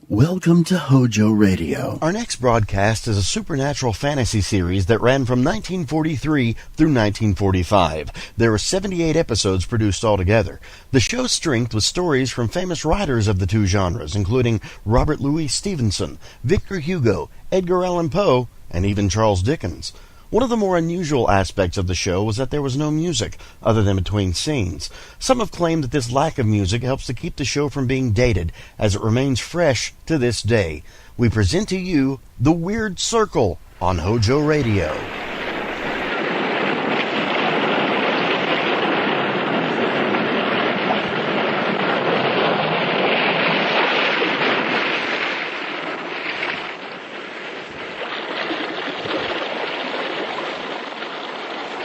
Welcome to Hojo Radio. Our next broadcast is a supernatural fantasy series that ran from 1943 through 1945. There were 78 episodes produced altogether. The show's strength was stories from famous writers of the two genres, including Robert Louis Stevenson, Victor Hugo, Edgar Allan Poe, and even Charles Dickens. One of the more unusual aspects of the show was that there was no music, other than between scenes. Some have claimed that this lack of music helps to keep the show from being dated, as it remains fresh to this day. We present to you The Weird Circle on Hojo Radio.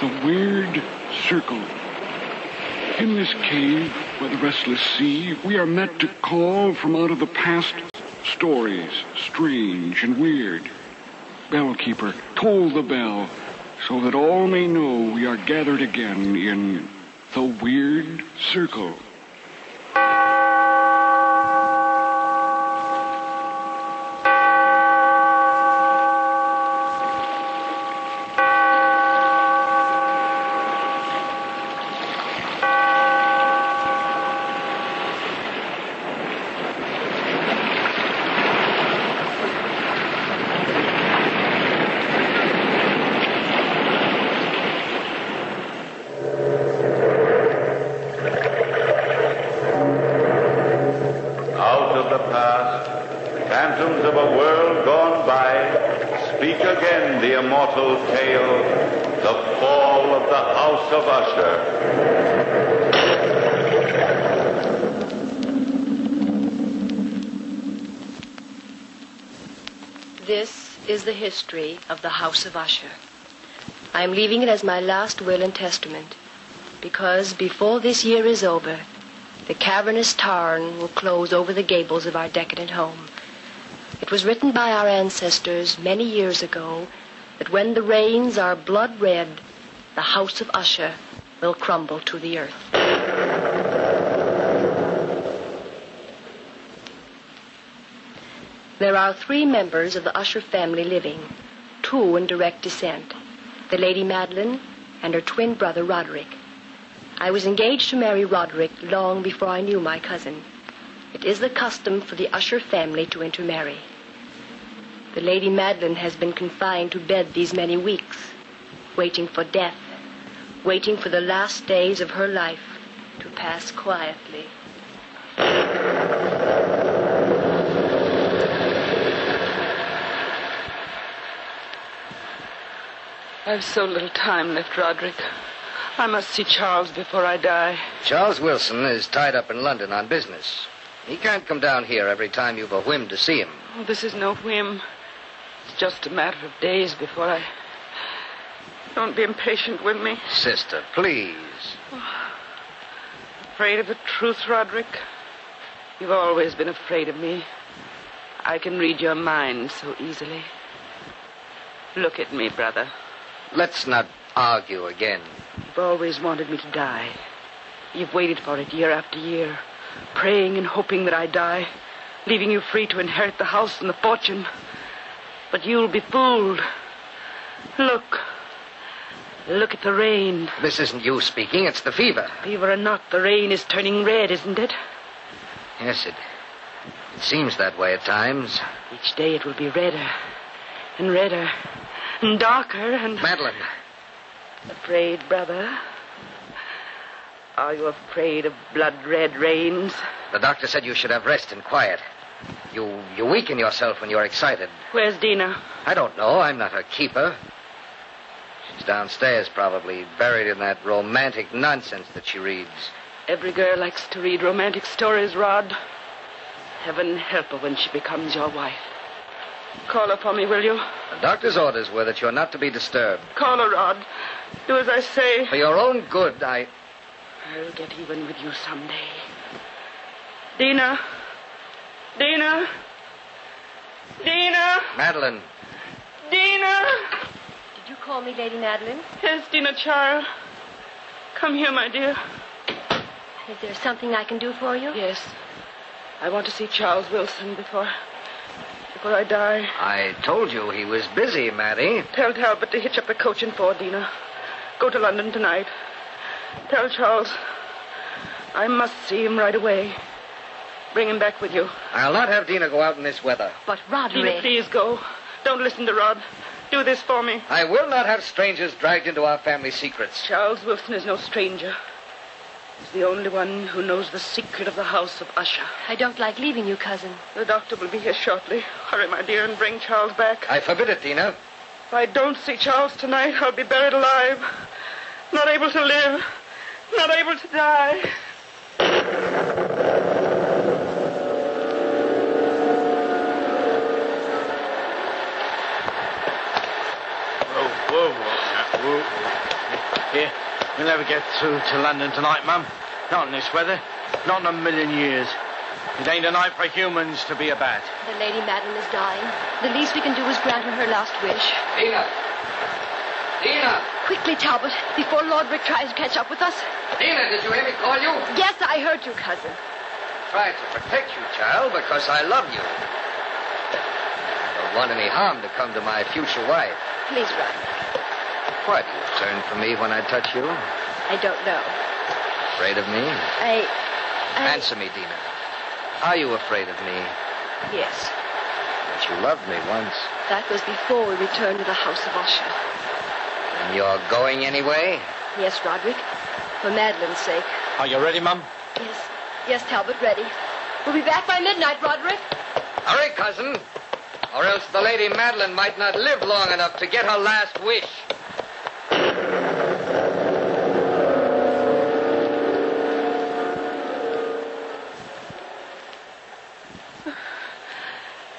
The Weird Circle. In this cave by the restless sea, we are met to call from out of the past stories, strange and weird. Bellkeeper, toll the bell, so that all may know we are gathered again in the Weird Circle. This is the history of the House of Usher. I am leaving it as my last will and testament, because before this year is over, the cavernous tarn will close over the gables of our decadent home. It was written by our ancestors many years ago that when the rains are blood red, the House of Usher will crumble to the earth. There are 3 members of the Usher family living, 2 in direct descent, the Lady Madeline and her twin brother Roderick. I was engaged to marry Roderick long before I knew my cousin. It is the custom for the Usher family to intermarry. The Lady Madeline has been confined to bed these many weeks, waiting for death, waiting for the last days of her life to pass quietly. I've so little time left, Roderick. I must see Charles before I die. Charles Wilson is tied up in London on business. He can't come down here every time you've a whim to see him. Oh, this is no whim. It's just a matter of days before I... Don't be impatient with me. Sister, please. Oh, afraid of the truth, Roderick? You've always been afraid of me. I can read your mind so easily. Look at me, brother. Let's not argue again. You've always wanted me to die. You've waited for it year after year, praying and hoping that I die, leaving you free to inherit the house and the fortune. But you'll be fooled. Look. Look at the rain. This isn't you speaking, it's the fever. Fever or not, the rain is turning red, isn't it? Yes, it seems that way at times. Each day it will be redder and redder and darker and... Madeline. Afraid, brother? Are you afraid of blood-red rains? The doctor said you should have rest and quiet. You weaken yourself when you're excited. Where's Dina? I don't know. I'm not her keeper. She's downstairs, probably, buried in that romantic nonsense that she reads. Every girl likes to read romantic stories, Rod. Heaven help her when she becomes your wife. Call her for me, will you? The doctor's orders were that you're not to be disturbed. Call her, Rod. Do as I say. For your own good, I'll get even with you someday. Dina. Dina. Dina. Madeline. Dina. Did you call me Lady Madeline? Yes, Dina, child. Come here, my dear. Is there something I can do for you? Yes. I want to see Charles Wilson before... before I die. I told you he was busy, Matty. Tell Talbot to hitch up the coach and four, Dina. Go to London tonight. Tell Charles I must see him right away. Bring him back with you. I'll not have Dina go out in this weather. But Roderick... Dina, please go. Don't listen to Rod. Do this for me. I will not have strangers dragged into our family secrets. Charles Wilson is no stranger. He's the only one who knows the secret of the house of Usher. I don't like leaving you, cousin. The doctor will be here shortly. Hurry, my dear, and bring Charles back. I forbid it, Dina. If I don't see Charles tonight, I'll be buried alive. Not able to live. Not able to die. Whoa. Here, we'll never get through to London tonight, Mum. Not in this weather. Not in a million years. It ain't a night for humans to be a bat. The Lady Madeline is dying. The least we can do is grant her last wish. Dina! Quickly, Talbot, before Lord Rick tries to catch up with us. Dina, did you hear me call you? Yes, I heard you, cousin. Tried to protect you, child, because I love you. Don't want any harm to come to my future wife. Please, Roderick. What, you turn from me when I touch you? I don't know. Afraid of me? I... Answer me, Dina. Are you afraid of me? Yes. But you loved me once. That was before we returned to the house of Usher. And you're going anyway? Yes, Roderick. For Madeline's sake. Are you ready, Mum? Yes. Yes, Talbot, ready. We'll be back by midnight, Roderick. Hurry, cousin. Or else the Lady Madeline might not live long enough to get her last wish.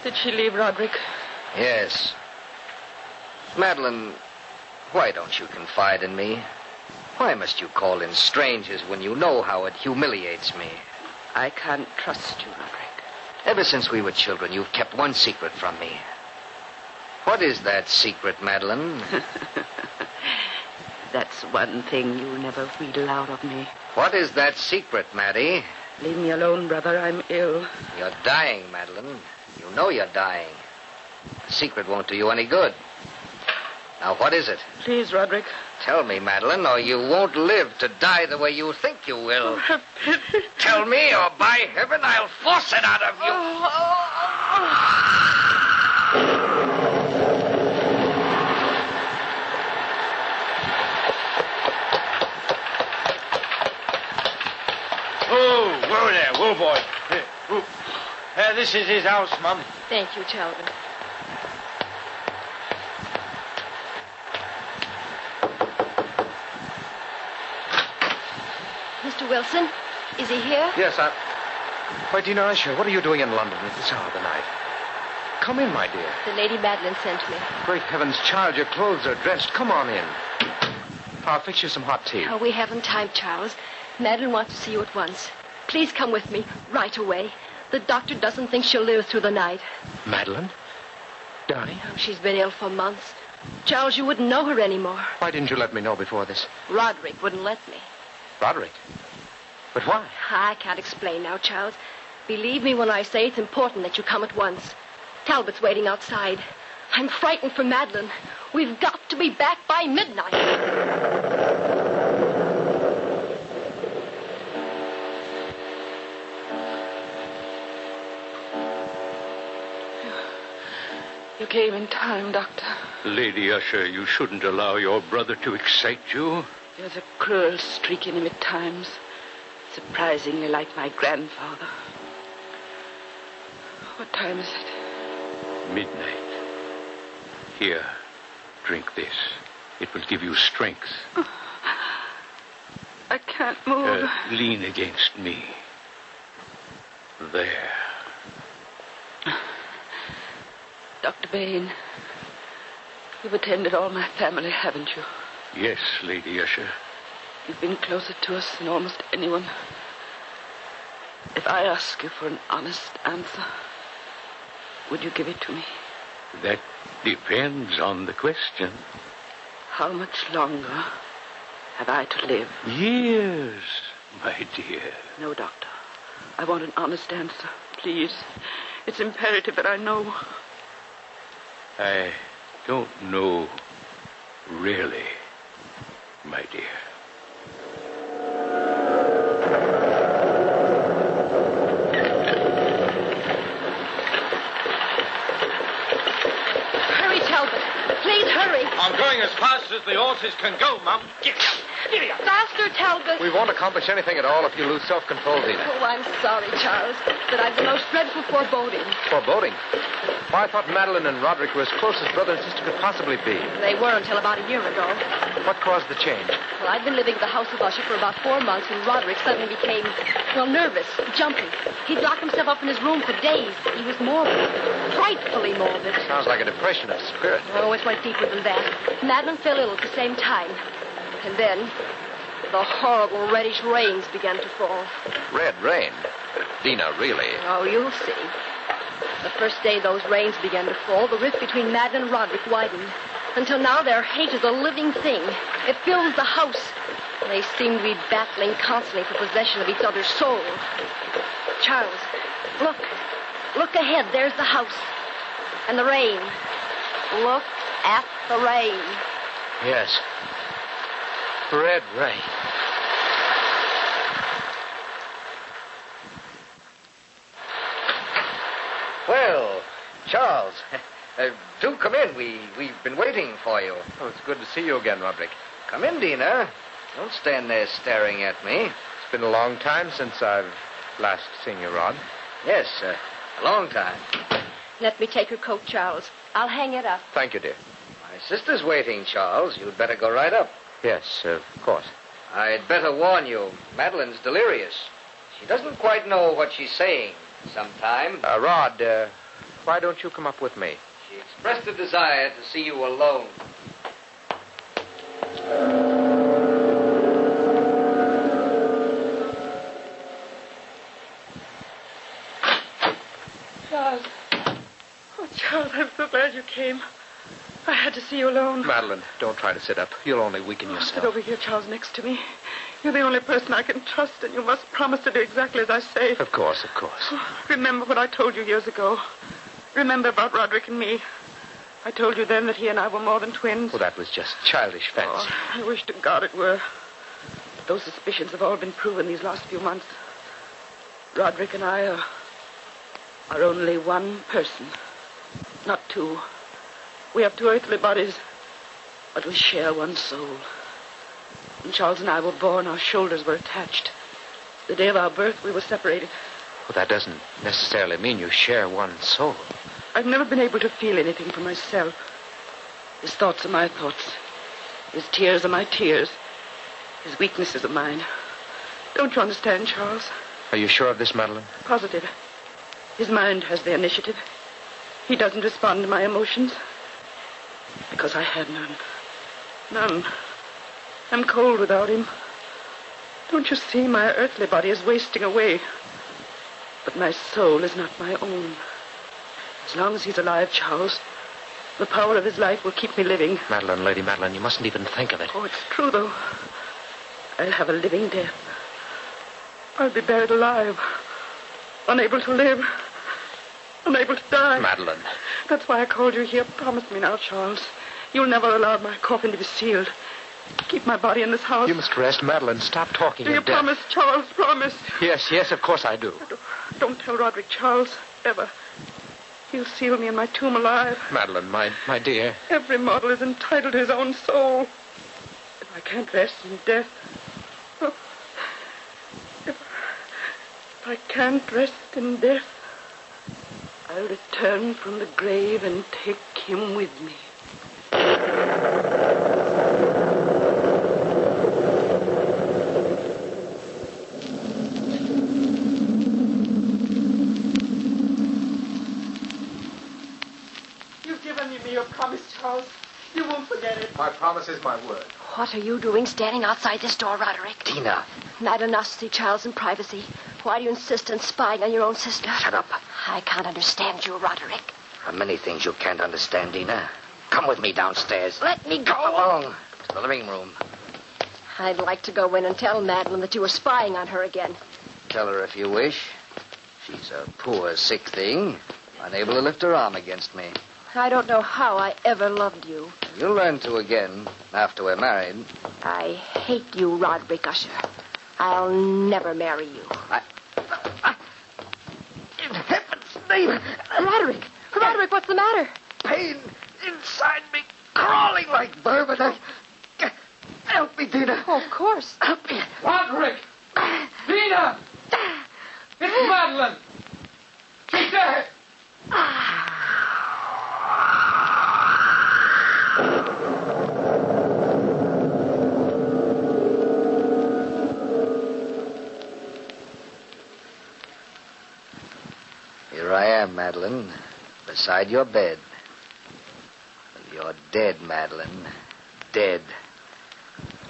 Did she leave, Roderick? Yes. Madeline, why don't you confide in me? Why must you call in strangers when you know how it humiliates me? I can't trust you, Roderick. Ever since we were children, you've kept one secret from me. What is that secret, Madeline? That's one thing you'll never wheedle out of me. What is that secret, Maddie? Leave me alone, brother. I'm ill. You're dying, Madeline. You know you're dying. The secret won't do you any good. Now, what is it? Please, Roderick. Tell me, Madeline, or you won't live to die the way you think you will. Have pity. Tell me, or by heaven, I'll force it out of you. Whoa there. Whoa, boy. Here, whoa. This is his house, Mum. Thank you, Talbot. Mr. Wilson, is he here? Yes, Why, Dina Usher, what are you doing in London at this hour of the night? Come in, my dear. The Lady Madeline sent me. Great heavens, child, your clothes are dressed. Come on in. I'll fix you some hot tea. Oh, we haven't time, Charles. Madeline wants to see you at once. Please come with me, right away. The doctor doesn't think she'll live through the night. Madeline? Dying? Oh, she's been ill for months. Charles, you wouldn't know her anymore. Why didn't you let me know before this? Roderick wouldn't let me. Roderick? But why? I can't explain now, Charles. Believe me when I say it's important that you come at once. Talbot's waiting outside. I'm frightened for Madeline. We've got to be back by midnight. You came in time, Doctor. Lady Usher, you shouldn't allow your brother to excite you. There's a cruel streak in him at times. Surprisingly like my grandfather. What time is it? Midnight. Here, drink this. It will give you strength. I can't move. Lean against me. There. Dr. Bain, you've attended all my family, haven't you? Yes, Lady Usher. You've been closer to us than almost anyone. If I ask you for an honest answer, would you give it to me? That depends on the question. How much longer have I to live? Years, my dear. No, Doctor. I want an honest answer, please. It's imperative that I know. I don't know, really, my dear. Hurry, Talbot. Please hurry. I'm going as fast as the horses can go, Mum. Giddy up. Giddy up. Faster, Talbot. We won't accomplish anything at all if you lose self-control, Dina. Oh, I'm sorry, Charles, but I've the most dreadful foreboding. Foreboding? Why, I thought Madeline and Roderick were as close as brother and sister could possibly be. They were until about a year ago. What caused the change? Well, I'd been living at the house of Usher for about 4 months when Roderick suddenly became, nervous, jumpy. He'd lock himself up in his room for days. He was morbid, frightfully morbid. Sounds like a depression of spirit. Oh, it went deeper than that. Madeline fell ill at the same time. And then, the horrible reddish rains began to fall. Red rain? Dina, really? Oh, you'll see. The first day those rains began to fall, the rift between Madeline and Roderick widened. Until now, their hate is a living thing. It fills the house. They seem to be battling constantly for possession of each other's soul. Charles, look. Look ahead. There's the house. And the rain. Look at the rain. Yes. Red rain. Well, Charles, do come in. We've been waiting for you. Oh, it's good to see you again, Roderick. Come in, Dina. Don't stand there staring at me. It's been a long time since I've last seen you, Rod. Yes, a long time. Let me take your coat, Charles. I'll hang it up. Thank you, dear. My sister's waiting, Charles. You'd better go right up. Yes, of course. I'd better warn you. Madeline's delirious. She doesn't quite know what she's saying sometimes. Rod, why don't you come up with me? She expressed a desire to see you alone. Charles. Oh, Charles, I'm so glad you came. I had to see you alone. Madeline, don't try to sit up. You'll only weaken yourself. Sit over here, Charles, next to me. You're the only person I can trust, and you must promise to do exactly as I say. Of course, of course. Oh, remember what I told you years ago. Remember about Roderick and me. I told you then that he and I were more than twins. Well, that was just childish fancy. Oh, I wish to God it were. But those suspicions have all been proven these last few months. Roderick and I are only one person, not two. We have two earthly bodies, but we share one soul. When Charles and I were born, our shoulders were attached. The day of our birth, we were separated. Well, that doesn't necessarily mean you share one soul. I've never been able to feel anything for myself. His thoughts are my thoughts. His tears are my tears. His weaknesses are mine. Don't you understand, Charles? Are you sure of this, Madeline? Positive. His mind has the initiative. He doesn't respond to my emotions. Because I have none. None. I'm cold without him. Don't you see, my earthly body is wasting away. But my soul is not my own. As long as he's alive, Charles, the power of his life will keep me living. Madeline, Lady Madeline, you mustn't even think of it. Oh, it's true, though. I'll have a living death. I'll be buried alive. Unable to live. Unable to die. Madeline. That's why I called you here. Promise me now, Charles. You'll never allow my coffin to be sealed. Keep my body in this house. You must rest, Madeline. Stop talking. Do you promise, Charles? Promise. Yes, of course I do. Don't tell Roderick, Charles. Ever. He'll seal me in my tomb alive. Madeline, my dear. Every mortal is entitled to his own soul. If I can't rest in death... If I can't rest in death, I'll return from the grave and take him with me. You've given me your promise, Charles. You won't forget it. My promise is my word. What are you doing standing outside this door, Roderick? Dina. Madeline must see Charles in privacy. Why do you insist on spying on your own sister? Shut up. I can't understand you, Roderick. There are many things you can't understand, Dina. Come with me downstairs. Let me go. Come along to the living room. I'd like to go in and tell Madeline that you were spying on her again. Tell her if you wish. She's a poor, sick thing, unable to lift her arm against me. I don't know how I ever loved you. You'll learn to again after we're married. I hate you, Roderick Usher. I'll never marry you. In heaven's name! Roderick! Roderick, what's the matter? Pain inside me, crawling like vermin. Help me, Dina. Oh, of course. Help me. Roderick! Dina! It's Madeline! She's dead! Here I am, Madeline, beside your bed. You're dead, Madeline. Dead.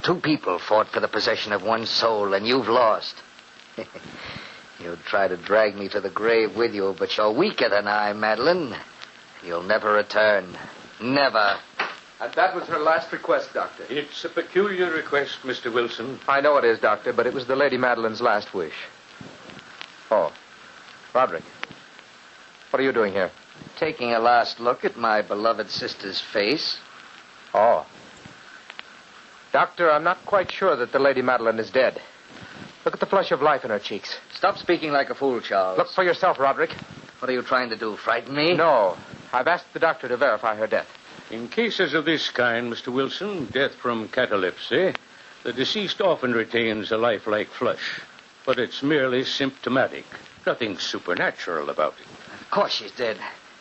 2 people fought for the possession of one soul, and you've lost. You'll try to drag me to the grave with you, but you're weaker than I, Madeline. You'll never return. Never. And that was her last request, Doctor. It's a peculiar request, Mr. Wilson. I know it is, Doctor, but it was the Lady Madeline's last wish. Oh. Roderick. What are you doing here? Taking a last look at my beloved sister's face. Oh. Doctor, I'm not quite sure that the Lady Madeline is dead. Look at the flush of life in her cheeks. Stop speaking like a fool, Charles. Look for yourself, Roderick. What are you trying to do, frighten me? No. I've asked the doctor to verify her death. In cases of this kind, Mr. Wilson, death from catalepsy, the deceased often retains a lifelike flush, but it's merely symptomatic. Nothing supernatural about it. Of course she's dead.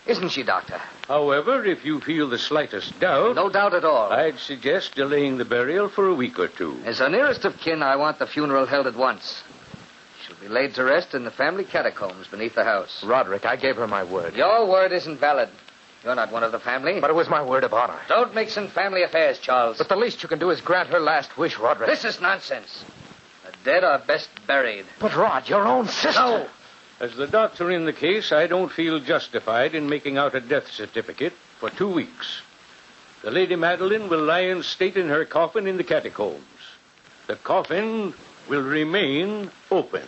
Isn't she, Doctor? However, if you feel the slightest doubt... No doubt at all. I'd suggest delaying the burial for a week or 2. As her nearest of kin, I want the funeral held at once. She'll be laid to rest in the family catacombs beneath the house. Roderick, I gave her my word. Your word isn't valid. You're not one of the family. But it was my word of honor. Don't mix in family affairs, Charles. But the least you can do is grant her last wish, Roderick. This is nonsense. The dead are best buried. But, Rod, your own sister. No. As the doctor in the case, I don't feel justified in making out a death certificate for 2 weeks. The Lady Madeline will lie in state in her coffin in the catacombs. The coffin will remain open.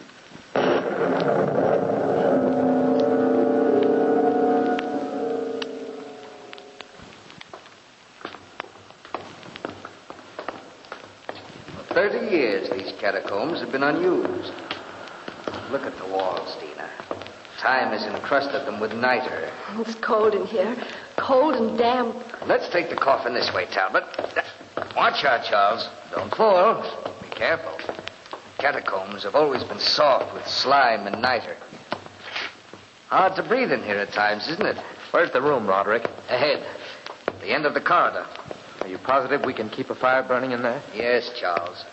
For 30 years, these catacombs have been unused. Look at the walls, Dina. Time has encrusted them with niter. It's cold in here. Cold and damp. Let's take the coffin this way, Talbot. Watch out, Charles. Don't fall. Be careful. Catacombs have always been soft with slime and niter. Hard to breathe in here at times, isn't it? Where's the room, Roderick? Ahead. The end of the corridor. Are you positive we can keep a fire burning in there? Yes, Charles.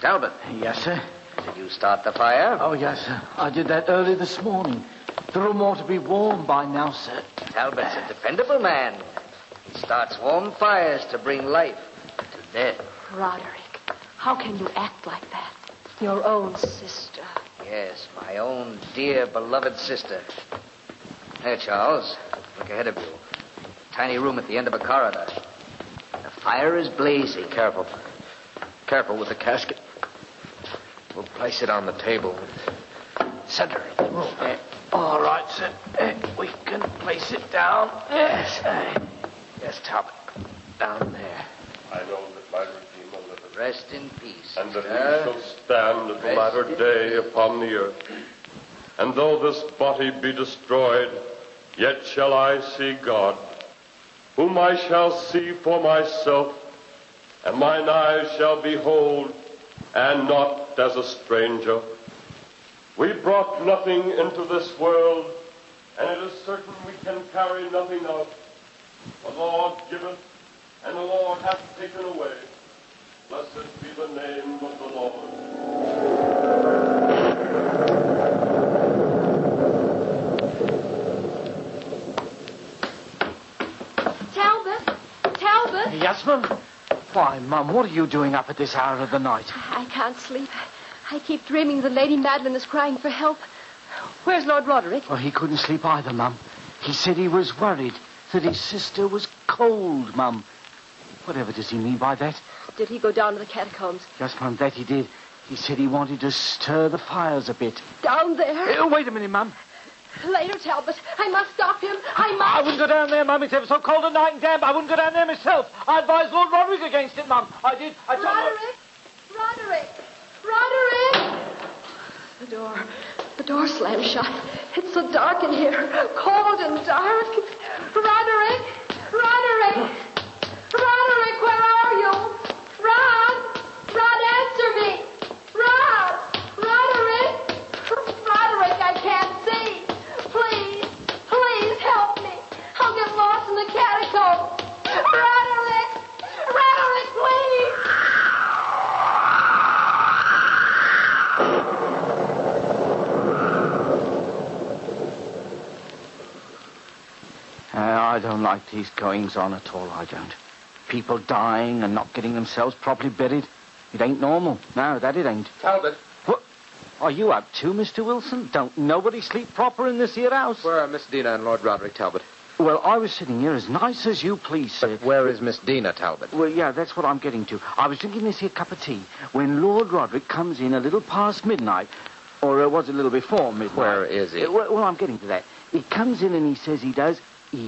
Talbot, Yes, sir. did you start the fire? Oh, yes, sir. I did that early this morning. The room ought to be warm by now, sir. Talbot's a dependable man. He starts warm fires to bring life to death. Roderick, how can you act like that? Your own sister. Yes, my own dear, beloved sister. There, Charles. Look ahead of you. Tiny room at the end of a corridor. The fire is blazing. Careful. Careful with the casket. We'll place it on the table. Center of the room. All right, sir. We can place it down. Yes. Yes, Talbot. Down there. I know that my Redeemer liveth, Rest in peace. and that he sister. shall stand at the latter day upon the earth. And though this body be destroyed, yet shall I see God, whom I shall see for myself, and mine eyes shall behold, and not as a stranger. We brought nothing into this world, and it is certain we can carry nothing out. The Lord giveth, and the Lord hath taken away. Blessed be the name of the Lord. Talbot? Talbot? Yes, ma'am? Why, Mum, what are you doing up at this hour of the night? I can't sleep. I keep dreaming the Lady Madeline is crying for help. Where's Lord Roderick? Well, he couldn't sleep either, Mum. He said he was worried that his sister was cold, Mum. Whatever does he mean by that? Did he go down to the catacombs? Yes, Mum, that he did. He said he wanted to stir the fires a bit. Down there? Wait a minute, Mum. Later, Talbot. I must stop him. I wouldn't go down there, Mum. It's ever so cold at night and damp. I wouldn't go down there myself. I advised Lord Roderick against it, Mum. I did. I told Roderick! The door slammed shut. It's so dark in here. Cold and dark. Roderick! Roderick, where are you? Rod, answer me! Roderick, I can't see. Please help me. I'll get lost in the catacombs. Roderick, please. I don't like these goings-on at all, I don't. People dying and not getting themselves properly buried. It ain't normal. No, that it ain't. Talbot. What are you up to, Mr. Wilson? Don't nobody sleep proper in this here house? Where are Miss Dina and Lord Roderick, Talbot? Well, I was sitting here as nice as you please, sir. But where is Miss Dina, Talbot? Well, yeah, that's what I'm getting to. I was drinking this here cup of tea when Lord Roderick comes in a little past midnight. Or was it a little before midnight? Where is he? Well, I'm getting to that. He comes in and he says he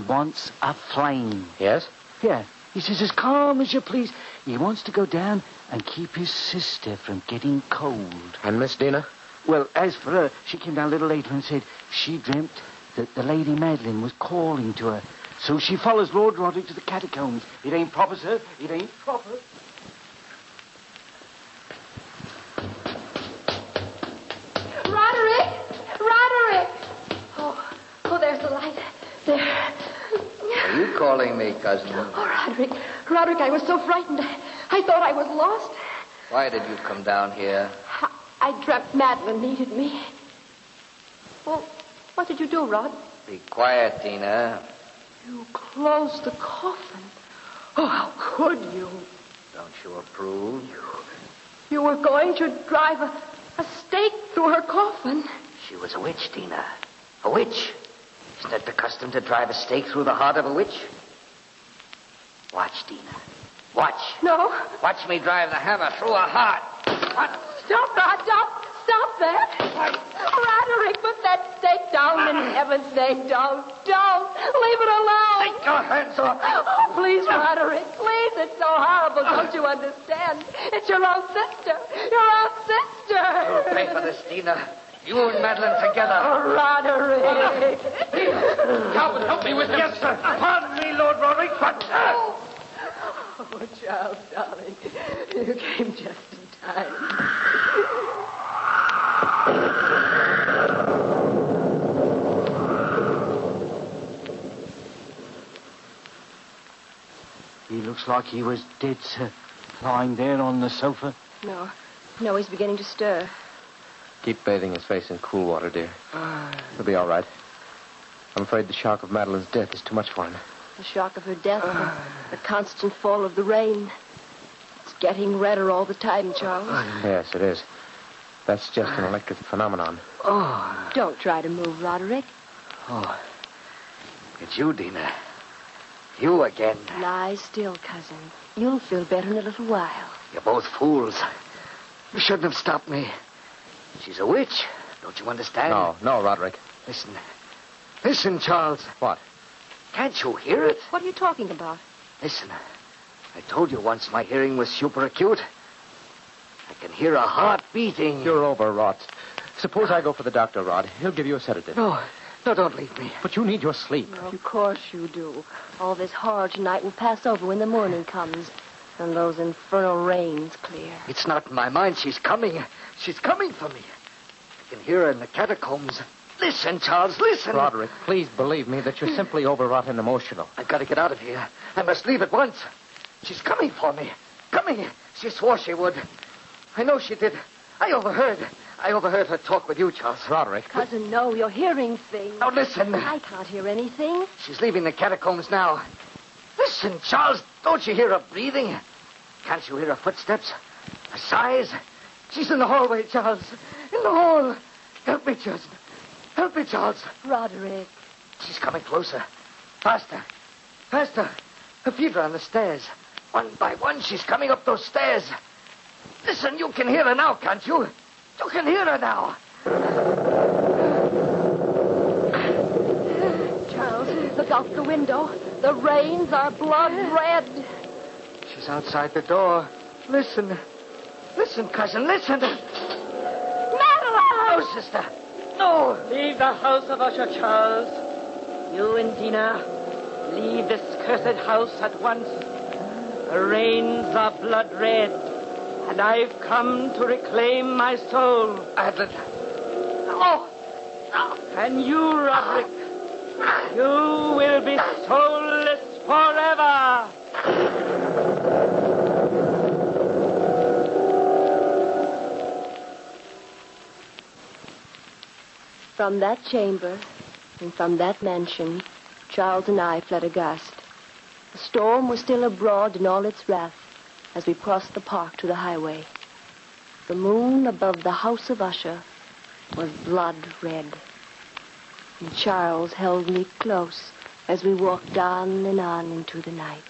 wants a flame. Yes? Yeah. He says, as calm as you please. He wants to go down and keep his sister from getting cold. And Miss Dina? Well, as for her, she came down a little later and said she dreamt that the Lady Madeline was calling to her. So she follows Lord Roderick to the catacombs. It ain't proper, sir. It ain't proper. Roderick! Oh, there's the light. There. Are you calling me, cousin? Oh, Roderick, I was so frightened. I thought I was lost. Why did you come down here? I dreamt Madeline needed me. Well, what did you do, Rod? Be quiet, Dina. You closed the coffin. Oh, how could you? Don't you approve? You were going to drive a stake through her coffin. She was a witch, Dina. A witch. Isn't it the custom to drive a stake through the heart of a witch? Watch, Dina. Watch. No. Watch me drive the hammer through her heart. What? Stop, Rod. Stop that. Roderick, put that stake down in heaven's name. Don't. Leave it alone. Take your hands off. Oh, please, Roderick. Please, it's so horrible. Don't you understand? It's your own sister. You'll pay for this, Dina. You and Madeline together. Oh, Roderick. Talbot, help me with him. Yes, sir. Pardon me, Lord Roderick, but... Oh, Charles, darling. You came just in time. He looks like he was dead, sir. Lying there on the sofa. No, he's beginning to stir. Keep bathing his face in cool water, dear. He'll be all right. I'm afraid the shock of Madeline's death is too much for him. The shock of her death, the constant fall of the rain. It's getting redder all the time, Charles. Yes, it is. That's just an electric phenomenon. Don't try to move, Roderick. It's you, Dina. You again. Lie still, cousin. You'll feel better in a little while. You're both fools. You shouldn't have stopped me. She's a witch. Don't you understand? No, Roderick. Listen, Charles. What? Can't you hear it? What are you talking about? Listen. I told you once my hearing was super acute. I can hear a heart beating. You're overwrought. Suppose I go for the doctor, Rod. He'll give you a sedative. No, don't leave me. But you need your sleep. Of course you do. All this horror tonight will pass over when the morning comes. And those infernal rains clear. It's not in my mind. She's coming. She's coming for me. I can hear her in the catacombs. Listen, Charles, listen. Roderick, please believe me that you're simply overwrought and emotional. I've got to get out of here. I must leave at once. She's coming for me. Coming. She swore she would. I know she did. I overheard her talk with you, Charles. Roderick. Cousin, no, you're hearing things. Now, listen. I can't hear anything. She's leaving the catacombs now. Listen, Charles, don't you hear her breathing? Can't you hear her footsteps? Her sighs? She's in the hallway, Charles. In the hall. Help me, Justin. Help me, Charles. Roderick. She's coming closer. Faster. Her feet are on the stairs. One by one, she's coming up those stairs. Listen, you can hear her now, can't you? You can hear her now. Look out the window. The rains are blood red. She's outside the door. Listen. Listen, cousin, listen. Madeline! Oh, sister. No. Leave the house of Usher, Charles. You and Dina, leave this cursed house at once. The rains are blood red, and I've come to reclaim my soul. Madeline. No. No. And you, Roderick, you will be soulless forever. From that chamber and from that mansion, Charles and I fled aghast. The storm was still abroad in all its wrath as we crossed the park to the highway. The moon above the house of Usher was blood red. And Charles held me close as we walked on and on into the night.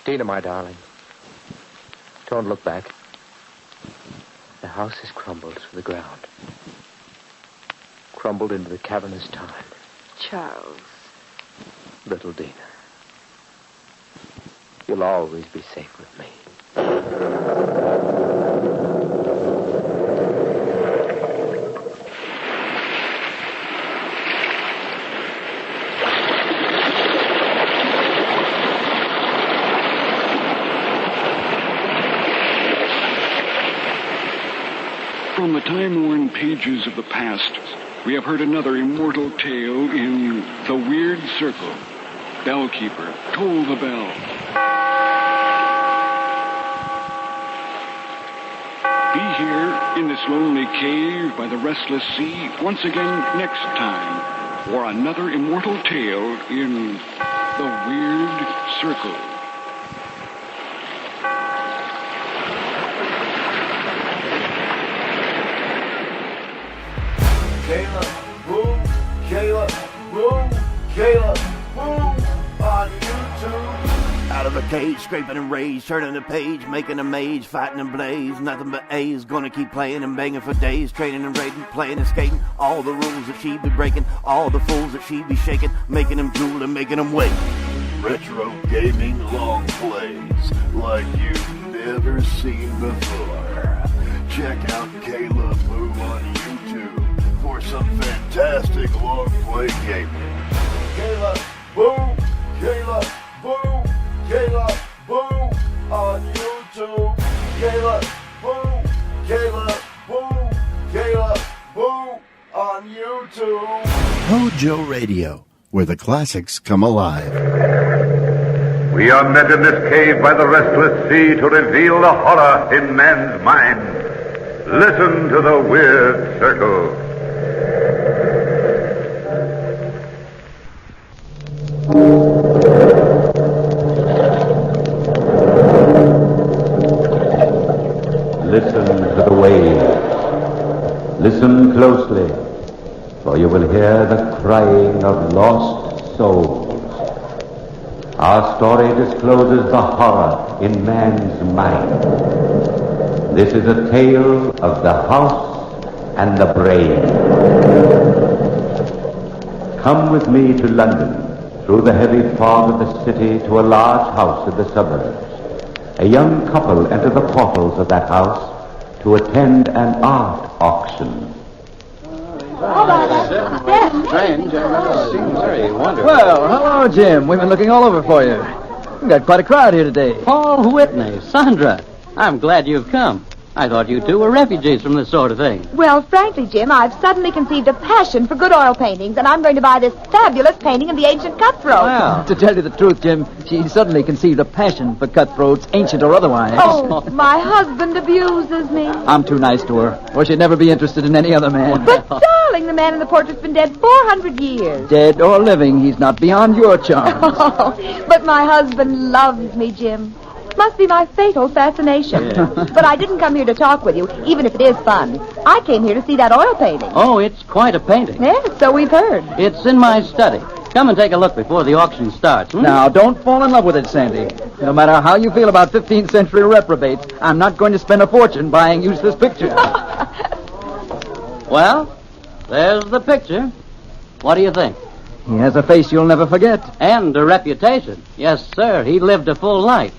Dina, my darling, don't look back. The house has crumbled to the ground. Crumbled into the cavernous time. Charles. Little Dina, you'll always be safe with me. From the time-worn pages of the past, we have heard another immortal tale in The Weird Circle. Bellkeeper, toll the bell. Be here in this lonely cave by the restless sea once again next time for another immortal tale in The Weird Circle. Kayla, boom, Kayla, boom, Kayla, boom, on YouTube. Out of a cage, scraping and rage, turning the page, making a mage, fighting and blaze. Nothing but A's, gonna keep playing and banging for days, training and raiding, playing and skating. All the rules that she be breaking, all the fools that she be shaking, making them drool and making them wait. Retro gaming long plays like you've never seen before. Check out Kayla Boo on YouTube for some fantastic long play gaming. Kayla Boo, Kayla Boo, Kayla Boo on YouTube. Kayla Boo, Kayla Boo, Kayla Boo on YouTube. Hojo Radio, where the classics come alive. We are met in this cave by the restless sea to reveal the horror in man's mind. Listen to the Weird Circle. Listen to the waves. Listen closely, for you will hear the crying of lost souls. Our story discloses the horror in man's mind. This is a tale of the house and the brain. Come with me to London, through the heavy fog of the city to a large house in the suburbs. A young couple enter the portals of that house to attend an art auction. Strange. Seems very wonderful. Well, hello, Jim. We've been looking all over for you. We've got quite a crowd here today. Paul Whitney, Sandra, I'm glad you've come. I thought you two were refugees from this sort of thing. Well, frankly, Jim, I've suddenly conceived a passion for good oil paintings, and I'm going to buy this fabulous painting of the ancient cutthroat. Well, to tell you the truth, Jim, she suddenly conceived a passion for cutthroats, ancient or otherwise. Oh, my husband abuses me. I'm too nice to her, or she'd never be interested in any other man. But, darling, the man in the portrait's been dead 400 years. Dead or living, he's not beyond your charms. Oh, but my husband loves me, Jim. Must be my fatal fascination. Yeah. But I didn't come here to talk with you, even if it is fun. I came here to see that oil painting. Oh, it's quite a painting. Yes, so we've heard. It's in my study. Come and take a look before the auction starts. Now, don't fall in love with it, Sandy. No matter how you feel about 15th century reprobates, I'm not going to spend a fortune buying useless pictures. Well, there's the picture. What do you think? He has a face you'll never forget. And a reputation. Yes, sir. He lived a full life.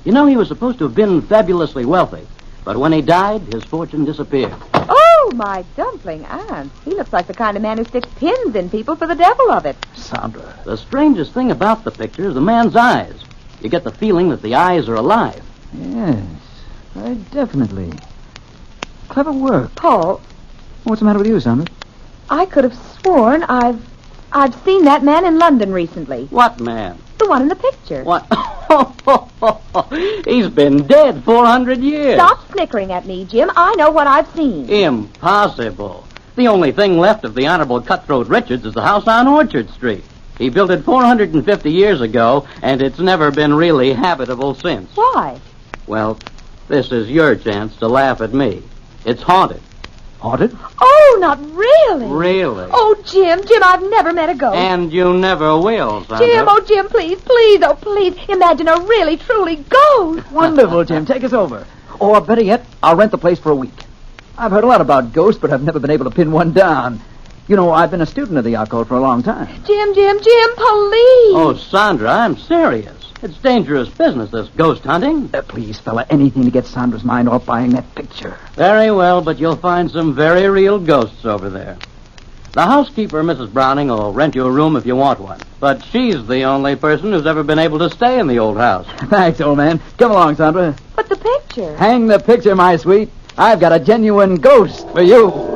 You know, he was supposed to have been fabulously wealthy. But when he died, his fortune disappeared. Oh, my dumpling aunt. He looks like the kind of man who sticks pins in people for the devil of it. Sandra. The strangest thing about the picture is the man's eyes. You get the feeling that the eyes are alive. Yes, definitely. Clever work. Paul. What's the matter with you, Sandra? I could have sworn I've seen that man in London recently. What man? The one in the picture. What? He's been dead 400 years. Stop snickering at me, Jim. I know what I've seen. Impossible. The only thing left of the Honorable Cutthroat Richards is the house on Orchard Street. He built it 450 years ago, and it's never been really habitable since. Why? Well, this is your chance to laugh at me. It's haunted. Haunted? Oh, not really. Really? Oh, Jim, I've never met a ghost. And you never will, Sandra. Jim, please, oh, please, imagine a really, truly ghost. Wonderful, Jim. Take us over. Or better yet, I'll rent the place for a week. I've heard a lot about ghosts, but I've never been able to pin one down. You know, I've been a student of the occult for a long time. Jim, please. Oh, Sandra, I'm serious. It's dangerous business, this ghost hunting. Please, fella, anything to get Sandra's mind off buying that picture. Very well, but you'll find some very real ghosts over there. The housekeeper, Mrs. Browning, will rent you a room if you want one. But she's the only person who's ever been able to stay in the old house. Thanks, old man. Come along, Sandra. But the picture. Hang the picture, my sweet. I've got a genuine ghost for you.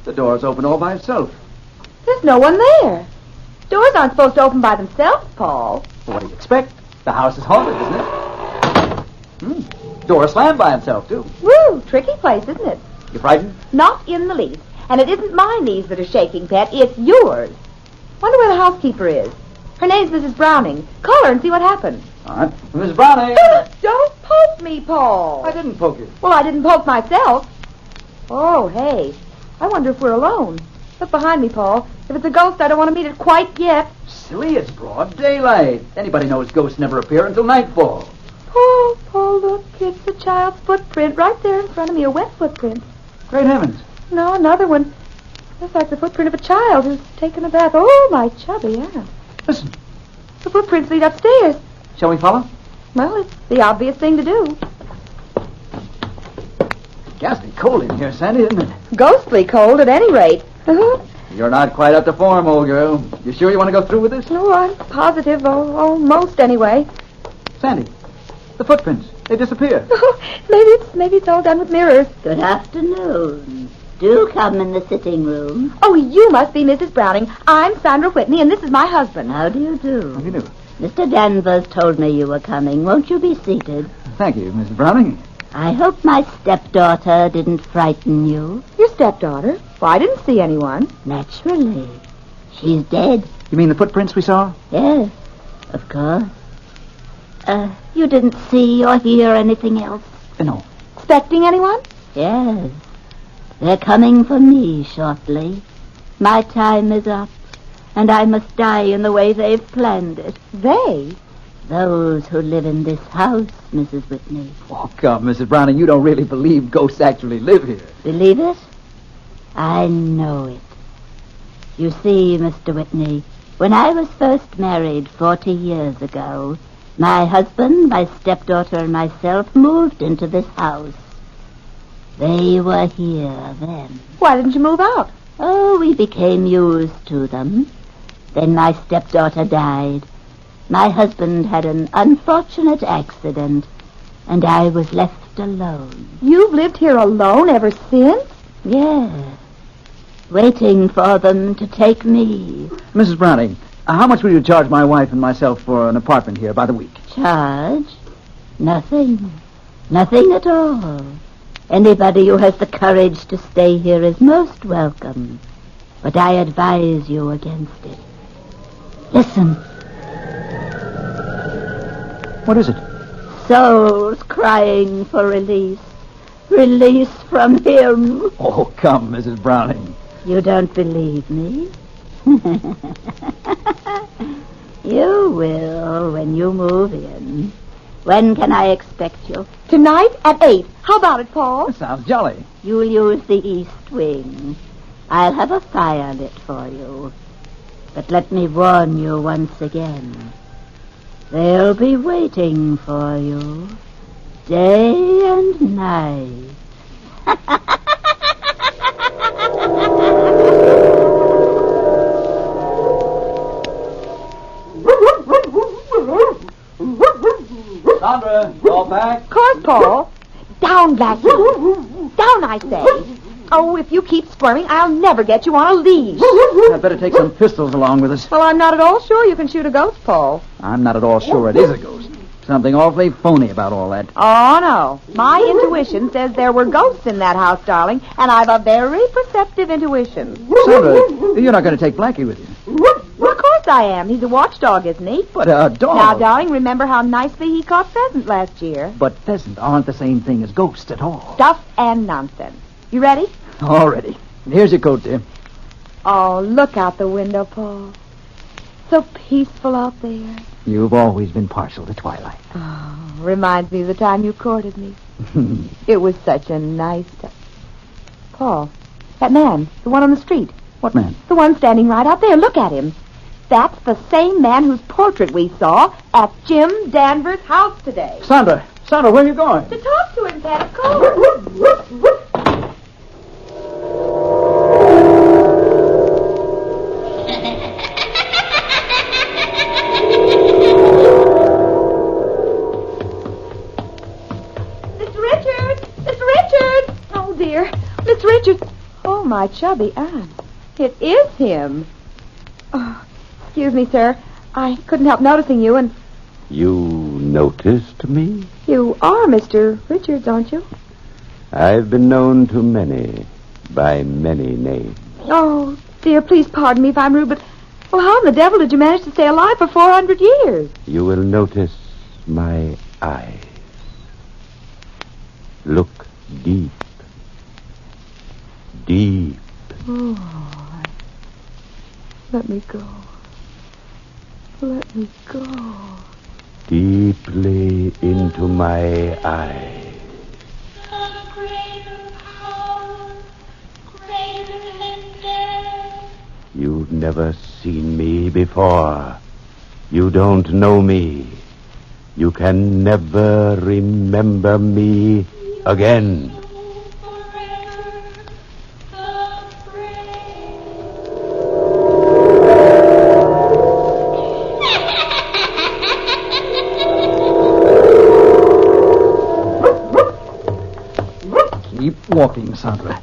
The door's open all by itself. There's no one there. Doors aren't supposed to open by themselves, Paul. What do you expect? The house is haunted, isn't it? Door slammed by itself, too. Woo, tricky place, isn't it? You frightened? Not in the least. And it isn't my knees that are shaking, Pet. It's yours. Wonder where the housekeeper is. Her name's Mrs. Browning. Call her and see what happened. All right. Mrs. Browning! Don't poke me, Paul. I didn't poke you. Well, I didn't poke myself. Oh, hey. I wonder if we're alone. Look behind me, Paul. If it's a ghost, I don't want to meet it quite yet. Silly, it's broad daylight. Anybody knows ghosts never appear until nightfall. Paul, look. It's a child's footprint right there in front of me, a wet footprint. Great heavens. No, another one. Looks like the footprint of a child who's taken a bath. Oh, my chubby aunt. Listen. The footprints lead upstairs. Shall we follow? Well, it's the obvious thing to do. Ghastly cold in here, Sandy, isn't it? Ghostly cold, at any rate. You're not quite up to form, old girl. You sure you want to go through with this? No, I'm positive. Almost, anyway. Sandy, the footprints. They disappear. Maybe it's all done with mirrors. Good afternoon. Do come in the sitting room. Oh, you must be Mrs. Browning. I'm Sandra Whitney, and this is my husband. How do you do? How do you do? Mr. Danvers told me you were coming. Won't you be seated? Thank you, Mrs. Browning. I hope my stepdaughter didn't frighten you. Your stepdaughter? Well, I didn't see anyone. Naturally. She's dead. You mean the footprints we saw? Yes, of course. You didn't see or hear anything else? No. Expecting anyone? Yes. They're coming for me shortly. My time is up, and I must die in the way they've planned it. They? Those who live in this house, Mrs. Whitney. Oh, come, Mrs. Browning, you don't really believe ghosts actually live here. Believe it? I know it. You see, Mr. Whitney, when I was first married 40 years ago, my husband, my stepdaughter, and myself moved into this house. They were here then. Why didn't you move out? Oh, we became used to them. Then my stepdaughter died. My husband had an unfortunate accident, and I was left alone. You've lived here alone ever since? Yes. Waiting for them to take me. Mrs. Browning, how much will you charge my wife and myself for an apartment here by the week? Charge? Nothing. Nothing at all. Anybody who has the courage to stay here is most welcome. But I advise you against it. Listen. What is it? Souls crying for release. Release from him. Oh, come, Mrs. Browning. You don't believe me? You will when you move in. When can I expect you? Tonight at 8. How about it, Paul? That sounds jolly. You'll use the east wing. I'll have a fire lit for you. But let me warn you once again. They'll be waiting for you. Day and night. Sandra, all back? Of course, Paul. Down, Blackie. Down, I say. Oh, if you keep squirming, I'll never get you on a leash. I'd better take some pistols along with us. Well, I'm not at all sure you can shoot a ghost, Paul. I'm not at all sure it is a ghost. Something awfully phony about all that. Oh, no. My intuition says there were ghosts in that house, darling, and I've a very perceptive intuition. Sandra, you're not going to take Blackie with you. Well, of course I am. He's a watchdog, isn't he? But a dog. Now, darling, remember how nicely he caught pheasant last year? But pheasant aren't the same thing as ghosts at all. Stuff and nonsense. You ready? All ready. Here's your coat, dear. Oh, look out the window, Paul. So peaceful out there. You've always been partial to twilight. Oh, reminds me of the time you courted me. It was such a nice time. Paul, that man, the one on the street. What man? The one standing right out there. Look at him. That's the same man whose portrait we saw at Jim Danvers' house today. Sandra, where are you going? To talk to him, Pat, of course. Miss Richards. Oh, my chubby aunt. It is him. Oh, excuse me, sir. I couldn't help noticing you, and... You noticed me? You are Mr. Richards, aren't you? I've been known to many, by many names. Oh, dear, please pardon me if I'm rude, but... Well, how in the devil did you manage to stay alive for 400 years? You will notice my eyes. Look deep. Deep. Oh, let me go. Let me go. Deeply into my eyes. You've never seen me before. You don't know me. You can never remember me again. Keep walking, Sandra.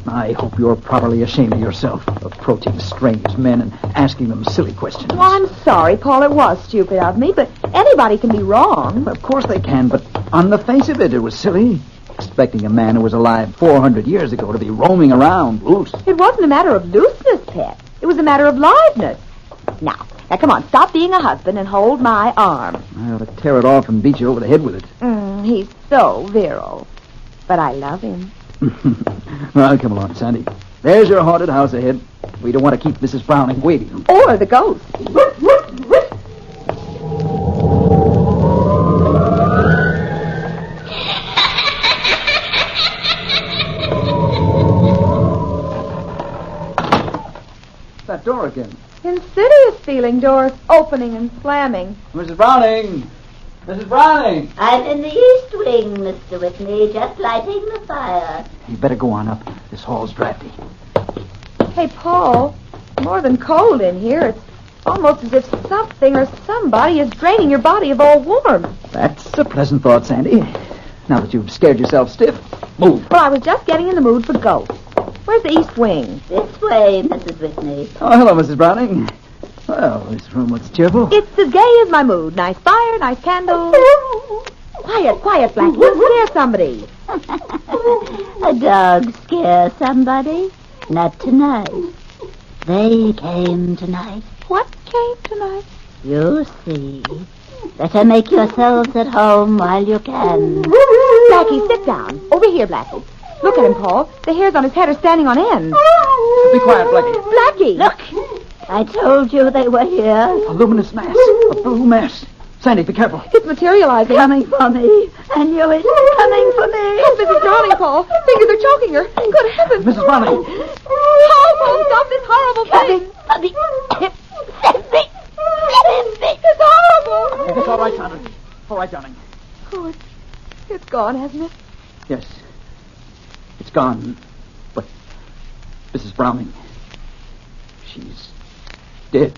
I hope you're properly ashamed of yourself, approaching strange men and asking them silly questions. Well, I'm sorry, Paul. It was stupid of me, but anybody can be wrong. Of course they can, but on the face of it, it was silly. Expecting a man who was alive 400 years ago to be roaming around loose. It wasn't a matter of looseness, Pet. It was a matter of liveness. Now, come on, stop being a husband and hold my arm. I ought to tear it off and beat you over the head with it. He's so virile. But I love him. Well, come along, Sandy. There's your haunted house ahead. We don't want to keep Mrs. Browning waiting. Or the ghost. That door again. Insidious feeling, doors opening and slamming. Mrs. Browning! Mrs. Browning! I'm in the east wing, Mr. Whitney, just lighting the fire. You better go on up. This hall's drafty. Hey, Paul, more than cold in here. It's almost as if something or somebody is draining your body of all warmth. That's a pleasant thought, Sandy. Now that you've scared yourself stiff, move. Well, I was just getting in the mood for ghosts. Where's the east wing? This way, Mrs. Whitney. Oh, hello, Mrs. Browning. Well, this room looks cheerful. It's as gay as my mood. Nice fire, nice candles. Quiet, Blackie. You'll scare somebody. A dog scare somebody? Not tonight. They came tonight. What came tonight? You'll see. Better make yourselves at home while you can. Blackie, sit down. Over here, Blackie. Look at him, Paul. The hairs on his head are standing on end. Be quiet, Blackie. Blackie! Look. I told you they were here. A luminous mass. A blue mass. Sandy, be careful. It's materializing. Coming for me. I knew it. Coming for me. It's Mrs. Browning, Paul. Fingers are choking her. Good heavens. Mrs. Browning. Oh, Paul, stop this horrible thing. Coming for me. Sandy. Sandy. It's horrible. It's all right, Sandra. All right, darling. Oh, it's gone, hasn't it? Yes. It's gone. But Mrs. Browning, she's dead.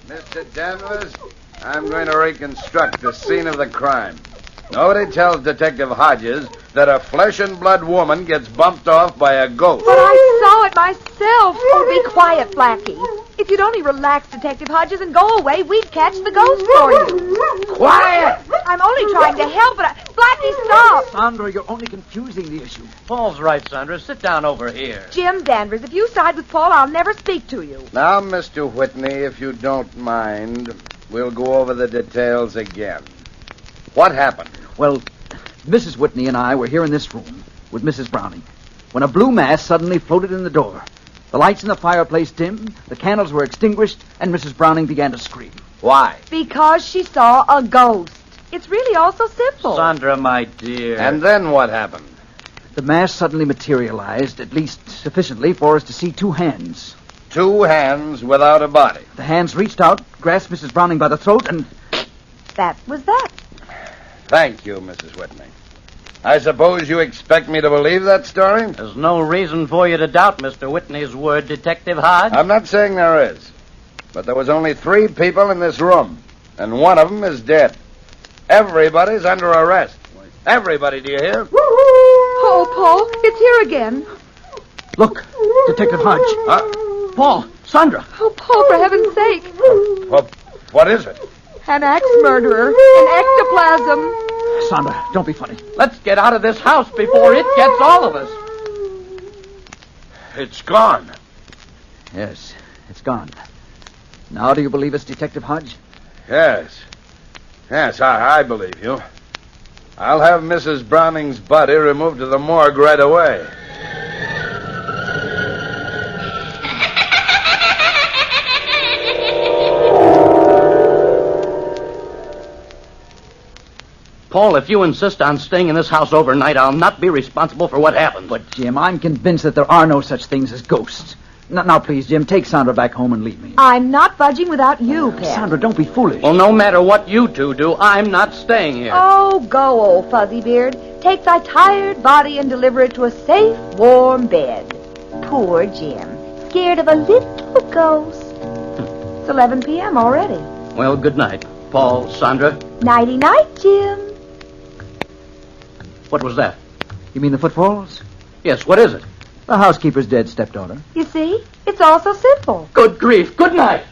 Mr. Danvers, I'm going to reconstruct the scene of the crime. Nobody tells Detective Hodges that a flesh-and-blood woman gets bumped off by a ghost. But I saw it myself. Oh, be quiet, Blackie. If you'd only relax, Detective Hodges, and go away, we'd catch the ghost for you. Quiet! I'm only trying to help, but Blackie, stop! Sandra, you're only confusing the issue. Paul's right, Sandra. Sit down over here. Jim Danvers, if you side with Paul, I'll never speak to you. Now, Mr. Whitney, if you don't mind, we'll go over the details again. What happened? Well, Mrs. Whitney and I were here in this room with Mrs. Browning when a blue mass suddenly floated in the door. The lights in the fireplace dimmed, the candles were extinguished, and Mrs. Browning began to scream. Why? Because she saw a ghost. It's really all so simple. Sandra, my dear. And then what happened? The mass suddenly materialized, at least sufficiently for us to see two hands. Two hands without a body. The hands reached out, grasped Mrs. Browning by the throat, and... That was that. Thank you, Mrs. Whitney. I suppose you expect me to believe that story? There's no reason for you to doubt Mr. Whitney's word, Detective Hodge. I'm not saying there is. But there was only 3 people in this room, and one of them is dead. Everybody's under arrest. Everybody, do you hear? Oh, Paul, it's here again. Look, Detective Hodge. Paul, Sandra. Oh, Paul, for heaven's sake. What is it? An axe murderer. An ectoplasm. Sandra, don't be funny. Let's get out of this house before it gets all of us. It's gone. Yes, it's gone. Now do you believe us, Detective Hodge? Yes. Yes, I believe you. I'll have Mrs. Browning's body removed to the morgue right away. Paul, if you insist on staying in this house overnight, I'll not be responsible for what happens. But, Jim, I'm convinced that there are no such things as ghosts. Now, please, Jim, take Sandra back home and leave me. I'm not budging without you, Pet. Sandra, don't be foolish. Well, no matter what you two do, I'm not staying here. Oh, go, old Fuzzybeard. Take thy tired body and deliver it to a safe, warm bed. Poor Jim. Scared of a little ghost. It's 11 p.m. already. Well, good night, Paul, Sandra. Nighty-night, Jim. What was that? You mean the footfalls? Yes, what is it? The housekeeper's dead stepdaughter. You see? It's all so simple. Good grief. Good night.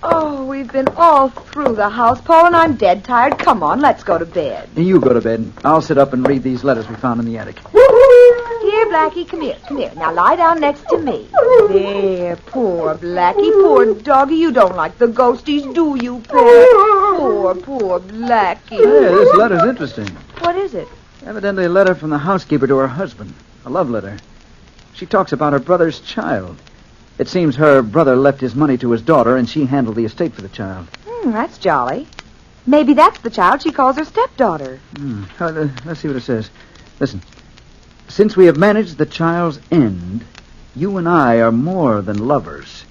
Oh, we've been all through the house, Paul, and I'm dead tired. Come on, let's go to bed. You go to bed. I'll sit up and read these letters we found in the attic. Here, Blackie, come here, come here. Now lie down next to me. There, poor Blackie, poor doggy. You don't like the ghosties, do you, Pet? Poor Blackie. Hey, this letter's interesting. What is it? Evidently a letter from the housekeeper to her husband. A love letter. She talks about her brother's child. It seems her brother left his money to his daughter, and she handled the estate for the child. That's jolly. Maybe that's the child she calls her stepdaughter. Let's see what it says. Listen. Since we have managed the child's end, you and I are more than lovers.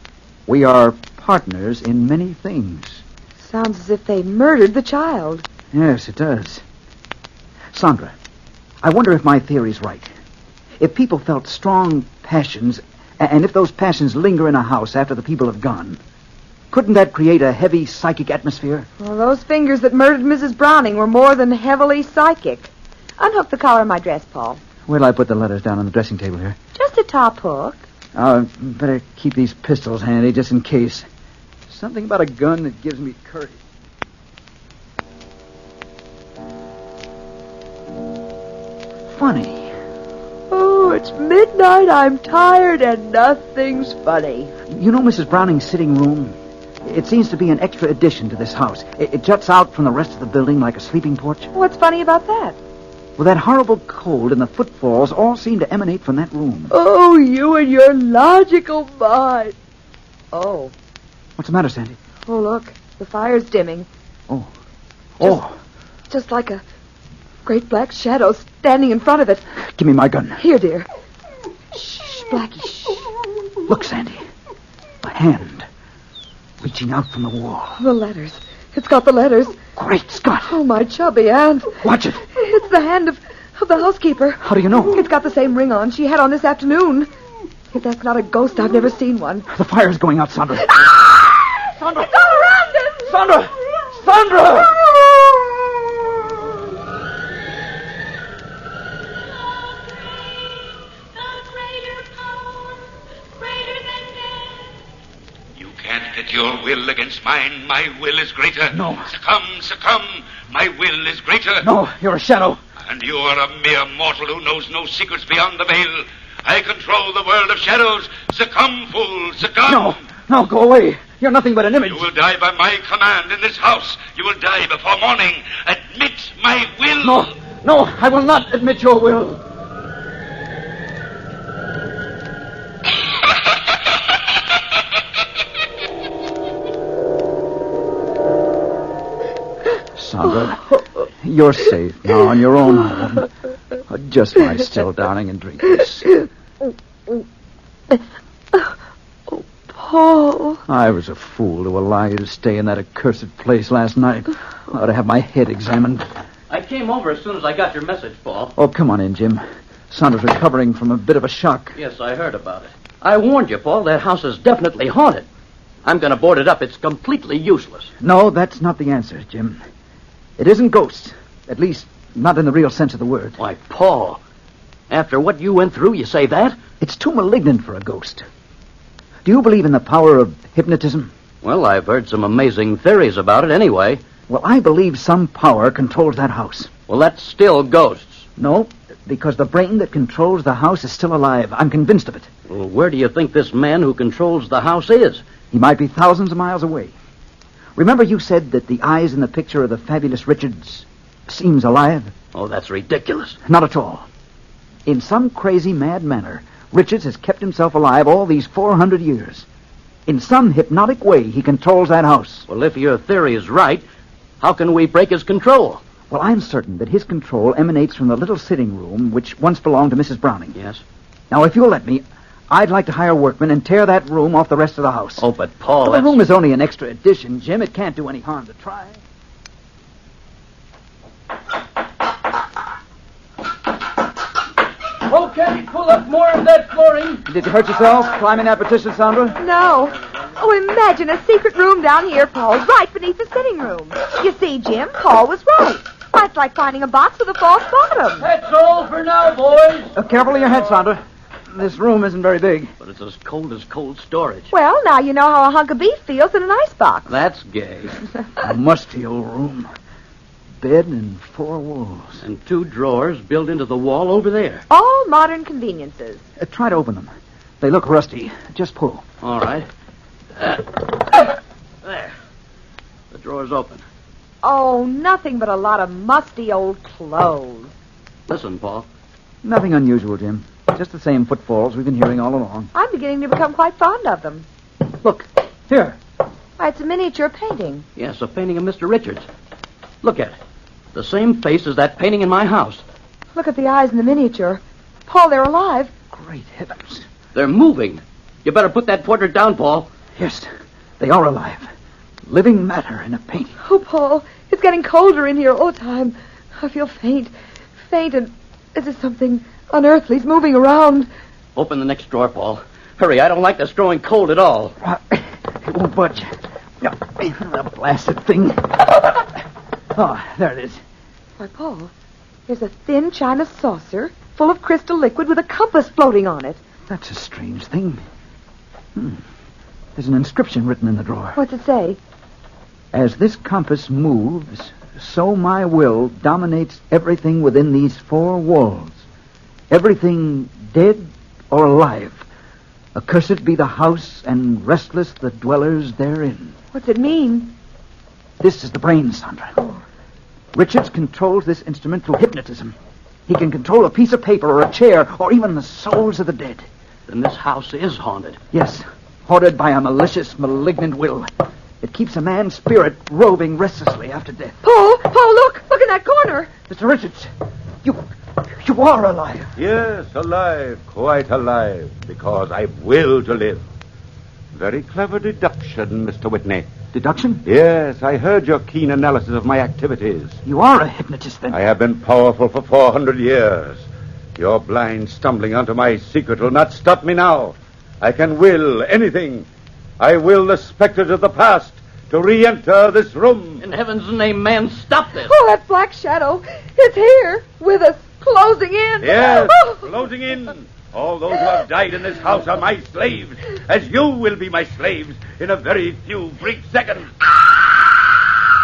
We are partners in many things. Sounds as if they murdered the child. Yes, it does. Sandra, I wonder if my theory's right. If people felt strong passions, and if those passions linger in a house after the people have gone, couldn't that create a heavy psychic atmosphere? Well, those fingers that murdered Mrs. Browning were more than heavily psychic. Unhook the collar of my dress, Paul. Where'll I put the letters down on the dressing table here? Just a top hook. Better keep these pistols handy just in case. Something about a gun that gives me courage. Funny. Oh, it's midnight, I'm tired, and nothing's funny. You know Mrs. Browning's sitting room? It seems to be an extra addition to this house. It juts out from the rest of the building like a sleeping porch. What's funny about that? Well, that horrible cold and the footfalls all seem to emanate from that room. Oh, you and your logical mind. Oh. What's the matter, Sandy? Oh, look. The fire's dimming. Just like a great black shadow standing in front of it. Give me my gun. Here, dear. Shh, Blackie, shh. Look, Sandy. A hand reaching out from the wall. The letters. It's got the letters. Great Scott. Oh, my chubby aunt. Watch it. It's the hand of the housekeeper. How do you know? It's got the same ring on she had on this afternoon. If that's not a ghost, I've never seen one. The fire's going out, Sandra. Sandra! It's all around us! Sandra! Sandra! You can't get your will against mine. My will is greater. No. Succumb. My will is greater. No, you're a shadow. And you are a mere mortal who knows no secrets beyond the veil. I control the world of shadows. Succumb, fool, succumb. No, go away. You're nothing but an image. You will die by my command in this house. You will die before morning. Admit my will. No, I will not admit your will. Sandra, you're safe now on your own home. Just lie still, darling, and drink this. Paul. I was a fool to allow you to stay in that accursed place last night. I ought to have my head examined. I came over as soon as I got your message, Paul. Oh, come on in, Jim. Sandra's recovering from a bit of a shock. Yes, I heard about it. I warned you, Paul. That house is definitely haunted. I'm going to board it up. It's completely useless. No, that's not the answer, Jim. It isn't ghosts. At least, not in the real sense of the word. Why, Paul, after what you went through, you say that? It's too malignant for a ghost. Do you believe in the power of hypnotism? Well, I've heard some amazing theories about it anyway. Well, I believe some power controls that house. Well, that's still ghosts. No, because the brain that controls the house is still alive. I'm convinced of it. Well, where do you think this man who controls the house is? He might be thousands of miles away. Remember you said that the eyes in the picture of the fabulous Richards seems alive? Oh, that's ridiculous. Not at all. In some crazy, mad manner, Richards has kept himself alive all these 400 years. In some hypnotic way, he controls that house. Well, if your theory is right, how can we break his control? Well, I'm certain that his control emanates from the little sitting room which once belonged to Mrs. Browning. Yes? Now, if you'll let me, I'd like to hire workmen and tear that room off the rest of the house. Oh, but Paul, the room is only an extra addition, Jim. It can't do any harm to try. Okay, pull up more of that flooring. Did you hurt yourself climbing that petition, Sandra? No. Oh, imagine a secret room down here, Paul, right beneath the sitting room. You see, Jim, Paul was right. That's like finding a box with a false bottom. That's all for now, boys. Careful of your head, Sandra. This room isn't very big. But it's as cold storage. Well, now you know how a hunk of beef feels in an icebox. That's gay. A musty old room. Bed and 4 walls. And 2 drawers built into the wall over there. All modern conveniences. Try to open them. They look rusty. Just pull. All right. There. The drawer's open. Oh, nothing but a lot of musty old clothes. Listen, Paul. Nothing unusual, Jim. Just the same footfalls we've been hearing all along. I'm beginning to become quite fond of them. Look, here. Why, it's a miniature painting. Yes, a painting of Mr. Richards. Look at it. The same face as that painting in my house. Look at the eyes in the miniature. Paul, they're alive. Great heavens. They're moving. You better put that portrait down, Paul. Yes, they are alive. Living matter in a painting. Oh, Paul, it's getting colder in here. Oh, time. I feel faint, and as if something unearthly's moving around. Open the next drawer, Paul. Hurry, I don't like this growing cold at all. It won't budge. The blasted thing. Oh, there it is. Why, Paul, there's a thin china saucer full of crystal liquid with a compass floating on it. That's a strange thing. There's an inscription written in the drawer. What's it say? As this compass moves, so my will dominates everything within these four walls. Everything dead or alive. Accursed be the house, and restless the dwellers therein. What's it mean? This is the brain, Sandra. Richards controls this instrument through hypnotism. He can control a piece of paper or a chair or even the souls of the dead. Then this house is haunted. Yes, haunted by a malicious, malignant will. It keeps a man's spirit roving restlessly after death. Paul, look! Look in that corner! Mr. Richards, you are alive. Yes, alive, quite alive, because I will to live. Very clever deduction, Mr. Whitney. Deduction? Yes, I heard your keen analysis of my activities. You are a hypnotist, then? I have been powerful for 400 years. Your blind stumbling onto my secret will not stop me now. I can will anything. I will the specters of the past to re-enter this room. In heaven's name, man, stop this. Oh, that black shadow. It's here, with us, closing in. Yes, closing in. All those who have died in this house are my slaves, as you will be my slaves in a very few brief seconds.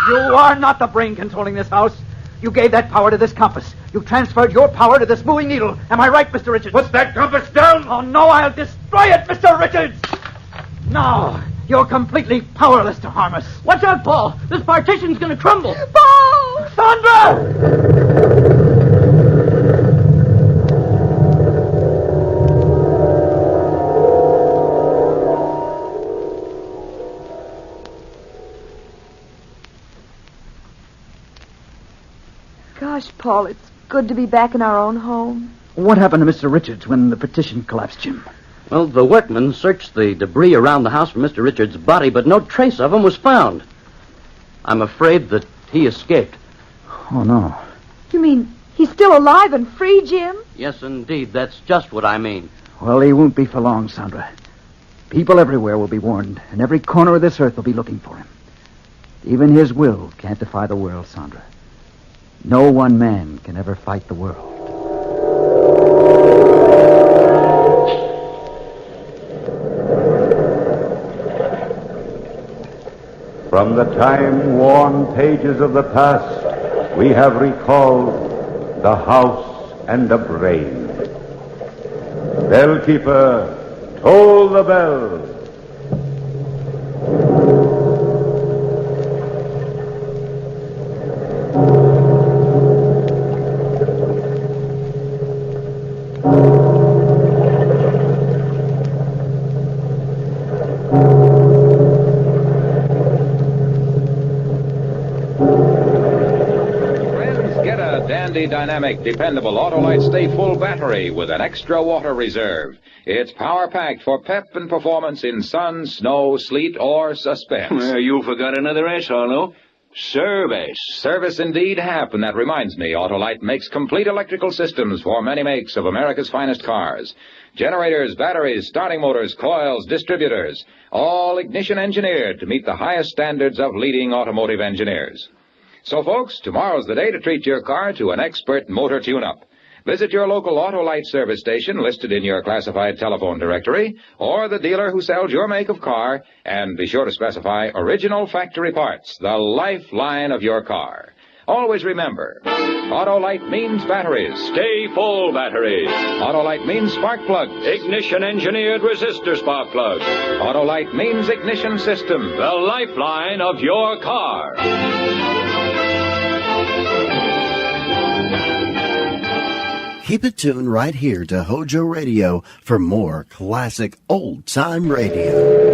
You are not the brain controlling this house. You gave that power to this compass. You transferred your power to this moving needle. Am I right, Mr. Richards? Put that compass down! Oh, no, I'll destroy it, Mr. Richards! No, you're completely powerless to harm us. Watch out, Paul. This partition's going to crumble. Paul! Sandra! Gosh, Paul, it's good to be back in our own home. What happened to Mr. Richards when the petition collapsed, Jim? Well, the workmen searched the debris around the house for Mr. Richards' body, but no trace of him was found. I'm afraid that he escaped. Oh, no. You mean he's still alive and free, Jim? Yes, indeed. That's just what I mean. Well, he won't be for long, Sandra. People everywhere will be warned, and every corner of this earth will be looking for him. Even his will can't defy the world, Sandra. No one man can ever fight the world. From the time-worn pages of the past, we have recalled the house and the brain. Bellkeeper, toll the bell. Dynamic, dependable Autolite Stay Full battery with an extra water reserve. It's power-packed for pep and performance in sun, snow, sleet, or suspense. Well, you forgot another S, Harlow. Service. Service indeed, Hap, and that reminds me, Autolite makes complete electrical systems for many makes of America's finest cars. Generators, batteries, starting motors, coils, distributors, all ignition engineered to meet the highest standards of leading automotive engineers. So, folks, tomorrow's the day to treat your car to an expert motor tune-up. Visit your local Autolite service station listed in your classified telephone directory, or the dealer who sells your make of car, and be sure to specify original factory parts, the lifeline of your car. Always remember, Autolite means batteries. Stay full batteries. Autolite means spark plugs. Ignition-engineered resistor spark plugs. Autolite means ignition system. The lifeline of your car. Keep it tuned right here to Hojo Radio for more classic old-time radio.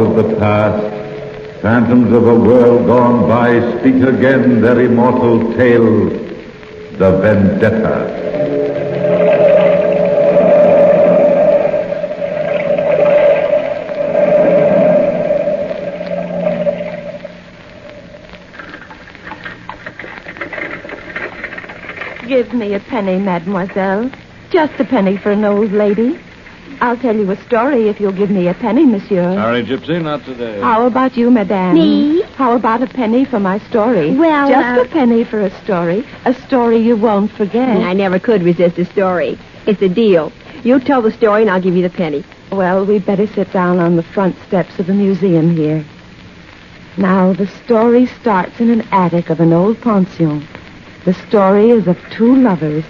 of the past, phantoms of a world gone by, speak again their immortal tale, the Vendetta. Give me a penny, mademoiselle. Just a penny for an old lady. I'll tell you a story if you'll give me a penny, monsieur. Sorry, Gypsy, not today. How about you, madame? Me? How about a penny for my story? Well, Just a penny for a story you won't forget. I never could resist a story. It's a deal. You tell the story and I'll give you the penny. Well, we'd better sit down on the front steps of the museum here. Now, the story starts in an attic of an old pension. The story is of two lovers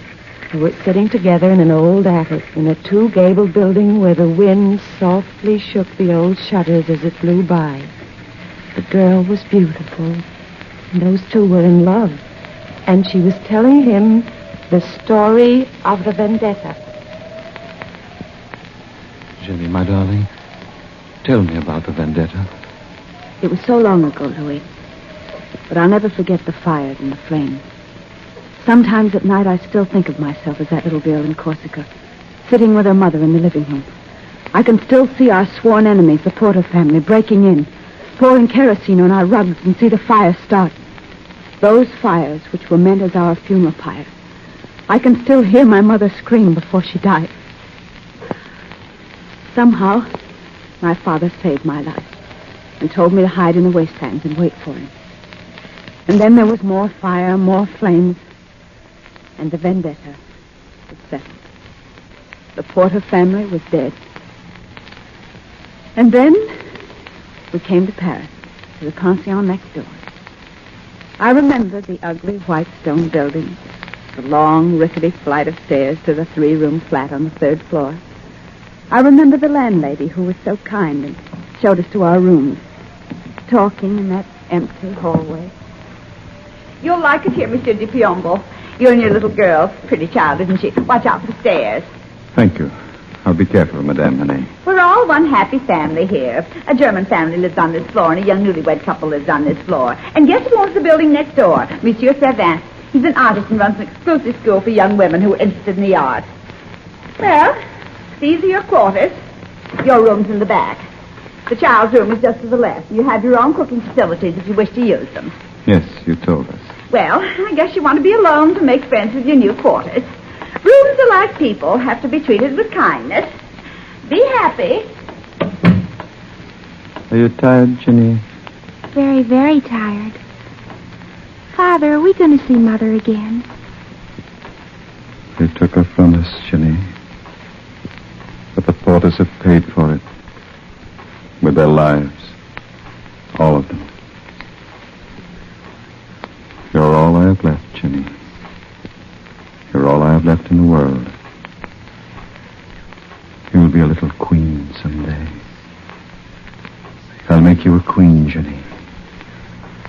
who were sitting together in an old attic in a two-gabled building where the wind softly shook the old shutters as it blew by. The girl was beautiful, and those two were in love, and she was telling him the story of the Vendetta. Jenny, my darling, tell me about the Vendetta. It was so long ago, Louis, but I'll never forget the fires and the flames. Sometimes at night I still think of myself as that little girl in Corsica, sitting with her mother in the living room. I can still see our sworn enemies, the Porter family, breaking in, pouring kerosene on our rugs, and see the fire start. Those fires which were meant as our funeral pyre. I can still hear my mother scream before she died. Somehow, my father saved my life and told me to hide in the wastelands and wait for him. And then there was more fire, more flames, and the Vendetta was settled. The Porter family was dead. And then we came to Paris, to the pension next door. I remember the ugly white stone building, the long, rickety flight of stairs to the three-room flat on the third floor. I remember the landlady who was so kind and showed us to our rooms, talking in that empty hallway. You'll like it here, Monsieur de Piombo. You and your little girl. Pretty child, isn't she? Watch out for the stairs. Thank you. I'll be careful, Madame Manet. We're all one happy family here. A German family lives on this floor, and a young newlywed couple lives on this floor. And guess who owns the building next door? Monsieur Servin. He's an artist and runs an exclusive school for young women who are interested in the arts. Well, these are your quarters. Your room's in the back. The child's room is just to the left. You have your own cooking facilities if you wish to use them. Yes, you told us. Well, I guess you want to be alone to make friends with your new quarters. Rooms are like people, have to be treated with kindness. Be happy. Are you tired, Jenny? Very, very tired. Father, are we going to see Mother again? They took her from us, Jenny. But the Porters have paid for it. With their lives. All of them. You're all I have left, Jenny. You're all I have left in the world. You'll be a little queen someday. I'll make you a queen, Jenny.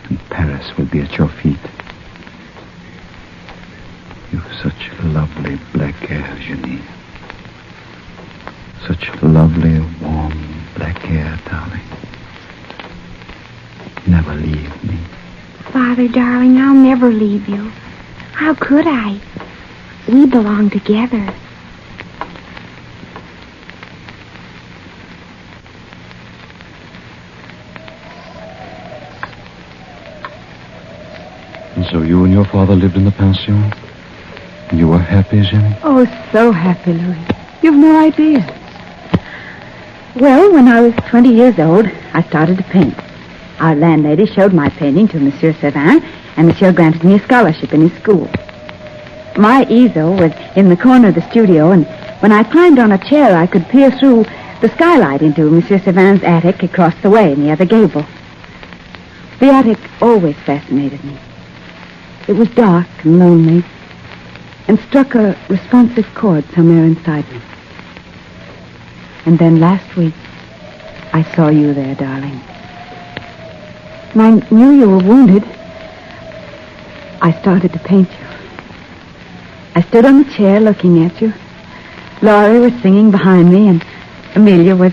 And Paris will be at your feet. You've such lovely black hair, Jenny. Such lovely, warm black hair, darling. Never leave me. Father, darling, I'll never leave you. How could I? We belong together. And so you and your father lived in the pension? And you were happy, Jenny? Oh, so happy, Louis. You've no idea. Well, when I was 20 years old, I started to paint. Our landlady showed my painting to Monsieur Servin, and Monsieur granted me a scholarship in his school. My easel was in the corner of the studio, and when I climbed on a chair, I could peer through the skylight into Monsieur Servin's attic across the way in the other gable. The attic always fascinated me. It was dark and lonely, and struck a responsive chord somewhere inside me. And then last week, I saw you there, darling. And I knew you were wounded. I started to paint you. I stood on the chair looking at you. Laurie was singing behind me, and Amelia was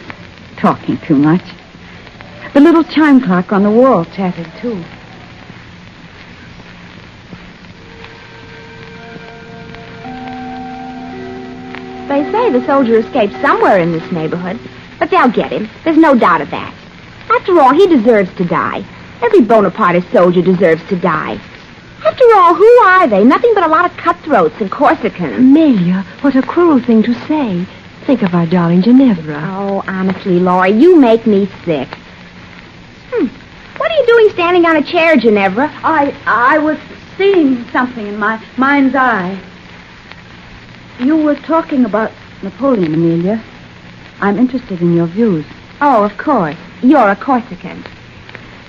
talking too much. The little chime clock on the wall chattered, too. They say the soldier escaped somewhere in this neighborhood, but they'll get him. There's no doubt of that. After all, he deserves to die. Every Bonapartist soldier deserves to die. After all, who are they? Nothing but a lot of cutthroats and Corsicans. Amelia, what a cruel thing to say. Think of our darling Ginevra. Oh, honestly, Laurie, you make me sick. What are you doing standing on a chair, Ginevra? I was seeing something in my mind's eye. You were talking about Napoleon, Amelia. I'm interested in your views. Oh, of course. You're a Corsican.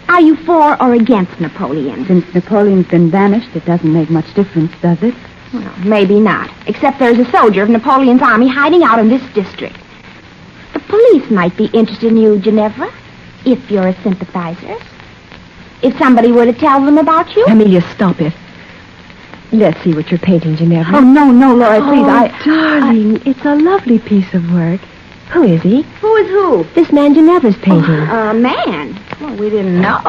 Are you for or against Napoleon? Since Napoleon's been banished, it doesn't make much difference, does it? Well, maybe not. Except there's a soldier of Napoleon's army hiding out in this district. The police might be interested in you, Ginevra, if you're a sympathizer. If somebody were to tell them about you. Amelia, stop it. Let's see what you're painting, Ginevra. Oh, no, Laura, please. Darling, it's a lovely piece of work. Who is he? Who is who? This man Ginevra's painting. A man? Well, we didn't know.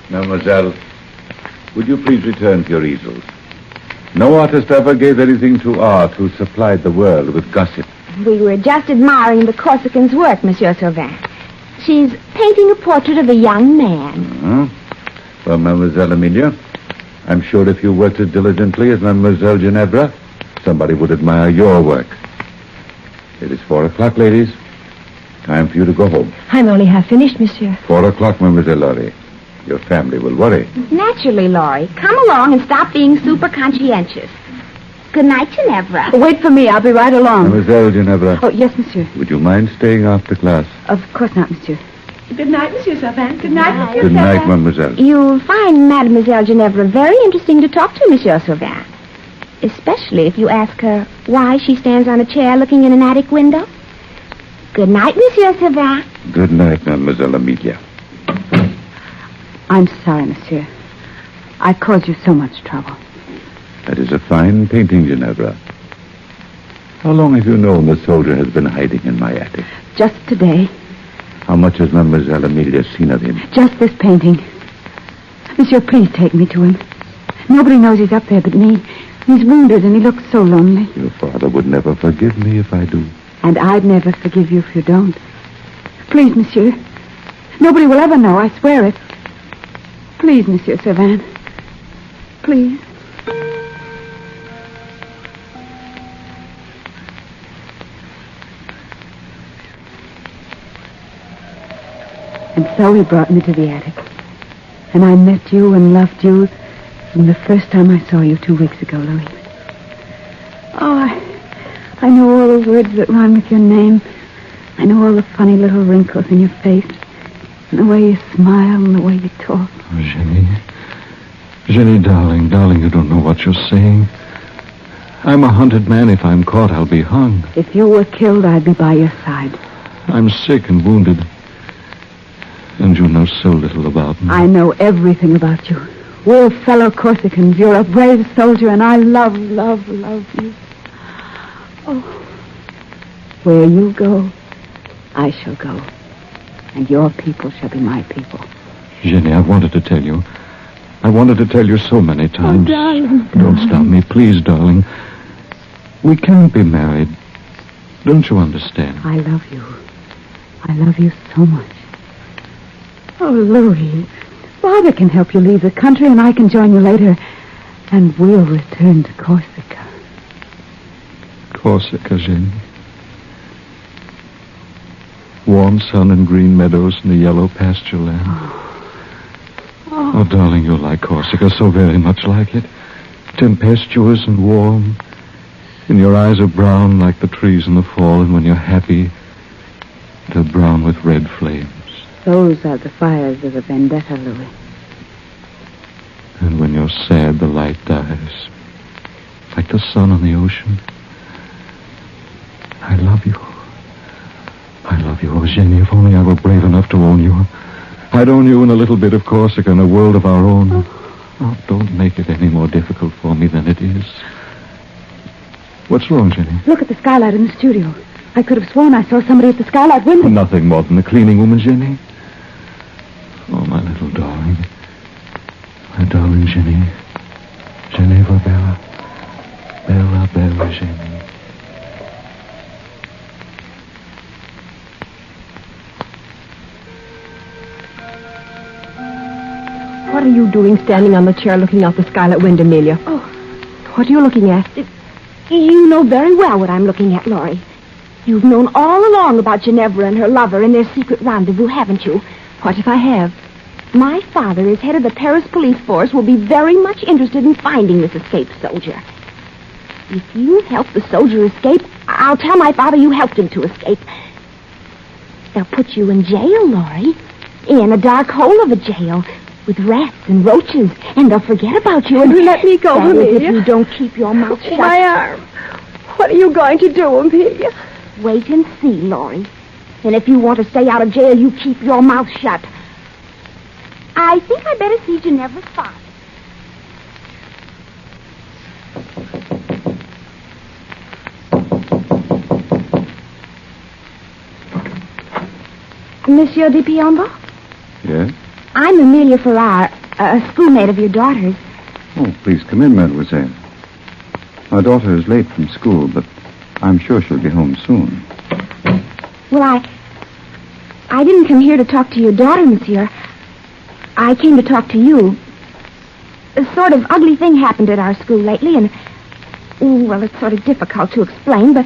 Mademoiselle, would you please return to your easels? No artist ever gave anything to art who supplied the world with gossip. We were just admiring the Corsican's work, Monsieur Sauvin. She's painting a portrait of a young man. Well, Mademoiselle Amelia, I'm sure if you worked as diligently as Mademoiselle Ginevra, somebody would admire your work. It is 4 o'clock, ladies. Time for you to go home. I'm only half finished, monsieur. 4 o'clock, Mademoiselle Laurie. Your family will worry. Naturally, Laurie. Come along and stop being super conscientious. Good night, Ginevra. Wait for me. I'll be right along. Mademoiselle Ginevra. Oh, yes, monsieur. Would you mind staying after class? Of course not, monsieur. Good night, Monsieur Sauvin. Good night, Monsieur Good night, Mademoiselle. You'll find Mademoiselle Ginevra very interesting to talk to, Monsieur Sauvin. Especially if you ask her why she stands on a chair looking in an attic window. Good night, Monsieur Sauvin. Good night, Mademoiselle Amelia. I'm sorry, monsieur. I caused you so much trouble. That is a fine painting, Ginevra. How long have you known the soldier has been hiding in my attic? Just today. How much has Mademoiselle Amelia seen of him? Just this painting. Monsieur, please take me to him. Nobody knows he's up there but me. He's wounded and he looks so lonely. Your father would never forgive me if I do. And I'd never forgive you if you don't. Please, monsieur. Nobody will ever know, I swear it. Please, Monsieur Sauvin. Please. And so he brought me to the attic. And I met you and loved you from the first time I saw you 2 weeks ago, Louis. Oh, I know all the words that rhyme with your name. I know all the funny little wrinkles in your face. And the way you smile and the way you talk. Oh, Jenny. Jenny, darling, you don't know what you're saying. I'm a hunted man. If I'm caught, I'll be hung. If you were killed, I'd be by your side. I'm sick and wounded. And you know so little about me. I know everything about you. We're fellow Corsicans. You're a brave soldier, and I love you. Oh, where you go, I shall go. And your people shall be my people. Jenny, I wanted to tell you. I wanted to tell you so many times. Oh, darling. Don't stop me, please, darling. We can't be married. Don't you understand? I love you. I love you so much. Oh, Louis, Father can help you leave the country, and I can join you later. And we'll return to Corsica. Corsica, Jenny. Warm sun and green meadows and the yellow pasture land. Oh, darling, you'll like Corsica so very much like it. Tempestuous and warm. And your eyes are brown like the trees in the fall, and when you're happy, they're brown with red flames. Those are the fires of the Vendetta, Louis. And when you're sad, the light dies. Like the sun on the ocean. I love you. I love you, oh, Jenny. If only I were brave enough to own you. I'd own you in a little bit of Corsica and a world of our own. Oh, don't make it any more difficult for me than it is. What's wrong, Jenny? Look at the skylight in the studio. I could have sworn I saw somebody at the skylight window. Nothing more than the cleaning woman, Jenny. my little darling. My darling Jenny. Jenny va bella. Bella, bella Jenny. What are you doing standing on the chair looking out the skylight window, Amelia? Oh. What are you looking at? You know very well what I'm looking at, Laurie. You've known all along about Ginevra and her lover and their secret rendezvous, haven't you? What if I have? My father, as head of the Paris police force, will be very much interested in finding this escaped soldier. If you help the soldier escape, I'll tell my father you helped him to escape. They'll put you in jail, Laurie. In a dark hole of a jail, with rats and roaches, and they'll forget about you and let me go, that Amelia. is, if you don't keep your mouth shut. My arm. What are you going to do, Amelia? Wait and see, Laurie. And if you want to stay out of jail, you keep your mouth shut. I think I better see Ginevra's father. Monsieur de Piombo? Yes? I'm Amelia Farrar, a schoolmate of your daughter's. Oh, please come in, mademoiselle. My daughter is late from school, but I'm sure she'll be home soon. Well, I didn't come here to talk to your daughter, monsieur. I came to talk to you. A sort of ugly thing happened at our school lately, and, well, it's sort of difficult to explain, but,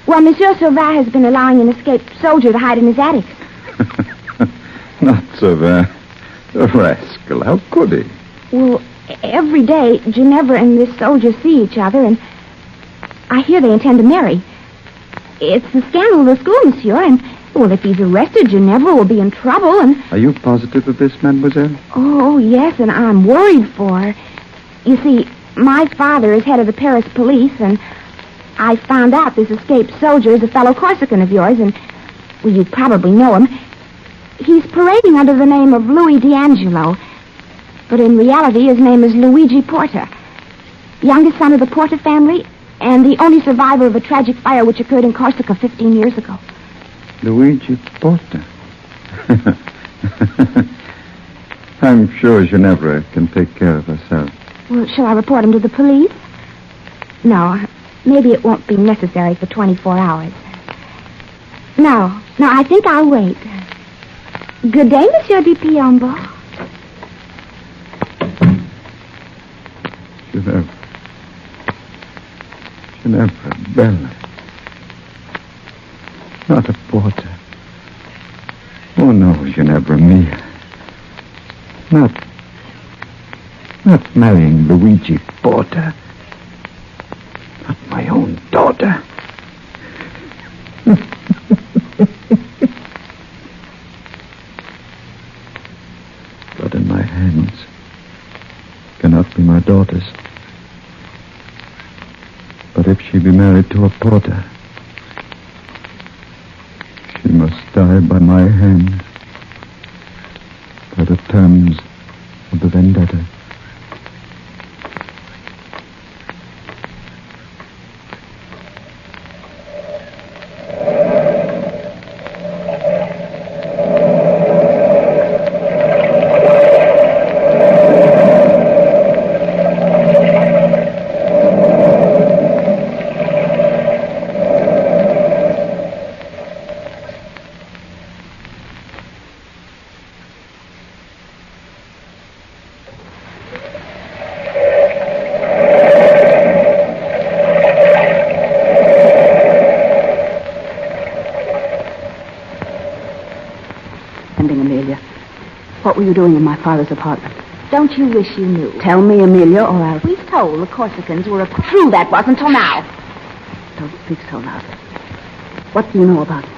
well, Monsieur Sauvin has been allowing an escaped soldier to hide in his attic. Not so bad. The rascal, how could he? Well, every day, Ginevra and this soldier see each other, and I hear they intend to marry. It's the scandal of the school, monsieur, and, well, if he's arrested, Ginevra will be in trouble, and... Are you positive of this, mademoiselle? Oh, yes, and I'm worried for her. You see, my father is head of the Paris police, and I found out this escaped soldier is a fellow Corsican of yours, and, well, you probably know him. He's parading under the name of Louis D'Angelo, but in reality his name is Luigi Porta, youngest son of the Porta family and the only survivor of a tragic fire which occurred in Corsica 15 years ago. Luigi Porta. I'm sure Ginevra can take care of herself. Well, shall I report him to the police? No, maybe it won't be necessary for 24 hours. No, I think I'll wait. Good day, Monsieur de Piombo. Ginevra, Bella. Not a porter. Oh, no, Ginevra mia. Not marrying Luigi Porta. Not my own daughter. Blood in my hands cannot be my daughter's. But if she be married to a porter, she must die by my hand, by the terms of the vendetta. What were you doing in my father's apartment? Don't you wish you knew? Tell me, Amelia, or I'll... We told the Corsicans were true that wasn't till now. Don't speak so loud. What do you know about it?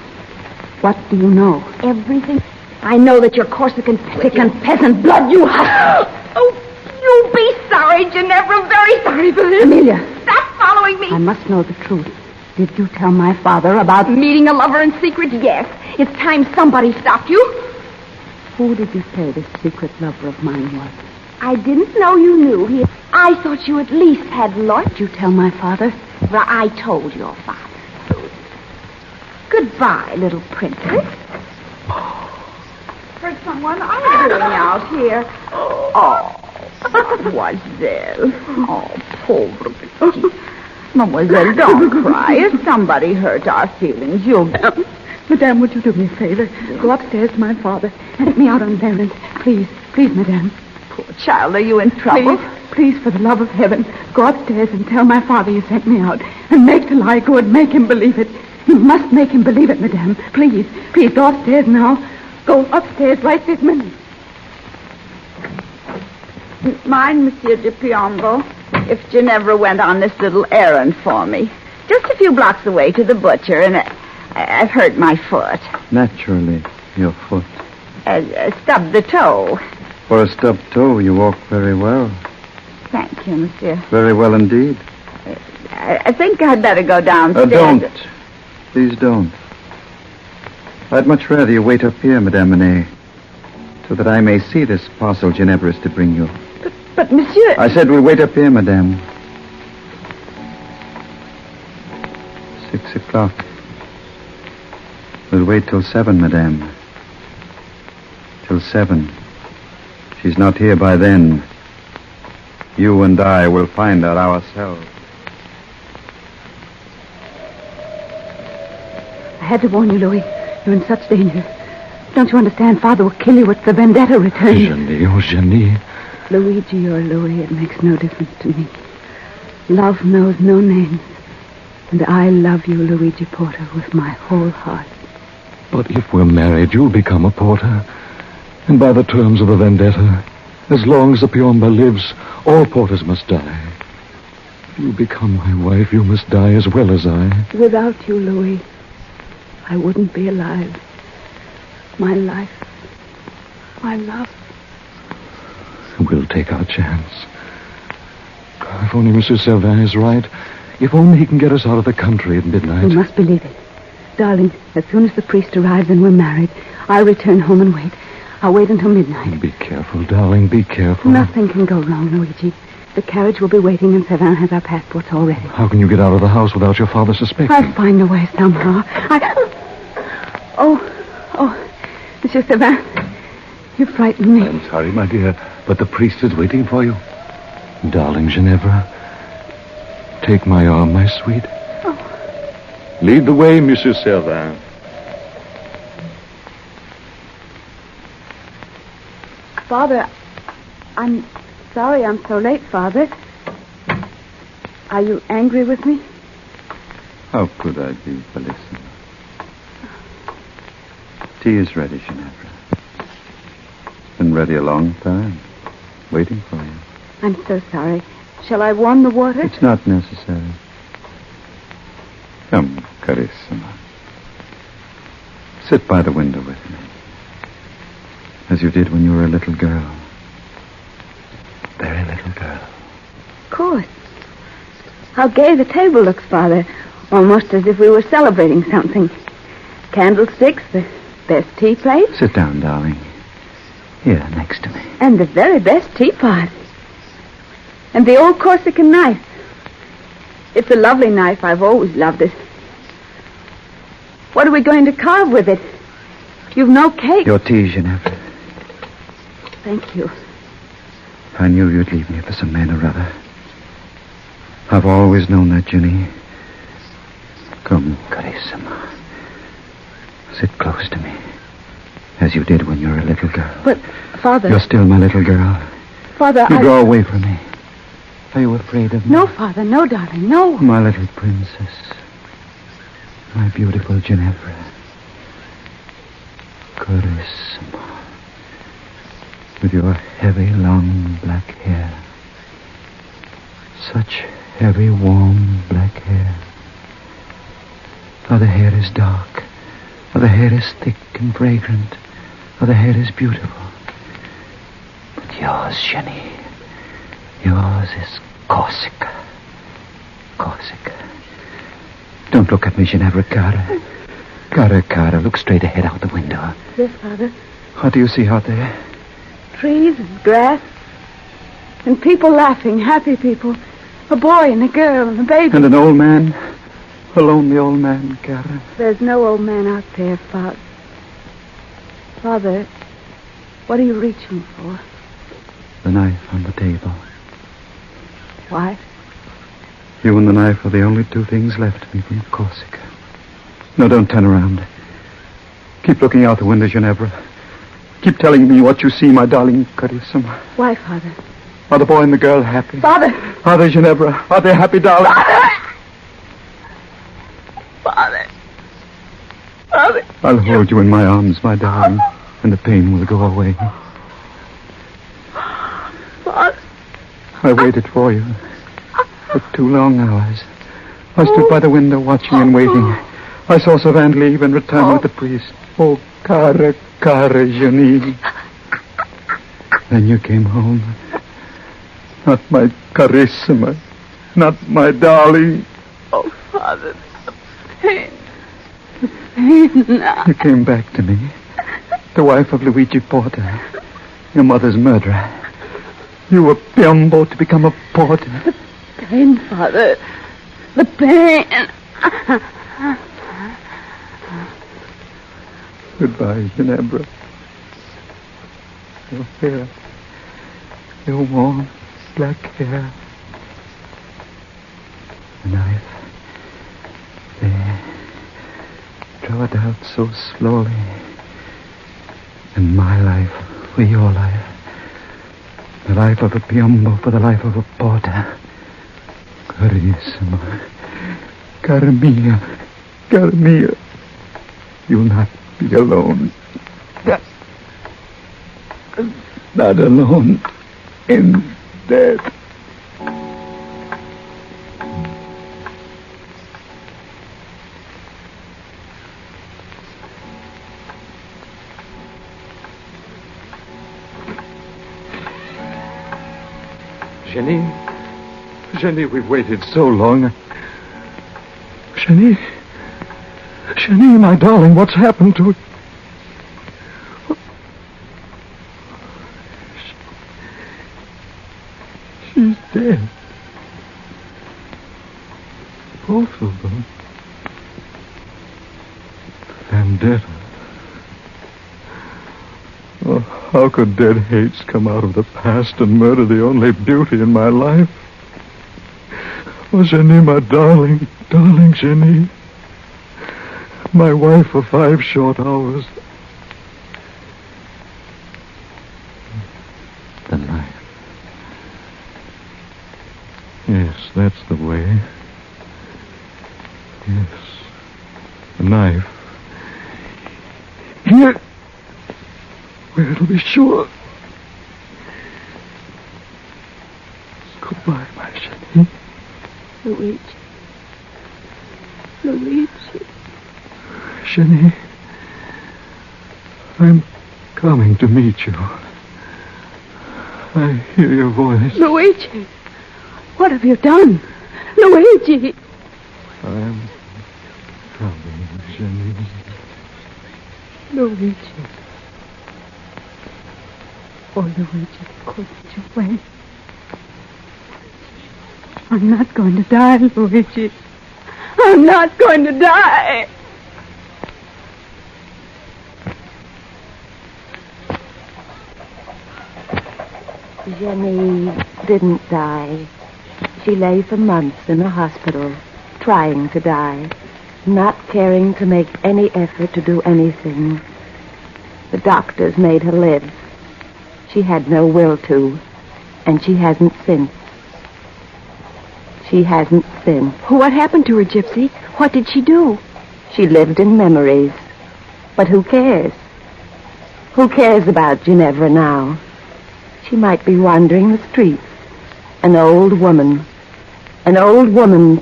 What do you know? Everything. I know that you're Corsican sick and peasant blood you have. Oh, you'll be sorry, Ginevra. Very sorry for this. Amelia. Stop following me. I must know the truth. Did you tell my father about... Meeting a lover in secret? Yes. It's time somebody stopped you. Who did you say this secret lover of mine was? I didn't know you knew. I thought you at least had lost. Did you tell my father? Well, I told your father. Goodbye, little princess. First What are you doing out here? Oh, mademoiselle. Oh, pauvre petite. Mademoiselle, don't cry. If somebody hurt our feelings, you'll... Madame, would you do me a favor? Go upstairs to my father and let me out on errands. Please, madame. Poor child, are you in trouble? Please, for the love of heaven, go upstairs and tell my father you sent me out. And make the lie good. Make him believe it. You must make him believe it, madame. Please, go upstairs now. Go upstairs right this minute. Mind, Monsieur de Piombo, if Ginevra went on this little errand for me. Just a few blocks away to the butcher, and I've hurt my foot. Naturally, your foot. Stubbed the toe. For a stubbed toe, you walk very well. Thank you, monsieur. Very well indeed. I think I'd better go downstairs. Don't. Please don't. I'd much rather you wait up here, Madame Manet, so that I may see this parcel Ginevra is to bring you. But, monsieur... I said we'll wait up here, Madame. 6 o'clock. We'll wait till 7, Madame. Till 7. She's not here by then. You and I will find her ourselves. I had to warn you, Louis. You're in such danger. Don't you understand? Father will kill you if the Vendetta returns. Jenny. Luigi or Louis, it makes no difference to me. Love knows no names. And I love you, Luigi Porter, with my whole heart. But if we're married, you'll become a porter. And by the terms of the Vendetta, as long as the Piombo lives, all porters must die. If you become my wife, you must die as well as I. Without you, Louis, I wouldn't be alive. My life, my love. We'll take our chance. If only Monsieur Servin is right. If only he can get us out of the country at midnight. You must believe it. Darling, as soon as the priest arrives and we're married, I'll return home and wait. I'll wait until midnight. Be careful, darling, be careful. Nothing can go wrong, Luigi. The carriage will be waiting and Servin has our passports already. How can you get out of the house without your father suspecting? I'll find a way somehow. Oh, Monsieur Servin, you frightened me. I'm sorry, my dear, but the priest is waiting for you. Darling Ginevra, take my arm, my sweet. Oh. Lead the way, Monsieur Servin. Father, I'm sorry I'm so late, Father. Are you angry with me? How could I be, Bellissima? Tea is ready, Ginevra. It's been ready a long time, waiting for you. I'm so sorry. Shall I warm the water? It's not necessary. Come, Carissima. Sit by the window with me. As you did when you were a little girl. Very little girl. Of course. How gay the table looks, Father. Almost as if we were celebrating something. Candlesticks, the best tea plate. Sit down, darling. Here, next to me. And the very best teapot. And the old Corsican knife. It's a lovely knife. I've always loved it. What are we going to carve with it? You've no cake. Your tea, Ginevra. Thank you. I knew you'd leave me for some man or other. I've always known that, Ginny. Come, Carissima. Sit close to me. As you did when you were a little girl. But, Father... You're still my little girl. Father, You draw away from me. Are you afraid of me? No, Father, no, darling, no. My little princess. My beautiful Ginevra. Carissima. With your heavy, long black hair. Such heavy, warm black hair. Other hair is dark. Other hair is thick and fragrant. Other hair is beautiful. But yours, Jenny. Yours is Corsica. Corsica. Don't look at me, Ginevra. Cara. Look straight ahead out the window. Yes, Father. What do you see out there? Trees and grass. And people laughing, happy people. A boy and a girl and a baby. And an old man. A lonely old man, Cara. There's no old man out there, Father. Father, What are you reaching for? The knife on the table. Why? You and the knife are the only two things left me from Corsica. No, don't turn around. Keep looking out the window, Ginevra. Keep telling me what you see, my darling Carissima. Why, Father? Are the boy and the girl happy? Father! Are they, Ginevra? Are they happy, darling? Father! Father! I'll hold you in my arms, my darling, and the pain will go away. Father! I waited for you for 2 long hours. I stood by the window watching and waiting. I saw Savant leave and return with the priest. Oh, cara Jenny. Then you came home. Not my Carissima. Not my darling. Oh, Father, the pain. The pain now. You came back to me. The wife of Luigi Porta. Your mother's murderer. You were Piombo to become a porter. The pain, Father. The pain. Goodbye, Ginevra. Your hair. Your warm black hair. The knife. There. Draw it out so slowly. And my life for your life. The life of a Piombo for the life of a porter. Carissima. Cara mia. Cara mia. You'll not be alone. Not alone in death. Jenny, we've waited so long. Jenny, my darling, what's happened to... She's dead. Both of them. Vendetta. Oh, how could dead hates come out of the past and murder the only beauty in my life? Oh, Jenny, my darling Jenny. My wife for 5 short hours. The knife. Yes, that's the way. Yes. The knife. Here. Where it'll be sure. Goodbye, my Jenny. Luigi. Jenny, I'm coming to meet you. I hear your voice. Luigi, what have you done? Luigi! I'm coming, Jenny. Luigi. Oh, Luigi, could you wait? I'm not going to die, Luigi. I'm not going to die. Jenny didn't die. She lay for months in a hospital, trying to die, not caring to make any effort to do anything. The doctors made her live. She had no will to, and she hasn't since. She hasn't since. What happened to her, Gypsy? What did she do? She lived in memories. But who cares? Who cares about Ginevra now? She might be wandering the streets. An old woman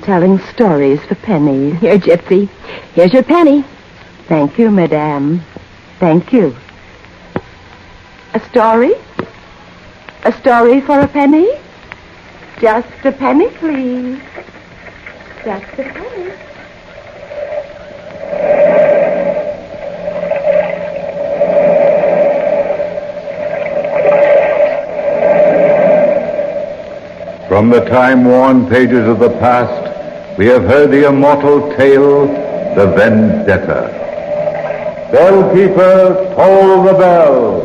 telling stories for pennies. Here, Gypsy. Here's your penny. Thank you, madame. Thank you. A story? A story for a penny? Just a penny, please. Just a penny. From the time-worn pages of the past, we have heard the immortal tale, the Vendetta. Bellkeeper, toll the bell.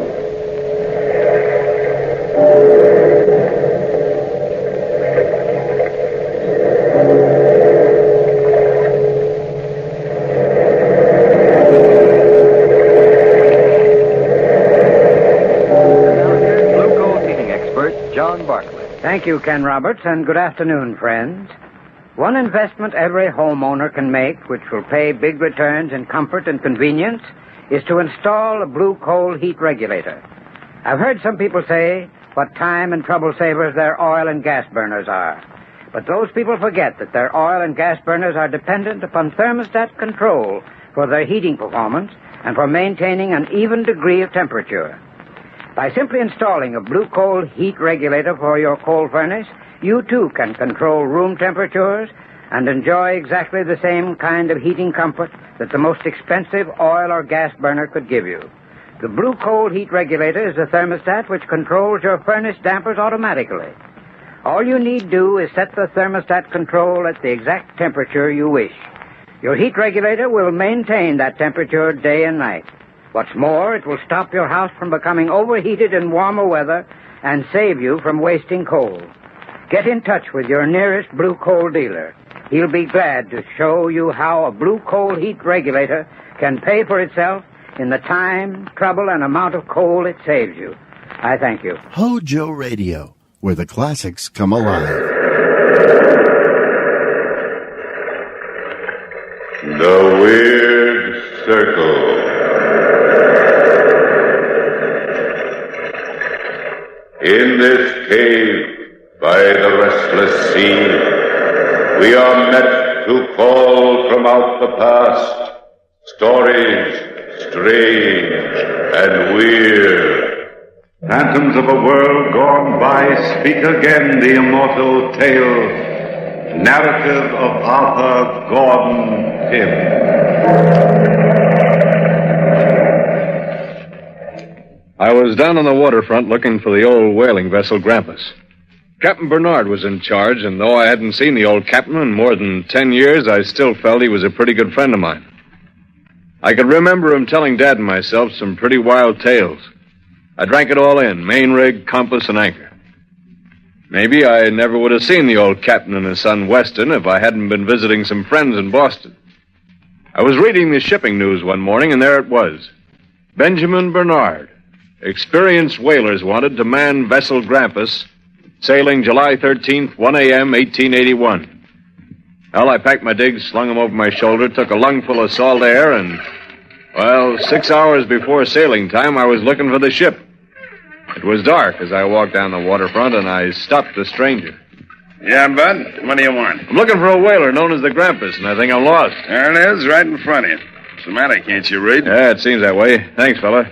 Thank you, Ken Roberts, and good afternoon, friends. One investment every homeowner can make, which will pay big returns in comfort and convenience, is to install a blue coal heat regulator. I've heard some people say what time and trouble savers their oil and gas burners are. But those people forget that their oil and gas burners are dependent upon thermostat control for their heating performance and for maintaining an even degree of temperature. By simply installing a blue coal heat regulator for your coal furnace, you too can control room temperatures and enjoy exactly the same kind of heating comfort that the most expensive oil or gas burner could give you. The blue coal heat regulator is a thermostat which controls your furnace dampers automatically. All you need do is set the thermostat control at the exact temperature you wish. Your heat regulator will maintain that temperature day and night. What's more, it will stop your house from becoming overheated in warmer weather and save you from wasting coal. Get in touch with your nearest blue coal dealer. He'll be glad to show you how a blue coal heat regulator can pay for itself in the time, trouble, and amount of coal it saves you. I thank you. Hojo Radio, where the classics come alive. The Weird Circle. In this cave by the restless sea, we are met to call from out the past stories strange and weird. Phantoms of a world gone by speak again the immortal tale, narrative of Arthur Gordon Pym. I was down on the waterfront looking for the old whaling vessel Grampus. Captain Bernard was in charge, and though I hadn't seen the old captain in more than 10 years, I still felt he was a pretty good friend of mine. I could remember him telling Dad and myself some pretty wild tales. I drank it all in, main rig, compass, and anchor. Maybe I never would have seen the old captain and his son Weston if I hadn't been visiting some friends in Boston. I was reading the shipping news one morning, and there it was. Benjamin Bernard. Experienced whalers wanted to man vessel Grampus, sailing July 13th, 1 a.m., 1881. Well, I packed my digs, slung them over my shoulder, took a lungful of salt air, and, 6 hours before sailing time, I was looking for the ship. It was dark as I walked down the waterfront, and I stopped the stranger. Yeah, Bud? What do you want? I'm looking for a whaler known as the Grampus, and I think I'm lost. There it is, right in front of you. What's the matter? Can't you read? Yeah, it seems that way. Thanks, fella.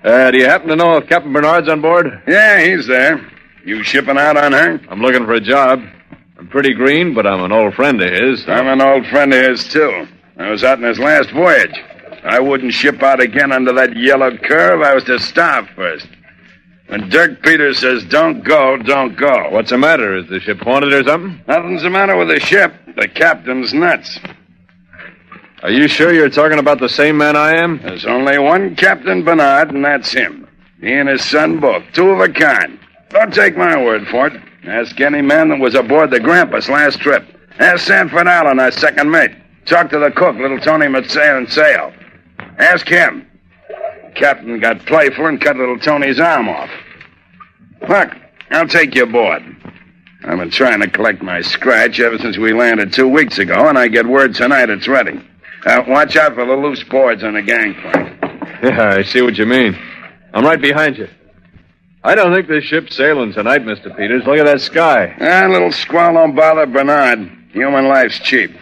Do you happen to know if Captain Bernard's on board? Yeah, he's there. You shipping out on her? I'm looking for a job. I'm pretty green, but I'm an old friend of his. So. I'm an old friend of his, too. I was out in his last voyage. I wouldn't ship out again under that yellow curve. I was to starve first. When Dirk Peters says, don't go, don't go. What's the matter? Is the ship haunted or something? Nothing's the matter with the ship. The captain's nuts. Are you sure you're talking about the same man I am? There's only one Captain Bernard, and that's him. He and his son both. Two of a kind. Don't take my word for it. Ask any man that was aboard the Grampus last trip. Ask Sanford Allen, our second mate. Talk to the cook, little Tony Mateo and Sale. Ask him. The captain got playful and cut little Tony's arm off. Look, I'll take you aboard. I've been trying to collect my scratch ever since we landed 2 weeks ago, and I get word tonight it's ready. Watch out for the loose boards on the gangplank. Yeah, I see what you mean. I'm right behind you. I don't think this ship's sailing tonight, Mr. Peters. Look at that sky. Little squall don't bother Bernard. Human life's cheap.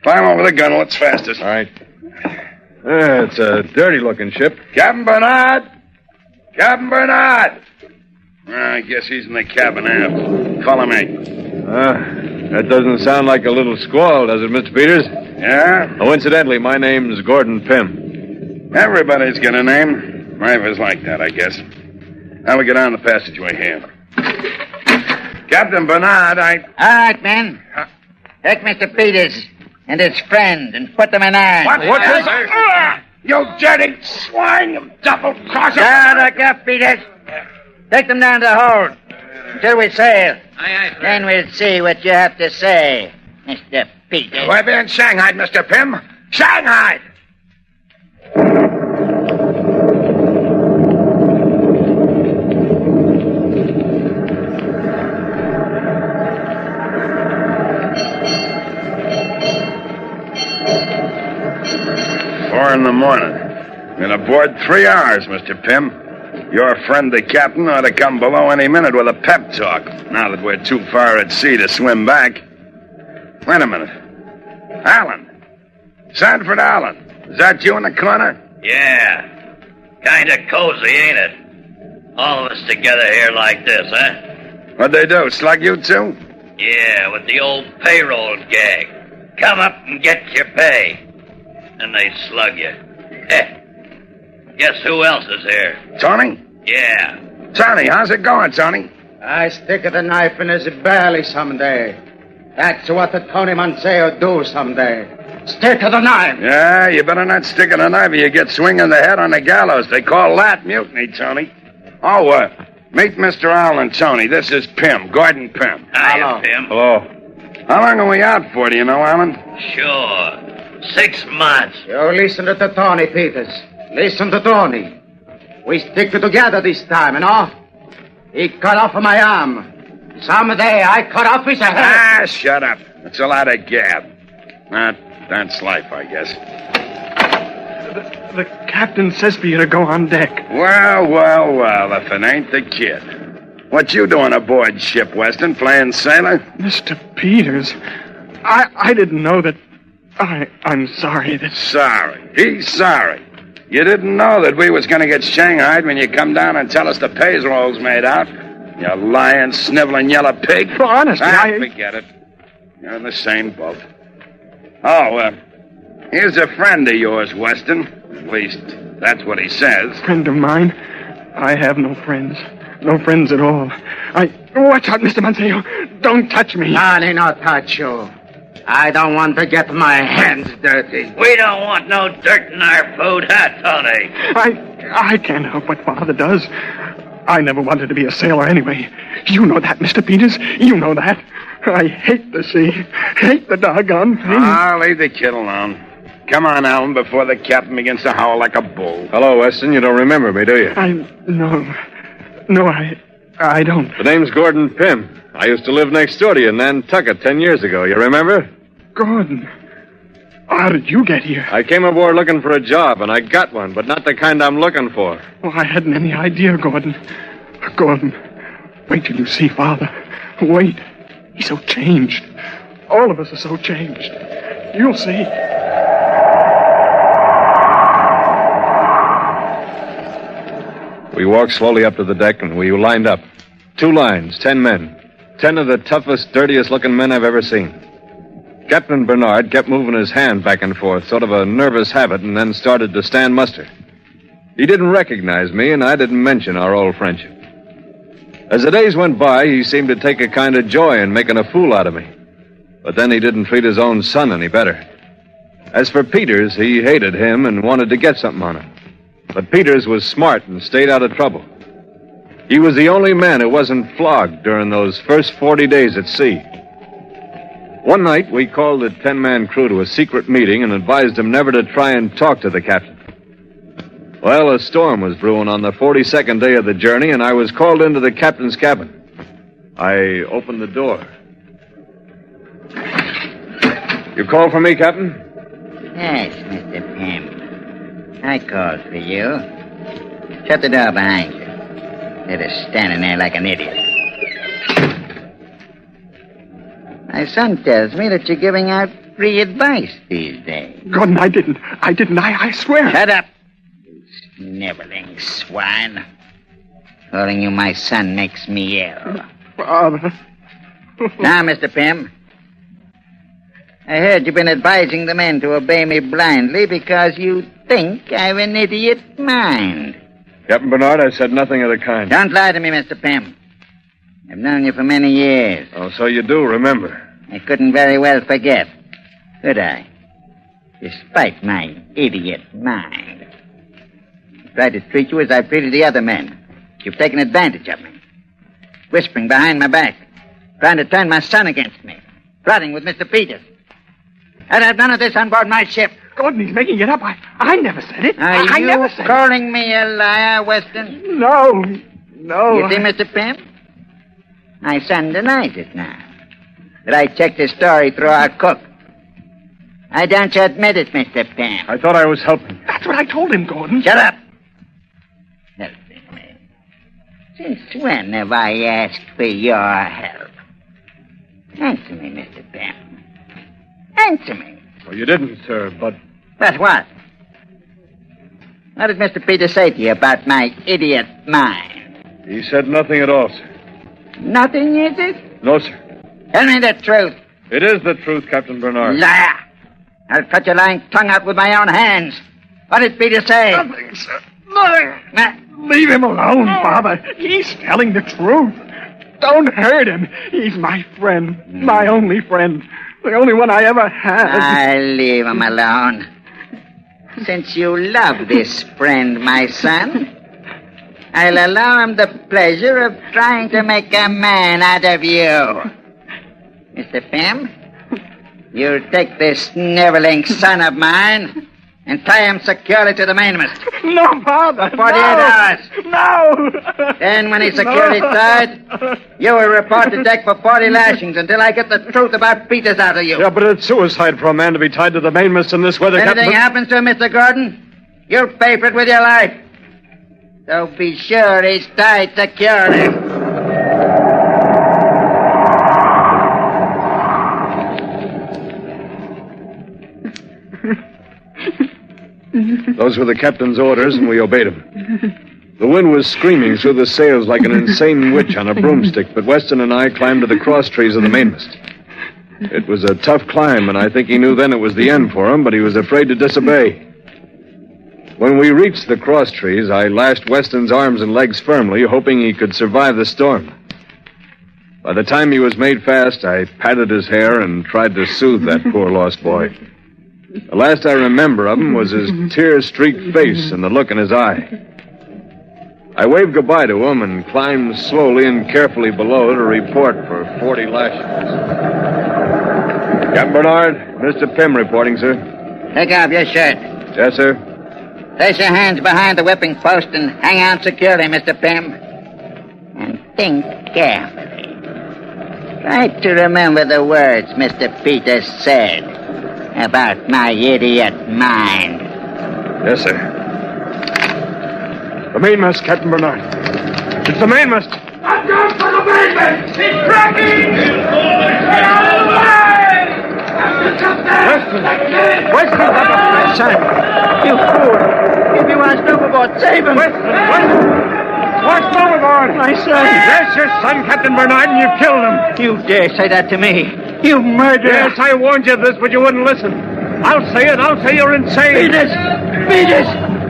Climb over the gunwale. It's fastest. All right. It's a dirty-looking ship. Captain Bernard! Captain Bernard! I guess he's in the cabin aft. Follow me. That doesn't sound like a little squall, does it, Mr. Peters? Yeah? Oh, incidentally, my name's Gordon Pym. Everybody's got a name. Life is like that, I guess. Now we get down the passageway here. Captain Bernard, All right, men. Take Mr. Peters and his friend and put them in irons. What's this? You dirty swine, you double-crosser! Shut up, Peters. Take them down to hold until we sail. Then we'll see what you have to say, Mr. Peters. We're being shanghaied, Mr. Pym. Shanghaied! 4 in the morning. Been aboard 3 hours, Mr. Pym. Your friend, the captain, ought to come below any minute with a pep talk, now that we're too far at sea to swim back. Wait a minute. Allen. Sanford Allen. Is that you in the corner? Yeah. Kinda cozy, ain't it? All of us together here like this, huh? What'd they do, slug you too? Yeah, with the old payroll gag. Come up and get your pay. And they slug you. Guess who else is here? Tony? Yeah. Tony, how's it going, Tony? I stick the knife in his belly someday. That's what the Tony Manseo do someday. Stick the knife. Yeah, you better not stick in a knife or you get swinging the head on the gallows. They call that mutiny, Tony. Oh, meet Mr. Allen and Tony. This is Pym, Gordon Pym. Hiya, Pym. Hello. How long are we out for, do you know, Allen? Sure. 6 months. You listen to Tony, Peters. Listen to Tony. We stick together this time, you know? He cut off my arm. Someday I cut off his head. Ah, shut up. It's a lot of gab. That's life, I guess. The captain says for you to go on deck. Well, if it ain't the kid. What you doing aboard ship, Weston? Playing sailor? Mr. Peters, I didn't know that... I'm sorry that... Sorry. He's sorry. You didn't know that we was going to get shanghaied when you come down and tell us the payroll's made out? You lying, sniveling yellow pig. Well, honestly, Forget it. You're in the same boat. Oh, here's a friend of yours, Weston. At least, that's what he says. Friend of mine? I have no friends. No friends at all. Watch out, Mr. Manseo. Don't touch me. Tony, not touch you. I don't want to get my hands dirty. We don't want no dirt in our food, huh, Tony? I can't help what Father does. I never wanted to be a sailor anyway. You know that, Mr. Peters. You know that. I hate the sea. Hate the doggone thing. I'll leave the kid alone. Come on, Allen, before the captain begins to howl like a bull. Hello, Weston. You don't remember me, do you? No, I don't. The name's Gordon Pym. I used to live next door to you in Nantucket 10 years ago. You remember? Gordon. How did you get here? I came aboard looking for a job, and I got one, but not the kind I'm looking for. Oh, I hadn't any idea, Gordon. Gordon, wait till you see Father. Wait. He's so changed. All of us are so changed. You'll see. We walked slowly up to the deck, and we lined up. 2 lines, 10 men. 10 of the toughest, dirtiest-looking men I've ever seen. Captain Bernard kept moving his hand back and forth, sort of a nervous habit, and then started to stand muster. He didn't recognize me, and I didn't mention our old friendship. As the days went by, he seemed to take a kind of joy in making a fool out of me. But then he didn't treat his own son any better. As for Peters, he hated him and wanted to get something on him. But Peters was smart and stayed out of trouble. He was the only man who wasn't flogged during those first 40 days at sea. One night, we called the 10-man crew to a secret meeting and advised them never to try and talk to the captain. Well, a storm was brewing on the 42nd day of the journey, and I was called into the captain's cabin. I opened the door. You called for me, Captain? Yes, Mr. Pym. I called for you. Shut the door behind you. Instead of standing there like an idiot. My son tells me that you're giving out free advice these days. Gordon, I didn't. I swear. Shut up, you sniveling swine. Calling you my son makes me ill. Father. Now, Mr. Pym, I heard you've been advising the men to obey me blindly because you think I've an idiot mind. Captain Bernard, I said nothing of the kind. Don't lie to me, Mr. Pym. I've known you for many years. Oh, so you do remember. I couldn't very well forget, could I? Despite my idiot mind. I tried to treat you as I've treated the other men. You've taken advantage of me. Whispering behind my back. Trying to turn my son against me. Plotting with Mr. Peters. I'd have none of this on board my ship. Gordon, he's making it up. I never said it. Are I never said you calling me a liar, Weston? No. You see, Mr. Pym? My son denies it now. That I checked his story through our cook. Why don't you admit it, Mr. Pym? I thought I was helping. That's what I told him, Gordon. Shut up. Helping me. Since when have I asked for your help? Answer me, Mr. Pym. Answer me. Well, you didn't, sir, but... But what? What did Mr. Peters say to you about my idiot mind? He said nothing at all, sir. Nothing, is it? No, sir. Tell me the truth. It is the truth, Captain Bernard. Liar! I'll cut your lying tongue out with my own hands. What did Peter say? Nothing, sir. Nothing. Leave him alone, Father. He's telling the truth. Don't hurt him. He's my friend. My only friend. The only one I ever had. I'll leave him alone. Since you love this friend, my son, I'll allow him the pleasure of trying to make a man out of you. Mr. Pym, you take this sniveling son of mine and tie him securely to the mainmast. No, Father. For 48 hours. No. Then, when he's securely tied, you will report to deck for 40 lashings until I get the truth about Peters out of you. Yeah, but it's suicide for a man to be tied to the mainmast in this weather, If anything Captain. happens to him, Mr. Gordon, you'll pay for it with your life. So be sure he's tied securely. Those were the captain's orders, and we obeyed them. The wind was screaming through the sails like an insane witch on a broomstick, but Weston and I climbed to the cross trees of the mainmast. It was a tough climb, and I think he knew then it was the end for him, but he was afraid to disobey. When we reached the cross trees, I lashed Weston's arms and legs firmly, hoping he could survive the storm. By the time he was made fast, I patted his hair and tried to soothe that poor lost boy. The last I remember of him was his tear-streaked face and the look in his eye. I waved goodbye to him and climbed slowly and carefully below to report for 40 lashings. Captain Bernard, Mr. Pym reporting, sir. Take off your shirt. Yes, sir. Place your hands behind the whipping post and hang on securely, Mr. Pym. And think carefully. Try to remember the words Mr. Peters said about my idiot mind. Yes, sir. The mainmast, Captain Bernard. It's the mainmast. I'm going for the mainmast! He's cracking! Get out of the way! Weston, up, my son. You fool. If you want overboard, save him. What's overboard? My son. That's your son, Captain Bernard, and you killed him. You dare say that to me? You murderer. Yes, I warned you of this, but you wouldn't listen. I'll say it. I'll say you're insane. Peters!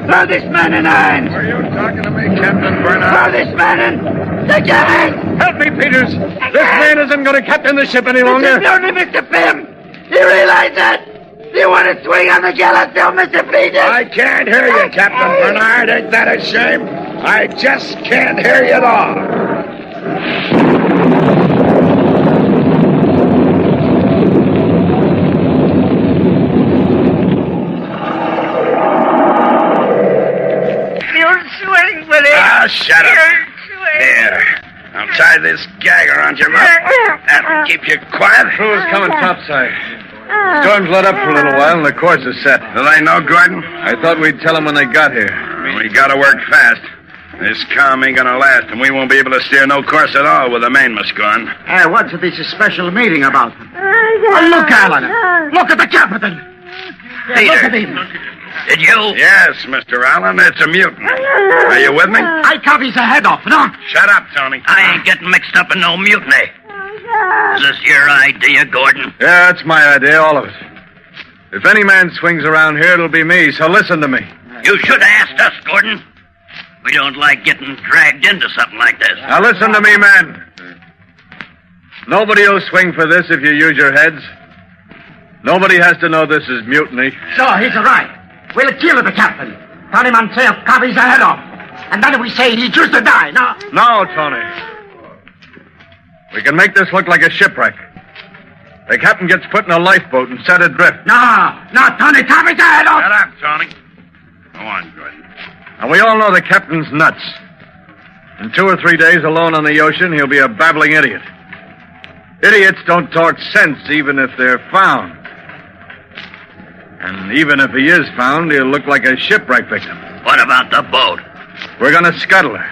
Throw this man in irons! Are you talking to me, Captain Bernard? Throw this man in the gang! Help me, Peters. This man isn't going to captain the ship any longer. This is only Mr. Pym. Do you realize that? Do you want to swing on the gallows still, Mr. Peters? I can't hear you, Captain Bernard. Ain't that a shame? I just can't hear you at all. Shut up. There. I'll tie this gag around your mouth. That'll keep you quiet. Crew's coming topside. Storm's let up for a little while, and the course is set. Do they know, Gordon? I thought we'd tell them when they got here. We gotta work fast. This calm ain't gonna last, and we won't be able to steer no course at all with the mainmast gone. What's this special meeting about? Look, Alan. Look at the captain. Peter. Look at him. Did you? Yes, Mr. Allen. It's a mutant. Are you with me? I cut his head off, no? Shut up, Tony. I ain't getting mixed up in no mutiny. Is this your idea, Gordon? Yeah, that's my idea, all of it. If any man swings around here, it'll be me, so listen to me. You should have asked us, Gordon. We don't like getting dragged into something like this. Now listen to me, man. Nobody will swing for this if you use your heads. Nobody has to know this is mutiny. Sure, he's right. We'll kill the captain. Turn him on sail, cut his head off. And then we say he chooses to die, no? No, Tony. We can make this look like a shipwreck. The captain gets put in a lifeboat and set adrift. No, Tony, cut his head off. Shut up, Tony. Go on, Gordon. And we all know the captain's nuts. In 2 or 3 days alone on the ocean, he'll be a babbling idiot. Idiots don't talk sense even if they're found. And even if he is found, he'll look like a shipwreck victim. What about the boat? We're going to scuttle her.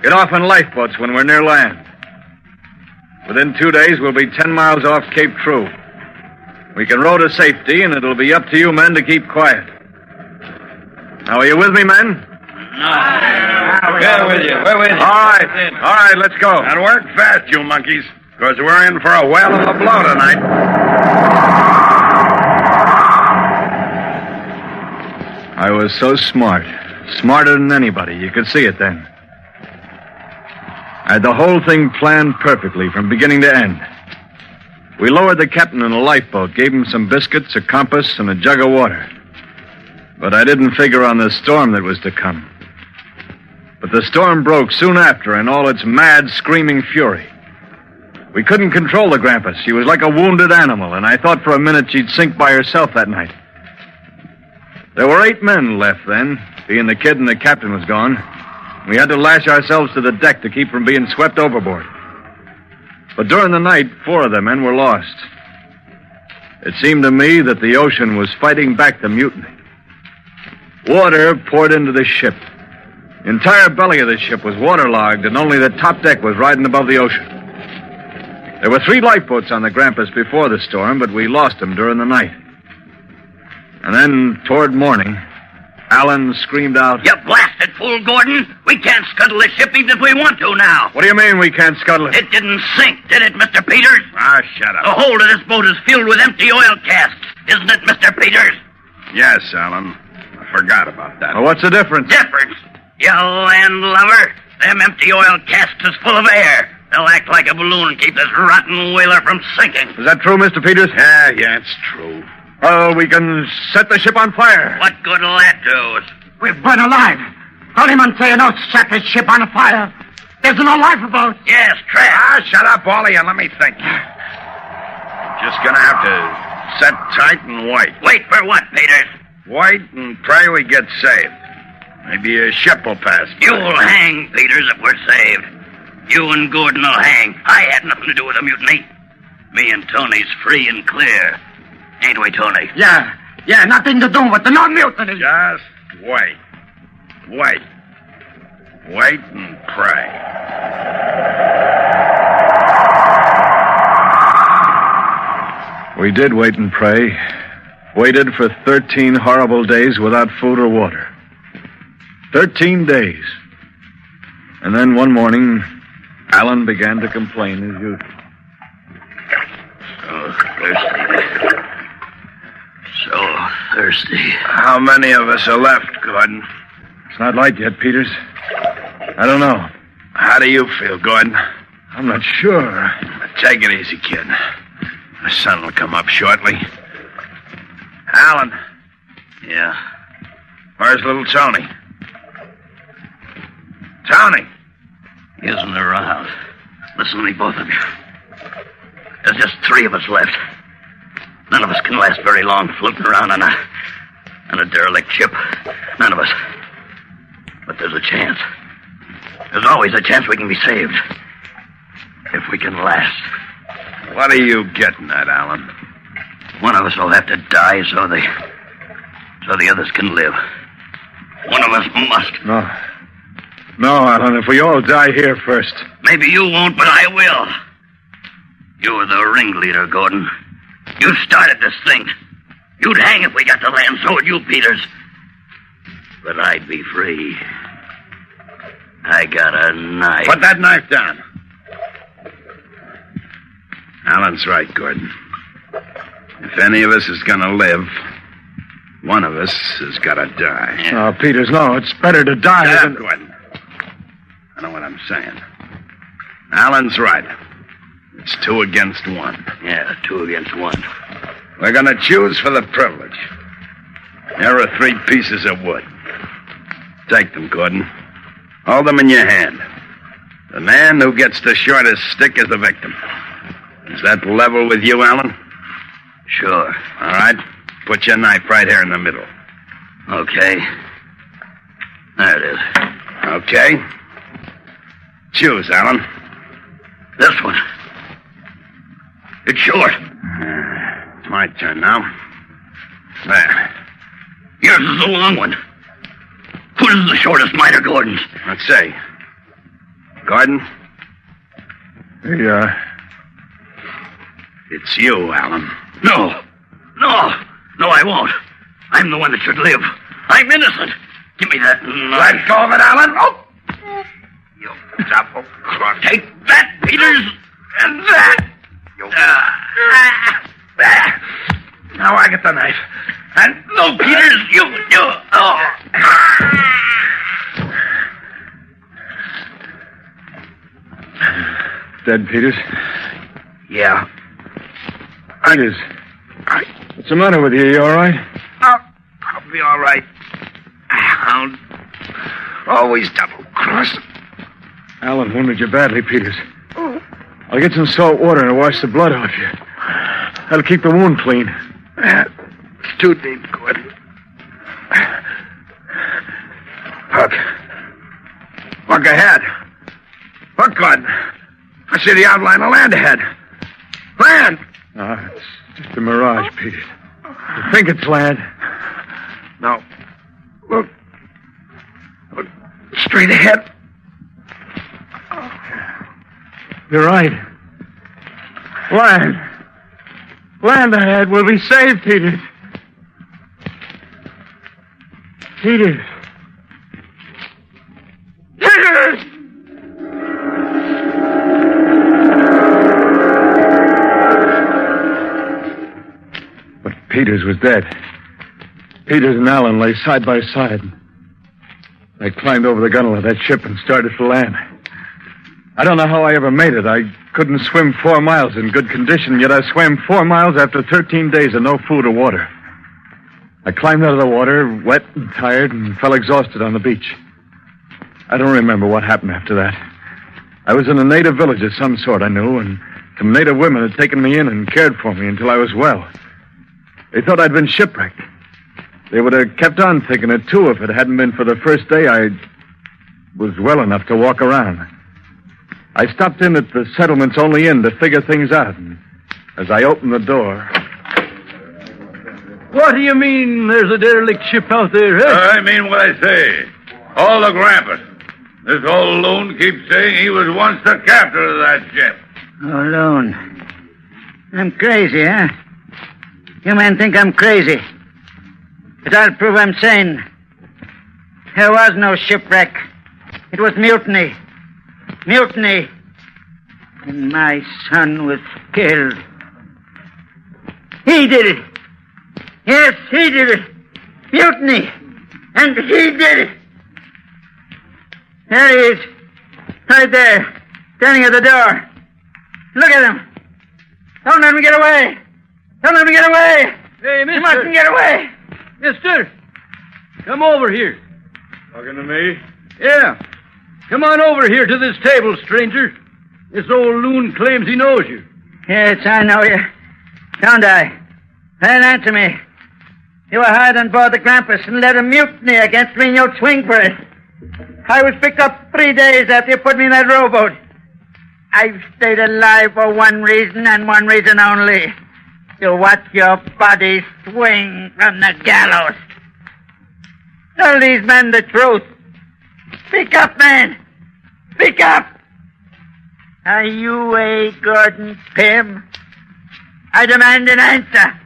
Get off in lifeboats when we're near land. Within 2 days, we'll be 10 miles off Cape True. We can row to safety, and it'll be up to you men to keep quiet. Now, are you with me, men? We're with you. We're with you. All right, let's go. And work fast, you monkeys, because we're in for a whale of a blow tonight. I was so smart. Smarter than anybody. You could see it then. I had the whole thing planned perfectly from beginning to end. We lowered the captain in a lifeboat, gave him some biscuits, a compass, and a jug of water. But I didn't figure on the storm that was to come. But the storm broke soon after in all its mad, screaming fury. We couldn't control the Grampus. She was like a wounded animal, and I thought for a minute she'd sink by herself that night. There were 8 men left then, being the kid and the captain was gone. We had to lash ourselves to the deck to keep from being swept overboard. But during the night, 4 of the men were lost. It seemed to me that the ocean was fighting back the mutiny. Water poured into the ship. The entire belly of the ship was waterlogged, and only the top deck was riding above the ocean. There were 3 lifeboats on the Grampus before the storm, but we lost them during the night. And then, toward morning, Alan screamed out, You blasted fool, Gordon! We can't scuttle this ship even if we want to now. What do you mean we can't scuttle it? It didn't sink, did it, Mr. Peters? Ah, shut up. The hold of this boat is filled with empty oil casks, isn't it, Mr. Peters? Yes, Alan. I forgot about that. Well, what's the difference? Difference? You landlubber. Them empty oil casks is full of air. They'll act like a balloon and keep this rotten whaler from sinking. Is that true, Mr. Peters? Yeah, it's true. Oh, we can set the ship on fire. What good will that do? We're burnt alive. Only Mateo knows set the ship on fire. There's no lifeboat. Yes, trapped. Ah, shut up, Ollie, and let me think. Just gonna have to set tight and wait. Wait for what, Peters? Wait and pray we get saved. Maybe a ship will pass by. You'll hang, Peters, if we're saved. You and Gordon will hang. I had nothing to do with the mutiny. Me and Tony's free and clear. Ain't we, Tony? Yeah, nothing to do with the non-mutiny. Just wait. Wait. Wait and pray. We did wait and pray. Waited for 13 horrible days without food or water. 13 days. And then one morning, Alan began to complain as usual. So thirsty. So thirsty. How many of us are left, Gordon? It's not light yet, Peters. I don't know. How do you feel, Gordon? I'm not sure. Take it easy, kid. The sun will come up shortly. Alan. Yeah? Where's little Tony? Tony! He isn't around. Listen to me, both of you. There's just 3 of us left. None of us can last very long floating around on a derelict ship. None of us. But there's a chance. There's always a chance we can be saved. If we can last. What are you getting at, Alan? One of us will have to die so the others can live. One of us must. No, Alan, if we all die here first. Maybe you won't, but I will. You were the ringleader, Gordon. You started this thing. You'd hang if we got to land, so would you, Peters. But I'd be free. I got a knife. Put that knife down. Alan's right, Gordon. If any of us is gonna live, one of us has gotta die. Yeah. Oh, Peters, no, it's better to die Shut than... up, Gordon. I know what I'm saying. Alan's right. It's 2 against 1. Yeah, 2 against 1. We're gonna choose for the privilege. Here are 3 pieces of wood. Take them, Gordon. Hold them in your hand. The man who gets the shortest stick is the victim. Is that level with you, Alan? Sure. All right. Put your knife right here in the middle. Okay. There it is. Okay. Choose, Alan. This one. It's short. It's my turn now. There. Yours is the long one. Who's the shortest miner, Gordon's? Let's see. Gordon? Yeah. It's you, Alan. No, I won't. I'm the one that should live. I'm innocent. Give me that knife. Let go of it, Alan. Oh! You double cross. Take that, Peters, and that. Now I get the knife. And no, Peters, you. Oh. Dead, Peters? Yeah. Peters. What's the matter with you? You all right? I'll be all right. I'll always double-cross. Alan wounded you badly, Peters. I'll get some salt water and wash the blood off you. That'll keep the wound clean. It's too deep, Gordon. Look ahead. Look, Gordon. I see the outline of land ahead. Land! It's just a mirage, Peters. You think it's land? No. Look straight ahead. You're right. Land. Land ahead. We'll be saved, Peters. Peters. Peters! But Peters was dead. Peters and Alan lay side by side. I climbed over the gunwale of that ship and started for land. I don't know how I ever made it. I couldn't swim 4 miles in good condition, yet I swam 4 miles after 13 days of no food or water. I climbed out of the water, wet and tired, and fell exhausted on the beach. I don't remember what happened after that. I was in a native village of some sort, I knew, and some native women had taken me in and cared for me until I was well. They thought I'd been shipwrecked. They would have kept on thinking it, too, if it hadn't been for the first day I was well enough to walk around. I stopped in at the settlement's only inn to figure things out, and as I opened the door... What do you mean there's a derelict ship out there, eh? I mean what I say. All the grampus. This old loon keeps saying he was once the captain of that ship. Oh, loon. I'm crazy, huh? You men think I'm crazy. But I'll prove I'm sane. There was no shipwreck. It was mutiny. Mutiny. And my son was killed. He did it. Yes, he did it. Mutiny. And he did it. There he is. Right there. Standing at the door. Look at him. Don't let him get away. Don't let him get away. Hey, mister. You mustn't get away. Mister, come over here. Talking to me? Yeah. Come on over here to this table, stranger. This old loon claims he knows you. Yes, I know you. Don't I? Then answer me. You were hired on board the Grampus and led a mutiny against me and you'll swing for it. I was picked up 3 days after you put me in that rowboat. I've stayed alive for one reason and one reason only. To watch your body swing from the gallows. Tell these men the truth. Speak up, man. Speak up. Are you a Gordon Pym? I demand an answer.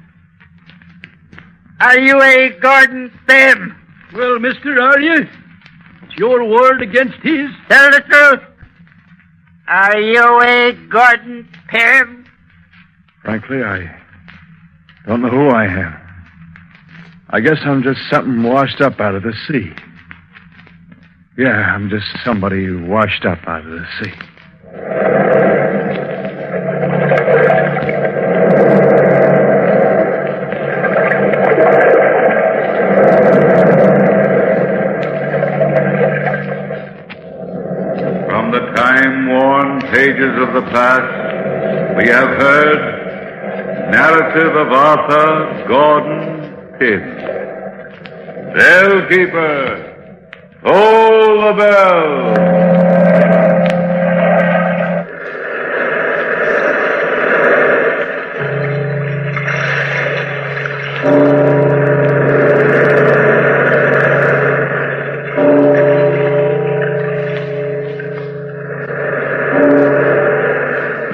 Are you a Gordon Pym? Well, mister, are you? It's your word against his. Tell the truth. Are you a Gordon Pym? Frankly, I don't know who I am. I guess I'm just something washed up out of the sea. Yeah, I'm just somebody washed up out of the sea. From the time-worn pages of the past, we have heard narrative of Arthur Gordon Pym. Bellkeeper, toll the bell.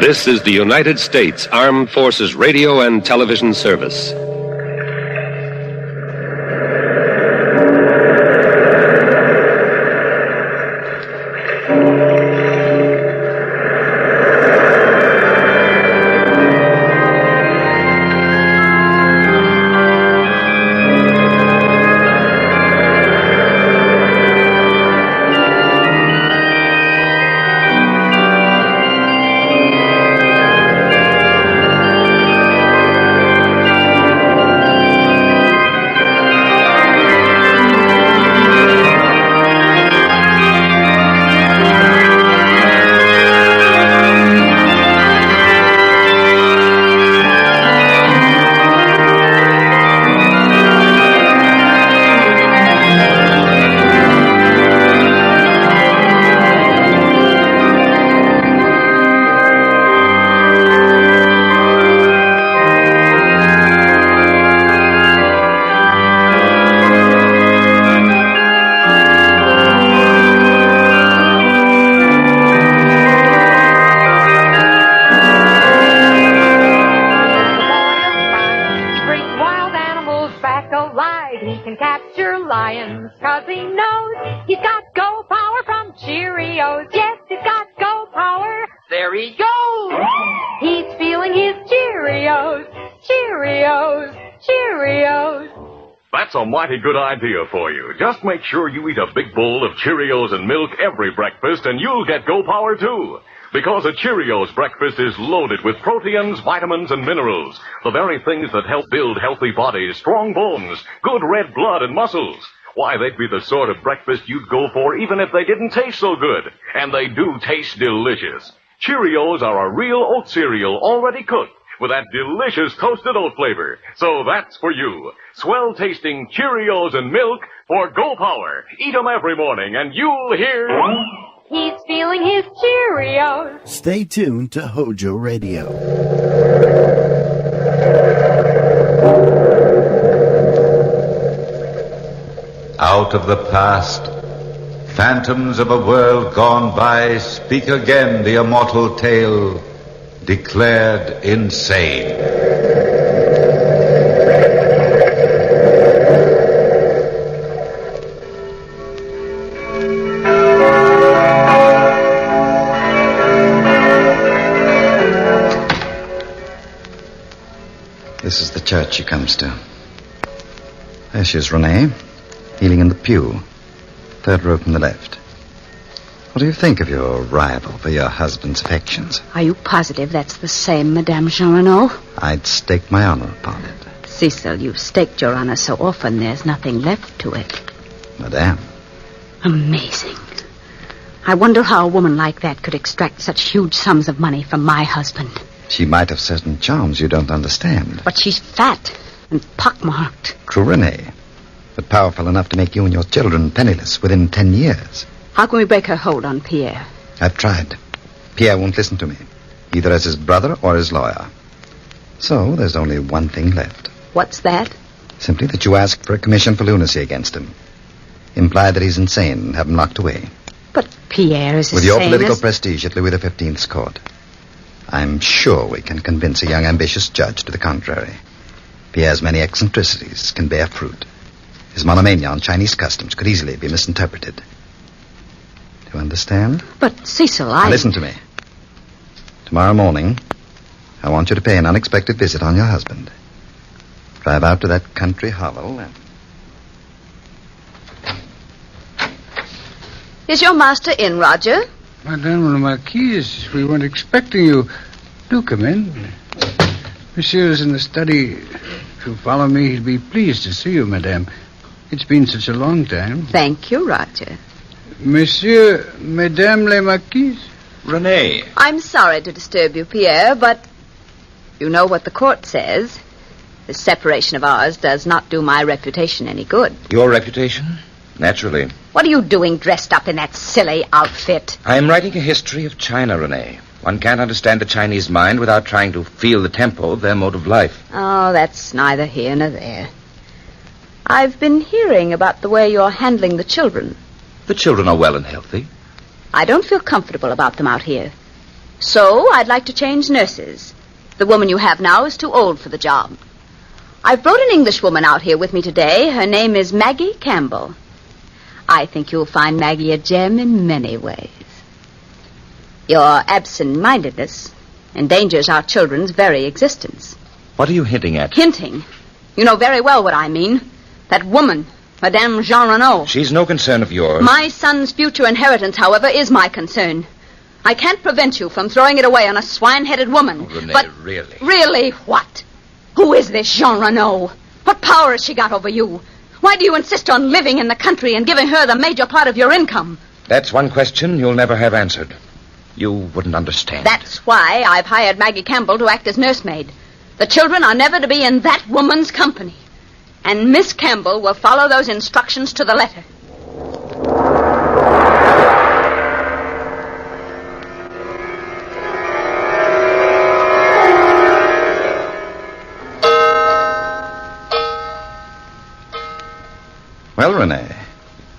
This is the United States Armed Forces Radio and Television Service. That's a mighty good idea for you. Just make sure you eat a big bowl of Cheerios and milk every breakfast, and you'll get Go Power, too. Because a Cheerios breakfast is loaded with proteins, vitamins, and minerals. The very things that help build healthy bodies, strong bones, good red blood, and muscles. Why, they'd be the sort of breakfast you'd go for even if they didn't taste so good. And they do taste delicious. Cheerios are a real oat cereal already cooked with that delicious toasted oat flavor. So that's for you. Swell-tasting Cheerios and milk for Go Power. Eat 'em every morning, and you'll hear... He's feeling his Cheerios. Stay tuned to Hojo Radio. Out of the past, phantoms of a world gone by, speak again the immortal tale, declared insane. This is the church she comes to. There she is, Renee, kneeling in the pew, third row from the left. What do you think of your rival for your husband's affections? Are you positive that's the same Madame Jean Renaud? I'd stake my honor upon it. Cecil, you've staked your honor so often there's nothing left to it. Madame. Amazing. I wonder how a woman like that could extract such huge sums of money from my husband. She might have certain charms you don't understand. But she's fat and pockmarked. True, Renee. But powerful enough to make you and your children penniless within 10 years. How can we break her hold on Pierre? I've tried. Pierre won't listen to me, either as his brother or his lawyer. So there's only one thing left. What's that? Simply that you ask for a commission for lunacy against him. Imply that he's insane and have him locked away. But Pierre is With as your sane political as... prestige at Louis XV's court, I'm sure we can convince a young, ambitious judge to the contrary. Pierre's many eccentricities can bear fruit. His monomania on Chinese customs could easily be misinterpreted. Do you understand? But, Cecil, Now listen to me. Tomorrow morning, I want you to pay an unexpected visit on your husband. Drive out to that country hovel and... Is your master in, Roger? Madame la Marquise, we weren't expecting you. Do come in. Monsieur is in the study. If you follow me, he'd be pleased to see you, madame. It's been such a long time. Thank you, Roger. Monsieur, Madame la Marquise? Renee. I'm sorry to disturb you, Pierre, but you know what the court says. This separation of ours does not do my reputation any good. Your reputation? Naturally. What are you doing dressed up in that silly outfit? I am writing a history of China, Renee. One can't understand the Chinese mind without trying to feel the tempo of their mode of life. Oh, that's neither here nor there. I've been hearing about the way you're handling the children. The children are well and healthy. I don't feel comfortable about them out here. So I'd like to change nurses. The woman you have now is too old for the job. I've brought an Englishwoman out here with me today. Her name is Maggie Campbell. I think you'll find Maggie a gem in many ways. Your absent-mindedness endangers our children's very existence. What are you hinting at? Hinting? You know very well what I mean. That woman, Madame Jean Renaud. She's no concern of yours. My son's future inheritance, however, is my concern. I can't prevent you from throwing it away on a swine-headed woman. Oh, Renee, but really? Really what? Who is this Jean Renaud? What power has she got over you? Why do you insist on living in the country and giving her the major part of your income? That's one question you'll never have answered. You wouldn't understand. That's why I've hired Maggie Campbell to act as nursemaid. The children are never to be in that woman's company. And Miss Campbell will follow those instructions to the letter. Well, Renee,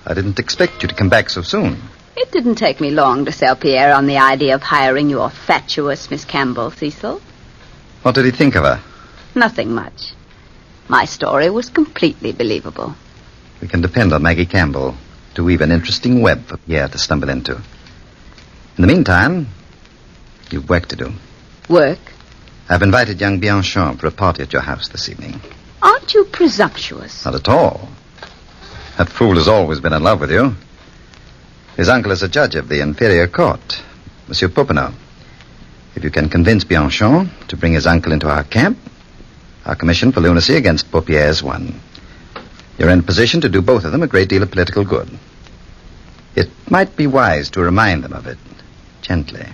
I didn't expect you to come back so soon. It didn't take me long to sell Pierre on the idea of hiring your fatuous Miss Campbell, Cecil. What did he think of her? Nothing much. My story was completely believable. We can depend on Maggie Campbell to weave an interesting web for Pierre to stumble into. In the meantime, you've work to do. Work? I've invited young Bianchon for a party at your house this evening. Aren't you presumptuous? Not at all. That fool has always been in love with you. His uncle is a judge of the inferior court, Monsieur Popinot. If you can convince Bianchon to bring his uncle into our camp, our commission for lunacy against Paupière is won. You're in a position to do both of them a great deal of political good. It might be wise to remind them of it, gently.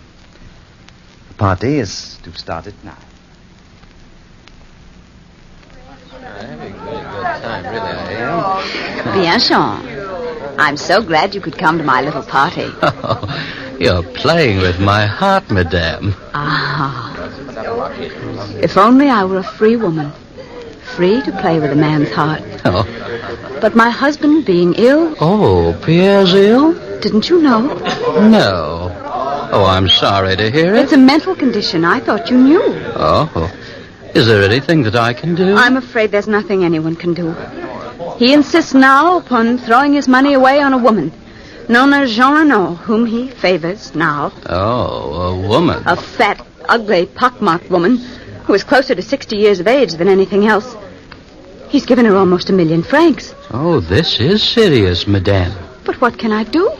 The party is to start at 9. Bianchon, I'm so glad you could come to my little party. Oh, you're playing with my heart, madame. Ah. If only I were a free woman. Free to play with a man's heart. Oh. But my husband being ill... Oh, Pierre's ill? Didn't you know? No. Oh, I'm sorry to hear it. It's a mental condition. I thought you knew. Oh. Is there anything that I can do? I'm afraid there's nothing anyone can do. He insists now upon throwing his money away on a woman, known as Jean Renaud, whom he favors now. Oh, a woman. A fat, ugly, pockmarked woman who is closer to 60 years of age than anything else. He's given her almost 1 million francs. Oh, this is serious, madame. But what can I do?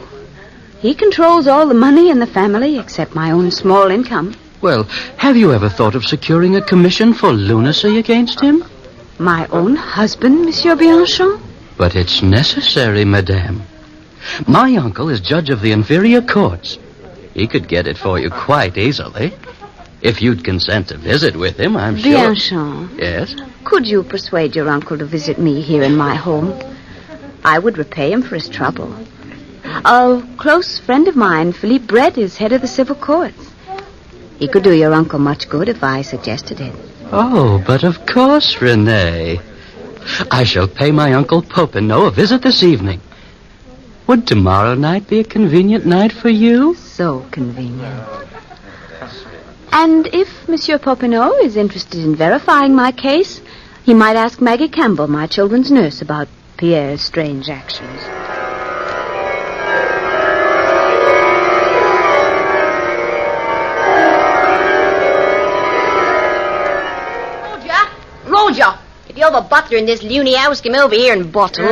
He controls all the money in the family except my own small income. Well, have you ever thought of securing a commission for lunacy against him? My own husband, Monsieur Bianchon? But it's necessary, madame. My uncle is judge of the inferior courts. He could get it for you quite easily. If you'd consent to visit with him, I'm sure... Bianchon. Yes? Could you persuade your uncle to visit me here in my home? I would repay him for his trouble. A close friend of mine, Philippe Brett, is head of the civil courts. He could do your uncle much good if I suggested it. Oh, but of course, Renee. I shall pay my Uncle Popinot a visit this evening. Would tomorrow night be a convenient night for you? So convenient. And if Monsieur Popinot is interested in verifying my case, he might ask Maggie Campbell, my children's nurse, about Pierre's strange actions. Roger, if you're the butler in this loony house, come over here and bottle.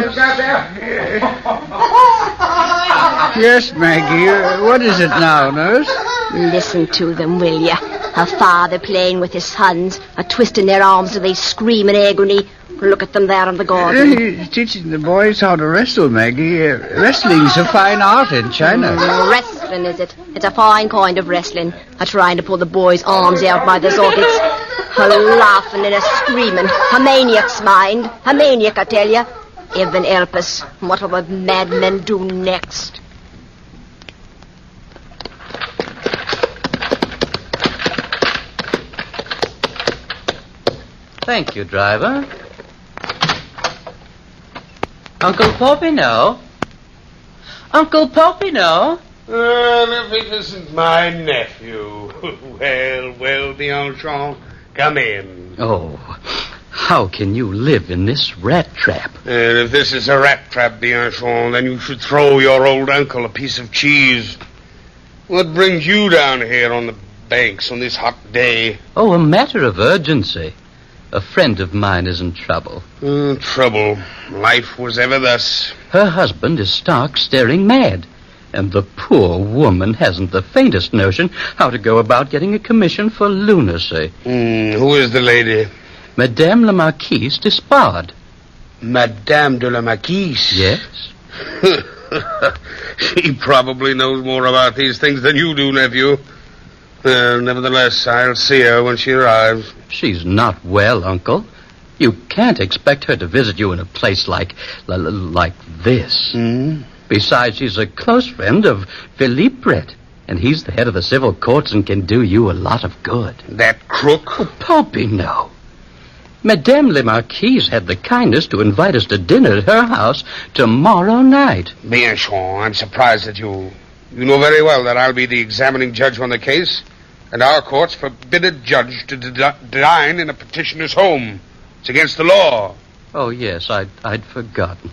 Yes, Maggie. What is it now, nurse? Listen to them, will you? A father playing with his sons, a twisting their arms so they scream in agony. Look at them there in the garden. He's teaching the boys how to wrestle, Maggie. Wrestling's a fine art in China. Wrestling, is it? It's a fine kind of wrestling. A trying to pull the boys' arms out by the sockets. A laughing and a screaming. A maniac's mind. A maniac, I tell you. Heaven help us. What will the madmen do next? Thank you, driver. Uncle Popinot? Uncle Popinot? Well, if it isn't my nephew. Well, Bianchon, come in. Oh, how can you live in this rat trap? And if this is a rat trap, Bianchon, then you should throw your old uncle a piece of cheese. What brings you down here on the banks on this hot day? Oh, a matter of urgency. A friend of mine is in trouble. Trouble. Life was ever thus. Her husband is stark staring mad. And the poor woman hasn't the faintest notion how to go about getting a commission for lunacy. Who is the lady? Madame la Marquise d'Espard. Madame de la Marquise? Yes. She probably knows more about these things than you do, nephew. Nevertheless, I'll see her when she arrives. She's not well, Uncle. You can't expect her to visit you in a place like this. Besides, she's a close friend of Philippe Brett, and he's the head of the civil courts and can do you a lot of good. That crook? Oh, Poppy, no. Madame la Marquise had the kindness to invite us to dinner at her house tomorrow night. Bianchon, I'm surprised at you. You know very well that I'll be the examining judge on the case, and our courts forbid a judge to dine in a petitioner's home. It's against the law. Oh, yes, I'd forgotten.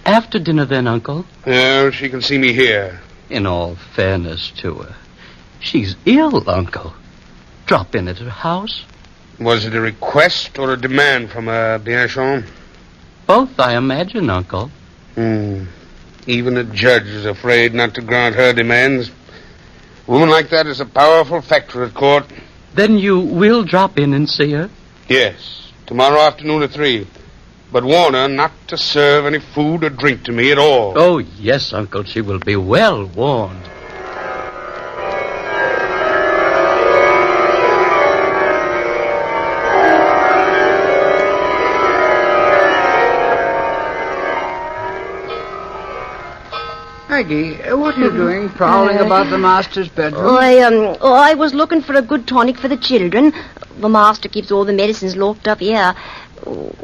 After dinner, then, Uncle? Well, she can see me here. In all fairness to her, she's ill, Uncle. Drop in at her house. Was it a request or a demand from Bianchon? Both, I imagine, Uncle. Even a judge is afraid not to grant her demands. A woman like that is a powerful factor at court. Then you will drop in and see her? Yes, tomorrow afternoon at 3. But warn her not to serve any food or drink to me at all. Oh, yes, Uncle. She will be well warned. Maggie, what are you doing, prowling about the master's bedroom? I was looking for a good tonic for the children. The master keeps all the medicines locked up here.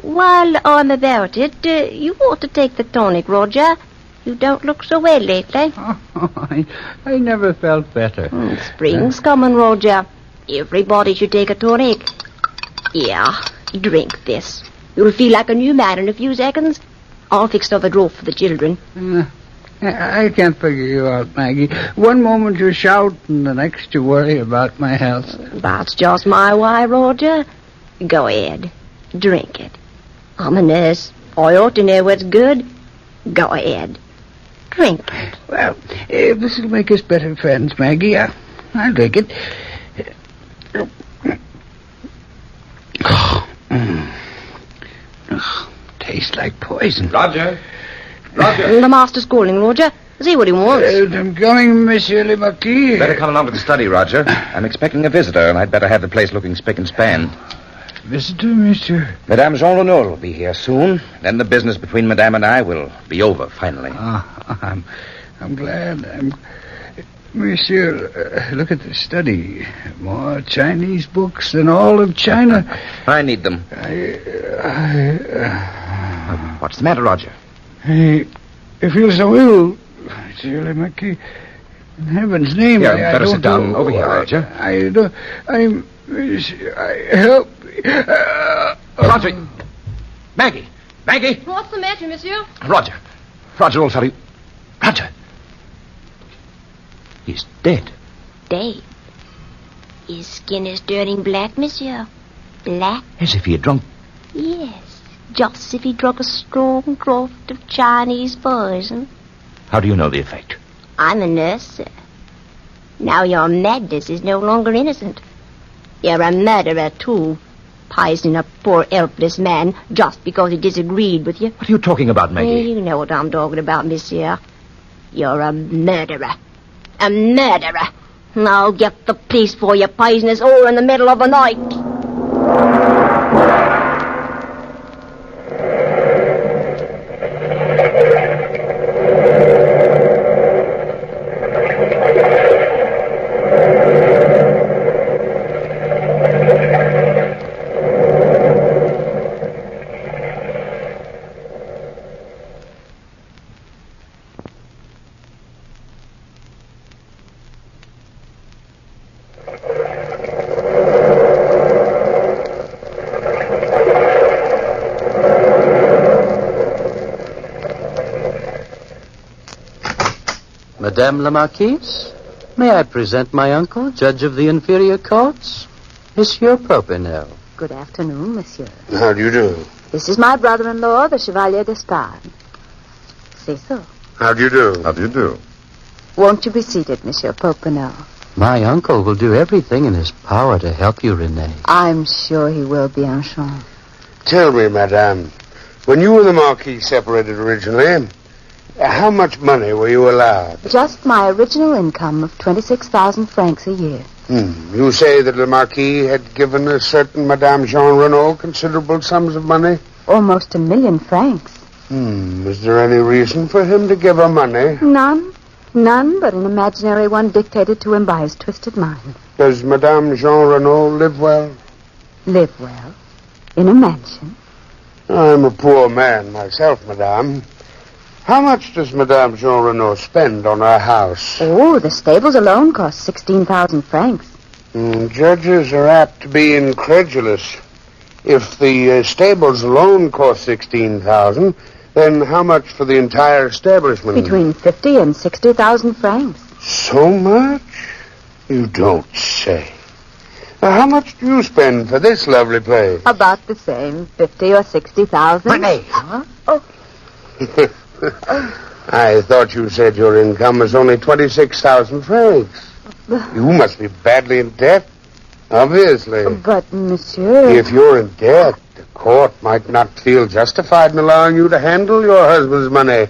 While I'm about it, you ought to take the tonic, Roger. You don't look so well lately. I never felt better. Spring's coming, Roger. Everybody should take a tonic. Yeah, drink this. You'll feel like a new man in a few seconds. I'll fix another drawer for the children. I can't figure you out, Maggie. One moment you shout, and the next you worry about my health. That's just my way, Roger. Go ahead. Drink it. I'm a nurse. I ought to know what's good. Go ahead. Drink it. Well, if this will make us better friends, Maggie, I'll drink it. Tastes like poison. Roger. The master's calling, Roger. See what he wants. I'm coming, Monsieur le Marquis. Better come along to the study, Roger. I'm expecting a visitor, and I'd better have the place looking spick and span. Visitor, monsieur? Madame Jean Renaud will be here soon. Then the business between Madame and I will be over, finally. I'm glad. Monsieur, look at the study. More Chinese books than all of China. I need them. What's the matter, Roger? I feel so ill, Monsieur le Marquis. In heaven's name, Here, better sit down over here, Roger. Help. Roger. Maggie. What's the matter, monsieur? Roger, old fellow. Roger. He's dead. Dead? His skin is turning black, monsieur. Black? As if he had drunk. Yes, just as if he drunk a strong draught of Chinese poison. How do you know the effect? I'm a nurse, sir. Now your madness is no longer innocent. You're a murderer, too. Poisoning a poor, helpless man just because he disagreed with you. What are you talking about, Maggie? You know what I'm talking about, monsieur. You're a murderer. A murderer. I'll get the police for you, poisonous all in the middle of the night. Madame la Marquise, may I present my uncle, Judge of the Inferior Courts, Monsieur Popinot. Good afternoon, monsieur. How do you do? This is my brother-in-law, the Chevalier d'Espard. Say so. How do you do? How do you do? Won't you be seated, Monsieur Popinot? My uncle will do everything in his power to help you, Renee. I'm sure he will, Bianchon. Tell me, madame, when you and the Marquis separated originally, how much money were you allowed? Just my original income of 26,000 francs a year. You say that the Marquis had given a certain Madame Jean Renaud considerable sums of money? Almost 1 million francs. Is there any reason for him to give her money? None. None but an imaginary one dictated to him by his twisted mind. Does Madame Jean Renaud live well? Live well? In a mansion? I'm a poor man myself, madame. How much does Madame Jean Renaud spend on her house? Oh, the stables alone cost 16,000 francs. Judges are apt to be incredulous. If the stables alone cost 16,000, then how much for the entire establishment? Between 50 and 60,000 francs. So much? You don't say. How much do you spend for this lovely place? About the same, 50 or 60,000. Renee! Huh? Oh. I thought you said your income was only 26,000 francs. You must be badly in debt. Obviously. But, monsieur... If you're in debt, the court might not feel justified in allowing you to handle your husband's money.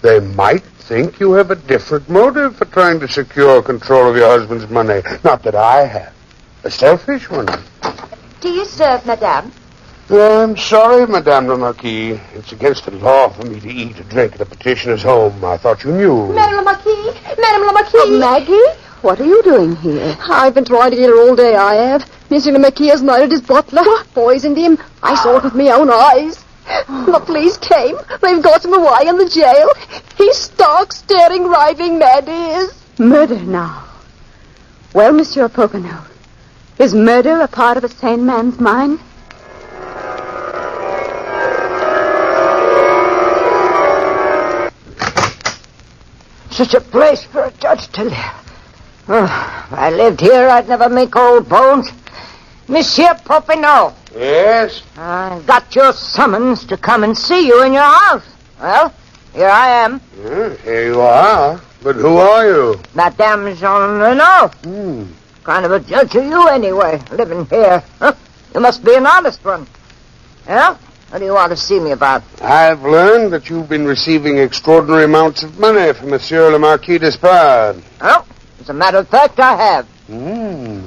They might think you have a different motive for trying to secure control of your husband's money. Not that I have. A selfish one. Do you serve, madame? I'm sorry, Madame la Marquise. It's against the law for me to eat or drink at a petitioner's home. I thought you knew. Madame la Marquise! Madame la Marquise! Oh, Maggie? What are you doing here? I've been trying to get her all day, I have. Monsieur le Marquis has murdered his butler. Poisoned him. I saw it with my own eyes. The police came. They've got him away in the jail. He's stark, staring, raving mad, he is. Murder now. Well, Monsieur Popinot, is murder a part of a sane man's mind? Such a place for a judge to live. Oh, if I lived here, I'd never make old bones. Monsieur Popinot. Yes? I got your summons to come and see you in your house. Well, here I am. Here you are. But who are you? Madame Jean Renaud. Kind of a judge are you, anyway, living here? Huh? You must be an honest one. Yeah? What do you want to see me about? I've learned that you've been receiving extraordinary amounts of money from Monsieur le Marquis d'Espard. Oh, as a matter of fact, I have.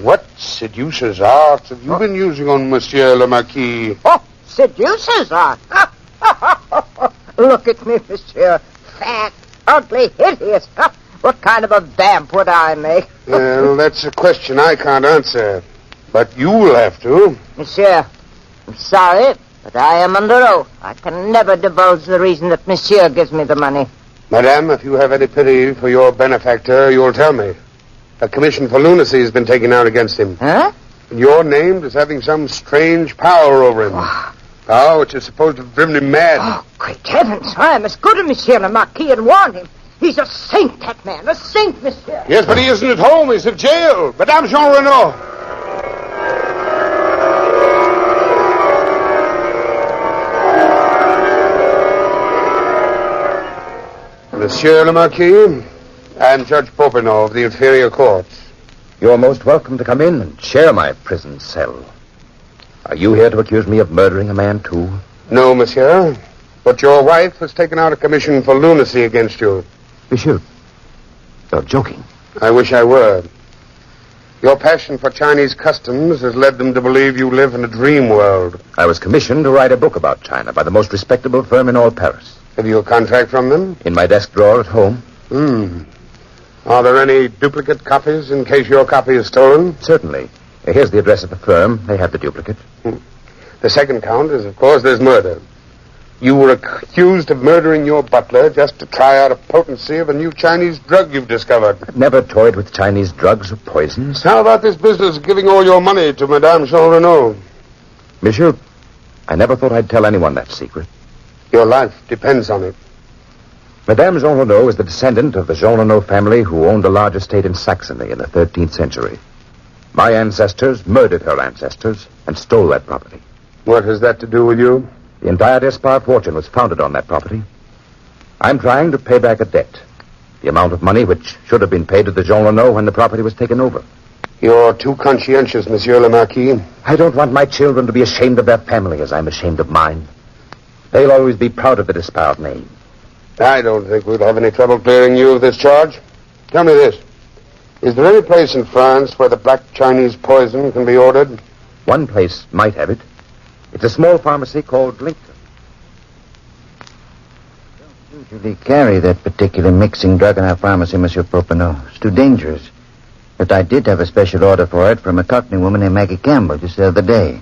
What seducer's arts have you been using on Monsieur le Marquis? Oh, seducer's art? Look at me, monsieur. Fat, ugly, hideous. What kind of a vamp would I make? Well, that's a question I can't answer. But you'll have to. Monsieur, I'm sorry, but I am under oath. I can never divulge the reason that monsieur gives me the money. Madame, if you have any pity for your benefactor, you'll tell me. A commission for lunacy has been taken out against him. Huh? And you're named as having some strange power over him. Power which is supposed to have driven him mad. Oh, great heavens. I am as good as Monsieur le Marquis had warned him. He's a saint, that man. A saint, monsieur. Yes, but he isn't at home. He's in jail. Madame Jean Renaud. Monsieur le Marquis, I'm Judge Popinot of the Inferior Courts. You're most welcome to come in and share my prison cell. Are you here to accuse me of murdering a man, too? No, monsieur. But your wife has taken out a commission for lunacy against you. Monsieur, you're joking. I wish I were. Your passion for Chinese customs has led them to believe you live in a dream world. I was commissioned to write a book about China by the most respectable firm in all Paris. Have you a contract from them? In my desk drawer at home. Are there any duplicate copies in case your copy is stolen? Certainly. Here's the address of the firm. They have the duplicate. The second count is, of course, there's murder. You were accused of murdering your butler just to try out a potency of a new Chinese drug you've discovered. I've never toyed with Chinese drugs or poisons. How about this business of giving all your money to Madame Jean Renaud? Monsieur, I never thought I'd tell anyone that secret. Your life depends on it. Madame Jean Renaud is the descendant of the Jean Renaud family who owned a large estate in Saxony in the 13th century. My ancestors murdered her ancestors and stole that property. What has that to do with you? The entire Despard fortune was founded on that property. I'm trying to pay back a debt. The amount of money which should have been paid to the Jean Renaud when the property was taken over. You're too conscientious, Monsieur le Marquis. I don't want my children to be ashamed of their family as I'm ashamed of mine. They'll always be proud of the Despard name. I don't think we'll have any trouble clearing you of this charge. Tell me this. Is there any place in France where the black Chinese poison can be ordered? One place might have it. It's a small pharmacy called Lincoln. Usually carry that particular mixing drug in our pharmacy, Monsieur Popinot. It's too dangerous. But I did have a special order for it from a Cockney woman named Maggie Campbell just the other day.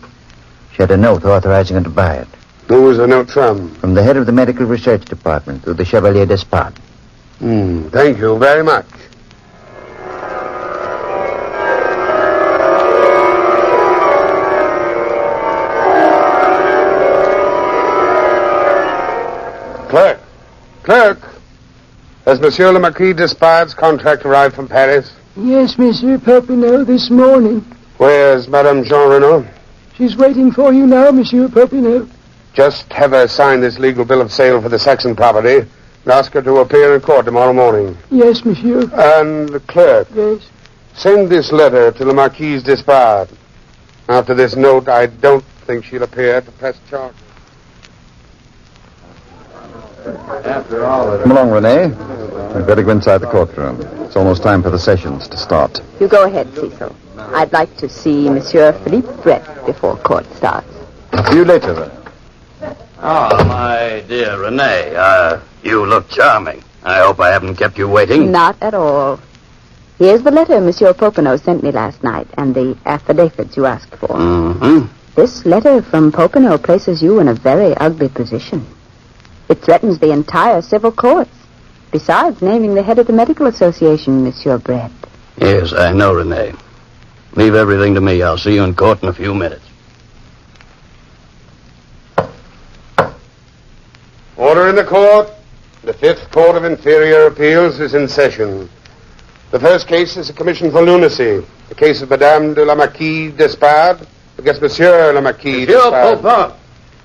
She had a note authorizing her to buy it. Who was the note from? From the head of the medical research department, through the Chevalier Despard. Thank you very much. Clerk, has Monsieur le Marquis Despard's contract arrived from Paris? Yes, Monsieur Popinot, this morning. Where's Madame Jean Renaud? She's waiting for you now, Monsieur Popinot. Just have her sign this legal bill of sale for the Saxon property and ask her to appear in court tomorrow morning. Yes, Monsieur. And, clerk. Yes? Send this letter to the Marquise Despard. After this note, I don't think she'll appear to press charges. Come along, Renee. We'd better go inside the courtroom. It's almost time for the sessions to start. You go ahead, Cecil. I'd like to see Monsieur Philippe Brett before court starts. See you later, then. Oh, my dear Renee, you look charming. I hope I haven't kept you waiting. Not at all. Here's the letter Monsieur Popinot sent me last night and the affidavits you asked for. Mm-hmm. This letter from Popinot places you in a very ugly position. It threatens the entire civil courts, besides naming the head of the medical association, Monsieur Brett. Yes, I know, Renee. Leave everything to me. I'll see you in court in a few minutes. Order in the court. The Fifth Court of Inferior Appeals is in session. The first case is a commission for lunacy. The case of Madame de la Marquise Despard against Monsieur le Marquis Despard. Popin.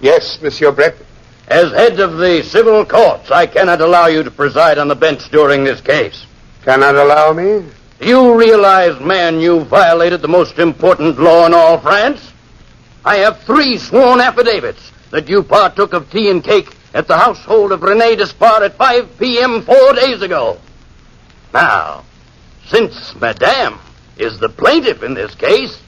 Yes, Monsieur Brett. As head of the civil courts, I cannot allow you to preside on the bench during this case. Cannot allow me? Do you realize, man, you violated the most important law in all France? I have 3 sworn affidavits that you partook of tea and cake at the household of René Despard at 5 p.m. 4 days ago. Now, since Madame is the plaintiff in this case,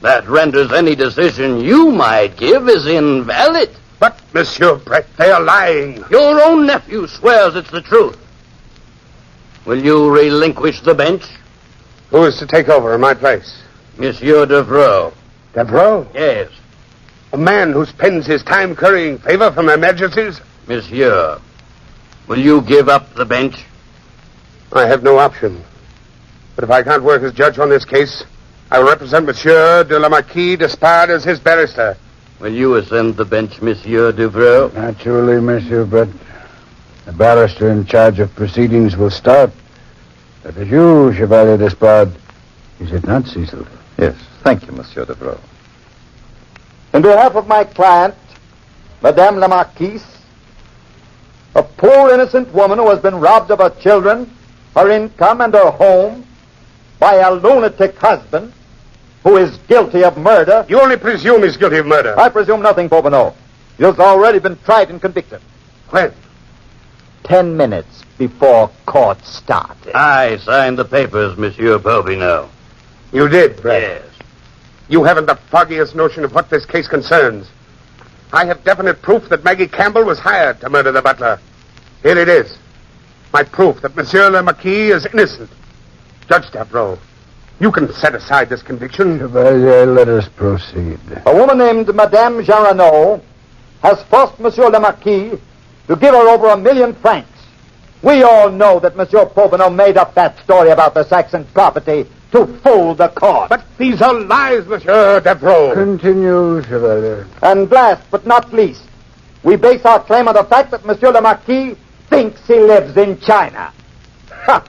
that renders any decision you might give as invalid. But, Monsieur Brett, they are lying. Your own nephew swears it's the truth. Will you relinquish the bench? Who is to take over in my place? Monsieur Devreux. Devreux? Yes. A man who spends his time currying favor from Her Majesty's? Monsieur, will you give up the bench? I have no option. But if I can't work as judge on this case, I will represent Monsieur de la Marquise Despard as his barrister. Will you ascend the bench, Monsieur Devreux? Naturally, Monsieur Brett. The barrister in charge of proceedings will start. That is you, Chevalier Despard. Is it not, Cecil? Yes. Thank you, Monsieur Devreux. In behalf of my client, Madame la Marquise, a poor innocent woman who has been robbed of her children, her income, and her home by a lunatic husband who is guilty of murder. You only presume he's guilty of murder. I presume nothing, Popinot. He has already been tried and convicted. When? 10 minutes before court started. I signed the papers, Monsieur Popinot. You did, Brett? Yes. You haven't the foggiest notion of what this case concerns. I have definite proof that Maggie Campbell was hired to murder the butler. Here it is. My proof that Monsieur le Marquis is innocent. Judge Devreux, you can set aside this conviction. Chevalier, let us proceed. A woman named Madame Jean Renaud has forced Monsieur le Marquis to give her over 1 million francs. We all know that Monsieur Popinot made up that story about the Saxon property to fool the court. But these are lies, Monsieur Devreux. Continue, Chevalier. And last but not least, we base our claim on the fact that Monsieur le Marquis thinks he lives in China. Ha!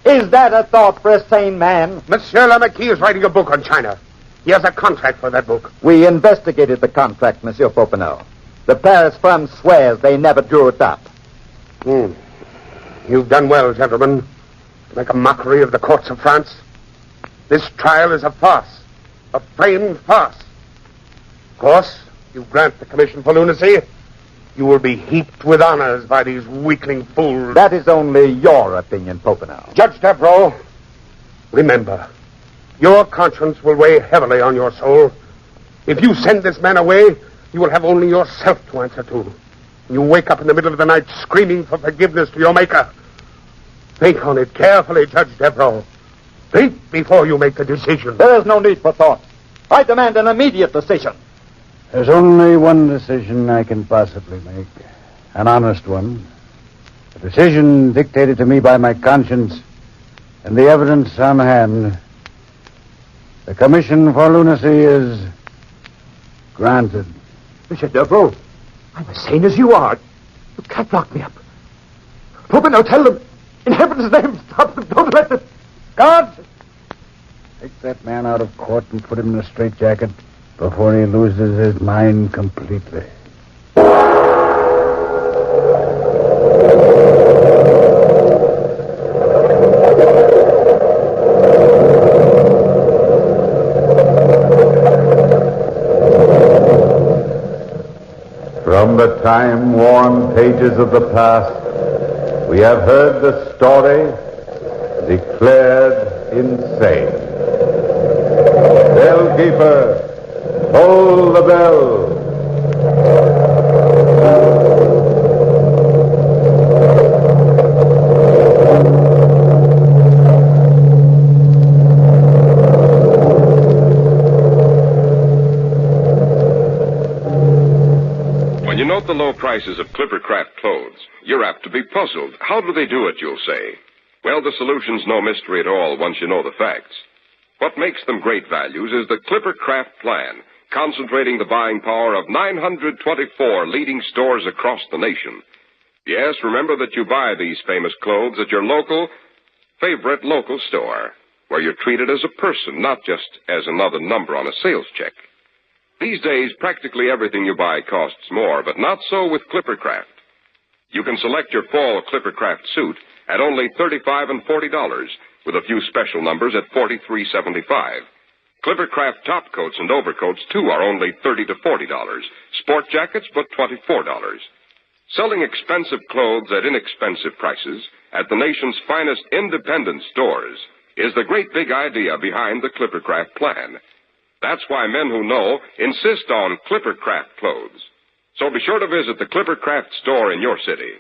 Is that a thought for a sane man? Monsieur Lamacquis is writing a book on China. He has a contract for that book. We investigated the contract, Monsieur Popinot. The Paris firm swears they never drew it up. You've done well, gentlemen, to make a mockery of the courts of France. This trial is a farce, a framed farce. Of course, you grant the commission for lunacy, you will be heaped with honors by these weakling fools. That is only your opinion, Popinot. Judge Devereaux, remember, your conscience will weigh heavily on your soul. If you send this man away, you will have only yourself to answer to. You wake up in the middle of the night screaming for forgiveness to your Maker. Think on it carefully, Judge Devereaux. Think before you make a decision. There is no need for thought. I demand an immediate decision. There's only one decision I can possibly make. An honest one. A decision dictated to me by my conscience and the evidence on hand. The commission for lunacy is granted. Monsieur Devereaux, I'm as sane as you are. You can't lock me up. Popinot, tell them. In heaven's name, stop them. Don't let them. Guards! Take that man out of court and put him in a straitjacket before he loses his mind completely. From the time-worn pages of the past, we have heard the story declared insane. Bellkeeper, toll the bell. When you note the low prices of Clippercraft clothes, you're apt to be puzzled. How do they do it, you'll say? Well, the solution's no mystery at all once you know the facts. What makes them great values is the Clippercraft plan, concentrating the buying power of 924 leading stores across the nation. Yes, remember that you buy these famous clothes at your favorite local store, where you're treated as a person, not just as another number on a sales check. These days, practically everything you buy costs more, but not so with Clippercraft. You can select your fall Clippercraft suit at only $35 and $40, with a few special numbers at $43.75. Clippercraft top coats and overcoats, too, are only $30 to $40. Sport jackets, but $24. Selling expensive clothes at inexpensive prices at the nation's finest independent stores is the great big idea behind the Clippercraft plan. That's why men who know insist on Clippercraft clothes. So be sure to visit the Clippercraft store in your city.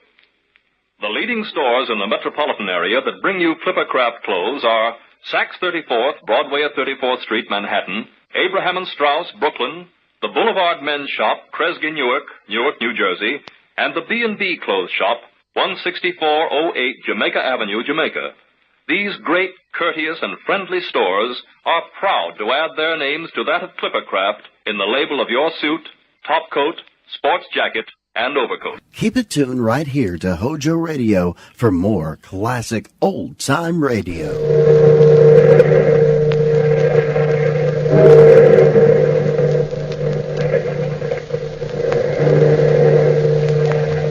The leading stores in the metropolitan area that bring you Clippercraft clothes are Saks 34th, Broadway at 34th Street, Manhattan, Abraham & Straus, Brooklyn, the Boulevard Men's Shop, Kresge, Newark, New Jersey, and the B&B Clothes Shop, 16408 Jamaica Avenue, Jamaica. These great, courteous, and friendly stores are proud to add their names to that of Clippercraft in the label of your suit, top coat, sports jacket, and overcoat. Keep it tuned right here to Hojo Radio for more classic old-time radio.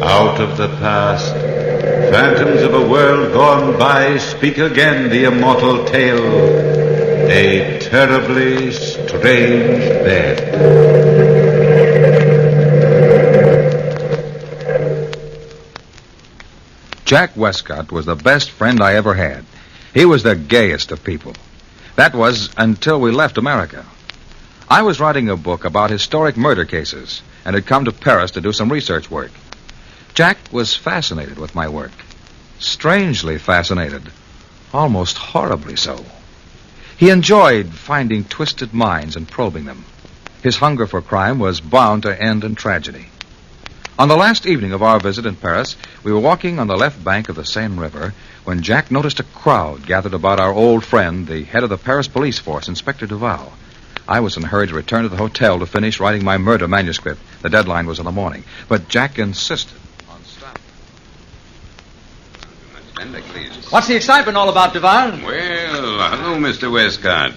Out of the past, phantoms of a world gone by speak again the immortal tale. A terribly strange bed. Jack Westcott was the best friend I ever had. He was the gayest of people. That was until we left America. I was writing a book about historic murder cases and had come to Paris to do some research work. Jack was fascinated with my work. Strangely fascinated. Almost horribly so. He enjoyed finding twisted minds and probing them. His hunger for crime was bound to end in tragedy. On the last evening of our visit in Paris, we were walking on the left bank of the Seine River when Jack noticed a crowd gathered about our old friend, the head of the Paris police force, Inspector Duval. I was in a hurry to return to the hotel to finish writing my murder manuscript. The deadline was in the morning, but Jack insisted on stopping. Inspector Duval, Jack, Stand back, please. What's the excitement all about, Duval? Well, hello, Mr. Westcott.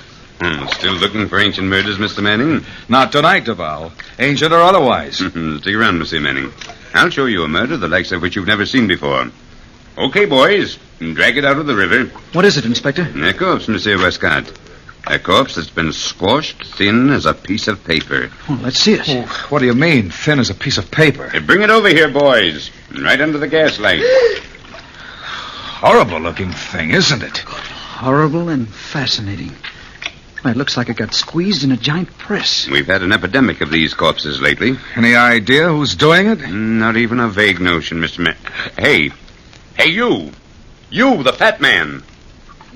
Still looking for ancient murders, Mr. Manning? Not tonight, Duval. Ancient or otherwise. Stick around, Mr. Manning. I'll show you a murder the likes of which you've never seen before. Okay, boys. Drag it out of the river. What is it, Inspector? A corpse, Mr. Westcott. A corpse that's been squashed thin as a piece of paper. Oh, let's see it. Oh, what do you mean, thin as a piece of paper? Hey, bring it over here, boys. Right under the gaslight. Horrible-looking thing, isn't it? Horrible and fascinating. Why, it looks like it got squeezed in a giant press. We've had an epidemic of these corpses lately. Any idea who's doing it? Not even a vague notion, Mr. Hey, you! You, the fat man!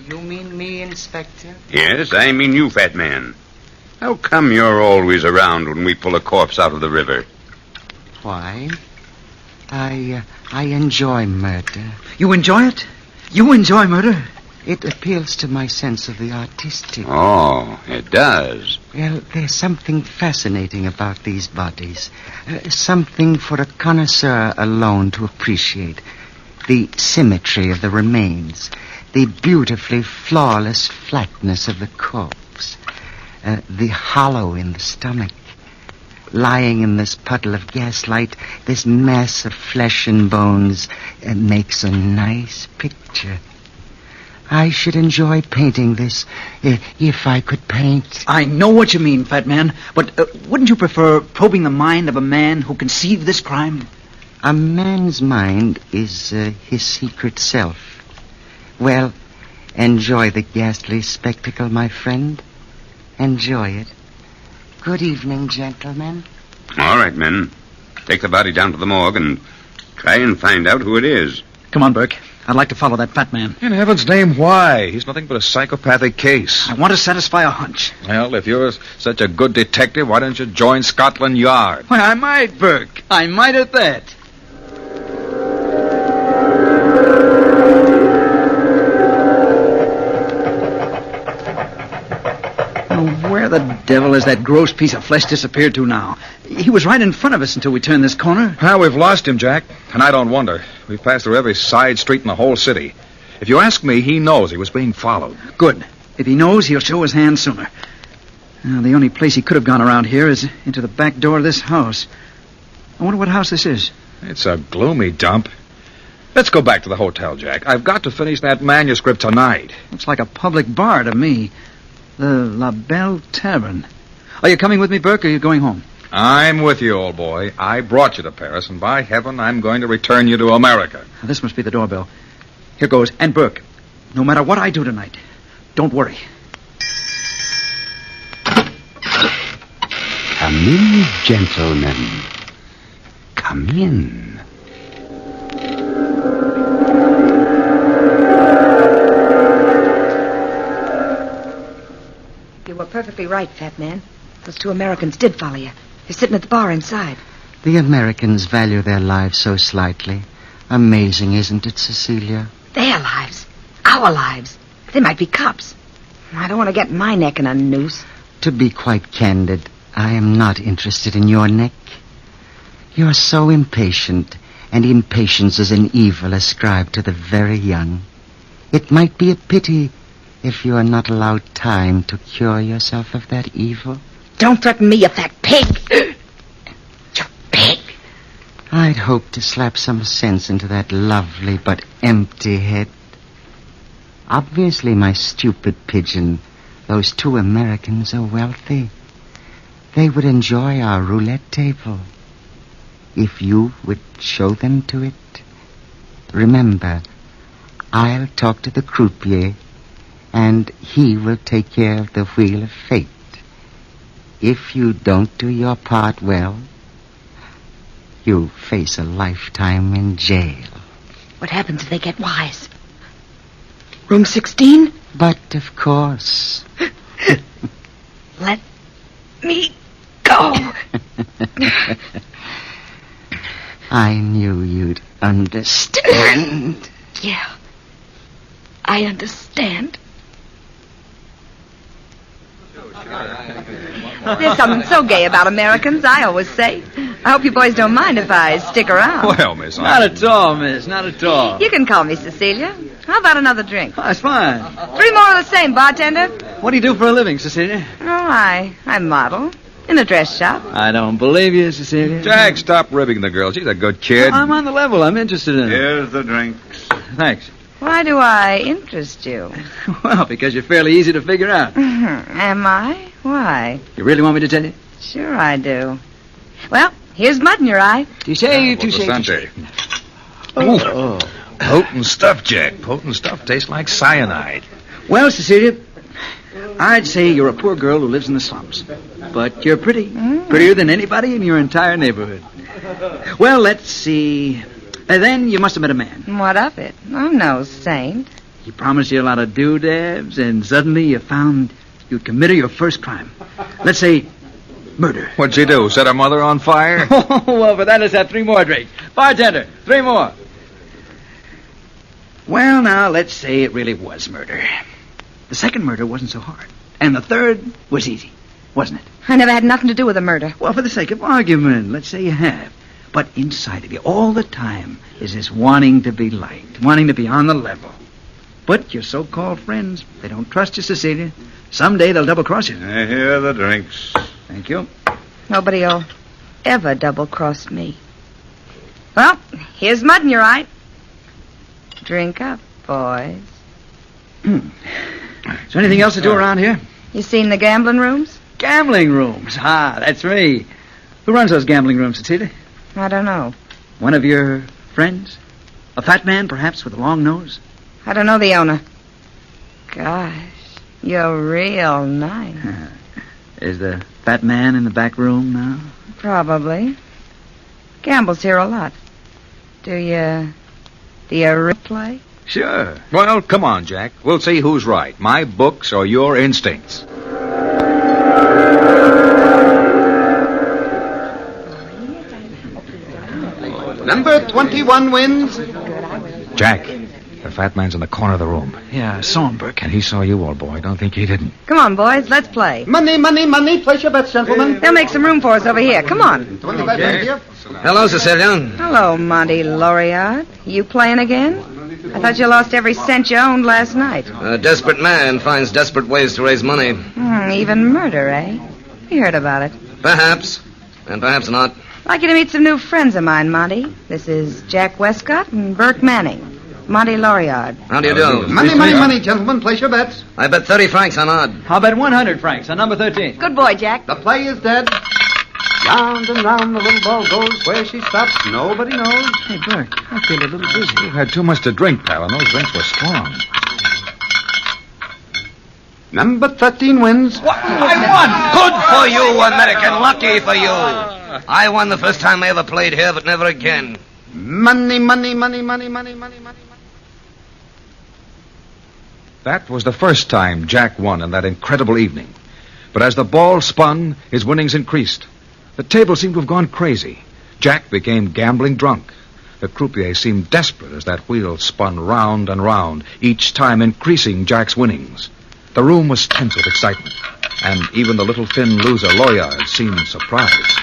You mean me, Inspector? Yes, I mean you, fat man. How come you're always around when we pull a corpse out of the river? Why? I enjoy murder. You enjoy it? You enjoy murder? It appeals to my sense of the artistic. Oh, it does. Well, there's something fascinating about these bodies. Something for a connoisseur alone to appreciate. The symmetry of the remains. The beautifully flawless flatness of the corpse. The hollow in the stomach. Lying in this puddle of gaslight, this mass of flesh and bones makes a nice picture. I should enjoy painting this, if I could paint. I know what you mean, fat man, but wouldn't you prefer probing the mind of a man who conceived this crime? A man's mind is his secret self. Well, enjoy the ghastly spectacle, my friend. Enjoy it. Good evening, gentlemen. All right, men. Take the body down to the morgue and try and find out who it is. Come on, Burke. I'd like to follow that fat man. In heaven's name, why? He's nothing but a psychopathic case. I want to satisfy a hunch. Well, if you're such a good detective, why don't you join Scotland Yard? Why, I might, Burke. I might at that. Where the devil has that gross piece of flesh disappeared to now? He was right in front of us until we turned this corner. Well, we've lost him, Jack. And I don't wonder. We've passed through every side street in the whole city. If you ask me, he knows he was being followed. Good. If he knows, he'll show his hand sooner. Now, the only place he could have gone around here is into the back door of this house. I wonder what house this is. It's a gloomy dump. Let's go back to the hotel, Jack. I've got to finish that manuscript tonight. Looks like a public bar to me. The La Belle Tavern. Are you coming with me, Burke, or are you going home? I'm with you, old boy. I brought you to Paris, and by heaven, I'm going to return you to America. Now, this must be the doorbell. Here goes. And Burke, no matter what I do tonight, don't worry. Come in, gentlemen. Come in. You were perfectly right, fat man. Those two Americans did follow you. They're sitting at the bar inside. The Americans value their lives so slightly. Amazing, isn't it, Cecilia? Their lives. Our lives. They might be cops. I don't want to get my neck in a noose. To be quite candid, I am not interested in your neck. You're so impatient, and impatience is an evil ascribed to the very young. It might be a pity if you are not allowed time to cure yourself of that evil. Don't threaten me, you fat pig! You pig! I'd hoped to slap some sense into that lovely but empty head. Obviously, my stupid pigeon, those two Americans are wealthy. They would enjoy our roulette table. If you would show them to it. Remember, I'll talk to the croupier, and he will take care of the wheel of fate. If you don't do your part well, you'll face a lifetime in jail. What happens if they get wise? Room 16? But, of course. Let me go. I knew you'd understand. Yeah, I understand. There's something so gay about Americans, I always say. I hope you boys don't mind if I stick around. Well, miss, Not at all, miss. Not at all. You can call me Cecilia. How about another drink? Oh, that's fine. 3 more of the same, bartender. What do you do for a living, Cecilia? Oh, I model in a dress shop. I don't believe you, Cecilia. Jack, stop ribbing the girl. She's a good kid. I'm on the level. I'm interested in it. Here's the drinks. Thanks. Why do I interest you? Well, because you're fairly easy to figure out. Am I? Why? You really want me to tell you? Sure I do. Well, here's mud in your eye. Touche. Oh. Potent stuff, Jack. Potent stuff tastes like cyanide. Well, Cecilia, I'd say you're a poor girl who lives in the slums. But you're pretty. Prettier than anybody in your entire neighborhood. Well, let's see. Then you must have met a man. What of it? I'm no saint. He promised you a lot of doodads, and suddenly you found you'd committed your first crime. Let's say murder. What'd she do? Set her mother on fire? Oh, well, for that, let's have 3 more drinks. Bartender, 3 more. Well, now, let's say it really was murder. The second murder wasn't so hard. And the third was easy, wasn't it? I never had nothing to do with a murder. Well, for the sake of argument, let's say you have. But inside of you, all the time, is this wanting to be liked, wanting to be on the level. But your so-called friends, they don't trust you, Cecilia. Someday they'll double-cross you. Here are the drinks. Thank you. Nobody'll ever double-cross me. Well, here's mud in your eye. Drink up, boys. Is there anything else to do around here? You seen the gambling rooms? Gambling rooms? Ah, that's me. Who runs those gambling rooms, Cecilia? I don't know. One of your friends? A fat man, perhaps, with a long nose? I don't know the owner. Gosh, you're real nice. Is the fat man in the back room now? Probably. Gambles here a lot. Do you play? Sure. Well, come on, Jack. We'll see who's right. My books or your instincts. Number 21 wins. Jack, the fat man's in the corner of the room. Yeah, I saw him, Burke. And he saw you, old boy. Don't think he didn't. Come on, boys, let's play. Money, money, money. Place your bets, gentlemen. They'll make some room for us over here. Come on. 25 here. Hello, Cecilia. Hello, Monty Loriard. You playing again? I thought you lost every cent you owned last night. A desperate man finds desperate ways to raise money. Even murder, eh? We heard about it. Perhaps. And perhaps not. I'd like you to meet some new friends of mine, Monty. This is Jack Westcott and Burke Manning. Monty Loriard. How do you do? Money, money, money, gentlemen. Place your bets. I bet 30 francs on odd. How about 100 francs on number 13? Good boy, Jack. The play is dead. Round and round the little ball goes. Where she stops, nobody knows. Hey, Burke, I feel a little dizzy. You had too much to drink, pal, and those drinks were strong. Number 13 wins. What? I won! Good for you, American. Lucky for you. I won the first time I ever played here, but never again. Money, money, money, money, money, money, money. That was the first time Jack won in that incredible evening. But as the ball spun, his winnings increased. The table seemed to have gone crazy. Jack became gambling drunk. The croupier seemed desperate as that wheel spun round and round, each time increasing Jack's winnings. The room was tense with excitement, and even the little thin loser Loriard seemed surprised.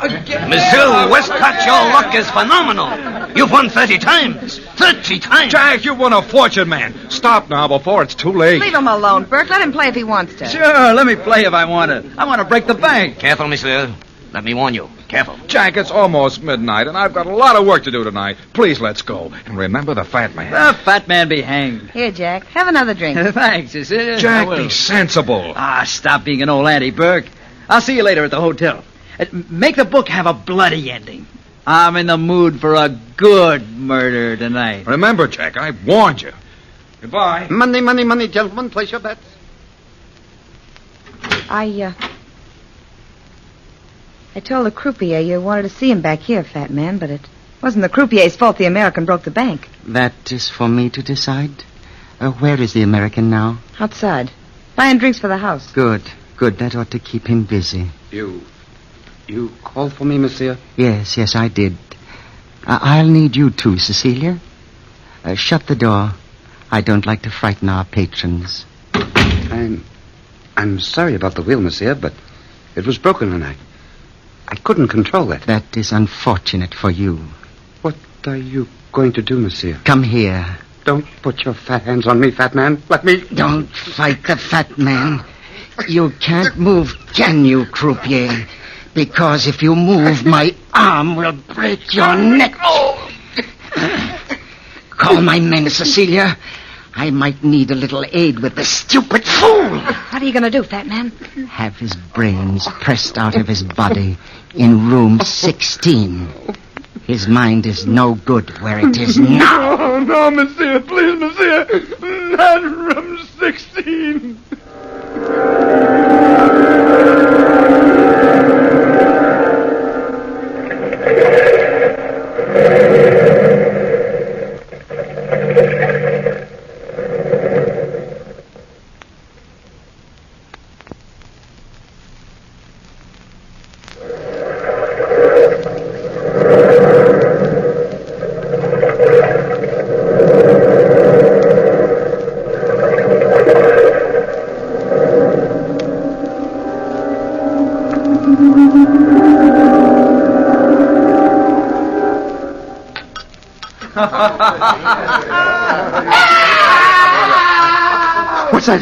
Monsieur Westcott, your luck is phenomenal. You've won 30 times. 30 times. Jack, you've won a fortune, man. Stop now before it's too late. Leave him alone, Burke. Let him play if he wants to. Sure, let me play if I want to. I want to break the bank. Careful, monsieur. Let me warn you. Careful. Jack, it's almost midnight, and I've got a lot of work to do tonight. Please, let's go. And remember the fat man. The fat man be hanged. Here, Jack. Have another drink. Thanks, is it? Jack, be sensible. Ah, stop being an old auntie, Burke. I'll see you later at the hotel. Make the book have a bloody ending. I'm in the mood for a good murder tonight. Remember, Jack, I warned you. Goodbye. Money, money, money, gentlemen. Place your bets. I told the croupier you wanted to see him back here, fat man, but it wasn't the croupier's fault the American broke the bank. That is for me to decide. Where is the American now? Outside. Buying drinks for the house. Good. That ought to keep him busy. You called for me, monsieur? Yes, I did. I'll need you too, Cecilia. Shut the door. I don't like to frighten our patrons. I'm sorry about the wheel, monsieur, but it was broken and I couldn't control it. That is unfortunate for you. What are you going to do, monsieur? Come here. Don't put your fat hands on me, fat man. Let me... Don't fight the fat man. You can't move, can you, croupier? Because if you move, my arm will break your neck. Call my men, Cecilia. I might need a little aid with this stupid fool. What are you going to do, fat man? Have his brains pressed out of his body in room 16. His mind is no good where it is now. No, no, monsieur. Please, monsieur. Not room 16. What's that?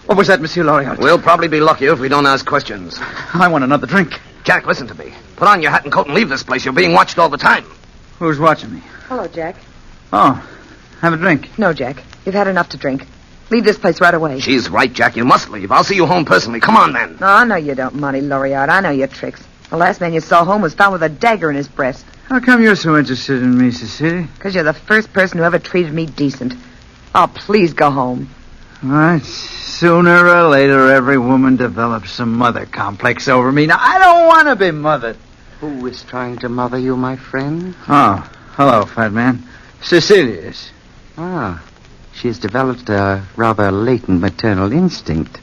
What was that, Monsieur Loriot? We'll probably be luckier if we don't ask questions. I want another drink. Jack, listen to me. Put on your hat and coat and leave this place. You're being watched all the time. Who's watching me? Hello, Jack. Oh, have a drink. No, Jack. You've had enough to drink. Leave this place right away. She's right, Jack. You must leave. I'll see you home personally. Come on, then. No, no, you don't, Monty Loriot. I know your tricks. The last man you saw home was found with a dagger in his breast. How come you're so interested in me, Cecilia? Because you're the first person who ever treated me decent. Oh, please go home. All right. Sooner or later, every woman develops some mother complex over me. Now, I don't want to be mothered. Who is trying to mother you, my friend? Oh, hello, fat man. Cecilia is. Ah, she has developed a rather latent maternal instinct.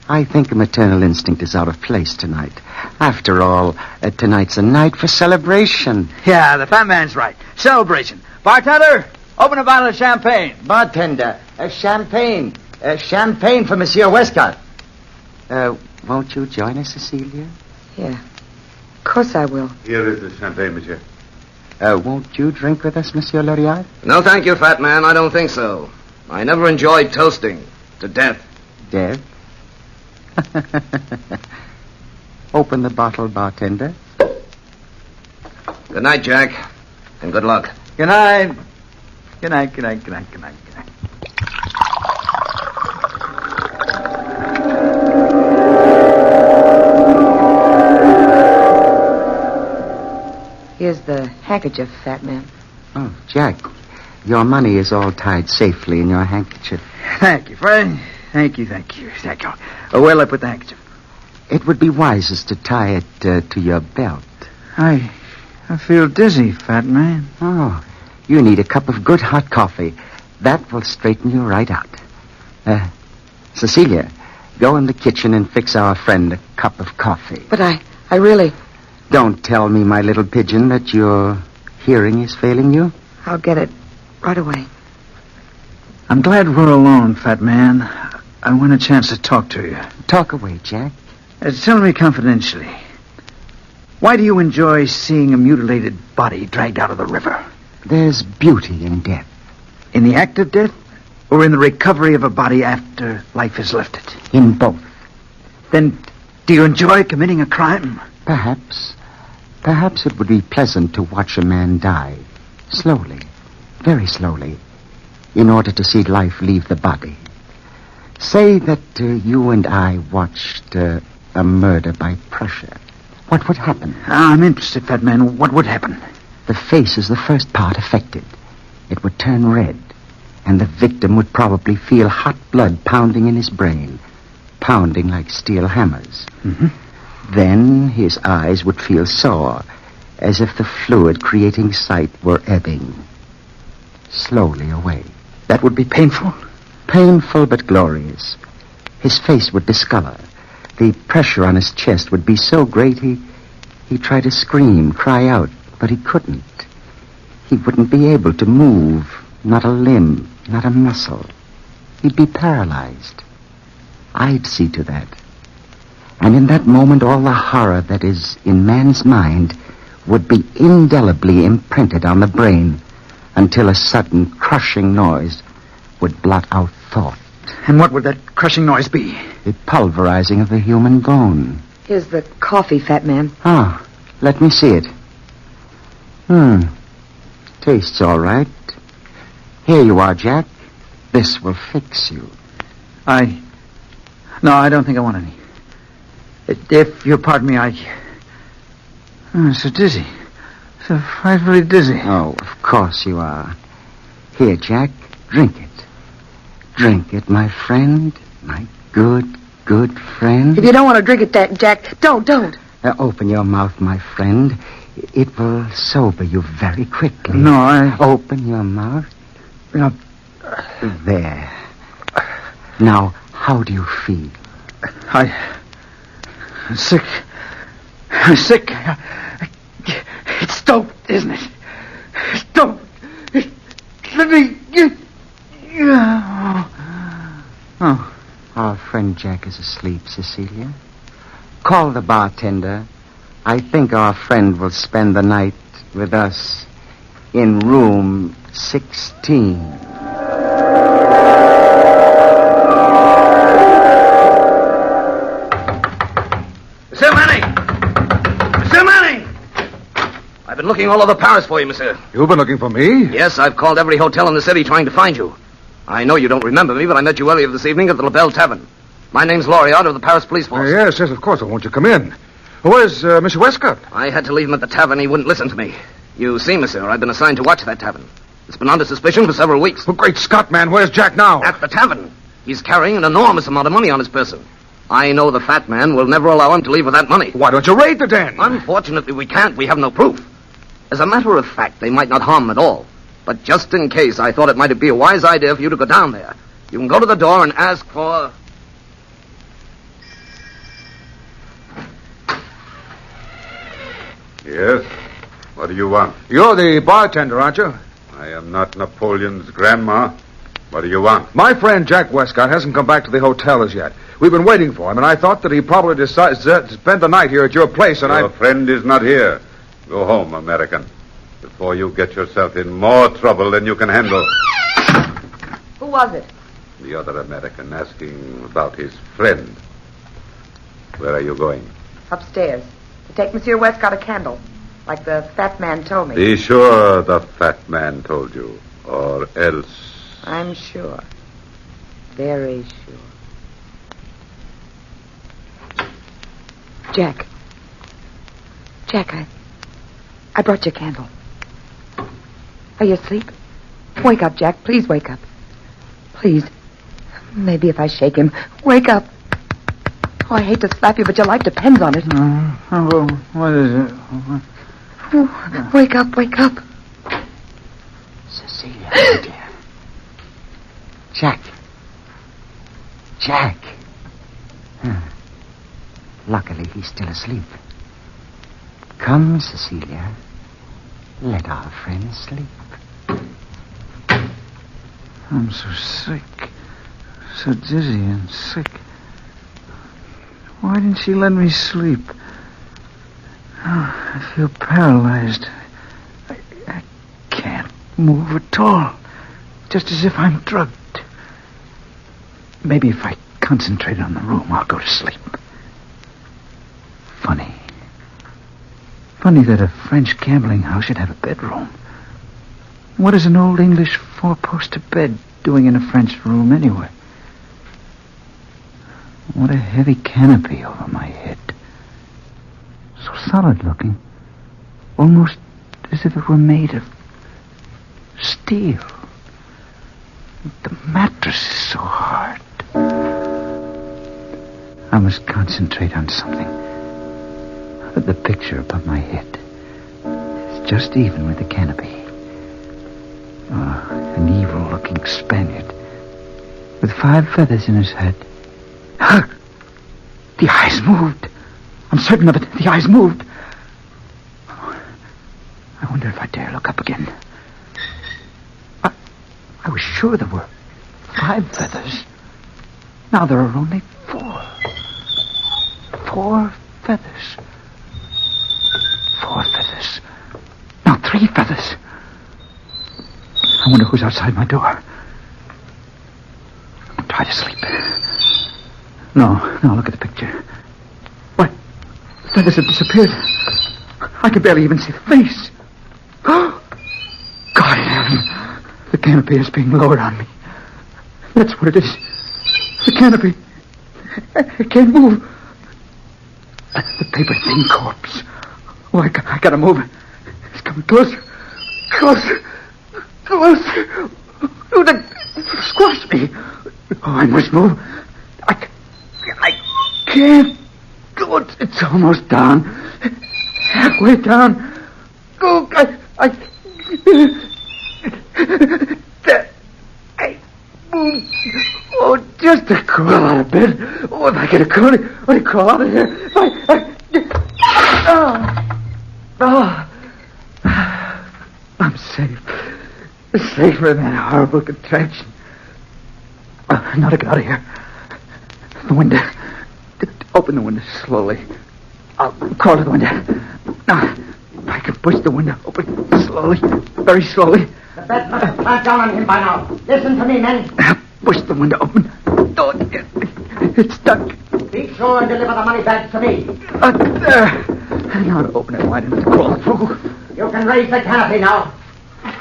I think a maternal instinct is out of place tonight. After all, tonight's a night for celebration. Yeah, the fat man's right. Celebration. Bartender, open a bottle of champagne. Bartender, champagne. Champagne for Monsieur Westcott. Won't you join us, Cecilia? Yeah. Of course I will. Here is the champagne, monsieur. Won't you drink with us, Monsieur Loriot? No, thank you, fat man. I don't think so. I never enjoyed toasting to death. Death? Open the bottle, bartender. Good night, Jack. And good luck. Good night. Good night, good night, good night, good night, good night. Here's the handkerchief, fat man. Oh, Jack, your money is all tied safely in your handkerchief. Thank you, Fred. Thank you, thank you, thank you. Where'll I put the handkerchief? It would be wisest to tie it to your belt. I feel dizzy, fat man. Oh, you need a cup of good hot coffee. That will straighten you right out. Cecilia, go in the kitchen and fix our friend a cup of coffee. But I really... Don't tell me, my little pigeon, that your hearing is failing you. I'll get it right away. I'm glad we're alone, fat man. I want a chance to talk to you. Talk away, Jack. Tell me confidentially. Why do you enjoy seeing a mutilated body dragged out of the river? There's beauty in death. In the act of death? Or in the recovery of a body after life has left it? In both. Then, do you enjoy committing a crime? Perhaps. Perhaps it would be pleasant to watch a man die. Slowly. Very slowly. In order to see life leave the body. Say that you and I watched a murder by pressure. What would happen? I'm interested, fat man. What would happen? The face is the first part affected. It would turn red. And the victim would probably feel hot blood pounding in his brain. Pounding like steel hammers. Mm-hmm. Then his eyes would feel sore, as if the fluid creating sight were ebbing slowly away. That would be painful? Painful but glorious. His face would discolor. The pressure on his chest would be so great he'd try to scream, cry out, but he couldn't. He wouldn't be able to move, not a limb, not a muscle. He'd be paralyzed. I'd see to that. And in that moment, all the horror that is in man's mind would be indelibly imprinted on the brain until a sudden crushing noise would blot out thought. And what would that crushing noise be? The pulverizing of the human bone. Here's the coffee, fat man. Ah, let me see it. Tastes all right. Here you are, Jack. This will fix you. No, I don't think I want any. If you'll pardon me, I'm so dizzy. So frightfully dizzy. Oh, of course you are. Here, Jack, drink it. Drink it, my friend. My good friend. If you don't want to drink it, Jack, don't. Open your mouth, my friend. It will sober you very quickly. No, Open your mouth. There. Now, how do you feel? I'm sick. I'm sick. It's dope, isn't it? It's dope. Let me... Oh. Our friend Jack is asleep, Cecilia. Call the bartender. I think our friend will spend the night with us in room 16. Monsieur Manning! Monsieur Manning! I've been looking all over Paris for you, monsieur. You've been looking for me? Yes, I've called every hotel in the city trying to find you. I know you don't remember me, but I met you earlier this evening at the La Belle Tavern. My name's Loriot of the Paris Police Force. Yes, of course. Won't you come in? Where's Mr. Westcott? I had to leave him at the tavern. He wouldn't listen to me. You see, monsieur, I've been assigned to watch that tavern. It's been under suspicion for several weeks. Oh, great Scott, man. Where's Jack now? At the tavern. He's carrying an enormous amount of money on his person. I know the fat man will never allow him to leave with that money. Why don't you raid the den? Unfortunately, we can't. We have no proof. As a matter of fact, they might not harm him at all. But just in case, I thought it might be a wise idea for you to go down there. You can go to the door and ask for... Yes? What do you want? You're the bartender, aren't you? I am not Napoleon's grandma. What do you want? My friend Jack Westcott hasn't come back to the hotel as yet. We've been waiting for him, and I thought that he probably decided to spend the night here at your place, and Your friend is not here. Go home, American, before you get yourself in more trouble than you can handle. Who was it? The other American asking about his friend. Where are you going? Upstairs. To take Monsieur Westcott a candle, like the fat man told me. Be sure the fat man told you, or else... I'm sure. Very sure. Jack, I brought you a candle. Are you asleep? Wake up, Jack. Please wake up. Please. Maybe if I shake him. Wake up. Oh, I hate to slap you, but your life depends on it. What is it? Oh, wake up. Cecilia, my dear. Jack. Luckily, he's still asleep. Come, Cecilia. Let our friend sleep. I'm so sick. So dizzy and sick. Why didn't she let me sleep? Oh, I feel paralyzed. I can't move at all. Just as if I'm drugged. Maybe if I concentrate on the room, I'll go to sleep. Funny that a French gambling house should have a bedroom. What is an old English four-poster bed doing in a French room anyway? What a heavy canopy over my head. So solid looking. Almost as if it were made of steel. The mattress is so hard. I must concentrate on something. The picture above my head is just even with the canopy. An evil-looking Spaniard with 5 feathers in his head. The eyes moved. I'm certain of it. The eyes moved. I wonder if I dare look up again. I was sure there were 5 feathers. Now there are only 4. 4 feathers. 4 feathers. No, 3 feathers. I wonder who's outside my door. I'll try to sleep. No, look at the picture. What? The feathers have disappeared. I can barely even see the face. God in heaven. The canopy is being lowered on me. That's what it is. The canopy. I can't move. The paper-thin corpse. Oh, I gotta move. It's coming closer. Closer. Closer. Oh, squash me. Oh, I must move. I can't. Oh, it's almost down. Halfway down. Oh, I move. Oh, just to crawl out of bed. Oh, if I get a crawl out of here. I'm safe. Safer than that horrible contraction. Now to get out of here. The window. Open the window slowly. I'll crawl to the window. Now, I can push the window open slowly. Very slowly. The bed must have clamped down on him by now. Listen to me, men. Push the window open. Oh, it's stuck. Be sure and deliver the money bags to me. There. Now to open it wide enough to crawl through. You can raise the canopy now.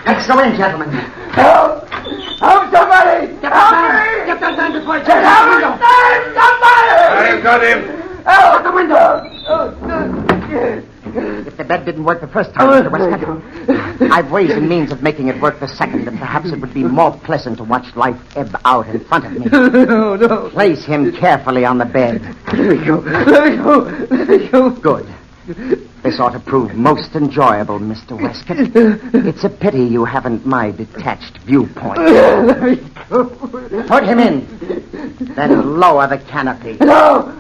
Let's go in, gentlemen. Help! Help somebody! Get that man before he Get out of the window! Somebody! I've got him. Out the window! If the bed didn't work the first time, Mr. Westcott, I've ways and means of making it work the second, and perhaps it would be more pleasant to watch life ebb out in front of me. No. Place him carefully on the bed. Let me go. Let me go. Good. This ought to prove most enjoyable, Mr. Westcott. It's a pity you haven't my detached viewpoint. Let me go. Put him in. Then lower the canopy. No.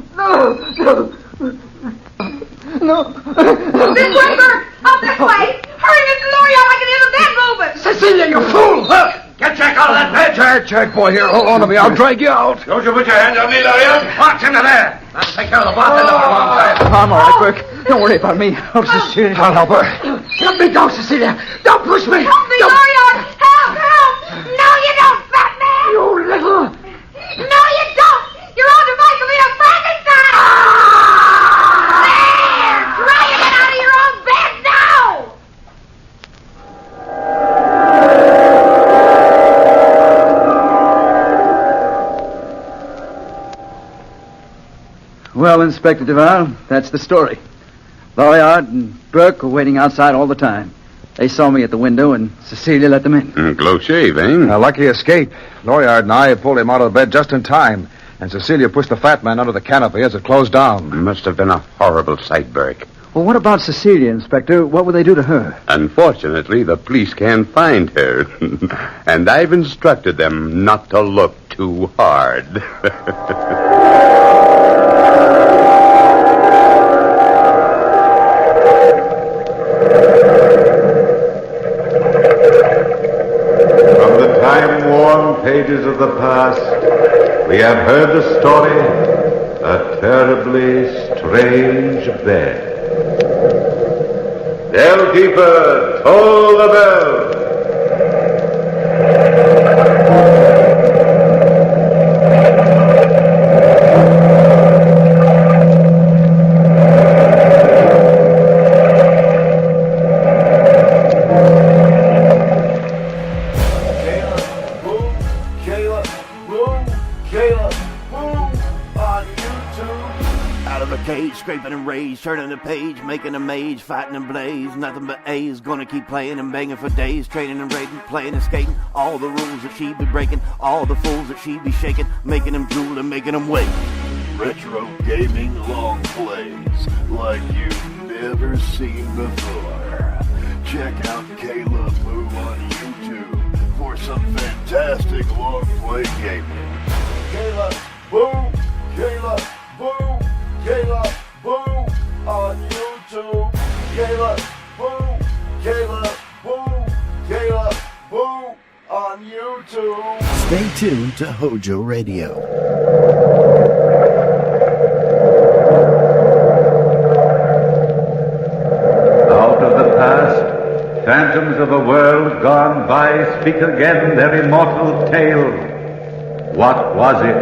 This way, Bert! Up this way! Hurry, Mr. Loriot, I can hear the bed moving! Cecilia, you fool! Look! Get Jack out of that bed! Jack, boy, here, hold on to me. I'll drag you out. Don't you put your hands on me, Loriot! March into there! I'll take care of the bartender for a long time. I'm all right, Burke. Don't worry about me. Oh, Cecilia. I'll help her. Let me go, Cecilia. Don't push me. Help me, Loriot! Help! No, you don't, fat man! You little... No, you don't! Your own device will be a Frankenstein! There! Try to get out of your own bed now! Well, Inspector Duval, that's the story. Loriot and Burke were waiting outside all the time. They saw me at the window, and Cecilia let them in. Close shave, eh? A lucky escape. Loriot and I pulled him out of the bed just in time, and Cecilia pushed the fat man under the canopy as it closed down. Must have been a horrible sight, Burke. Well, what about Cecilia, Inspector? What would they do to her? Unfortunately, the police can't find her. And I've instructed them not to look too hard. Time-worn pages of the past, we have heard the story, A Terribly Strange Bed. Bellkeeper, toll the bell. Scraping and rage, turning the page, making a mage, fighting and blaze. Nothing but A's, gonna keep playing and banging for days. Training and raiding, playing and skating. All the rules that she be breaking, all the fools that she be shaking. Making them drool and making them wait. Retro gaming long plays like you've never seen before. Check out Kayla Boo on YouTube for some fantastic long play gaming. Kayla Boo, Kayla Boo, Kayla Boo on YouTube. Kayla Boo, Kayla Boo, Kayla Boo on YouTube. Stay tuned to Hojo Radio. Phantoms of a world gone by speak again their immortal tale. What was it?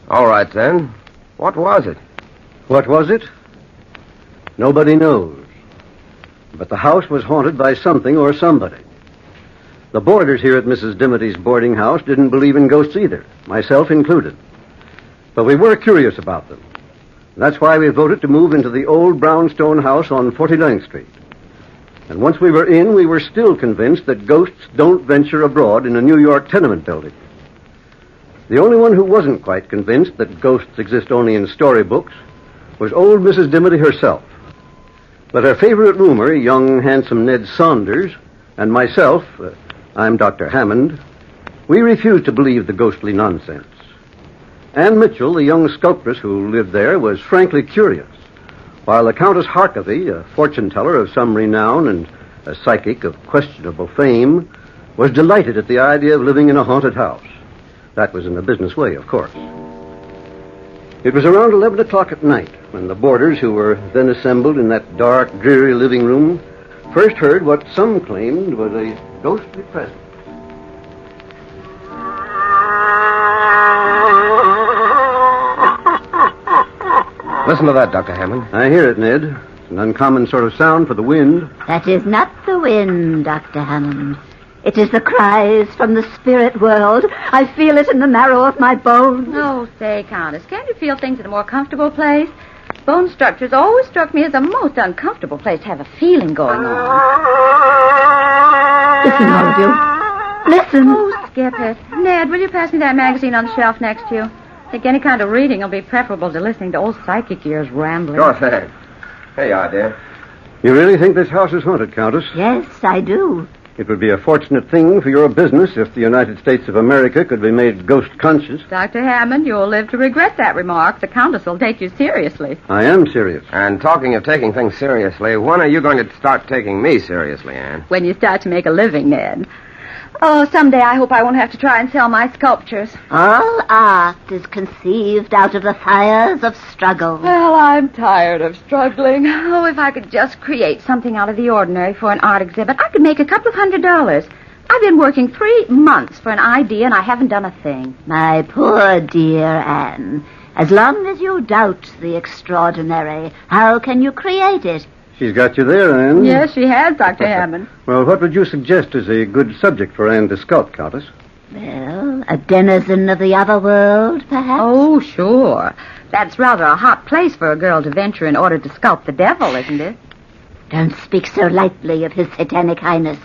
All right, then. What was it? What was it? Nobody knows. But the house was haunted by something or somebody. The boarders here at Mrs. Dimity's boarding house didn't believe in ghosts either, myself included. But we were curious about them. That's why we voted to move into the old brownstone house on 49th Street. And once we were in, we were still convinced that ghosts don't venture abroad in a New York tenement building. The only one who wasn't quite convinced that ghosts exist only in storybooks was old Mrs. Dimity herself. But her favorite roomer, young, handsome Ned Saunders, and myself, I'm Dr. Hammond, we refused to believe the ghostly nonsense. Anne Mitchell, the young sculptress who lived there, was frankly curious, while the Countess Harkavy, a fortune-teller of some renown and a psychic of questionable fame, was delighted at the idea of living in a haunted house. That was in a business way, of course. It was around 11 o'clock at night when the boarders, who were then assembled in that dark, dreary living room, first heard what some claimed was a ghostly presence. Listen to that, Dr. Hammond. I hear it, Ned. It's an uncommon sort of sound for the wind. That is not the wind, Dr. Hammond. It is the cries from the spirit world. I feel it in the marrow of my bones. Oh, say, Countess, can't you feel things in a more comfortable place? Bone structures always struck me as a most uncomfortable place to have a feeling going on. Listen, all of you. Listen. Oh, skip it. Ned, will you pass me that magazine on the shelf next to you? I think any kind of reading will be preferable to listening to old psychic ears rambling. Sure thing. Here you are, dear. You really think this house is haunted, Countess? Yes, I do. It would be a fortunate thing for your business if the United States of America could be made ghost-conscious. Dr. Hammond, you'll live to regret that remark. The Countess will take you seriously. I am serious. And talking of taking things seriously, when are you going to start taking me seriously, Anne? When you start to make a living, Ned. Oh, someday I hope I won't have to try and sell my sculptures. All art is conceived out of the fires of struggle. Well, I'm tired of struggling. Oh, if I could just create something out of the ordinary for an art exhibit, I could make a couple of $100. I've been working 3 months for an idea, and I haven't done a thing. My poor dear Anne, as long as you doubt the extraordinary, how can you create it? She's got you there, Anne. Yes, she has, Dr. Hammond. Well, what would you suggest as a good subject for Anne to sculpt, Countess? Well, a denizen of the other world, perhaps? Oh, sure. That's rather a hot place for a girl to venture in order to sculpt the devil, isn't it? Don't speak so lightly of his satanic highness.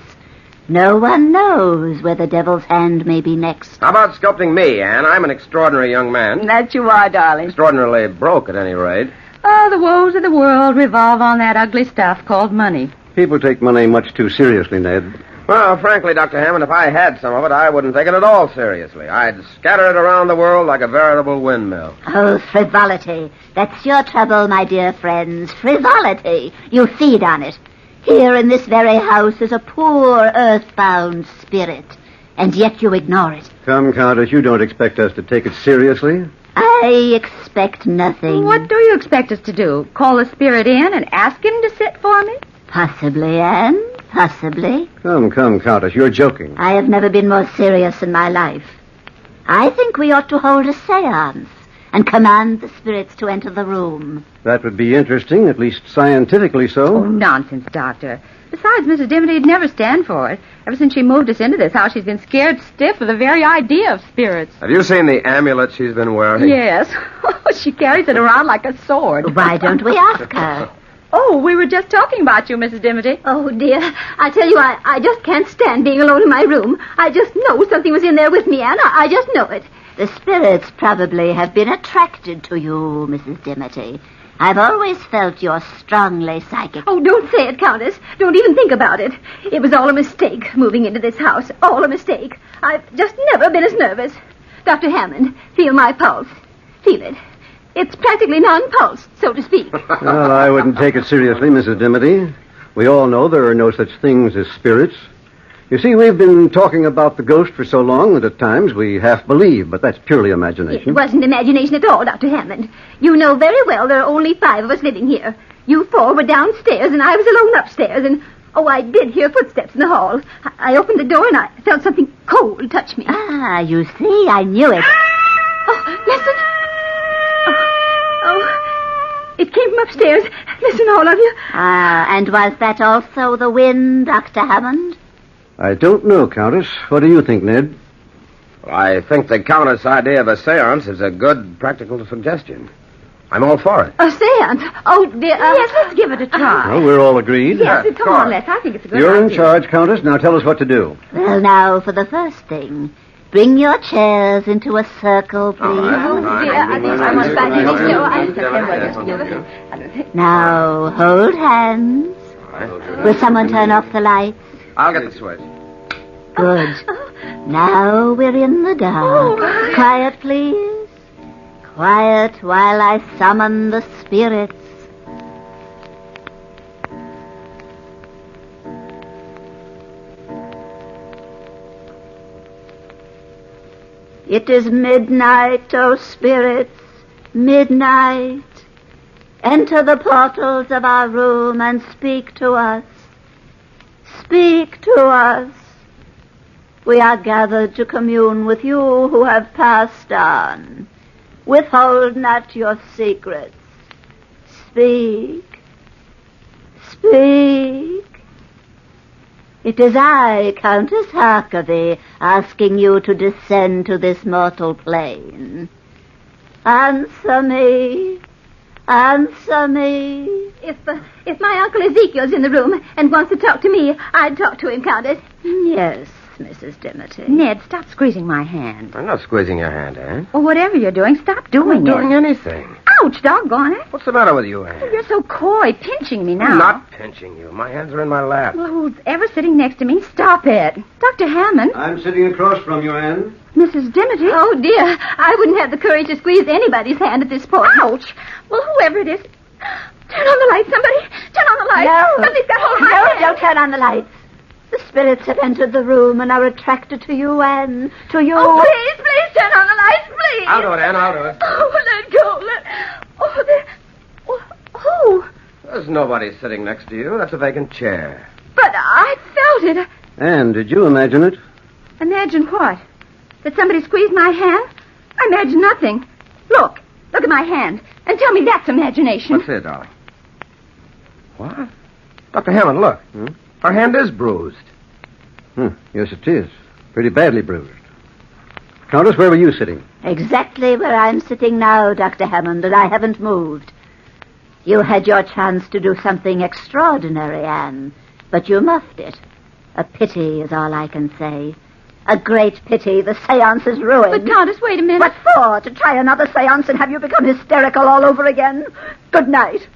No one knows where the devil's hand may be next. How about sculpting me, Anne? I'm an extraordinary young man. That you are, darling. Extraordinarily broke, at any rate. Oh, the woes of the world revolve on that ugly stuff called money. People take money much too seriously, Ned. Well, frankly, Dr. Hammond, if I had some of it, I wouldn't take it at all seriously. I'd scatter it around the world like a veritable windmill. Oh, frivolity. That's your trouble, my dear friends. Frivolity. You feed on it. Here in this very house is a poor, earthbound spirit, and yet you ignore it. Come, Countess, you don't expect us to take it seriously? I expect nothing. What do you expect us to do? Call the spirit in and ask him to sit for me? Possibly, Anne. Possibly. Come, Countess, you're joking. I have never been more serious in my life. I think we ought to hold a seance and command the spirits to enter the room. That would be interesting, at least scientifically so. Oh, nonsense, Doctor. Besides, Mrs. Dimity'd never stand for it. Ever since she moved us into this house, she's been scared stiff of the very idea of spirits. Have you seen the amulet she's been wearing? Yes. She carries it around like a sword. Why don't we ask her? Oh, we were just talking about you, Mrs. Dimity. Oh, dear. I tell you, I just can't stand being alone in my room. I just know something was in there with me, Anne. I just know it. The spirits probably have been attracted to you, Mrs. Dimity. I've always felt you're strongly psychic. Oh, don't say it, Countess. Don't even think about it. It was all a mistake, moving into this house. All a mistake. I've just never been as nervous. Dr. Hammond, feel my pulse. Feel it. It's practically non-pulse, so to speak. Well, I wouldn't take it seriously, Mrs. Dimity. We all know there are no such things as spirits. You see, we've been talking about the ghost for so long that at times we half believe, but that's purely imagination. It wasn't imagination at all, Dr. Hammond. You know very well there are only 5 of us living here. You 4 were downstairs, and I was alone upstairs, and... Oh, I did hear footsteps in the hall. I opened the door, and I felt something cold touch me. Ah, you see, I knew it. Oh, listen. Oh, it came from upstairs. Listen, all of you. Ah, and was that also the wind, Dr. Hammond? I don't know, Countess. What do you think, Ned? Well, I think the Countess' idea of a seance is a good practical suggestion. I'm all for it. A seance? Oh, dear. Yes, let's give it a try. Well, we're all agreed. Yes, come on, Les. I think it's a good You're idea. in charge, Countess. Now tell us what to do. Well, now, for the first thing, bring your chairs into a circle, please. I think I want to Now, hold hands. Will someone turn off the lights? I'll get the switch. Good. Now we're in the dark. Quiet, please. Quiet while I summon the spirits. It is midnight, O spirits, midnight. Enter the portals of our room and speak to us. Speak to us. We are gathered to commune with you who have passed on. Withhold not your secrets. Speak. Speak. It is I, Countess Harkavy, asking you to descend to this mortal plane. Answer me. Answer me. If my Uncle Ezekiel's in the room and wants to talk to me, I'd talk to him, Countess. Yes, Mrs. Dimity. Ned, stop squeezing my hand. I'm not squeezing your hand, Anne. Or whatever you're doing, stop doing I'm not doing anything. Ouch, doggone it. What's the matter with you, Anne? Oh, you're so coy, pinching me now. I'm not pinching you. My hands are in my lap. Well, who's ever sitting next to me? Stop it. Dr. Hammond. I'm sitting across from you, Anne. Mrs. Dimity. Oh, dear. I wouldn't have the courage to squeeze anybody's hand at this point. Ouch. Well, whoever it is, turn on the lights, somebody. Turn on the lights. No. Somebody's got hold of my hand. Don't turn on the lights. The spirits have entered the room and are attracted to you, Anne. To you. Oh, please turn on the lights, please. I'll do it, Anne. I'll do it. Oh, let go. Oh, there. Who? There's nobody sitting next to you. That's a vacant chair. But I felt it. Anne, did you imagine it? Imagine what? That somebody squeezed my hand? I imagine nothing. Look at my hand, and tell me that's imagination. Let's see it, darling. What? Dr. Hammond, look. Her hand is bruised. Yes, it is. Pretty badly bruised. Countess, where were you sitting? Exactly where I'm sitting now, Dr. Hammond, and I haven't moved. You had your chance to do something extraordinary, Anne, but you muffed it. A pity is all I can say. A great pity. The seance is ruined. But, Countess, wait a minute. What for? To try another seance and have you become hysterical all over again? Good night.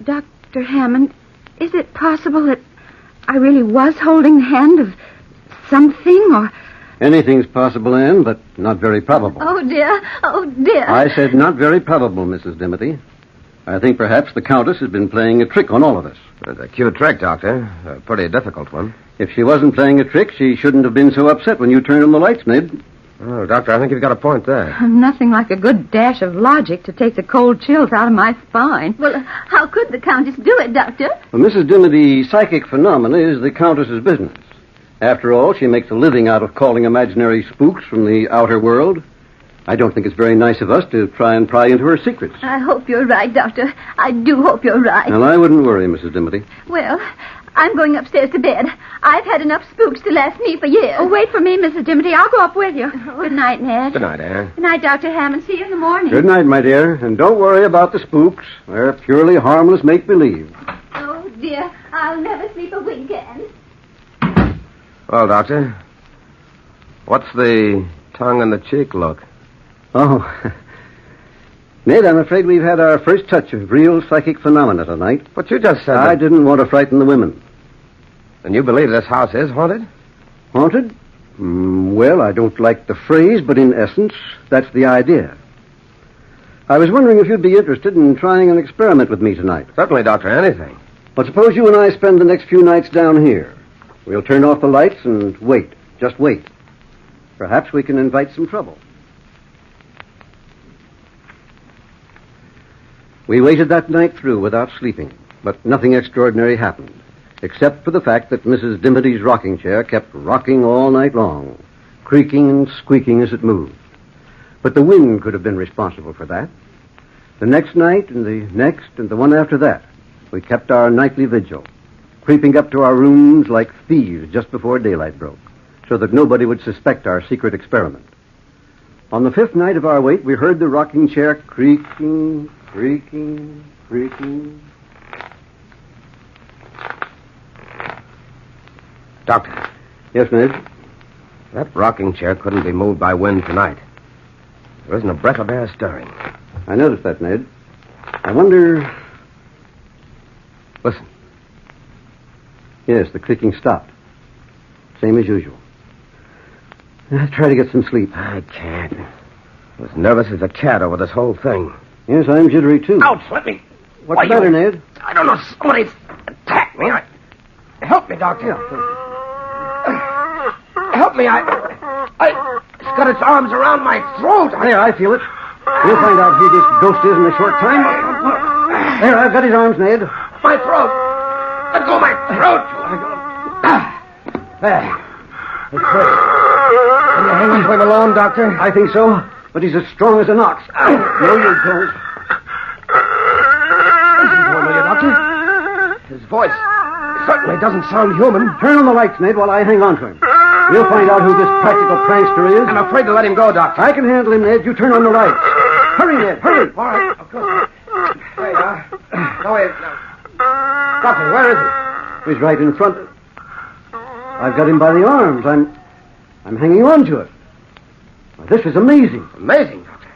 Dr. Hammond, is it possible that I really was holding the hand of something, or... Anything's possible, Anne, but not very probable. Oh, dear. Oh, dear. I said not very probable, Mrs. Dimity. I think perhaps the Countess has been playing a trick on all of us. It's a cute trick, Doctor. A pretty difficult one. If she wasn't playing a trick, she shouldn't have been so upset when you turned on the lights, Ned. Oh, Doctor, I think you've got a point there. Nothing like a good dash of logic to take the cold chills out of my spine. Well, how could the Countess do it, Doctor? Well, Mrs. Dimity, psychic phenomena is the Countess's business. After all, she makes a living out of calling imaginary spooks from the outer world. I don't think it's very nice of us to try and pry into her secrets. I hope you're right, Doctor. I do hope you're right. Well, I wouldn't worry, Mrs. Dimity. Well, I'm going upstairs to bed. I've had enough spooks to last me for years. Oh, wait for me, Mrs. Dimity. I'll go up with you. Good night, Ned. Good night, Anne. Good night, Dr. Hammond. See you in the morning. Good night, my dear. And don't worry about the spooks. They're purely harmless make-believe. Oh, dear. I'll never sleep a wink, Anne. Well, Doctor, what's the tongue-in-the-cheek look? Oh. Ned, I'm afraid we've had our first touch of real psychic phenomena tonight. But you just said I didn't want to frighten the women. And you believe this house is haunted? Haunted? Well, I don't like the phrase, but in essence, that's the idea. I was wondering if you'd be interested in trying an experiment with me tonight. Certainly, Doctor, anything. But suppose you and I spend the next few nights down here. We'll turn off the lights and wait. Just wait. Perhaps we can invite some trouble. We waited that night through without sleeping, but nothing extraordinary happened, except for the fact that Mrs. Dimity's rocking chair kept rocking all night long, creaking and squeaking as it moved. But the wind could have been responsible for that. The next night and the next and the one after that, we kept our nightly vigil, creeping up to our rooms like thieves just before daylight broke, so that nobody would suspect our secret experiment. On the 5th night of our wait, we heard the rocking chair creaking, creaking, creaking. Doctor. Yes, Ned? That rocking chair couldn't be moved by wind tonight. There isn't a breath of air stirring. I noticed that, Ned. I wonder... Listen. Yes, the creaking stopped. Same as usual. I'll try to get some sleep. I can't. I'm as nervous as a cat over this whole thing. Yes, I'm jittery, too. Ouch, let me... What's the matter, Ned? I don't know. Somebody's attacked me. Help me, Doctor. Help me. It's got its arms around my throat. There, I feel it. We'll find out who this ghost is in a short time. There, I've got his arms, Ned. My throat. Let go of my throat. There. It's hurt. Can you hang on to him alone, Doctor? I think so, but he's as strong as an ox. No, you don't. Listen to him, will you, Doctor? His voice certainly doesn't sound human. Turn on the lights, Ned, while I hang on to him. We'll find out who this practical prankster is. I'm afraid to let him go, Doctor. I can handle him, Ned. You turn on the lights. Hurry, Ned, hurry. All right, of course. There you are. No, wait. No. Doctor, where is he? He's right in front. I've got him by the arms. I'm hanging on to it. Well, this is amazing. Amazing, Doctor.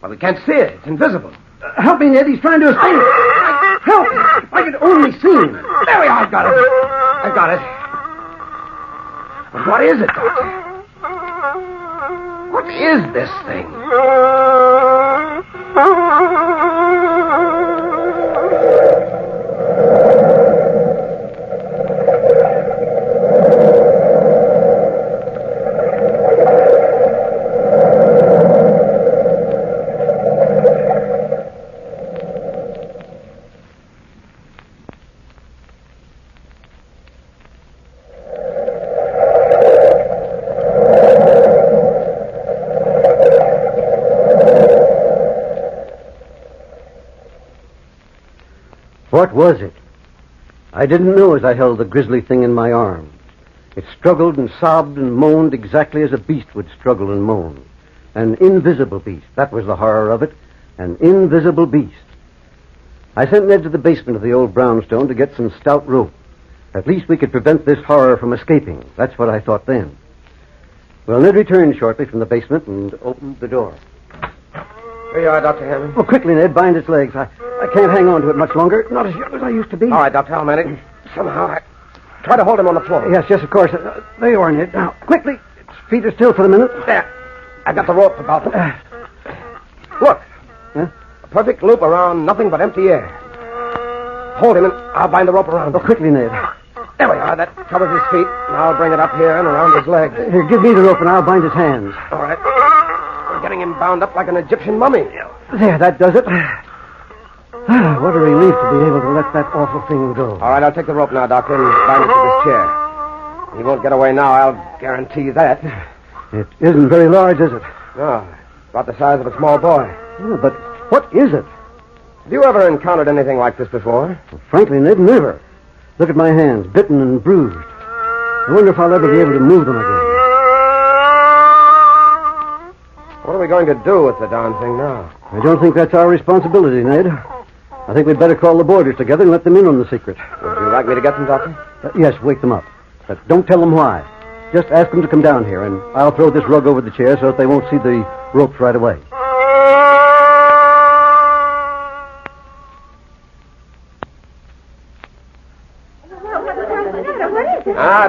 Well, we can't see it. It's invisible. Help me, Ned. He's trying to escape. Help me. If I could only see him. There we are. I've got it. I've got it. But what is it, Doctor? What is this thing? What was it? I didn't know as I held the grisly thing in my arms. It struggled and sobbed and moaned exactly as a beast would struggle and moan. An invisible beast. That was the horror of it. An invisible beast. I sent Ned to the basement of the old brownstone to get some stout rope. At least we could prevent this horror from escaping. That's what I thought then. Well, Ned returned shortly from the basement and opened the door. Here you are, Dr. Hammond. Oh, quickly, Ned. Bind its legs. I can't hang on to it much longer. Not as young as I used to be. All right, Dr. Halmanic. Somehow I try to hold him on the floor. Yes, of course. There you are, Ned. Now, quickly. Its feet are still for the minute. There. I got the rope about him. Look. Huh? A perfect loop around nothing but empty air. Hold him and I'll bind the rope around him. Oh, quickly, Ned. There we are. That covers his feet. And I'll bring it up here and around his legs. Here, give me the rope and I'll bind his hands. All right. We're getting him bound up like an Egyptian mummy. There, that does it. What a relief to be able to let that awful thing go. All right, I'll take the rope now, Doctor, and bind it to this chair. He won't get away now, I'll guarantee that. It isn't very large, is it? No, about the size of a small boy. Yeah, but what is it? Have you ever encountered anything like this before? Well, frankly, Ned, never. Look at my hands, bitten and bruised. I wonder if I'll ever be able to move them again. What are we going to do with the darn thing now? I don't think that's our responsibility, Ned. I think we'd better call the boarders together and let them in on the secret. Would you like me to get them, Doctor? Yes, wake them up. But don't tell them why. Just ask them to come down here, and I'll throw this rug over the chair so that they won't see the ropes right away.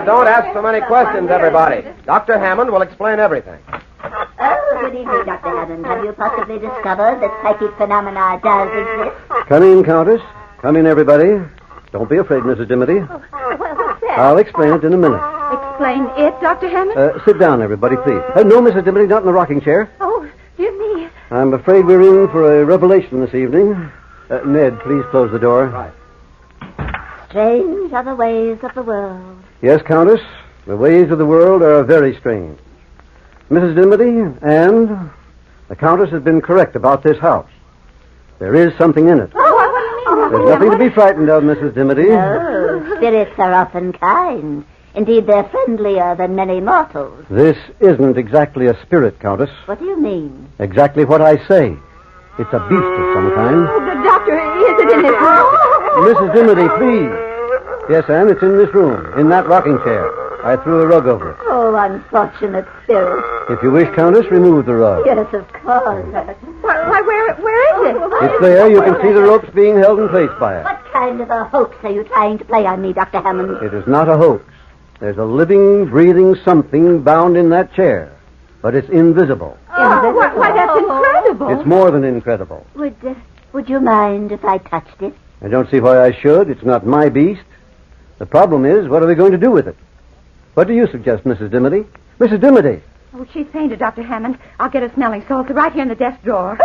Don't ask so many questions, everybody. Dr. Hammond will explain everything. Oh, good evening, Dr. Hammond. Have you possibly discovered that psychic phenomena does exist? Come in, Countess. Come in, everybody. Don't be afraid, Mrs. Dimity. What's that? I'll explain it in a minute. Explain it, Dr. Hammond? Sit down, everybody, please. No, Mrs. Dimity, not in the rocking chair. Oh, dear me. I'm afraid we're in for a revelation this evening. Ned, please close the door. Right. Strange are the ways of the world. Yes, Countess. The ways of the world are very strange. Mrs. Dimity, and the Countess has been correct about this house. There is something in it. Oh, what do you mean? There's nothing to be frightened of, Mrs. Dimity. Oh, spirits are often kind. Indeed, they're friendlier than many mortals. This isn't exactly a spirit, Countess. What do you mean? Exactly what I say. It's a beast of some kind. Oh, the doctor, is it in this room? Mrs. Dimity, please. Yes, Anne, it's in this room, in that rocking chair. I threw a rug over it. Oh, unfortunate spirit. If you wish, Countess, remove the rug. Yes, of course. Why, where is it? It's there. You can see the ropes being held in place by it. What kind of a hoax are you trying to play on me, Dr. Hammond? It is not a hoax. There's a living, breathing something bound in that chair. But it's invisible. Oh, why, that's incredible. It's more than incredible. Would you mind if I touched it? I don't see why I should. It's not my beast. The problem is, what are we going to do with it? What do you suggest, Mrs. Dimity? Mrs. Dimity! Oh, she's fainted, Dr. Hammond. I'll get a smelling salts right here in the desk drawer.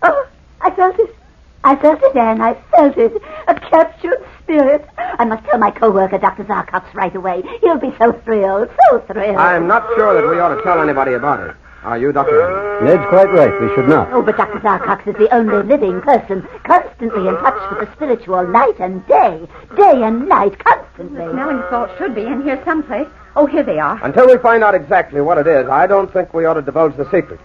Oh, I felt it. I felt it, Anne. I felt it. A captured spirit. I must tell my co-worker, Dr. Zarkox, right away. He'll be so thrilled, so thrilled. I'm not sure that we ought to tell anybody about it. Are you, Dr. Hammond? Ned's quite right. We should not. Oh, but Dr. Zarkox is the only living person constantly in touch with the spiritual night and day. Day and night, constantly. The smelling salts should be in here someplace. Oh, here they are. Until we find out exactly what it is, I don't think we ought to divulge the secret.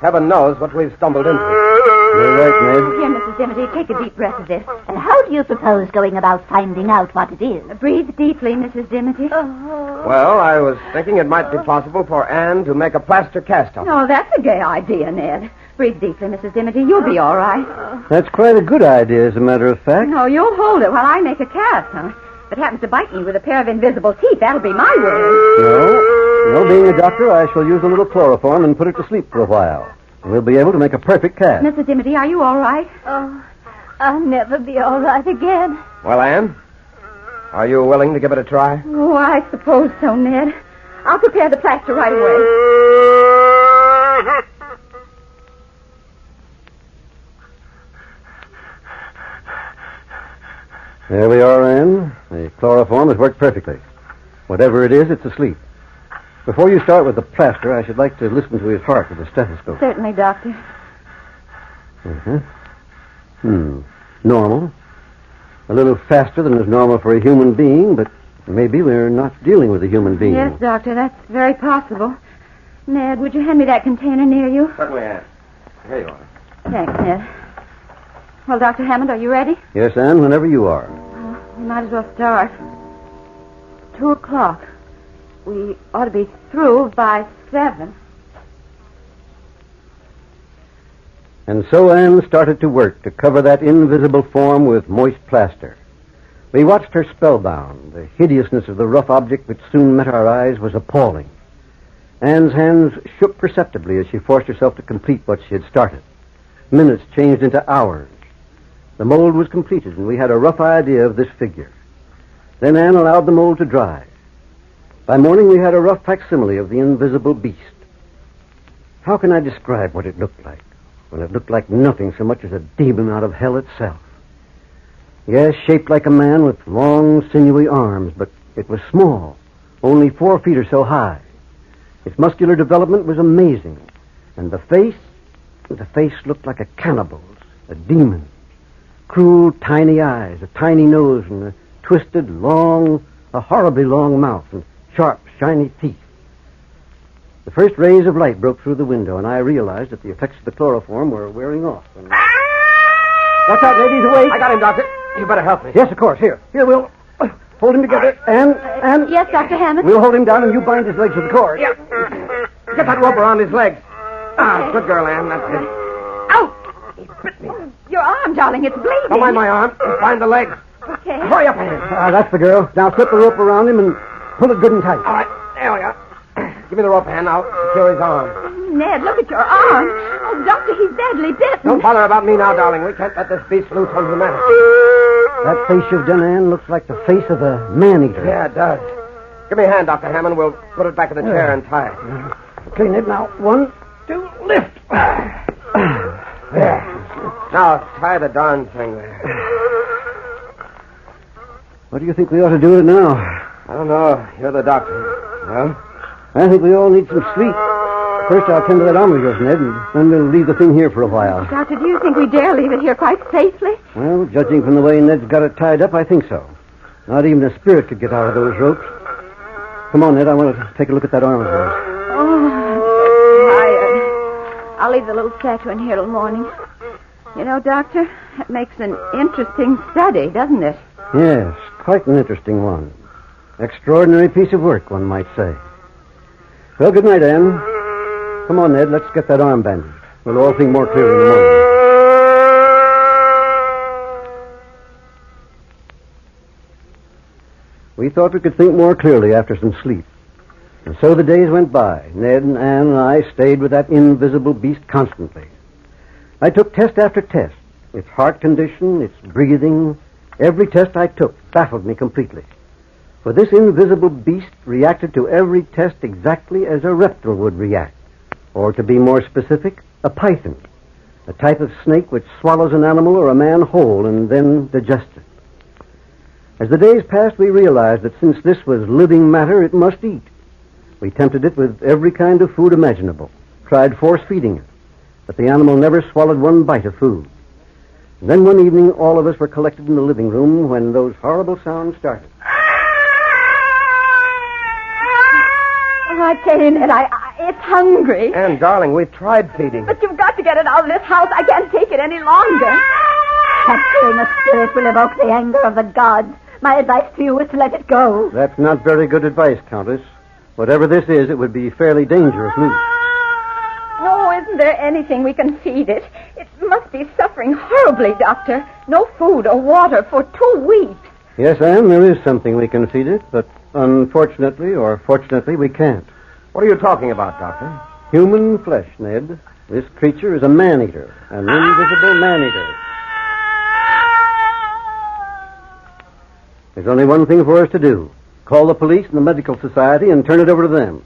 Heaven knows what we've stumbled into. You're right, Ned. Here, Mrs. Dimity, take a deep breath of this. And how do you propose going about finding out what it is? Breathe deeply, Mrs. Dimity. Well, I was thinking it might be possible for Anne to make a plaster cast of it. Oh, that's a gay idea, Ned. Breathe deeply, Mrs. Dimity. You'll be all right. That's quite a good idea, as a matter of fact. No, you'll hold it while I make a cast, huh? If it happens to bite me with a pair of invisible teeth, that'll be my word. No, being a doctor, I shall use a little chloroform and put it to sleep for a while. And we'll be able to make a perfect cast. Mrs. Dimity, are you all right? Oh, I'll never be all right again. Well, Anne, are you willing to give it a try? Oh, I suppose so, Ned. I'll prepare the plaster right away. There we are, Anne. The chloroform has worked perfectly. Whatever it is, it's asleep. Before you start with the plaster, I should like to listen to his heart with a stethoscope. Certainly, Doctor. Normal. A little faster than is normal for a human being, but maybe we're not dealing with a human being. Yes, Doctor, that's very possible. Ned, would you hand me that container near you? Certainly, Anne. Here you are. Thanks, Ned. Well, Dr. Hammond, are you ready? Yes, Anne, whenever you are. We might as well start. 2:00. We ought to be through by 7. And so Anne started to work to cover that invisible form with moist plaster. We watched her spellbound. The hideousness of the rough object which soon met our eyes was appalling. Anne's hands shook perceptibly as she forced herself to complete what she had started. Minutes changed into hours. The mold was completed, and we had a rough idea of this figure. Then Anne allowed the mold to dry. By morning, we had a rough facsimile of the invisible beast. How can I describe what it looked like? Well, it looked like nothing so much as a demon out of hell itself. Yes, shaped like a man with long, sinewy arms, but it was small, only 4 feet or so high. Its muscular development was amazing. And the face looked like a cannibal's, a demon. Cruel, tiny eyes, a tiny nose, and a twisted, a horribly long mouth, and sharp, shiny teeth. The first rays of light broke through the window, and I realized that the effects of the chloroform were wearing off. Watch out, ladies, away. I got him, Doctor. You better help me. Yes, of course. Here, we'll hold him together. And Yes, Dr. Hammond? We'll hold him down, and you bind his legs with the cord. Yeah. Get that rope around his legs. Good girl, Anne. That's it. Ow! Your arm, darling, it's bleeding. Don't mind my arm. Just find the legs. Okay. Hurry up, Anne. That's the girl. Now slip the rope around him and pull it good and tight. All right. There we are. Give me the rope, Anne. I'll secure his arm. Ned, look at your arm. Oh, Doctor, he's badly bitten. Don't bother about me now, darling. We can't let this beast loose undramatic. That face you've done, Ann, looks like the face of a man-eater. Yeah, it does. Give me a hand, Dr. Hammond. We'll put it back in the chair and tie it. Okay, Ned, now, 1, 2, lift. There. Now, tie the darn thing there. What do you think we ought to do with it now? I don't know. You're the doctor. Well, I think we all need some sleep. First, I'll tend to that arm of yours, Ned, and then we'll leave the thing here for a while. Doctor, do you think we dare leave it here quite safely? Well, judging from the way Ned's got it tied up, I think so. Not even a spirit could get out of those ropes. Come on, Ned, I want to take a look at that arm of yours. Oh, I'm tired. I'll leave the little statue in here till morning. You know, Doctor, that makes an interesting study, doesn't it? Yes, quite an interesting one. Extraordinary piece of work, one might say. Well, good night, Anne. Come on, Ned, let's get that arm bandaged. We'll all think more clearly in the morning. We thought we could think more clearly after some sleep. And so the days went by. Ned and Anne and I stayed with that invisible beast constantly. I took test after test. Its heart condition, its breathing, every test I took baffled me completely. For this invisible beast reacted to every test exactly as a reptile would react. Or to be more specific, a python, a type of snake which swallows an animal or a man whole and then digests it. As the days passed, we realized that since this was living matter, it must eat. We tempted it with every kind of food imaginable, tried force-feeding it, but the animal never swallowed one bite of food. And then one evening, all of us were collected in the living room when those horrible sounds started. Oh, I tell you, Ned, it's hungry. Anne, darling, we've tried feeding. But you've got to get it out of this house. I can't take it any longer. Capturing a spirit will evoke the anger of the gods. My advice to you is to let it go. That's not very good advice, Countess. Whatever this is, it would be fairly dangerous loose. Oh, isn't there anything we can feed it? It must be suffering horribly, Doctor. No food or water for 2 weeks. Yes, Anne, there is something we can feed it, but unfortunately or fortunately, we can't. What are you talking about, Doctor? Human flesh, Ned. This creature is a man-eater, an invisible man-eater. There's only one thing for us to do. Call the police and the medical society and turn it over to them.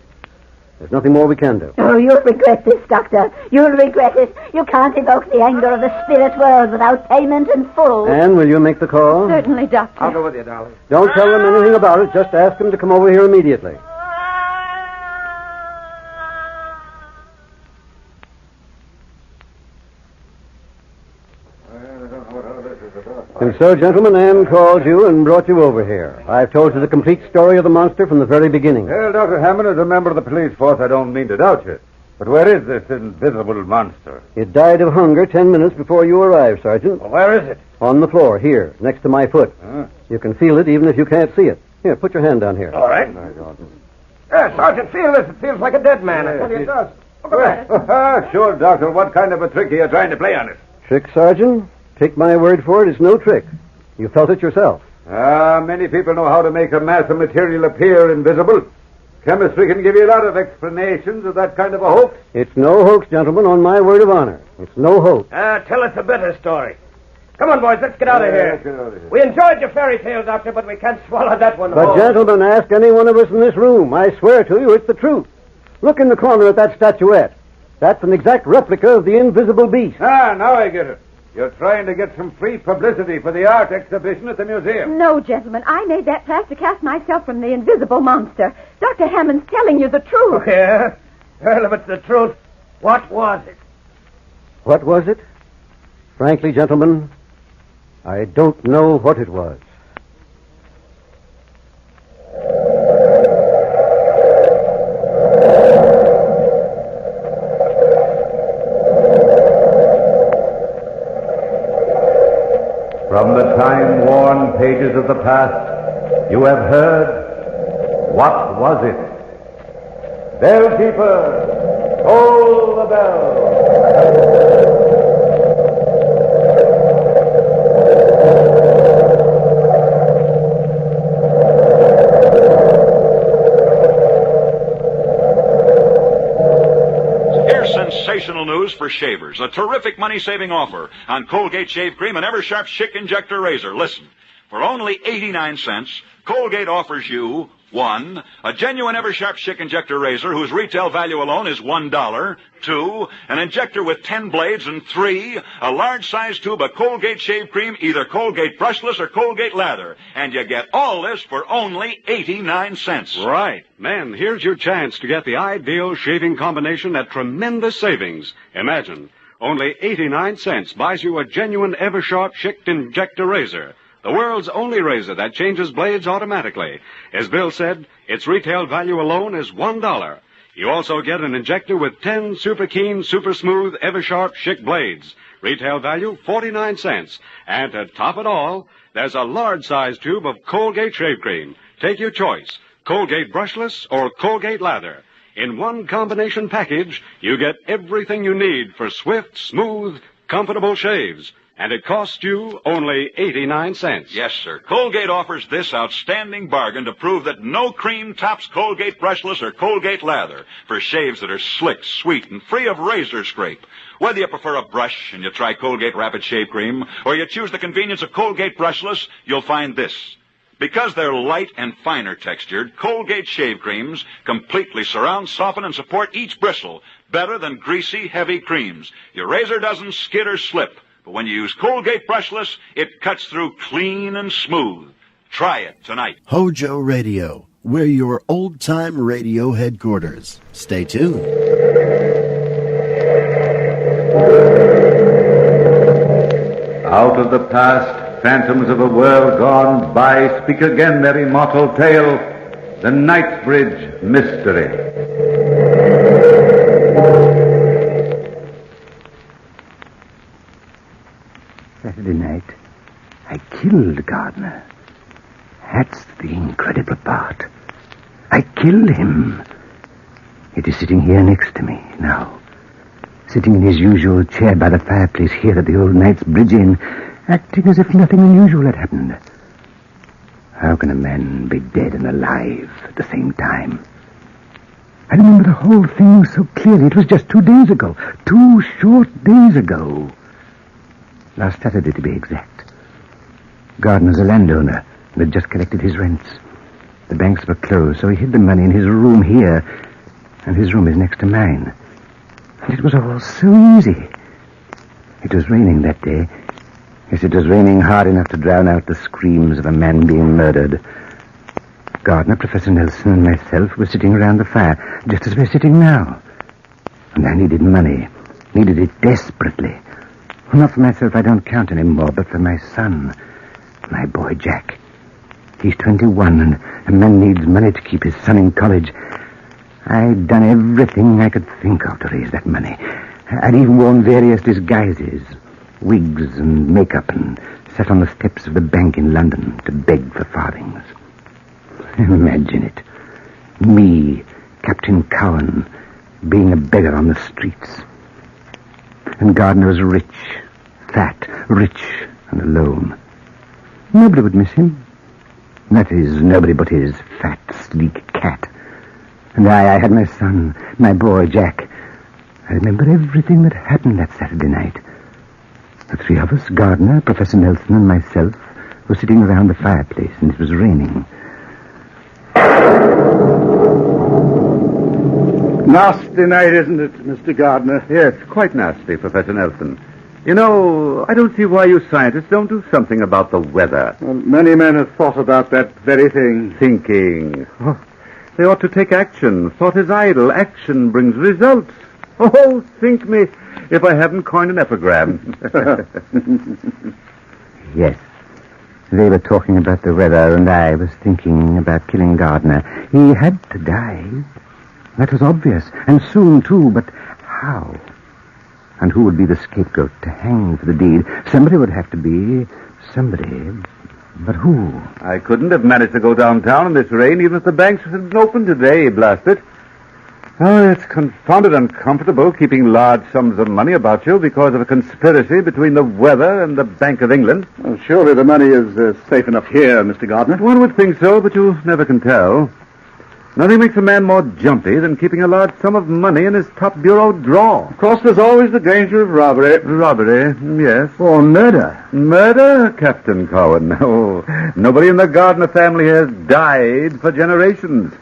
There's nothing more we can do. Oh, you'll regret this, Doctor. You'll regret it. You can't evoke the anger of the spirit world without payment in full. Anne, will you make the call? Certainly, Doctor. I'll go with you, darling. Don't tell them anything about it. Just ask them to come over here immediately. And so, gentlemen, Anne called you and brought you over here. I've told you the complete story of the monster from the very beginning. Well, Dr. Hammond, as a member of the police force, I don't mean to doubt you. But where is this invisible monster? It died of hunger 10 minutes before you arrived, Sergeant. Well, where is it? On the floor, here, next to my foot. You can feel it even if you can't see it. Here, put your hand down here. All right. Sergeant, feel this. It feels like a dead man. I tell you it does. Look at that. Sure, Doctor. What kind of a trick are you trying to play on it? Trick, Sergeant? Take my word for it, it's no trick. You felt it yourself. Many people know how to make a mass of material appear invisible. Chemistry can give you a lot of explanations of that kind of a hoax. It's no hoax, gentlemen, on my word of honor. It's no hoax. Tell us a better story. Come on, boys, let's get out of here. Get out of here. We enjoyed your fairy tale, Doctor, but we can't swallow that one But, whole. gentlemen, ask any one of us in this room. I swear to you, it's the truth. Look in the corner at that statuette. That's an exact replica of the invisible beast. Now I get it. You're trying to get some free publicity for the art exhibition at the museum. No, gentlemen. I made that plaster cast myself from the invisible monster. Dr. Hammond's telling you the truth. Oh, yeah? Well, if it's the truth, what was it? What was it? Frankly, gentlemen, I don't know what it was. From the time-worn pages of the past, you have heard, what was it? Bellkeeper, toll the bell. Here's sensational news for shavers. A terrific money-saving offer on Colgate Shave Cream and Eversharp Schick Injector Razor. Listen, for only 89 cents, Colgate offers you 1, a genuine Eversharp Schick Injector Razor whose retail value alone is $1. 2, an injector with 10 blades. And 3, a large-size tube of Colgate Shave Cream, either Colgate Brushless or Colgate Lather. And you get all this for only 89 cents. Right. Men, here's your chance to get the ideal shaving combination at tremendous savings. Imagine, only 89 cents buys you a genuine Eversharp Schick Injector Razor. The world's only razor that changes blades automatically. As Bill said, its retail value alone is $1. You also get an injector with 10 super keen, super smooth Eversharp Schick blades. Retail value 49 cents. And to top it all, there's a large-size tube of Colgate Shave Cream. Take your choice, Colgate Brushless or Colgate Lather. In one combination package, you get everything you need for swift, smooth, comfortable shaves. And it costs you only 89 cents. Yes, sir. Colgate offers this outstanding bargain to prove that no cream tops Colgate Brushless or Colgate Lather for shaves that are slick, sweet, and free of razor scrape. Whether you prefer a brush and you try Colgate Rapid Shave Cream, or you choose the convenience of Colgate Brushless, you'll find this. Because they're light and finer textured, Colgate Shave Creams completely surround, soften, and support each bristle better than greasy, heavy creams. Your razor doesn't skid or slip. But when you use Colgate Brushless, it cuts through clean and smooth. Try it tonight. Hojo Radio, we're your old-time radio headquarters. Stay tuned. Out of the past, phantoms of a world gone by, speak again their immortal tale, the Knightsbridge Mystery. Saturday night, I killed Gardner. That's the incredible part. I killed him. It is sitting here next to me now. Sitting in his usual chair by the fireplace here at the old Knightsbridge Inn, acting as if nothing unusual had happened. How can a man be dead and alive at the same time? I remember the whole thing so clearly. It was just 2 days ago. 2 short days ago. Last Saturday, to be exact. Gardner's a landowner and had just collected his rents. The banks were closed, so he hid the money in his room here, and his room is next to mine. And it was all so easy. It was raining that day. Yes, it was raining hard enough to drown out the screams of a man being murdered. Gardner, Professor Nelson, and myself were sitting around the fire, just as we're sitting now. And I needed money. Needed it desperately. Not for myself, I don't count anymore, but for my son, my boy Jack. He's 21, and a man needs money to keep his son in college. I'd done everything I could think of to raise that money. I'd even worn various disguises, wigs and makeup, and sat on the steps of the bank in London to beg for farthings. Imagine it. Me, Captain Cowan, being a beggar on the streets. And Gardner was rich, fat, rich, and alone. Nobody would miss him. That is, nobody but his fat, sleek cat. And I had my son, my boy, Jack. I remember everything that happened that Saturday night. The 3 of us, Gardner, Professor Nelson, and myself, were sitting around the fireplace, and it was raining. Nasty night, isn't it, Mr. Gardner? Yes, quite nasty, Professor Nelson. You know, I don't see why you scientists don't do something about the weather. Well, many men have thought about that very thing. Thinking. Oh, they ought to take action. Thought is idle. Action brings results. Oh, think me if I haven't coined an epigram. Yes. They were talking about the weather, and I was thinking about killing Gardner. He had to die. That was obvious, and soon, too, but how? And who would be the scapegoat to hang for the deed? Somebody would have to be. Somebody. But who? I couldn't have managed to go downtown in this rain even if the banks had been open today, blast it. Oh, it's confounded uncomfortable keeping large sums of money about you because of a conspiracy between the weather and the Bank of England. Well, surely the money is safe enough here, Mr. Gardner. One would think so, but you never can tell. Nothing makes a man more jumpy than keeping a large sum of money in his top bureau drawer. Of course, there's always the danger of robbery. Robbery, yes. Or murder. Murder, Captain Cowan. Oh, nobody in the Gardner family has died for generations.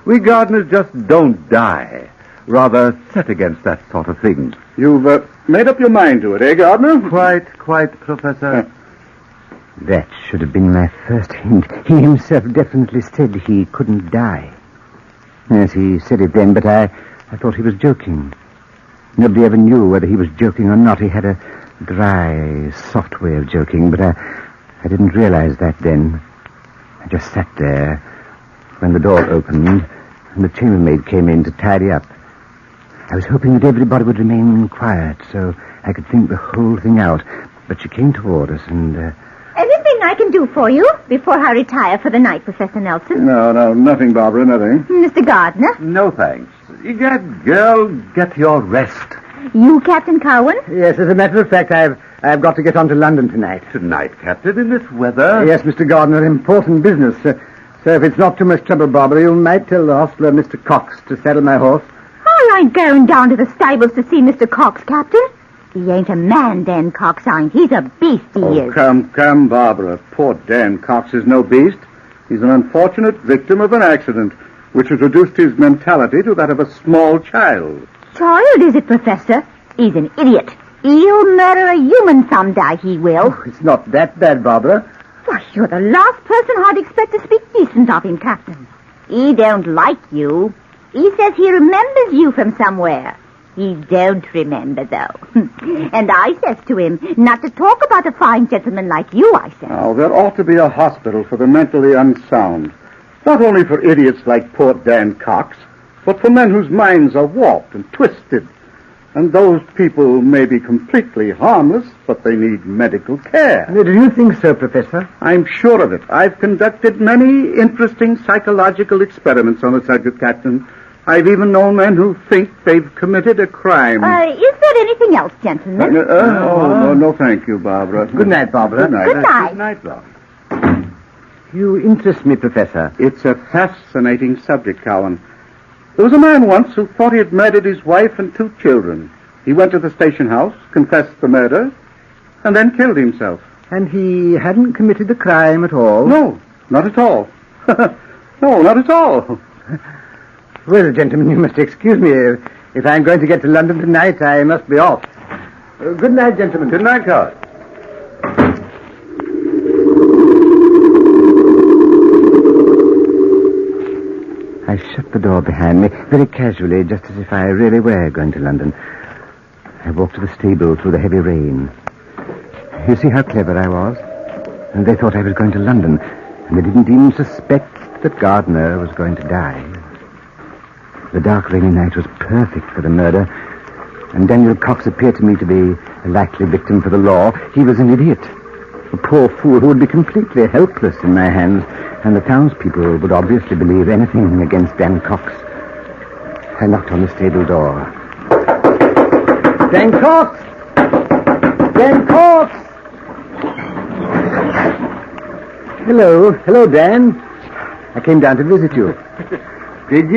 We Gardners just don't die. Rather set against that sort of thing. You've made up your mind to it, eh, Gardner? Quite, Professor. That should have been my first hint. He himself definitely said he couldn't die. Yes, he said it then, but I thought he was joking. Nobody ever knew whether he was joking or not. He had a dry, soft way of joking, but I didn't realize that then. I just sat there when the door opened and the chambermaid came in to tidy up. I was hoping that everybody would remain quiet so I could think the whole thing out, but she came toward us and... Anything I can do for you before I retire for the night, Professor Nelson? No, nothing, Barbara, nothing. Mr. Gardner? No, thanks. Girl, get your rest. You, Captain Cowan? Yes, as a matter of fact, I've got to get on to London tonight. Tonight, Captain, in this weather? Yes, Mr. Gardner, important business. So if it's not too much trouble, Barbara, you might tell the hostler, Mr. Cox, to saddle my horse. I ain't going down to the stables to see Mr. Cox, Captain. He ain't a man, Dan Cox ain't. He's a beast, he is. Come, Barbara. Poor Dan Cox is no beast. He's an unfortunate victim of an accident, which has reduced his mentality to that of a small child. Child, is it, Professor? He's an idiot. He'll murder a human someday, he will. Oh, it's not that bad, Barbara. Why, you're the last person I'd expect to speak decent of him, Captain. He don't like you. He says he remembers you from somewhere. He don't remember, though. And I says to him, not to talk about a fine gentleman like you, I says. Oh, there ought to be a hospital for the mentally unsound. Not only for idiots like poor Dan Cox, but for men whose minds are warped and twisted. And those people may be completely harmless, but they need medical care. Do you think so, Professor? I'm sure of it. I've conducted many interesting psychological experiments on the subject, Captain. I've even known men who think they've committed a crime. Is there anything else, gentlemen? No, thank you, Barbara. Good night, Barbara. Good night. Good night, Barbara. You interest me, Professor. It's a fascinating subject, Cowan. There was a man once who thought he had murdered his wife and 2 children. He went to the station house, confessed the murder, and then killed himself. And he hadn't committed the crime at all? No, not at all. No, not at all. Well, gentlemen, you must excuse me. If I'm going to get to London tonight, I must be off. Good night, gentlemen. Good night, Cowan. I shut the door behind me, very casually, just as if I really were going to London. I walked to the stable through the heavy rain. You see how clever I was? And they thought I was going to London, and they didn't even suspect that Gardner was going to die. The dark, rainy night was perfect for the murder, and Daniel Cox appeared to me to be a likely victim for the law. He was an idiot, a poor fool who would be completely helpless in my hands, and the townspeople would obviously believe anything against Dan Cox. I knocked on the stable door. Dan Cox! Dan Cox! Hello, Dan. I came down to visit you. Did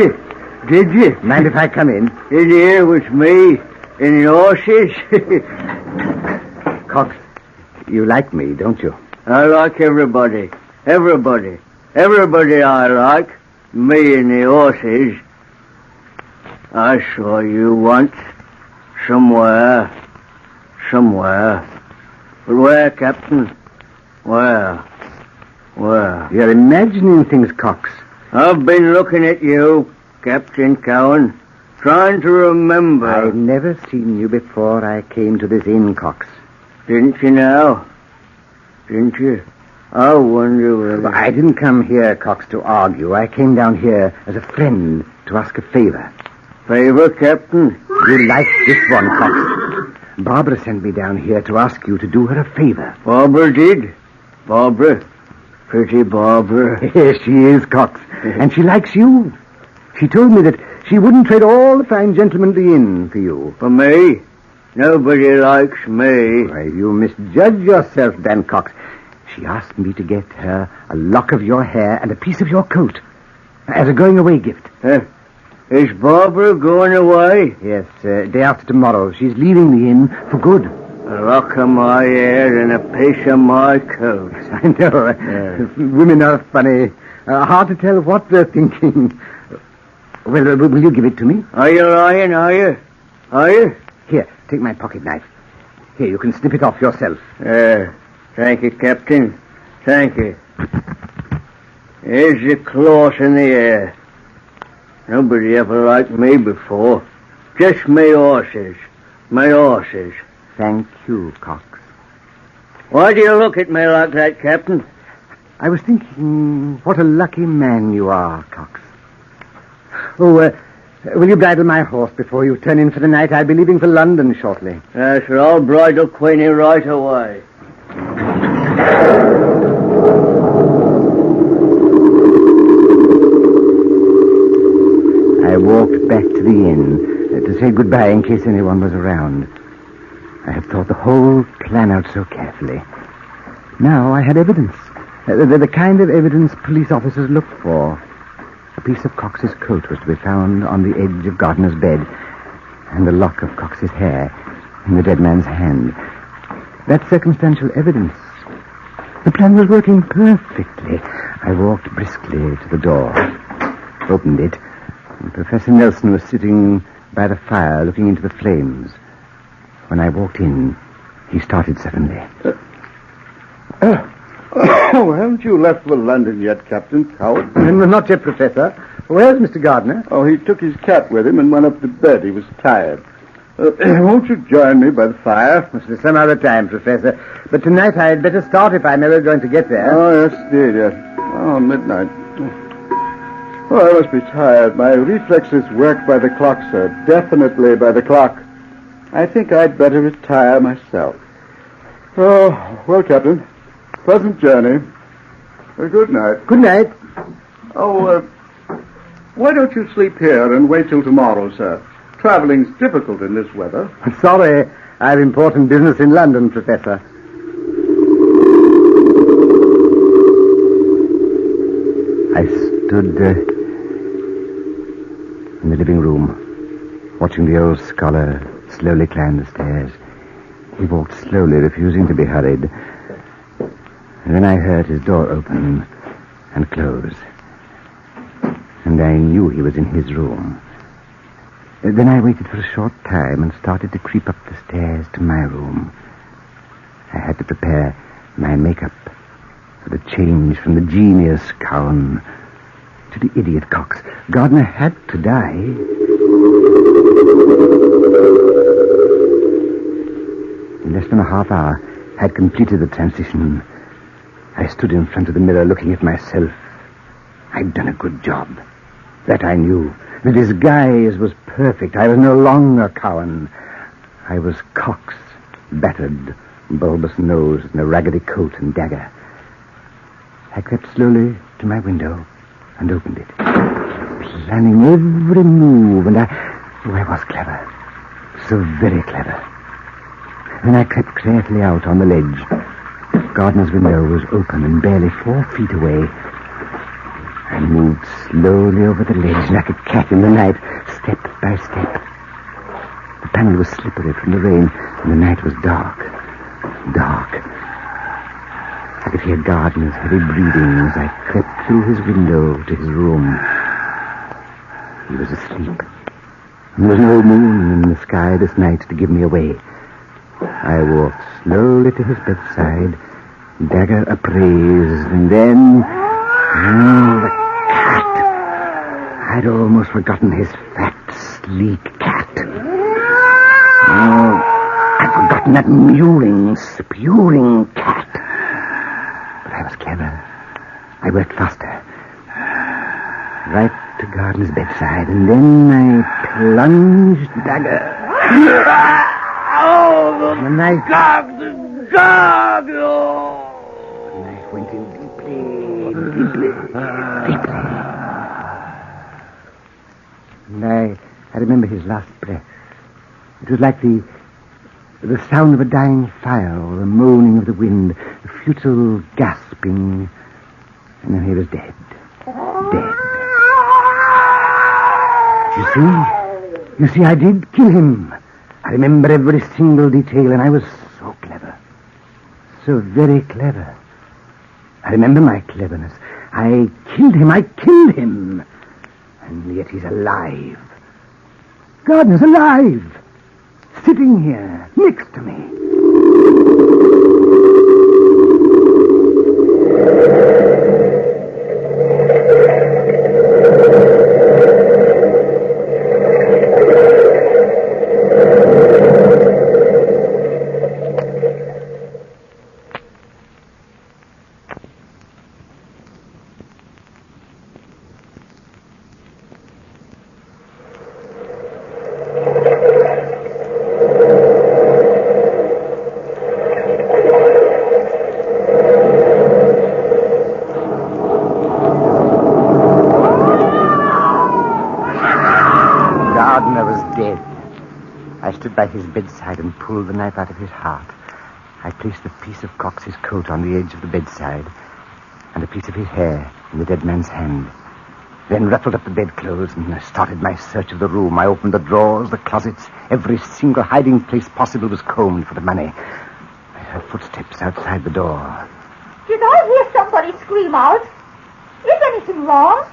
you? Mind if I come in? In here with me in the horses? Cox, you like me, don't you? I like everybody. Everybody I like. Me and the horses. I saw you once. Somewhere. But where, Captain? Where? You're imagining things, Cox. I've been looking at you, Captain Cowan, trying to remember. I've never seen you before I came to this inn, Cox. Didn't you now? Didn't you? I wonder whether... Well, I didn't come here, Cox, to argue. I came down here as a friend to ask a favor. Favor, Captain? You like this one, Cox. Barbara sent me down here to ask you to do her a favor. Barbara did? Barbara? Pretty Barbara. Yes, she is, Cox. And she likes you. She told me that she wouldn't trade all the fine gentlemen of the inn for you. For me? Nobody likes me. Why, you misjudge yourself, Dan Cox. She asked me to get her a lock of your hair and a piece of your coat. As a going-away gift. Is Barbara going away? Yes, day after tomorrow. She's leaving the inn for good. A lock of my hair and a piece of my coat. I know. Women are funny. Hard to tell what they're thinking. Well, will you give it to me? Are you lying, are you? Are you? Here, take my pocket knife. Here, you can snip it off yourself. Thank you, Captain. Thank you. Here's the claws in the air. Nobody ever liked me before. Just my horses. My horses. Thank you, Cox. Why do you look at me like that, Captain? I was thinking, what a lucky man you are, Cox. Oh, will you bridle my horse before you turn in for the night? I'll be leaving for London shortly. Yes, I'll bridle Queenie right away. I walked back to the inn to say goodbye in case anyone was around. I had thought the whole plan out so carefully. Now I had evidence. The kind of evidence police officers look for. A piece of Cox's coat was to be found on the edge of Gardner's bed, and a lock of Cox's hair in the dead man's hand. That's circumstantial evidence. The plan was working perfectly. I walked briskly to the door, opened it, and Professor Nelson was sitting by the fire looking into the flames. When I walked in, he started suddenly. Oh, haven't you left for London yet, Captain Coward? Not yet, Professor. Where's Mr. Gardner? Oh, he took his cat with him and went up to bed. He was tired. Won't you join me by the fire? Some other time, Professor. But tonight I'd better start if I'm ever going to get there. Oh, yes, indeed, yes. Oh, midnight. Oh, I must be tired. My reflexes work by the clock, sir. Definitely by the clock. I think I'd better retire myself. Oh, well, Captain. Pleasant journey. Good night. Good night. Oh, why don't you sleep here and wait till tomorrow, sir? Traveling's difficult in this weather. Sorry, I have important business in London, Professor. I stood in the living room, watching the old scholar slowly climb the stairs. He walked slowly, refusing to be hurried. And then I heard his door open and close. And I knew he was in his room. Then I waited for a short time and started to creep up the stairs to my room. I had to prepare my makeup for the change from the genius Cowan to the idiot Cox. Gardner had to die. In less than a half hour, I had completed the transition. I stood in front of the mirror looking at myself. I'd done a good job. That I knew. The disguise was perfect. I was no longer Cowan. I was Cox, battered, bulbous nose, and a raggedy coat and dagger. I crept slowly to my window and opened it, planning every move, and I was clever. So very clever. Then I crept carefully out on the ledge. Gardner's window was open and barely 4 feet away. I moved slowly over the ledge like a cat in the night, step by step. The panel was slippery from the rain, and the night was dark. Dark. I could hear Gardner's heavy breathing as I crept through his window to his room. He was asleep. And there was no moon in the sky this night to give me away. I walked slowly to his bedside, dagger upraised, and then... Oh, the cat. I'd almost forgotten his fat, sleek cat. Oh, I'd forgotten that mewing, spewing cat. But I was clever. I worked faster. Right to Gardner's bedside, and then I plunged dagger. Oh, the knife. The dog! The knife went in deeply. And I remember his last breath. It was like the sound of a dying fire or the moaning of the wind, the futile gasping, and then he was dead. Dead. You see, I did kill him. I remember every single detail, and I was so clever. So very clever. I remember my cleverness. I killed him. And yet he's alive. Gardner's alive. Sitting here, next to me. By his bedside and pulled the knife out of his heart. I placed a piece of Cox's coat on the edge of the bedside and a piece of his hair in the dead man's hand. Then ruffled up the bedclothes and I started my search of the room. I opened the drawers, the closets. Every single hiding place possible was combed for the money. I heard footsteps outside the door. Did I hear somebody scream out? Is anything wrong?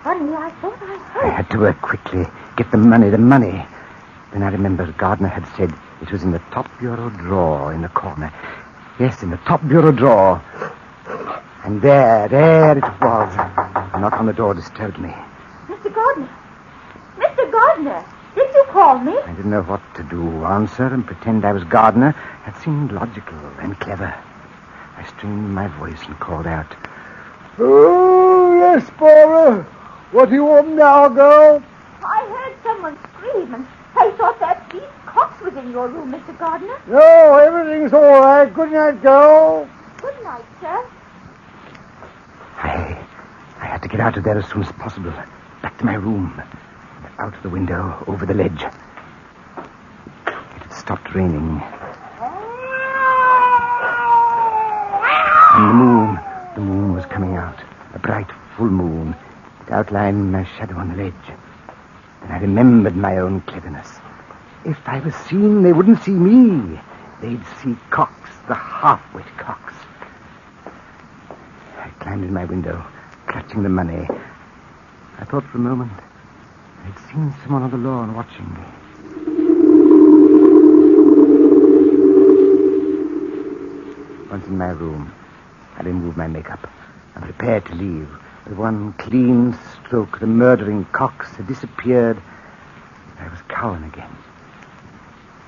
Funny, I thought I heard. I had to work quickly. Get the money. Then I remembered Gardner had said it was in the top bureau drawer in the corner. Yes, in the top bureau drawer. And there it was. A knock on the door disturbed me. Mr. Gardner, did you call me? I didn't know what to do. Answer and pretend I was Gardner. That seemed logical and clever. I strained my voice and called out. Oh, yes, Barbara. What do you want now, girl? I heard someone scream and I thought that beast Cox was in your room, Mr. Gardner. No, everything's all right. Good night, girl. Good night, sir. I had to get out of there as soon as possible. Back to my room. Out of the window, over the ledge. It had stopped raining. And the moon was coming out. A bright, full moon. It outlined my shadow on the ledge. And I remembered my own cleverness. If I was seen, they wouldn't see me. They'd see Cox, the half-wit Cox. I climbed in my window, clutching the money. I thought for a moment I'd seen someone on the lawn watching me. Once in my room, I removed my makeup and prepared to leave. With one clean stroke, the murdering Cox had disappeared. I was Cowan again.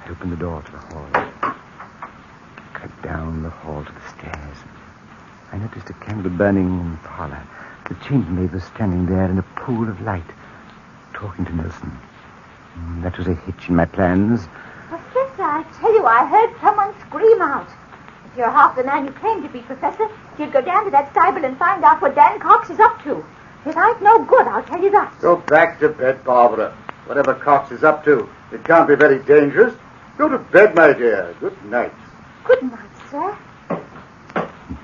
I opened the door to the hall. Crept down the hall to the stairs. I noticed a candle burning in the parlor. The chambermaid was standing there in a pool of light, talking to Nelson. That was a hitch in my plans. Professor, I tell you, I heard someone scream out. If you're half the man you claim to be, Professor, you'd go down to that stable and find out what Dan Cox is up to. It ain't no good, I'll tell you that. Go back to bed, Barbara. Whatever Cox is up to, it can't be very dangerous. Go to bed, my dear. Good night. Good night, sir.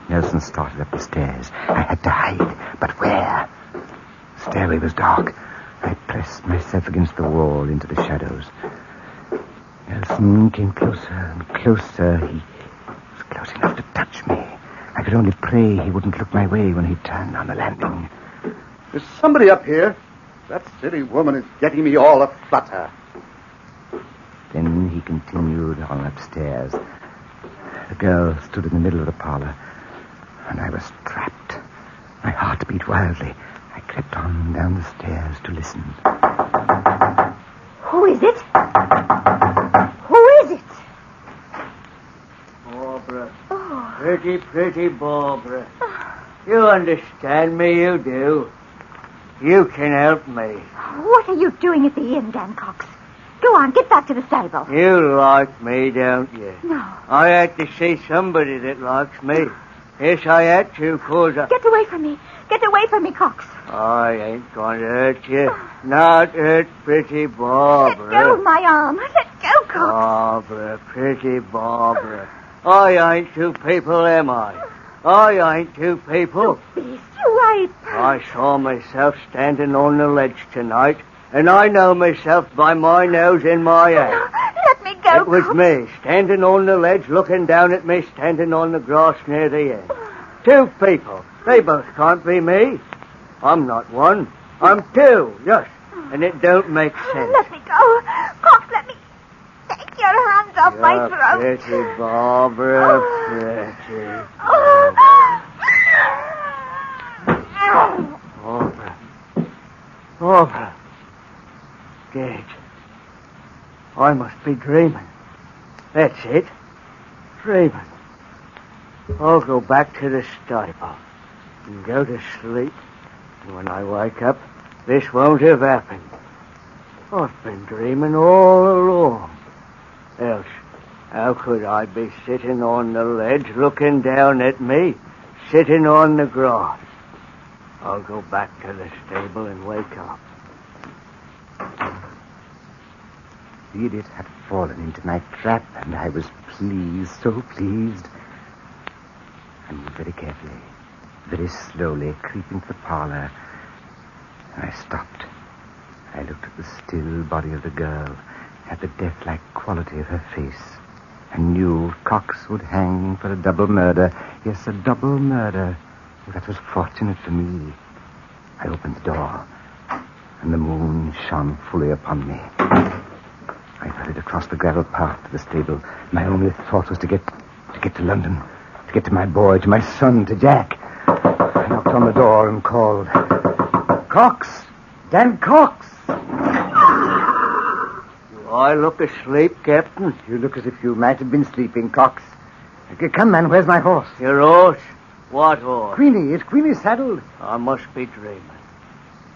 Nelson started up the stairs. I had to hide, but where? The stairway was dark. I pressed myself against the wall into the shadows. Nelson came closer and closer. He was close enough to touch me. I could only pray he wouldn't look my way when he turned on the landing. There's somebody up here. That silly woman is getting me all aflutter. Then he continued on upstairs. The girl stood in the middle of the parlor, and I was trapped. My heart beat wildly. I crept on down the stairs to listen. Who is it? Who is it? Barbara. Oh. Pretty Barbara. You understand me, you do. You can help me. What are you doing at the inn, Dan Cox? Go on, get back to the stable. You like me, don't you? No. I had to see somebody that likes me. Yes, I had to, cause I... Get away from me. Get away from me, Cox. I ain't going to hurt you. Not hurt pretty Barbara. Let go of my arm. Let go, Cox. Barbara, pretty Barbara. I ain't two people, am I? I ain't two people. Beast, you ain't. I saw myself standing on the ledge tonight, and I know myself by my nose in my head. Let me go, It was Cox. me, standing on the ledge, looking down at me, standing on the grass near the end. Two people. They both can't be me. I'm not one. I'm two, yes. And it don't make sense. Let me go. Cox, let me. Take your hands off my throat. Pretty, Barbara, pretty. Barbara. Barbara. Gage. I must be dreaming. That's it. Dreaming. I'll go back to the stable and go to sleep. And when I wake up, this won't have happened. I've been dreaming all along. Else, how could I be sitting on the ledge looking down at me, sitting on the grass? I'll go back to the stable and wake up. The idiot had fallen into my trap, and I was pleased, so pleased. I moved very carefully, very slowly, creeping to the parlor, and I stopped. I looked at the still body of the girl, at the death-like quality of her face, and knew Cox would hang for a double murder. Yes, a double murder. That was fortunate for me. I opened the door, and the moon shone fully upon me. I hurried across the gravel path to the stable. My only thought was to get to London, to get to my boy, to my son, to Jack. I knocked on the door and called, "Cox! Dan Cox!" Do I look asleep, Captain? You look as if you might have been sleeping, Cox. Come, man, where's my horse? Your horse? What horse? Queenie. Is Queenie saddled? I must be dreaming.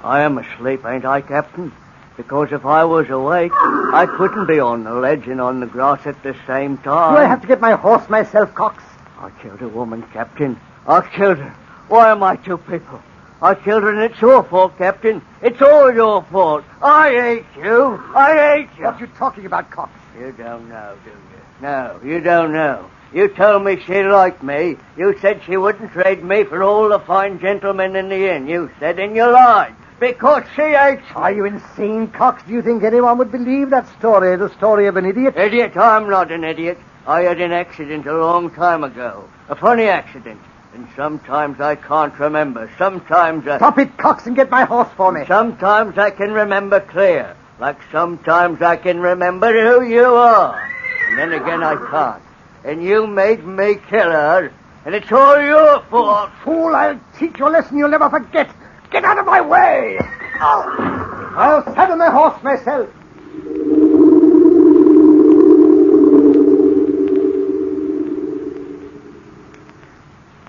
I am asleep, ain't I, Captain? Because if I was awake, I couldn't be on the ledge and on the grass at the same time. Do I have to get my horse myself, Cox? I killed a woman, Captain. I killed her. Why am I two people? I killed her, and it's your fault, Captain. It's all your fault. I hate you. I hate you. What are you talking about, Cox? You don't know, do you? No, you don't know. You told me she liked me. You said she wouldn't trade me for all the fine gentlemen in the inn. You said, and you lied. Because she hates me. Are you insane, Cox? Do you think anyone would believe that story, the story of an idiot? Idiot? I'm not an idiot. I had an accident a long time ago. A funny accident. And sometimes I can't remember. Sometimes I... Stop it, Cox, and get my horse for me. Sometimes I can remember clear. Like sometimes I can remember who you are. And then again I can't. And you made me kill her. And it's all your fault. Fool, I'll teach you a lesson you'll never forget. Get out of my way! I'll saddle my horse myself.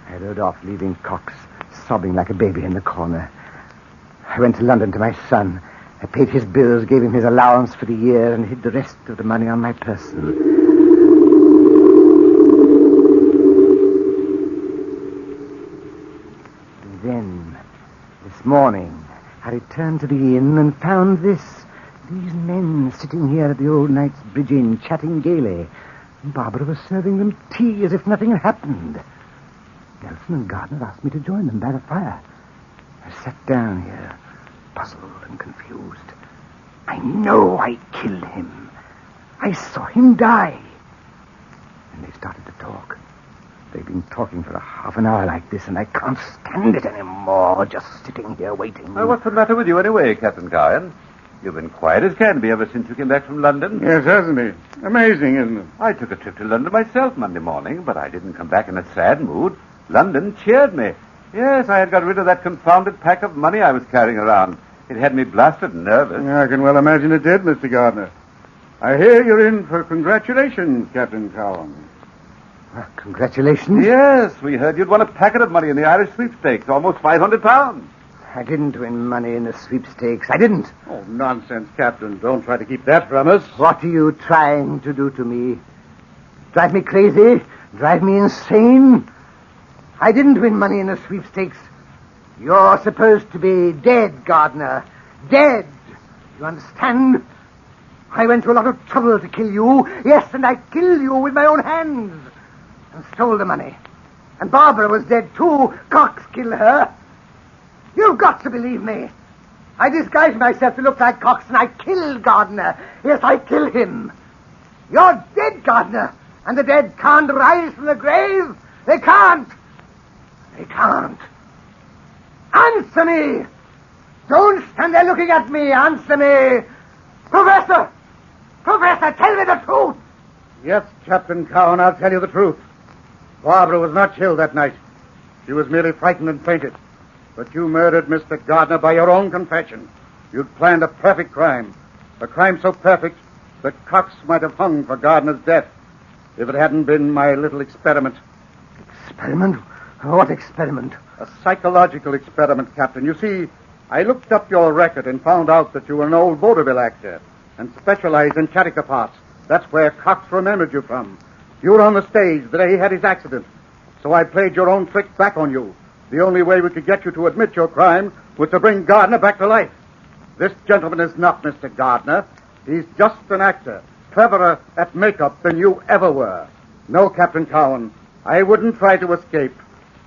I rode off, leaving Cox sobbing like a baby in the corner. I went to London to my son. I paid his bills, gave him his allowance for the year, and hid the rest of the money on my person. And then, this morning, I returned to the inn and found these men sitting here at the old Knight's Bridge Inn, chatting gaily. Barbara was serving them tea as if nothing had happened. Nelson and Gardner asked me to join them by the fire. I sat down here, puzzled and confused. I know I killed him. I saw him die. And they started to talk. They've been talking for a half an hour like this, and I can't stand it anymore, just sitting here waiting. Well, what's the matter with you anyway, Captain Cowan? You've been quiet as can be ever since you came back from London. Yes, hasn't he? Amazing, isn't it? I took a trip to London myself Monday morning, but I didn't come back in a sad mood. London cheered me. Yes, I had got rid of that confounded pack of money I was carrying around. It had me blasted nervous. Yeah, I can well imagine it did, Mr. Gardner. I hear you're in for congratulations, Captain Cowan. Congratulations? Yes, we heard you'd won a packet of money in the Irish sweepstakes, almost £500. I didn't win money in the sweepstakes. I didn't. Oh, nonsense, Captain. Don't try to keep that from us. What are you trying to do to me? Drive me crazy? Drive me insane? I didn't win money in the sweepstakes. You're supposed to be dead, Gardner. Dead. You understand? I went to a lot of trouble to kill you. Yes, and I killed you with my own hands. And stole the money. And Barbara was dead, too. Cox killed her. You've got to believe me. I disguised myself to look like Cox, and I killed Gardner. Yes, I killed him. You're dead, Gardner. And the dead can't rise from the grave. They can't. They can't. Answer me. Don't stand there looking at me. Answer me. Professor! Professor, tell me the truth. Yes, Captain Cowan, I'll tell you the truth. Barbara was not killed that night. She was merely frightened and fainted. But you murdered Mr. Gardner by your own confession. You'd planned a perfect crime. A crime so perfect that Cox might have hung for Gardner's death if it hadn't been my little experiment. Experiment? What experiment? A psychological experiment, Captain. You see, I looked up your record and found out that you were an old vaudeville actor and specialized in character parts. That's where Cox remembered you from. You were on the stage the day he had his accident. So I played your own trick back on you. The only way we could get you to admit your crime was to bring Gardner back to life. This gentleman is not Mr. Gardner. He's just an actor, cleverer at makeup than you ever were. No, Captain Cowan, I wouldn't try to escape.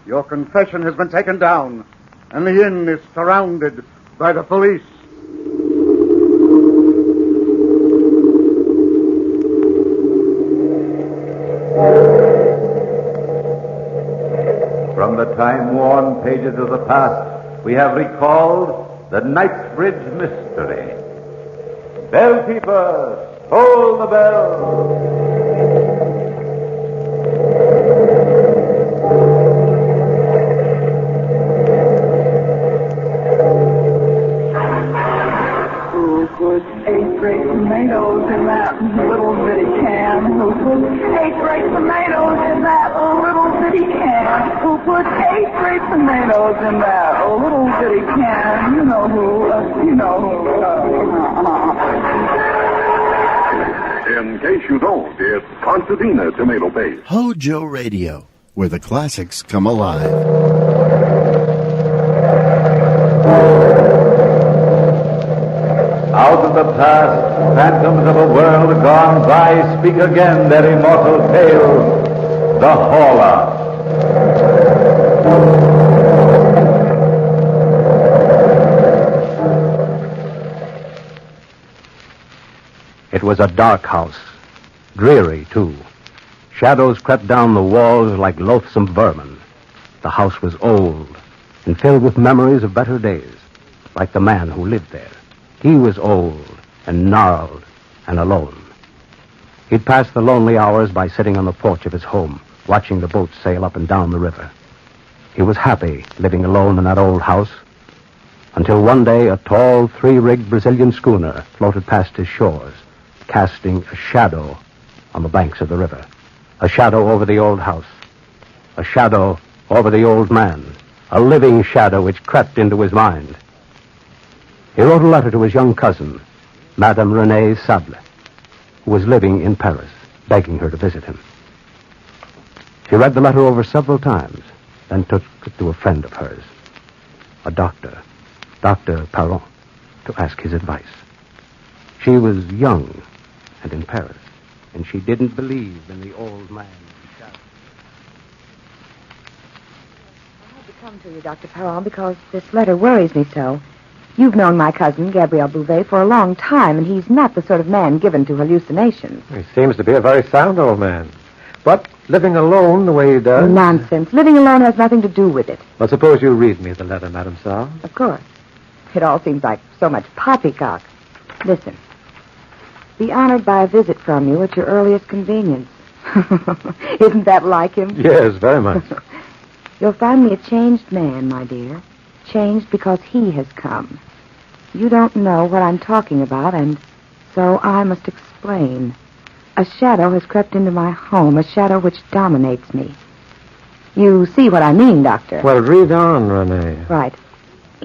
Your confession has been taken down, and the inn is surrounded by the police. From the time-worn pages of the past, we have recalled the Knightsbridge mystery. Bellkeepers, toll the bell. Who put 8 great tomatoes in that little bitty can? Who put 8 great tomatoes in that little bitty can? Who put 8 great tomatoes in that little bitty can? You know who, you know who. In case you don't, it's Constantina tomato paste. Hojo Radio, where the classics come alive. Out of the past, phantoms of a world gone by speak again their immortal tale, the Horla. It was a dark house, dreary, too. Shadows crept down the walls like loathsome vermin. The house was old and filled with memories of better days, like the man who lived there. He was old and gnarled and alone. He'd pass the lonely hours by sitting on the porch of his home, watching the boats sail up and down the river. He was happy living alone in that old house, until one day a tall, 3-rigged Brazilian schooner floated past his shores, casting a shadow on the banks of the river. A shadow over the old house. A shadow over the old man. A living shadow which crept into his mind. He wrote a letter to his young cousin, Madame Renée Sable, who was living in Paris, begging her to visit him. She read the letter over several times, then took it to a friend of hers, a doctor, Dr. Perron, to ask his advice. She was young and in Paris, and she didn't believe in the old man. I had to come to you, Dr. Perron, because this letter worries me so. You've known my cousin, Gabriel Bouvet, for a long time, and he's not the sort of man given to hallucinations. He seems to be a very sound old man. But living alone the way he does... Nonsense. Living alone has nothing to do with it. Well, suppose you read me the letter, Madame Saul. Of course. It all seems like so much poppycock. Listen. Be honored by a visit from you at your earliest convenience. Isn't that like him? Yes, very much. You'll find me a changed man, my dear. Changed because he has come. You don't know what I'm talking about, and so I must explain. A shadow has crept into my home, a shadow which dominates me. You see what I mean, Doctor? Well, read on, Renée. Right.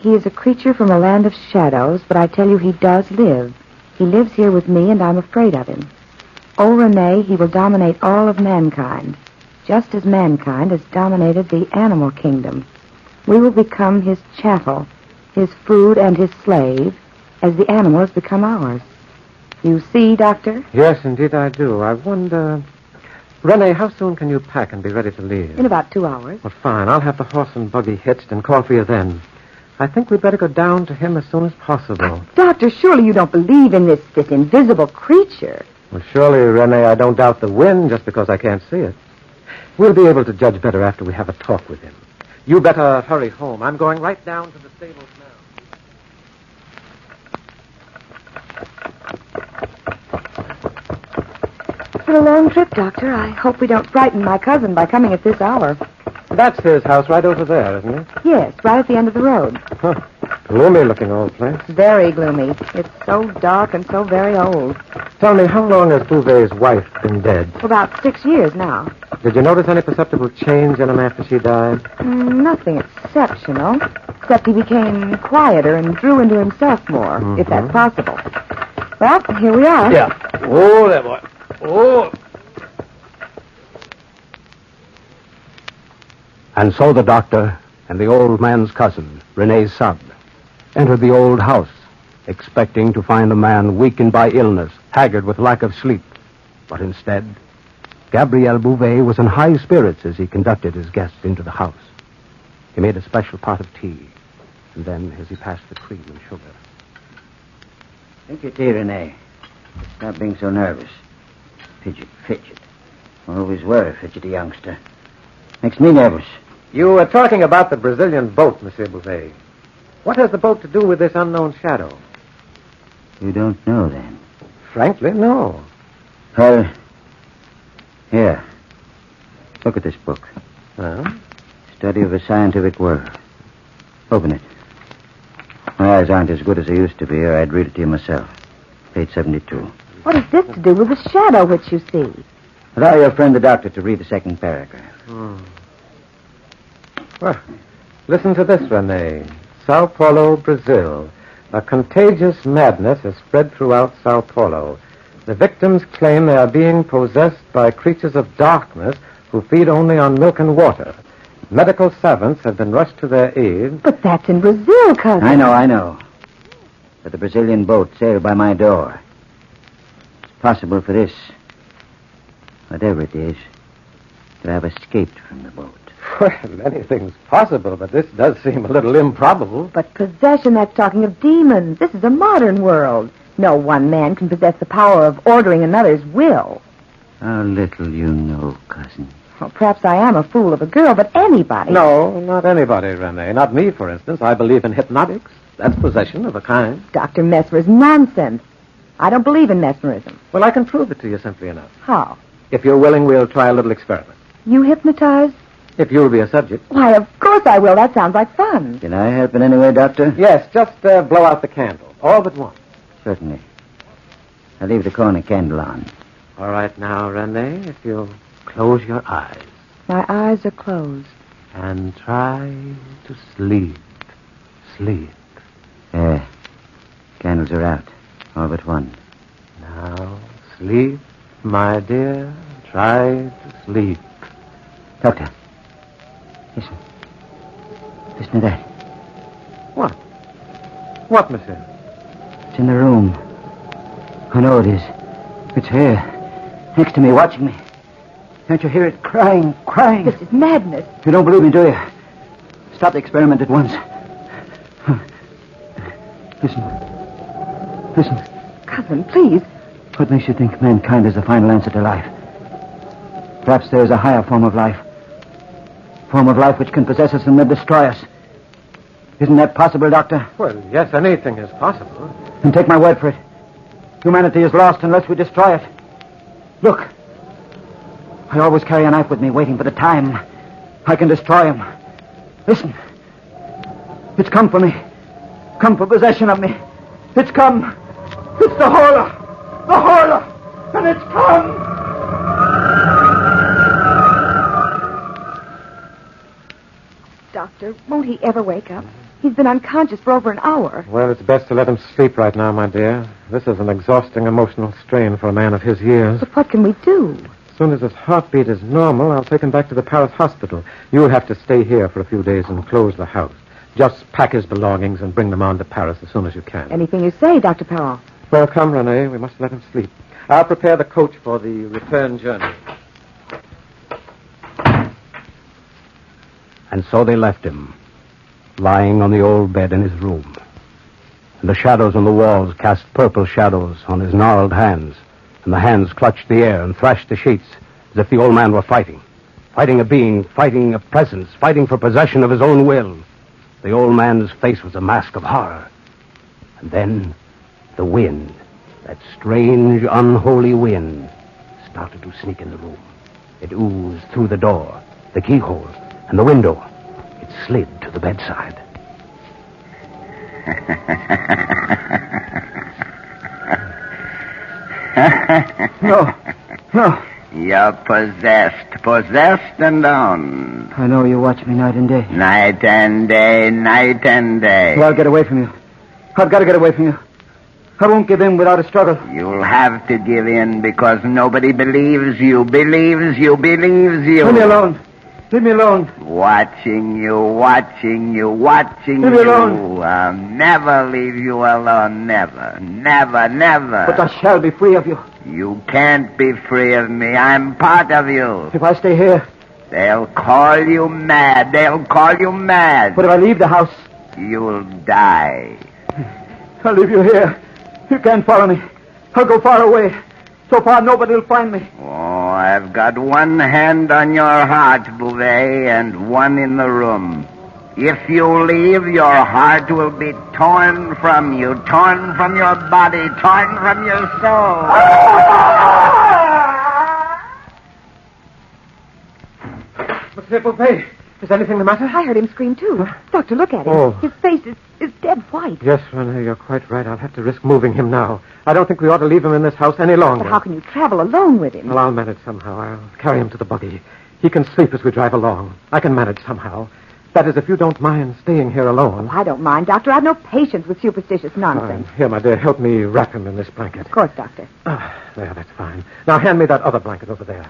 He is a creature from a land of shadows, but I tell you he does live. He lives here with me, and I'm afraid of him. Oh, Renée, he will dominate all of mankind, just as mankind has dominated the animal kingdom. We will become his chattel, his food and his slave, as the animal has become ours. You see, Doctor? Yes, indeed I do. I wonder... Renee, how soon can you pack and be ready to leave? In about 2 hours. Well, fine. I'll have the horse and buggy hitched and call for you then. I think we'd better go down to him as soon as possible. Doctor, surely you don't believe in this invisible creature. Well, surely, Renee, I don't doubt the wind just because I can't see it. We'll be able to judge better after we have a talk with him. You better hurry home. I'm going right down to the stables now. It's been a long trip, Doctor. I hope we don't frighten my cousin by coming at this hour. That's his house right over there, isn't it? Yes, right at the end of the road. Huh. Gloomy-looking old place. Very gloomy. It's so dark and so very old. Tell me, how long has Bouvet's wife been dead? For about 6 years now. Did you notice any perceptible change in him after she died? Nothing exceptional, except he became quieter and drew into himself more, if that's possible. Well, here we are. Yeah. Oh, there, boy. Oh. And so the doctor and the old man's cousin, Renee's son, entered the old house, expecting to find a man weakened by illness, haggard with lack of sleep. But instead, Gabriel Bouvet was in high spirits as he conducted his guests into the house. He made a special pot of tea, and then, as he passed the cream and sugar. Drink your tea, Renee. Stop being so nervous. Fidget. Always were a fidgety youngster. Makes me nervous. You were talking about the Brazilian boat, Monsieur Bouvet. What has the boat to do with this unknown shadow? You don't know, then? Frankly, no. Well, here. Look at this book. Huh? Study of a Scientific World. Open it. My eyes aren't as good as they used to be, or I'd read it to you myself. Page 72. What has this to do with the shadow which you see? Allow your friend the doctor to read the second paragraph. Well, listen to this, Renee. Sao Paulo, Brazil. A contagious madness has spread throughout Sao Paulo. The victims claim they are being possessed by creatures of darkness who feed only on milk and water. Medical savants have been rushed to their aid. But that's in Brazil, cousin. I know. But the Brazilian boat sailed by my door. It's possible for this, whatever it is, to have escaped from the boat. Well, anything's possible, but this does seem a little improbable. But possession, that's talking of demons. This is a modern world. No one man can possess the power of ordering another's will. How little you know, cousin. Well, perhaps I am a fool of a girl, but anybody... No, not anybody, Renee. Not me, for instance. I believe in hypnotics. That's possession of a kind. Dr. Mesmer's nonsense. I don't believe in mesmerism. Well, I can prove it to you simply enough. How? If you're willing, we'll try a little experiment. You hypnotize? If you'll be a subject. Why, of course I will. That sounds like fun. Can I help in any way, Doctor? Yes, just blow out the candle. All but one. Certainly. I'll leave the corner candle on. All right now, Renee, if you'll close your eyes. My eyes are closed. And try to sleep. Sleep. There. Candles are out. All but one. Now, sleep, my dear. Try to sleep. Doctor. Listen. Listen to that. What? What, monsieur? It's in the room. I know it is. It's here. Next to me, watching me. Can't you hear it crying? This is madness. You don't believe me, do you? Stop the experiment at once. Listen. Cousin, please. What makes you think mankind is the final answer to life? Perhaps there is a higher form of life. Form of life which can possess us and then destroy us. Isn't that possible, Doctor? Well, yes, anything is possible. Then take my word for it. Humanity is lost unless we destroy it. Look. I always carry a knife with me, waiting for the time I can destroy him. Listen. It's come for me. Come for possession of me. It's come. It's the Horla. The Horla. And it's come. Doctor, won't he ever wake up? He's been unconscious for over an hour. Well, it's best to let him sleep right now, my dear. This is an exhausting emotional strain for a man of his years. But what can we do? As soon as his heartbeat is normal, I'll take him back to the Paris hospital. You'll have to stay here for a few days and close the house. Just pack his belongings and bring them on to Paris as soon as you can. Anything you say, Dr. Perron. Well, come, Renee. We must let him sleep. I'll prepare the coach for the return journey. And so they left him, lying on the old bed in his room. And the shadows on the walls cast purple shadows on his gnarled hands, and the hands clutched the air and thrashed the sheets as if the old man were fighting. Fighting a being, fighting a presence, fighting for possession of his own will. The old man's face was a mask of horror. And then the wind, that strange, unholy wind, started to sneak in the room. It oozed through the door, the keyhole, and the window. It slid to the bedside. No. You're possessed and owned. I know you watch me night and day. Night and day. Well, I'll get away from you. I've got to get away from you. I won't give in without a struggle. You'll have to give in because nobody believes you. Leave me alone. Leave me alone. Watching you. Leave me alone. I'll never leave you alone. Never. But I shall be free of you. You can't be free of me. I'm part of you. If I stay here. They'll call you mad. But if I leave the house. You'll die. I'll leave you here. You can't follow me. I'll go far away. So far, nobody will find me. Oh, I've got one hand on your heart, Bouvet, and one in the room. If you leave, your heart will be torn from you, torn from your body, torn from your soul. Monsieur Bouvet, is anything the matter? I heard him scream, too. Doctor, look at him. Oh. His face is dead white. Yes, Renee, you're quite right. I'll have to risk moving him now. I don't think we ought to leave him in this house any longer. But how can you travel alone with him? Well, I'll manage somehow. I'll carry him to the buggy. He can sleep as we drive along. I can manage somehow. That is, if you don't mind staying here alone. I don't mind, Doctor. I've no patience with superstitious nonsense. Here, my dear, help me wrap him in this blanket. Of course, Doctor. There, that's fine. Now, hand me that other blanket over there.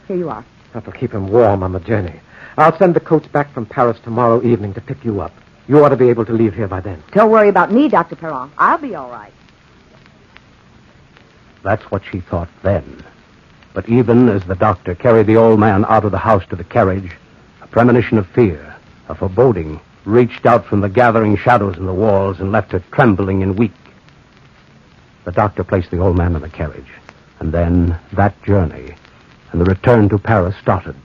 Here you are. That'll keep him warm on the journey. I'll send the coach back from Paris tomorrow evening to pick you up. You ought to be able to leave here by then. Don't worry about me, Dr. Perron. I'll be all right. That's what she thought then. But even as the doctor carried the old man out of the house to the carriage, a premonition of fear, a foreboding, reached out from the gathering shadows in the walls and left her trembling and weak. The doctor placed the old man in the carriage, and then that journey and the return to Paris started.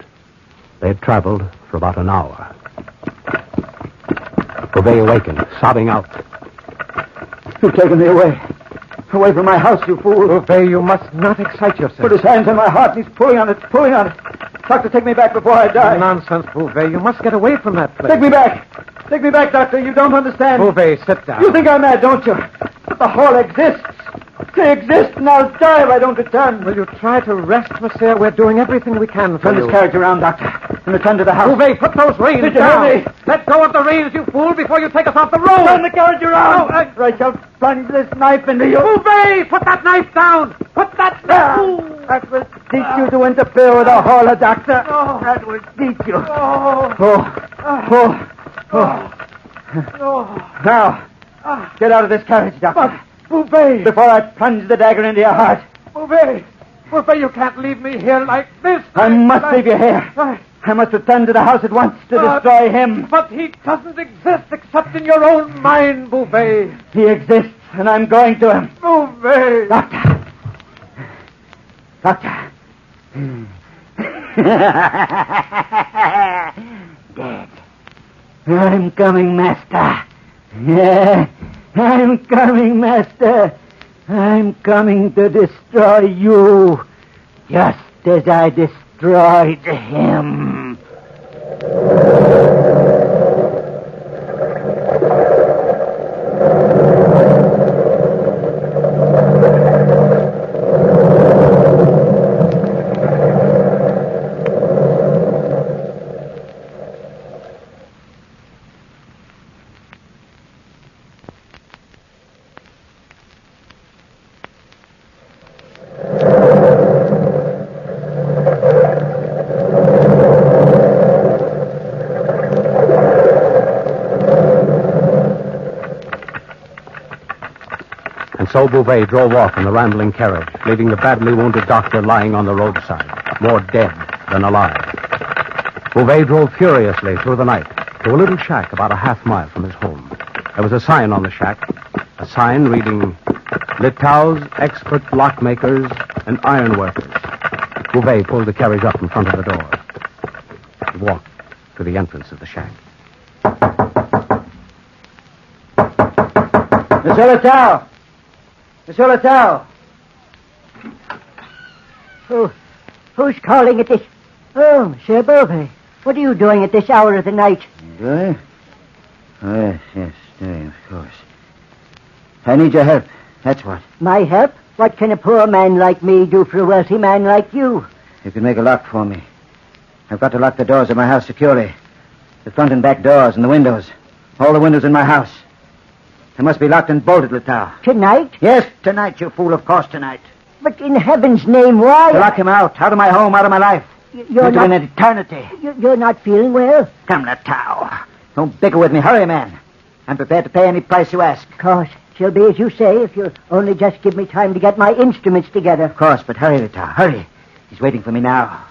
They had traveled for about an hour. Bouvet awakened, sobbing out. You've taken me away. Away from my house, you fool. Bouvet, you must not excite yourself. Put his hands on my heart, and he's pulling on it. Doctor, take me back before I die. Nonsense, Bouvet. You must get away from that place. Take me back, Doctor. You don't understand. Bouvet, sit down. You think I'm mad, don't you? But the Horla exists. They exist, and I'll die if I don't return. Will you try to rest, monsieur? We're doing everything we can for you. Turn this carriage around, Doctor, and return to the house. Bouvet, put those reins Did you down. hear me? Let go of the reins, you fool, before you take us off the road. Turn the carriage around. I shall plunge this knife into you. Bouvet, put that knife down. Put that knife. That will teach you to interfere with a Horla, Doctor. That will teach you. Now, get out of this carriage, Doctor. Bouvet! Before I plunge the dagger into your heart. Bouvet, you can't leave me here like this. I must leave you here. I must return to the house at once to destroy him. But he doesn't exist except in your own mind, Bouvet. He exists, and I'm going to him. Bouvet! Doctor. Dead. I'm coming, Master. Yeah. I'm coming, Master. I'm coming to destroy you, just as I destroyed him. So Bouvet drove off in the rambling carriage, leaving the badly wounded doctor lying on the roadside, more dead than alive. Bouvet drove furiously through the night to a little shack about a half-mile from his home. There was a sign on the shack, a sign reading, Litau's expert lockmakers and ironworkers. Bouvet pulled the carriage up in front of the door. He walked to the entrance of the shack. Monsieur Litau! Monsieur Litau! Who's calling at this? Oh, Monsieur Bouvet. What are you doing at this hour of the night? Doing? Oh, yes, doing, of course. I need your help, that's what. My help? What can a poor man like me do for a wealthy man like you? You can make a lock for me. I've got to lock the doors of my house securely. The front and back doors and the windows. All the windows in my house. They must be locked and bolted, Litau. Tonight? Yes, tonight, you fool, of course, tonight. But in heaven's name, why? To lock him out of my home, out of my life. You're Into not... an eternity. You're not feeling well? Come, Litau. Don't bicker with me. Hurry, man. I'm prepared to pay any price you ask. Of course. She'll be as you say if you'll only just give me time to get my instruments together. Of course, but hurry, Litau. Hurry. He's waiting for me now.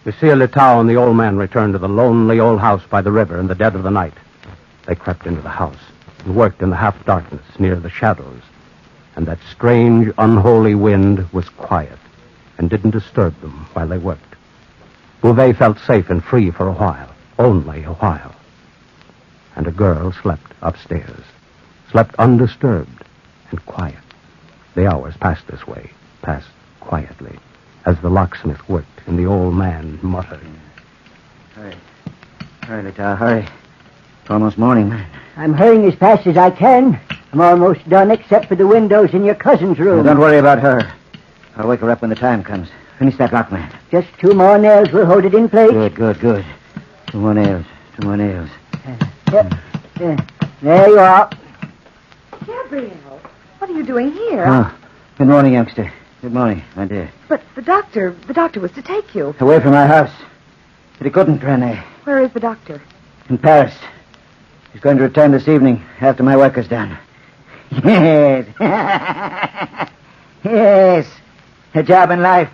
Monsieur Litau and the old man returned to the lonely old house by the river in the dead of the night. They crept into the house and worked in the half-darkness near the shadows. And that strange, unholy wind was quiet and didn't disturb them while they worked. Bouvet felt safe and free for a while, only a while. And a girl slept upstairs, slept undisturbed and quiet. The hours passed this way, passed quietly, as the locksmith worked and the old man muttered. Hurry. Hurry, Litau, hurry. It's almost morning, man. I'm hurrying as fast as I can. I'm almost done except for the windows in your cousin's room. Now, don't worry about her. I'll wake her up when the time comes. Finish that lock, man. Just 2 more nails will hold it in place. Good. 2 more nails. There you are. Gabriel, what are you doing here? Oh, good morning, youngster. Good morning, my dear. But the doctor was to take you. Away from my house. But he couldn't, René. Where is the doctor? In Paris. He's going to return this evening after my work is done. Yes. Yes. A job in life.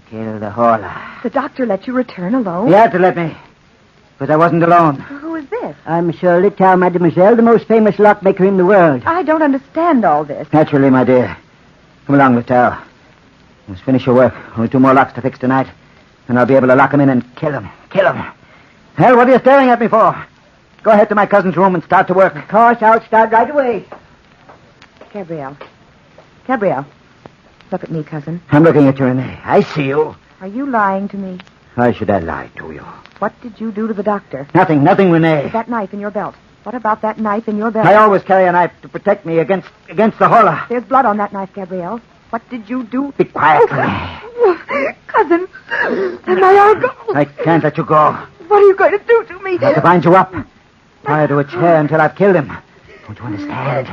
Kill the Horla. The doctor let you return alone? He had to let me. But I wasn't alone. Who is this? I'm Monsieur Litau, mademoiselle, the most famous lockmaker in the world. I don't understand all this. Naturally, my dear. Come along, Litau. You must finish your work. Only 2 more locks to fix tonight. And I'll be able to lock him in and kill him. Hell, what are you staring at me for? Go ahead to my cousin's room and start to work. Of course, I'll start right away. Gabriel, look at me, cousin. I'm looking at you, René. I see you. Are you lying to me? Why should I lie to you? What did you do to the doctor? Nothing, René. That knife in your belt. What about that knife in your belt? I always carry a knife to protect me against the Horla. There's blood on that knife, Gabrielle. What did you do? Be quiet, René. Cousin, my arm. I can't let you go. What are you going to do to me? I have to bind you up. Tie to a chair until I've killed him. Don't you understand?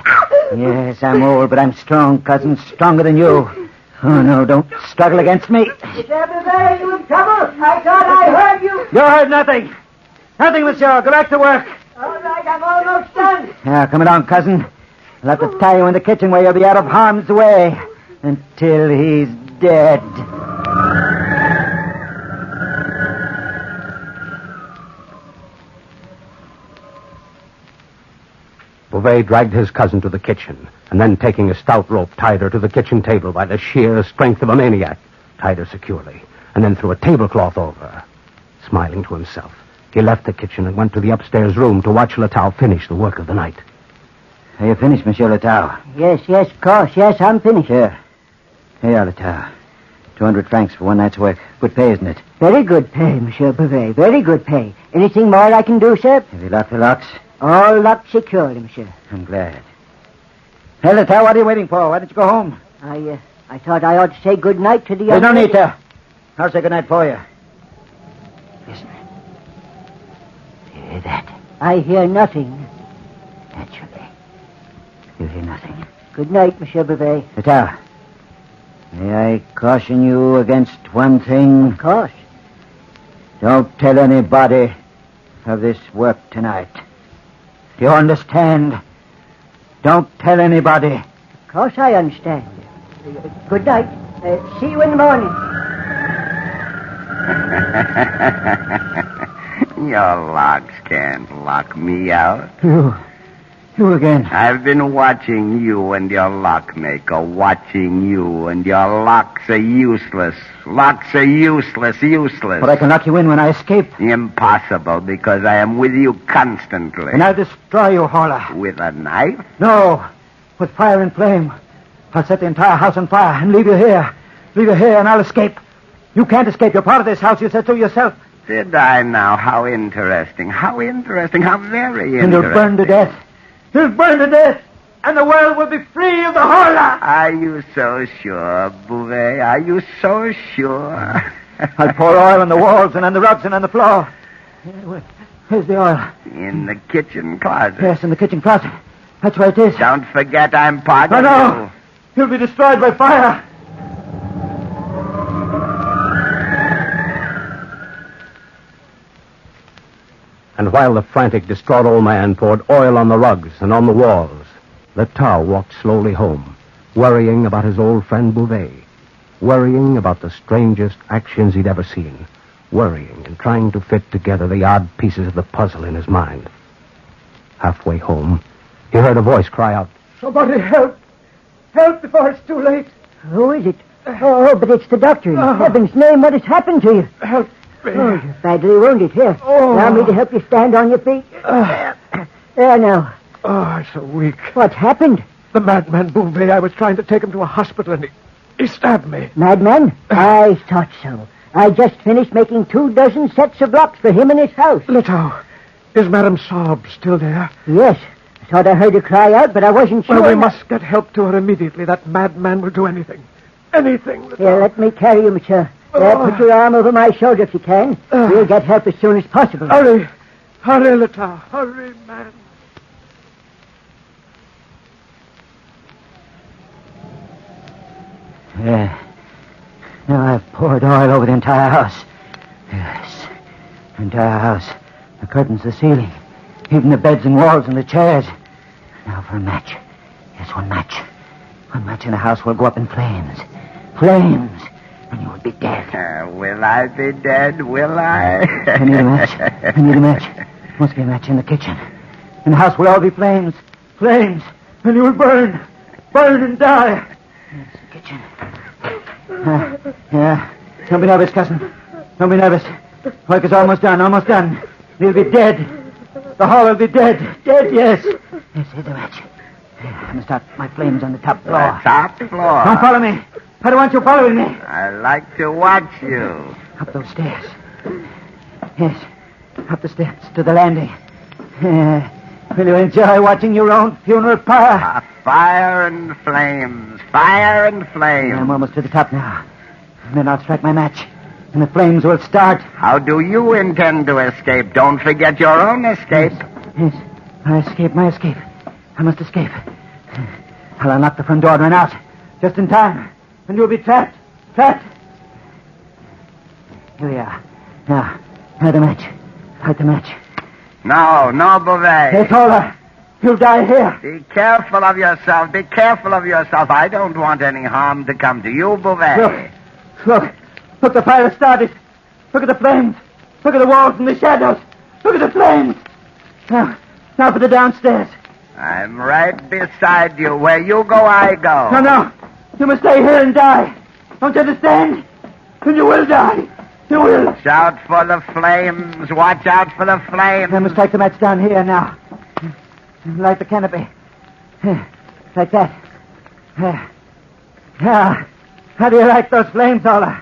Yes, I'm old, but I'm strong, cousin. Stronger than you. Oh, no, don't struggle against me. Monsieur Bouvet, you in trouble? I thought I heard you. You heard nothing. Nothing, monsieur. Go back to work. All right, I'm almost done. Now, come along, cousin. I'll have to tie you in the kitchen where you'll be out of harm's way until he's dead. Bouvet dragged his cousin to the kitchen, and then taking a stout rope, tied her to the kitchen table by the sheer strength of a maniac, tied her securely, and then threw a tablecloth over her. Smiling to himself, he left the kitchen and went to the upstairs room to watch Litau finish the work of the night. Are you finished, Monsieur Litau? Yes, of course. Yes, I'm finished. Here you are, Litau. 200 francs for one night's work. Good pay, isn't it? Very good pay, Monsieur Bouvet. Very good pay. Anything more I can do, sir? Have you locked the locks? All locked securely, monsieur. I'm glad. Hey, Litau, what are you waiting for? Why don't you go home? I thought I ought to say good night to the There's young no lady. need to. I'll say good night for you. Listen. Do you hear that? I hear nothing. Naturally. You hear nothing. Good night, Monsieur Bouvet. Litau, may I caution you against one thing? Of course. Don't tell anybody of this work tonight. Do you understand? Don't tell anybody. Of course I understand. Good night. See you in the morning. Your locks can't lock me out. You again. I've been watching you and your lockmaker, watching you, and your locks are useless. Locks are useless. But I can lock you in when I escape. Impossible, because I am with you constantly. And I'll destroy you, Horla. With a knife? No, with fire and flame. I'll set the entire house on fire and leave you here. Leave you here and I'll escape. You can't escape. You're part of this house. You said so yourself. Did I now? How interesting. How interesting. How very interesting. And you'll burn to death. You'll burn to death. And the world will be free of the Horla. Are you so sure, Bouvet? Are you so sure? I'll pour oil on the walls and on the rugs and on the floor. Where's the oil? In the kitchen closet. Yes, in the kitchen closet. That's where it is. Don't forget I'm part of No. you. You'll be destroyed by fire. And while the frantic, distraught old man poured oil on the rugs and on the walls, Letao walked slowly home, worrying about his old friend Bouvet, worrying about the strangest actions he'd ever seen, worrying and trying to fit together the odd pieces of the puzzle in his mind. Halfway home, he heard a voice cry out, Somebody help. Help before it's too late. Who is it? Oh, but it's the doctor. In heaven's name, what has happened to you? Help me. Oh, you're badly wounded. Here, allow me to help you stand on your feet. There now. Oh, I'm so weak. What's happened? The madman Bouvet, I was trying to take him to a hospital and he stabbed me. Madman? I thought so. I just finished making 24 sets of locks for him in his house. Letao, is Madame Saab still there? Yes. I thought I heard her cry out, but I wasn't sure. Well, we must get help to her immediately. That madman will do anything. Anything. Letao. Here, let me carry you, monsieur. There, put your arm over my shoulder if you can. We'll get help as soon as possible. Hurry. Hurry, Letao. Hurry, man. Now I've poured oil over the entire house. Yes, the entire house. The curtains, the ceiling, even the beds and walls and the chairs. Now for a match. Yes, one match. One match and the house will go up in flames. Flames. And you will be dead. Will I be dead? Will I? I need a match. I need a match. Must be a match in the kitchen. And the house will all be flames. Flames. And you will burn. Burn and die. Yes, the kitchen. Yeah. Don't be nervous, cousin. Don't be nervous. Work is almost done, almost done. They'll be dead. The hall will be dead. Dead, yes. Yes, here's the match. I'm going to start my flames on the top floor. The top floor? Don't follow me. I don't want you following me. I like to watch you. Up those stairs. Yes. Up the steps to the landing. Will you enjoy watching your own funeral pyre? Fire and flames. Fire and flames. I'm almost to the top now. And then I'll strike my match. And the flames will start. How do you intend to escape? Don't forget your own escape. Yes. My escape. I must escape. I'll unlock the front door and run out. Just in time. And you'll be trapped. Trapped. Here we are. Now the match. Light the match. No, Bouvet. Hey, Horla. You'll die here. Be careful of yourself. Be careful of yourself. I don't want any harm to come to you, Bouvet. Look, the fire has started. Look at the flames. Look at the walls and the shadows. Look at the flames. Now for the downstairs. I'm right beside you. Where you go, I go. No. You must stay here and die. Don't you understand? Then you will die. You will. Shout for the flames. Watch out for the flames. I must take the match down here now. Light the canopy. Like that. Now, how do you like those flames, Horla?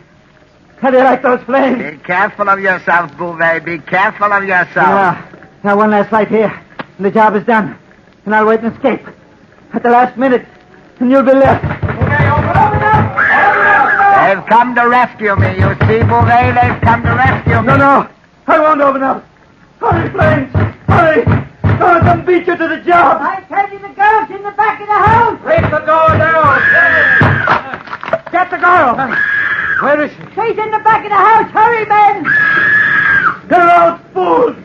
How do you like those flames? Be careful of yourself, Bouvet. Be careful of yourself. Now one last light here, and the job is done. And I'll wait and escape. At the last minute, and you'll be left. They've come to rescue me. You see, Bouvet, they've come to rescue me. No. I won't open up. Hurry, flames. Hurry. I'll come beat you to the job. I tell you the girl's in the back of the house. Break the door down. Get the girl. Where is she? She's in the back of the house. Hurry, men. You're all fools.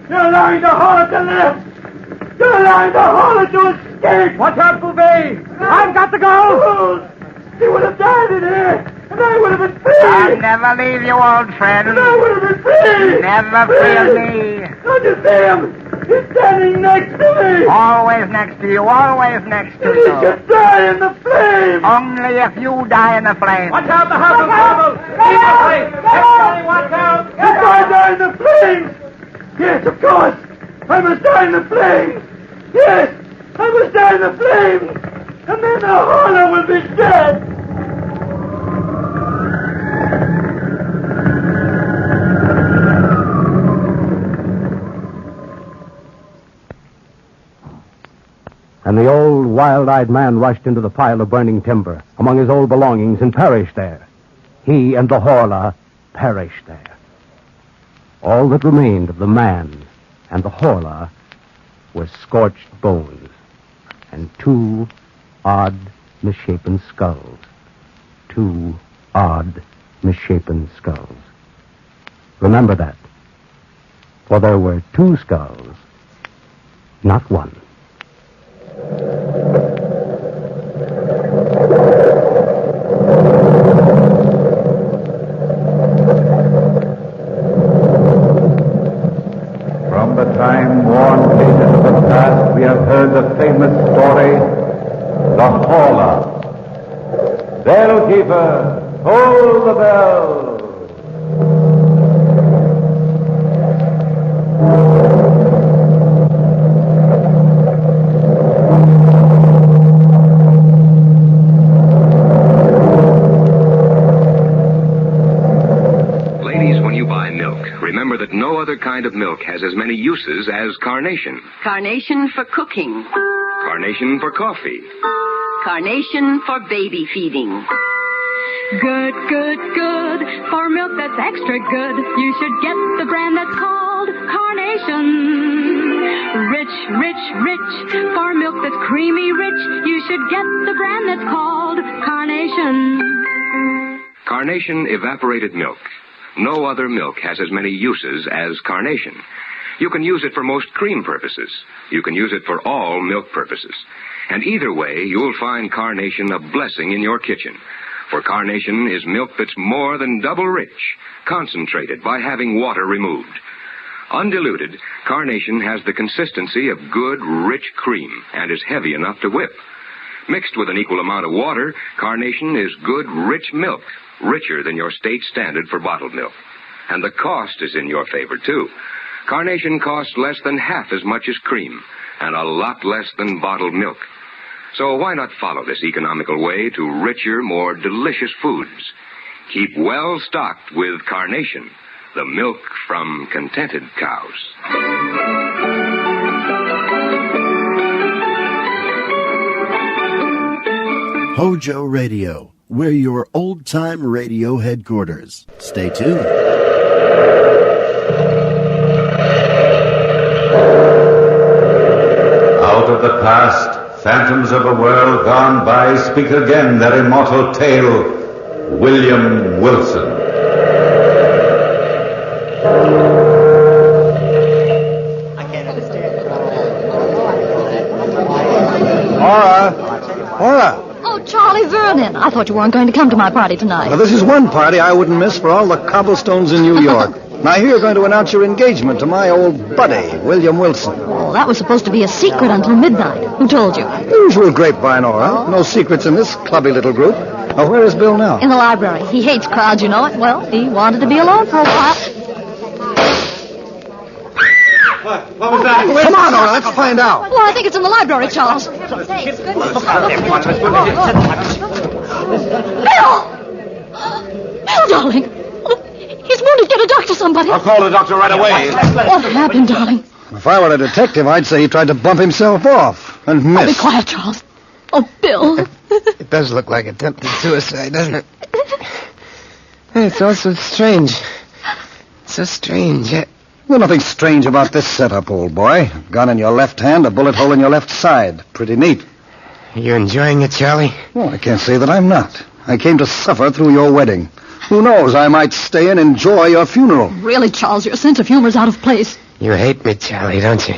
You're allowing the Horla to live. You're allowing the Horla to escape. Watch out, Bouvet. I've got the girl. Fools. She would have died in here. And I would have been free. I'll never leave you, old friend. And I would have been free. Never fear me. Don't you see him? He's standing next to me. Always next to you, always next to And he you. should die in the flames. Only if you die in the flames. Watch out, the house is trouble. Leave the place. Everybody watch out. If I die in the flames. Yes, of course. I must die in the flames. Yes, I must die in the flames. And then the Horla will be dead. And the old wild-eyed man rushed into the pile of burning timber among his old belongings and perished there. He and the Horla perished there. All that remained of the man and the Horla was scorched bones and two odd, misshapen skulls. Two odd, misshapen skulls. Remember that. For there were two skulls, not one. From the time-worn pages of the past, we have heard the famous story, the Horla. Bellkeeper, hold the bell. Remember that no other kind of milk has as many uses as carnation. Carnation for cooking. Carnation for coffee. Carnation for baby feeding. Good, good, good. For milk that's extra good, you should get the brand that's called Carnation. Rich, rich, rich. For milk that's creamy rich, you should get the brand that's called Carnation. Carnation evaporated milk. No other milk has as many uses as carnation. You can use it for most cream purposes. You can use it for all milk purposes. And either way, you'll find carnation a blessing in your kitchen. For carnation is milk that's more than double rich, concentrated by having water removed. Undiluted, carnation has the consistency of good, rich cream and is heavy enough to whip. Mixed with an equal amount of water, carnation is good, rich milk, richer than your state standard for bottled milk. And the cost is in your favor, too. Carnation costs less than half as much as cream, and a lot less than bottled milk. So why not follow this economical way to richer, more delicious foods? Keep well stocked with carnation, the milk from contented cows. Hojo Radio. We're your old-time radio headquarters. Stay tuned. Out of the past, phantoms of a world gone by speak again their immortal tale. William Wilson. Horla. Oh, Charlie Vernon. I thought you weren't going to come to my party tonight. Now, this is one party I wouldn't miss for all the cobblestones in New York. Now, here you're going to announce your engagement to my old buddy, William Wilson. Oh, that was supposed to be a secret until midnight. Who told you? Usual grapevine, all right. No secrets in this clubby little group. Now, where is Bill now? In the library. He hates crowds, you know it. Well, he wanted to be alone for a while. What was that? Come on, Horla, let's find out. Well, I think it's in the library, Charles. Bill! Bill, darling. He's wounded. Get a doctor, somebody. I'll call the doctor right away. What happened, darling? If I were a detective, I'd say he tried to bump himself off and Oh, be miss. quiet, Charles. Oh, Bill. It does look like attempted suicide, doesn't it? It's all so strange. So strange. Well, nothing strange about this setup, old boy. Gun in your left hand, a bullet hole in your left side. Pretty neat. Are you enjoying it, Charlie? Well, I can't say that I'm not. I came to suffer through your wedding. Who knows, I might stay and enjoy your funeral. Really, Charles, your sense of humor's out of place. You hate me, Charlie, don't you?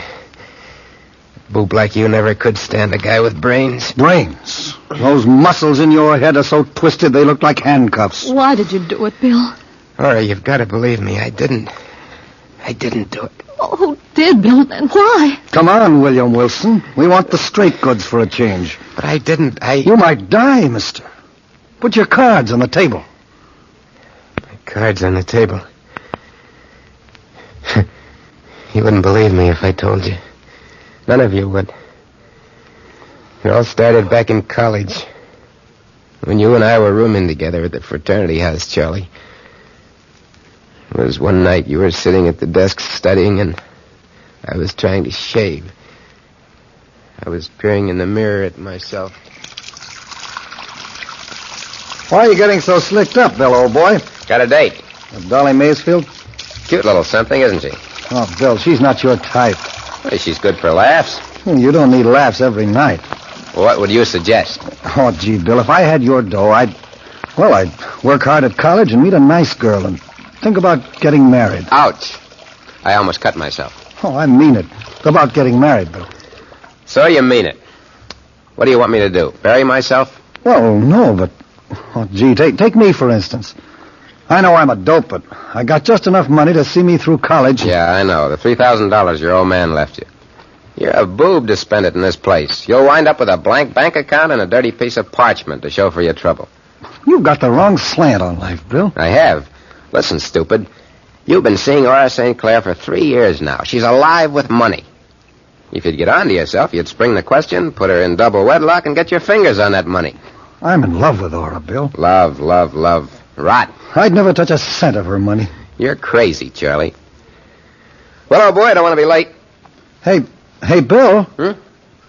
boob like you never could stand a guy with brains. Brains? Those muscles in your head are so twisted they look like handcuffs. Why did you do it, Bill? All right, you've got to believe me. I didn't do it. Oh, who did, Bill, and why? Come on, William Wilson. We want the straight goods for a change. But I didn't. You might die, mister. Put your cards on the table. My cards on the table. You wouldn't believe me if I told you. None of you would. It all started back in college. When you and I were rooming together at the fraternity house, Charlie. It was one night you were sitting at the desk studying, and I was trying to shave. I was peering in the mirror at myself. Why are you getting so slicked up, Bill, old boy? Got a date. With Dolly Maysfield? Cute little something, isn't she? Oh, Bill, she's not your type. Well, she's good for laughs. You don't need laughs every night. Well, what would you suggest? Oh, gee, Bill, if I had your dough, I'd work hard at college and meet a nice girl and think about getting married. Ouch. I almost cut myself. Oh, I mean it. About getting married, Bill. So you mean it. What do you want me to do? Bury myself? Well, no, but... Oh, gee, take me, for instance. I know I'm a dope, but I got just enough money to see me through college. Yeah, I know. The $3,000 your old man left you. You're a boob to spend it in this place. You'll wind up with a blank bank account and a dirty piece of parchment to show for your trouble. You've got the wrong slant on life, Bill. I have. Listen, stupid. You've been seeing Aura St. Clair for 3 years now. She's alive with money. If you'd get on to yourself, you'd spring the question, put her in double wedlock, and get your fingers on that money. I'm in love with Aura, Bill. Love, love, love. Rot. I'd never touch a cent of her money. You're crazy, Charlie. Well, old boy, I don't want to be late. Hey, Bill.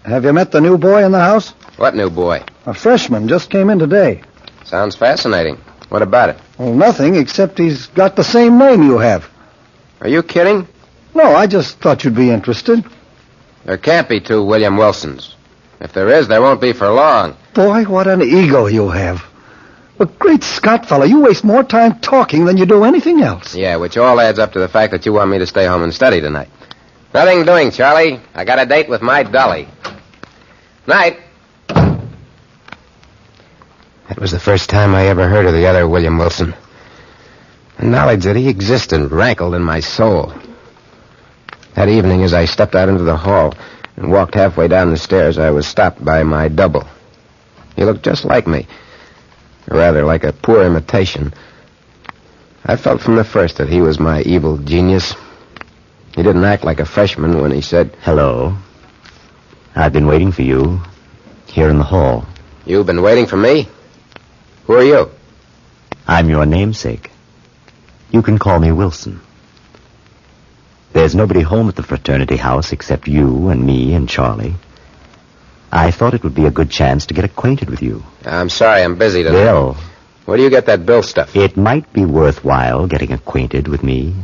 Have you met the new boy in the house? What new boy? A freshman just came in today. Sounds fascinating. What about it? Well, nothing, except he's got the same name you have. Are you kidding? No, I just thought you'd be interested. There can't be two William Wilsons. If there is, there won't be for long. Boy, what an ego you have. But great Scott, fella, you waste more time talking than you do anything else. Yeah, which all adds up to the fact that you want me to stay home and study tonight. Nothing doing, Charlie. I got a date with my Dolly. Night. That was the first time I ever heard of the other William Wilson. The knowledge that he existed rankled in my soul. That evening, as I stepped out into the hall and walked halfway down the stairs, I was stopped by my double. He looked just like me. Rather like a poor imitation. I felt from the first that he was my evil genius. He didn't act like a freshman when he said, "Hello. I've been waiting for you here in the hall." "You've been waiting for me? Who are you?" "I'm your namesake. You can call me Wilson. There's nobody home at the fraternity house except you and me and Charlie. I thought it would be a good chance to get acquainted with you." "I'm sorry, I'm busy today." "Bill." "Where do you get that Bill stuff?" "It might be worthwhile getting acquainted with me."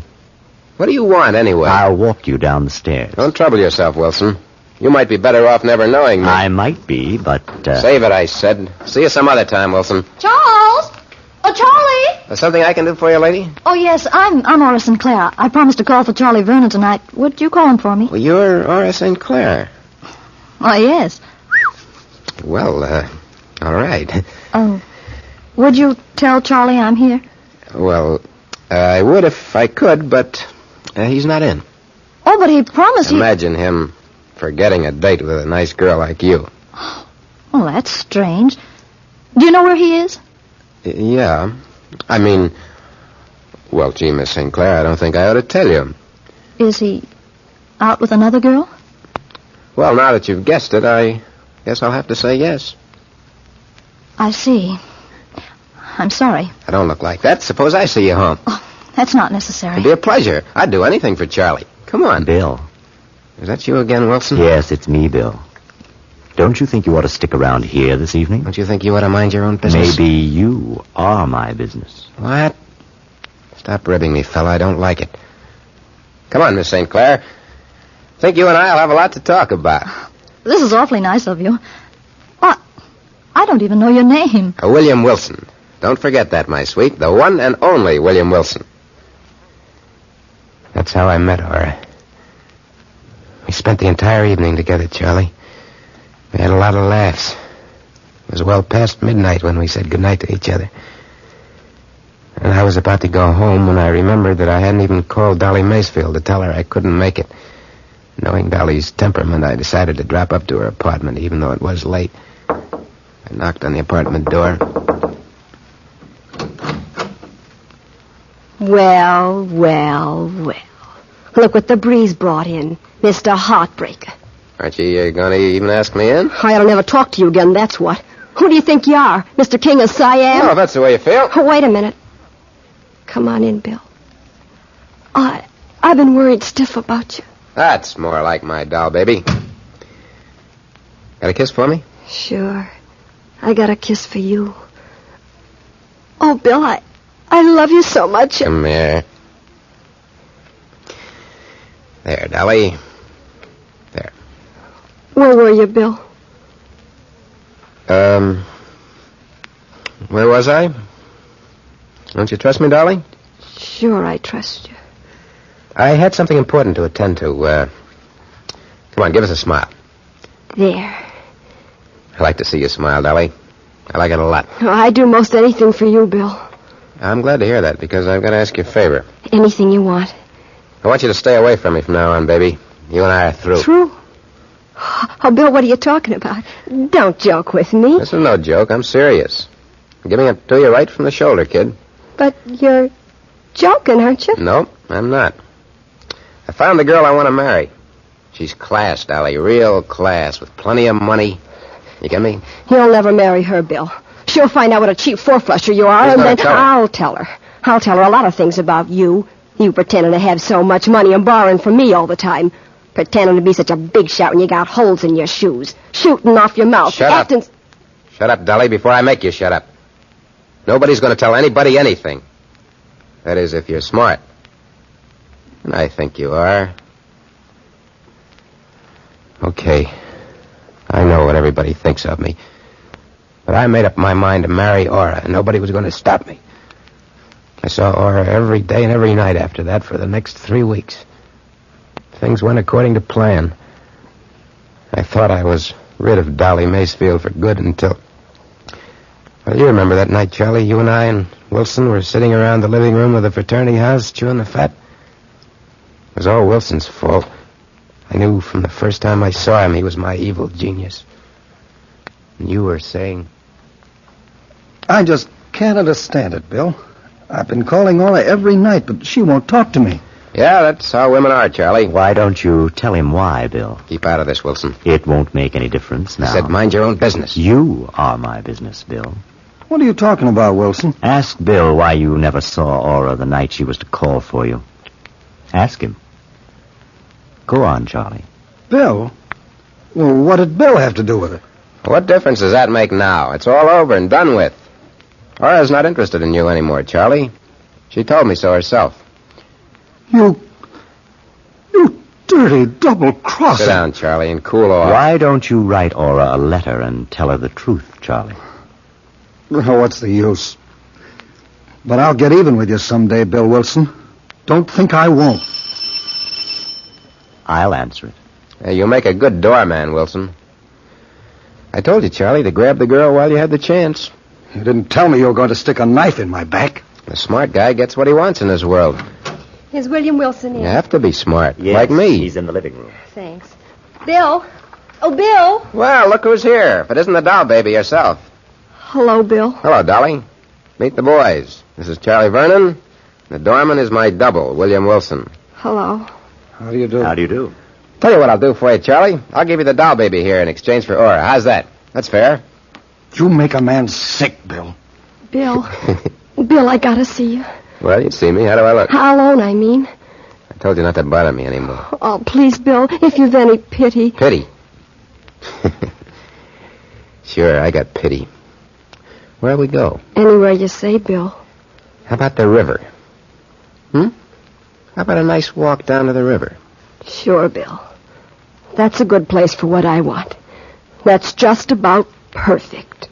"What do you want, anyway?" "I'll walk you down the stairs." "Don't trouble yourself, Wilson. You might be better off never knowing me." "I might be, but... Save it, I said. See you some other time, Wilson." Charles! Oh, Charlie! There's something I can do for you, lady? Oh, yes, I'm Aura St. Clair. I promised to call for Charlie Vernon tonight. Would you call him for me? Well, you're Aura St. Clair. Oh, yes. Well, all right. Would you tell Charlie I'm here? Well, I would if I could, but he's not in. Oh, but he promised Imagine him forgetting a date with a nice girl like you. Well, that's strange. Do you know where he is? Yeah. I mean, well, gee, Miss St. Clair, I don't think I ought to tell you. Is he out with another girl? Well, now that you've guessed it, I guess I'll have to say yes. I see. I'm sorry. I don't look like that. Suppose I see you home. Oh, that's not necessary. It'd be a pleasure. I'd do anything for Charlie. Come on. "Bill." Is that you again, Wilson? "Yes, it's me, Bill. Don't you think you ought to stick around here this evening?" Don't you think you ought to mind your own business? "Maybe you are my business." What? Stop ribbing me, fella. I don't like it. Come on, Miss St. Clair. Think you and I'll have a lot to talk about. This is awfully nice of you. What? I don't even know your name. William Wilson. Don't forget that, my sweet. The one and only William Wilson. That's how I met Aura. We spent the entire evening together, Charlie. We had a lot of laughs. It was well past midnight when we said goodnight to each other. And I was about to go home when I remembered that I hadn't even called Dolly Macefield to tell her I couldn't make it. Knowing Dolly's temperament, I decided to drop up to her apartment, even though it was late. I knocked on the apartment door. Well, well, well. Look what the breeze brought in. Mr. Heartbreaker. Aren't you going to even ask me in? I'll never talk to you again, that's what. Who do you think you are? Mr. King of Siam? Oh, if that's the way you feel. Oh, wait a minute. Come on in, Bill. I've been worried stiff about you. That's more like my doll, baby. Got a kiss for me? Sure. I got a kiss for you. Oh, Bill, I love you so much. Come here. There, Dolly. There. Where were you, Bill? Where was I? Don't you trust me, Dolly? Sure, I trust you. I had something important to attend to. Come on, give us a smile. There. I like to see you smile, Dolly. I like it a lot. Oh, I do most anything for you, Bill. I'm glad to hear that, because I've got to ask you a favor. Anything you want. I want you to stay away from me from now on, baby. You and I are through. Through? Oh, Bill, what are you talking about? Don't joke with me. This is no joke. I'm serious. I'm giving it to you right from the shoulder, kid. But you're joking, aren't you? Nope, I'm not. I found the girl I want to marry. She's class, Dolly. Real class, with plenty of money. You get me? You'll never marry her, Bill. She'll find out what a cheap four-flusher you are, and then I'll tell her. I'll tell her a lot of things about you. You pretending to have so much money and borrowing from me all the time. Pretending to be such a big shot when you got holes in your shoes. Shooting off your mouth. Shut up. Shut up, Dolly, before I make you shut up. Nobody's going to tell anybody anything. That is, if you're smart. And I think you are. Okay. I know what everybody thinks of me. But I made up my mind to marry Aura, and nobody was going to stop me. I saw Aura every day and every night after that for the next 3 weeks. Things went according to plan. I thought I was rid of Dolly Macefield for good until... Well, you remember that night, Charlie? You and I and Wilson were sitting around the living room of the fraternity house chewing the fat. It was all Wilson's fault. I knew from the first time I saw him he was my evil genius. And you were saying... I just can't understand it, Bill. I've been calling Aura every night, but she won't talk to me. Yeah, that's how women are, Charlie. Why don't you tell him why, Bill? Keep out of this, Wilson. It won't make any difference now. I said mind your own business. You are my business, Bill. What are you talking about, Wilson? Ask Bill why you never saw Aura the night she was to call for you. Ask him. Go on, Charlie. Bill? Well, what did Bill have to do with it? What difference does that make now? It's all over and done with. Aura's not interested in you anymore, Charlie. She told me so herself. You dirty double-crosser. Sit down, Charlie, and cool off. Why don't you write Aura a letter and tell her the truth, Charlie? Oh, what's the use? But I'll get even with you someday, Bill Wilson. Don't think I won't. I'll answer it. You make a good doorman, Wilson. I told you, Charlie, to grab the girl while you had the chance. You didn't tell me you were going to stick a knife in my back. The smart guy gets what he wants in this world. Is William Wilson in? You have to be smart, yes, like me. He's in the living room. Thanks. Bill? Oh, Bill? Well, look who's here. If it isn't the doll baby herself. Hello, Bill. Hello, Dolly. Meet the boys. This is Charlie Vernon. The doorman is my double, William Wilson. Hello. How do you do? How do you do? Tell you what I'll do for you, Charlie. I'll give you the doll baby here in exchange for Aura. How's that? That's fair. You make a man sick, Bill. Bill. Bill, I gotta see you. Well, you see me. How do I look? How alone, I mean. I told you not to bother me anymore. Oh, please, Bill, if you've any pity. Pity? Sure, I got pity. Where'll we go? Anywhere you say, Bill. How about the river? How about a nice walk down to the river? Sure, Bill. That's a good place for what I want. That's just about perfect.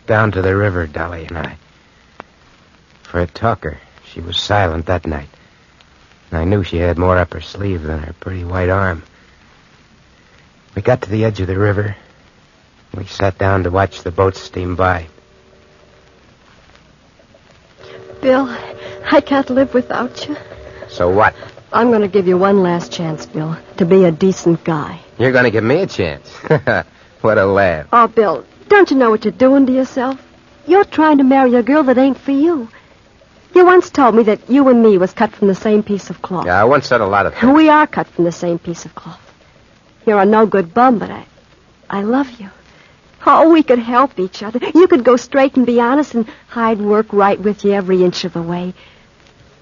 down to the river, Dolly and I. For a talker, she was silent that night. And I knew she had more up her sleeve than her pretty white arm. We got to the edge of the river. We sat down to watch the boats steam by. Bill, I can't live without you. So what? I'm going to give you one last chance, Bill, to be a decent guy. You're going to give me a chance. What a laugh. Oh, Bill, don't you know what you're doing to yourself? You're trying to marry a girl that ain't for you. You once told me that you and me was cut from the same piece of cloth. Yeah, I once said a lot of things. We are cut from the same piece of cloth. You're a no-good bum, but I love you. Oh, we could help each other. You could go straight and be honest, and I'd work right with you every inch of the way.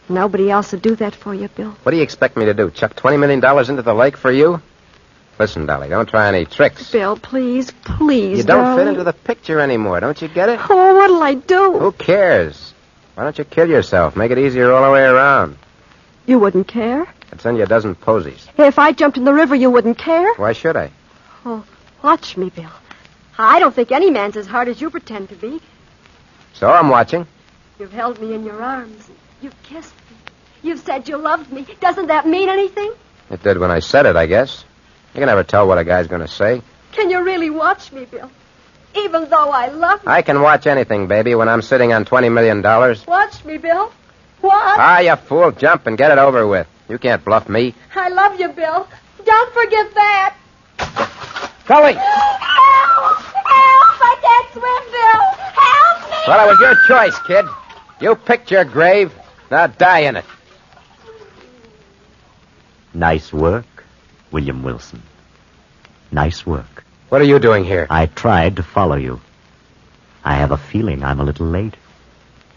Nobody else would do that for you, Bill. What do you expect me to do? Chuck $20 million into the lake for you? Listen, Dolly, don't try any tricks. Bill, please, please, You don't darling. fit into the picture anymore, don't you get it? Oh, what'll I do? Who cares? Why don't you kill yourself? Make it easier all the way around. You wouldn't care? I'd send you a dozen posies. If I jumped in the river, you wouldn't care? Why should I? Oh, watch me, Bill. I don't think any man's as hard as you pretend to be. So I'm watching. You've held me in your arms. You've kissed me. You've said you loved me. Doesn't that mean anything? It did when I said it, I guess. You can never tell what a guy's going to say. Can you really watch me, Bill? Even though I love you. I can watch anything, baby, when I'm sitting on $20 million. Watch me, Bill. What? Ah, you fool. Jump and get it over with. You can't bluff me. I love you, Bill. Don't forget that. Dolly! Help! Help! I can't swim, Bill. Help me! Well, it was your choice, kid. You picked your grave. Now die in it. Nice work, William Wilson. Nice work. What are you doing here? I tried to follow you. I have a feeling I'm a little late.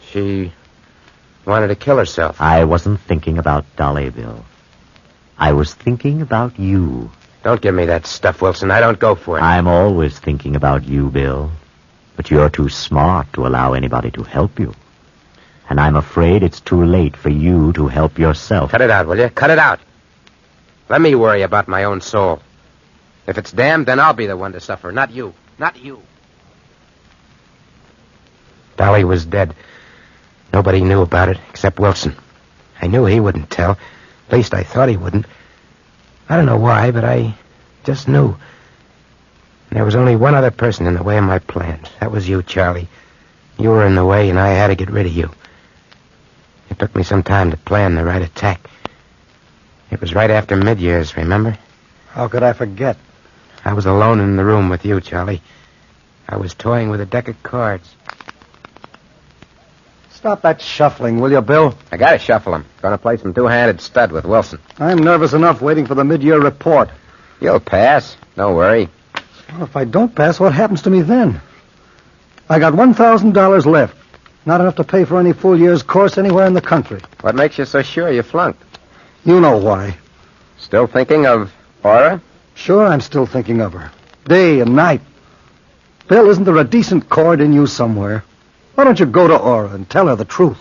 She wanted to kill herself. I wasn't thinking about Dolly, Bill. I was thinking about you. Don't give me that stuff, Wilson. I don't go for it. I'm always thinking about you, Bill. But you're too smart to allow anybody to help you. And I'm afraid it's too late for you to help yourself. Cut it out, will you? Cut it out. Let me worry about my own soul. If it's damned, then I'll be the one to suffer, not you. Not you. Dolly was dead. Nobody knew about it except Wilson. I knew he wouldn't tell. At least I thought he wouldn't. I don't know why, but I just knew. And there was only one other person in the way of my plans. That was you, Charlie. You were in the way, and I had to get rid of you. It took me some time to plan the right attack. It was right after mid-years, remember? How could I forget? I was alone in the room with you, Charlie. I was toying with a deck of cards. Stop that shuffling, will you, Bill? I gotta shuffle him. Gonna play some two-handed stud with Wilson. I'm nervous enough waiting for the mid-year report. You'll pass. Don't worry. Well, if I don't pass, what happens to me then? I got $1,000 left. Not enough to pay for any full year's course anywhere in the country. What makes you so sure you flunked? You know why. Still thinking of Aura? Sure, I'm still thinking of her. Day and night. Bill, isn't there a decent chord in you somewhere? Why don't you go to Aura and tell her the truth?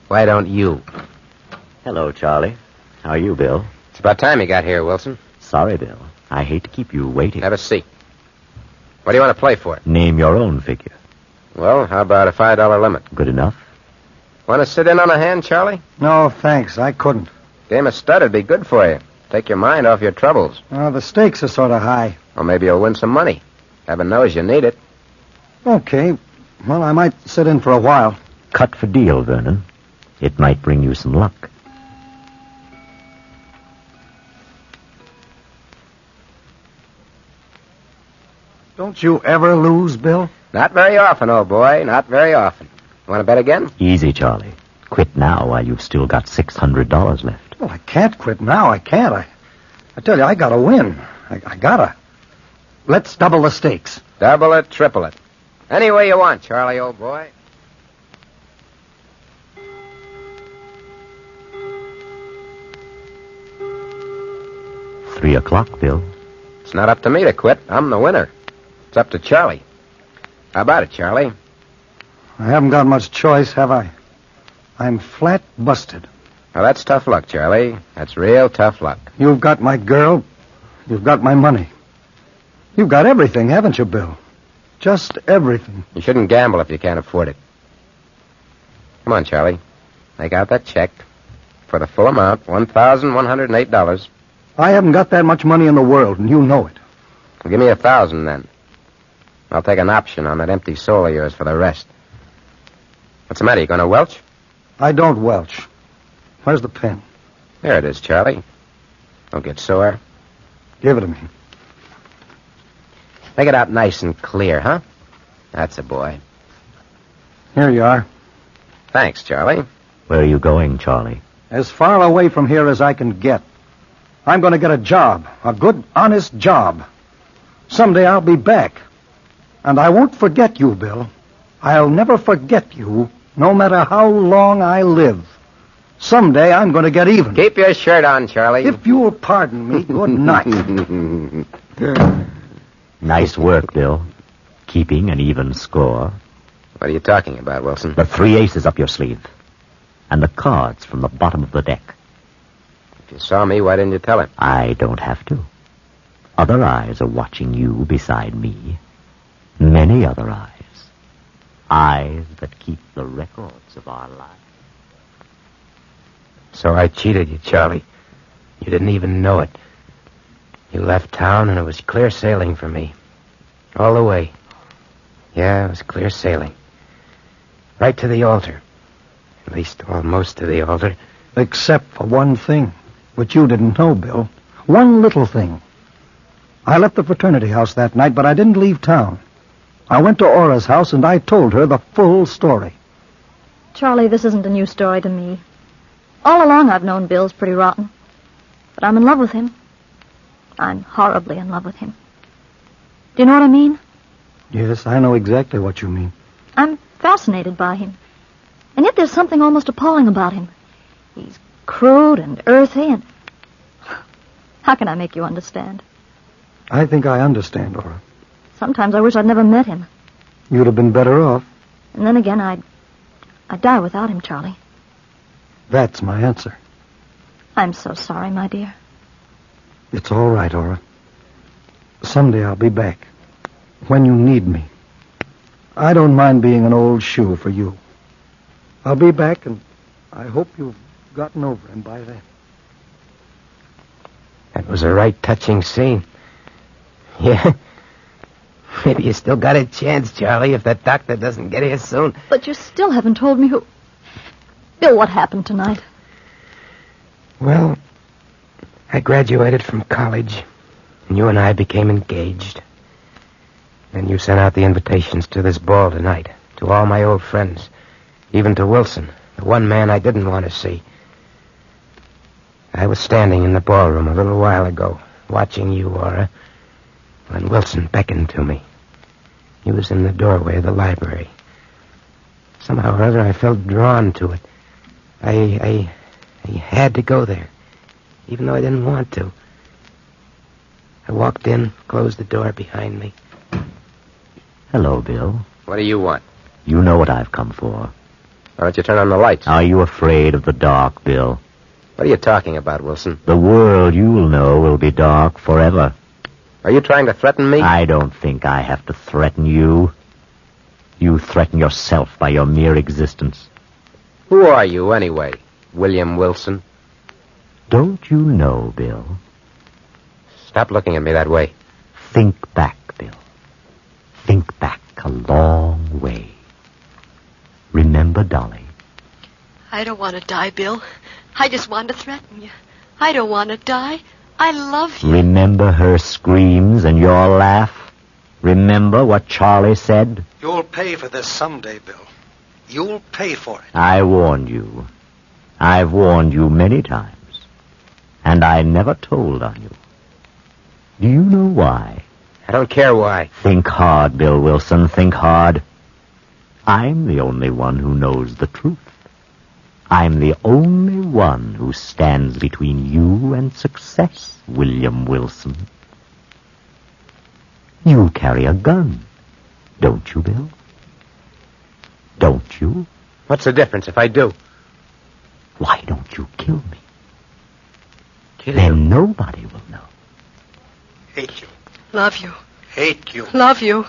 Why don't you? Hello, Charlie. How are you, Bill? It's about time you got here, Wilson. Sorry, Bill. I hate to keep you waiting. Have a seat. What do you want to play for? Name your own figure. Well, how about a $5 limit? Good enough. Want to sit in on a hand, Charlie? No, thanks. I couldn't. Game of stud would be good for you. Take your mind off your troubles. The stakes are sort of high. Or maybe you'll win some money. Heaven knows you need it. Okay. Well, I might sit in for a while. Cut for deal, Vernon. It might bring you some luck. Don't you ever lose, Bill? Not very often, old boy. Not very often. Want to bet again? Easy, Charlie. Quit now while you've still got $600 left. Well, I can't quit now. I can't. I tell you, I gotta win. I gotta. Let's double the stakes. Double it, triple it. Any way you want, Charlie, old boy. $3:00, Bill. It's not up to me to quit. I'm the winner. It's up to Charlie. How about it, Charlie? I haven't got much choice, have I? I'm flat busted. Well, that's tough luck, Charlie. That's real tough luck. You've got my girl. You've got my money. You've got everything, haven't you, Bill? Just everything. You shouldn't gamble if you can't afford it. Come on, Charlie. Make out that check for the full amount, $1,108. I haven't got that much money in the world, and you know it. Well, give me $1,000 then. I'll take an option on that empty soul of yours for the rest. What's the matter? You going to welch? I don't welch. Where's the pen? There it is, Charlie. Don't get sore. Give it to me. Make it out nice and clear, huh? That's a boy. Here you are. Thanks, Charlie. Where are you going, Charlie? As far away from here as I can get. I'm going to get a job. A good, honest job. Someday I'll be back. And I won't forget you, Bill. I'll never forget you, no matter how long I live. Someday I'm going to get even. Keep your shirt on, Charlie. If you'll pardon me, good night. Nice work, Bill. Keeping an even score. What are you talking about, Wilson? The 3 aces up your sleeve. And the cards from the bottom of the deck. If you saw me, why didn't you tell him? I don't have to. Other eyes are watching you beside me. Many other eyes. Eyes that keep the records of our lives. So I cheated you, Charlie. You didn't even know it. You left town, and it was clear sailing for me. All the way. Yeah, it was clear sailing. Right to the altar. At least almost to the altar. Except for one thing, which you didn't know, Bill. One little thing. I left the fraternity house that night, but I didn't leave town. I went to Aura's house, and I told her the full story. Charlie, this isn't a new story to me. All along I've known Bill's pretty rotten. But I'm in love with him. I'm horribly in love with him. Do you know what I mean? Yes, I know exactly what you mean. I'm fascinated by him. And yet there's something almost appalling about him. He's crude and earthy and... How can I make you understand? I think I understand, Aura. Sometimes I wish I'd never met him. You'd have been better off. And then again, I'd die without him, Charlie. That's my answer. I'm so sorry, my dear. It's all right, Aura. Someday I'll be back. When you need me. I don't mind being an old shoe for you. I'll be back, and I hope you've gotten over him by then. That was a right touching scene. Yeah. Maybe you still got a chance, Charlie, if that doctor doesn't get here soon. But you still haven't told me who... Bill, what happened tonight? Well, I graduated from college, and you and I became engaged. Then you sent out the invitations to this ball tonight, to all my old friends, even to Wilson, the one man I didn't want to see. I was standing in the ballroom a little while ago, watching you, Aura, when Wilson beckoned to me. He was in the doorway of the library. Somehow or other, I felt drawn to it. I had to go there, even though I didn't want to. I walked in, closed the door behind me. Hello, Bill. What do you want? You know what I've come for. Why don't you turn on the lights? Are you afraid of the dark, Bill? What are you talking about, Wilson? The world you'll know will be dark forever. Are you trying to threaten me? I don't think I have to threaten you. You threaten yourself by your mere existence. Who are you, anyway, William Wilson? Don't you know, Bill? Stop looking at me that way. Think back, Bill. Think back a long way. Remember Dolly? I don't want to die, Bill. I just want to threaten you. I don't want to die. I love you. Remember her screams and your laugh? Remember what Charlie said? You'll pay for this someday, Bill. You'll pay for it. I warned you. I've warned you many times. And I never told on you. Do you know why? I don't care why. Think hard, Bill Wilson. Think hard. I'm the only one who knows the truth. I'm the only one who stands between you and success, William Wilson. You carry a gun, don't you, Bill? Don't you? What's the difference if I do? Why don't you kill me? Kill then you? Nobody will know. Hate you. Love you. Hate you. Love you.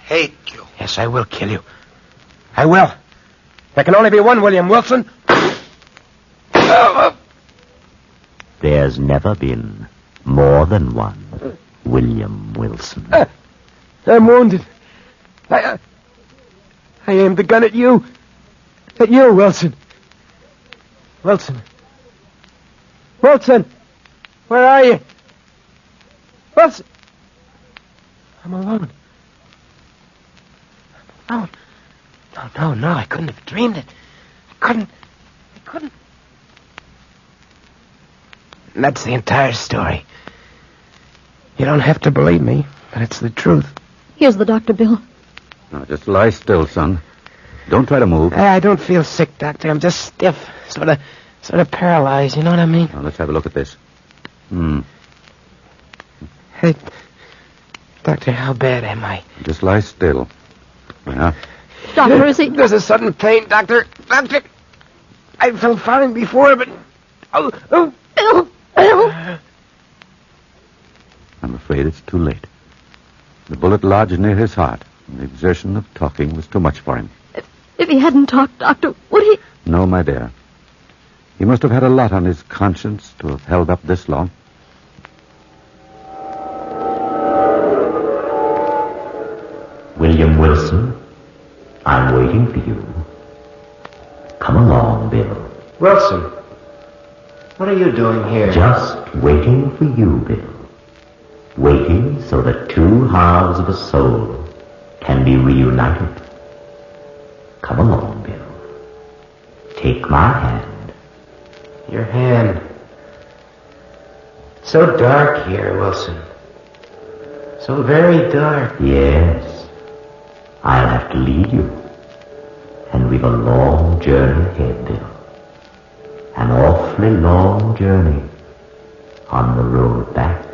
hate you. Yes, I will kill you. I will. There can only be one William Wilson. There's never been more than one William Wilson. I'm wounded. I aimed the gun at you. At you, Wilson. Wilson. Wilson! Where are you? Wilson! I'm alone. I'm alone. No, I couldn't have dreamed it. I couldn't. And that's the entire story. You don't have to believe me, but it's the truth. Here's the doctor, Bill. Now, just lie still, son. Don't try to move. I don't feel sick, Doctor. I'm just stiff. Sort of paralyzed, you know what I mean? Now, let's have a look at this. Hey, Doctor, how bad am I? Just lie still. Yeah. Doctor, is he... There's a sudden pain, Doctor. Doctor! I felt fine before, but... Bill! I'm afraid it's too late. The bullet lodged near his heart, and the exertion of talking was too much for him. If he hadn't talked, Doctor, would he... No, my dear. He must have had a lot on his conscience to have held up this long. William Wilson, I'm waiting for you. Come along, Bill. Wilson, what are you doing here? Just waiting for you, Bill. Waiting so that two halves of a soul can be reunited. Come along, Bill. Take my hand. Your hand. So dark here, Wilson. So very dark. Yes. I'll have to lead you. And we've a long journey ahead, Bill. An awfully long journey on the road back.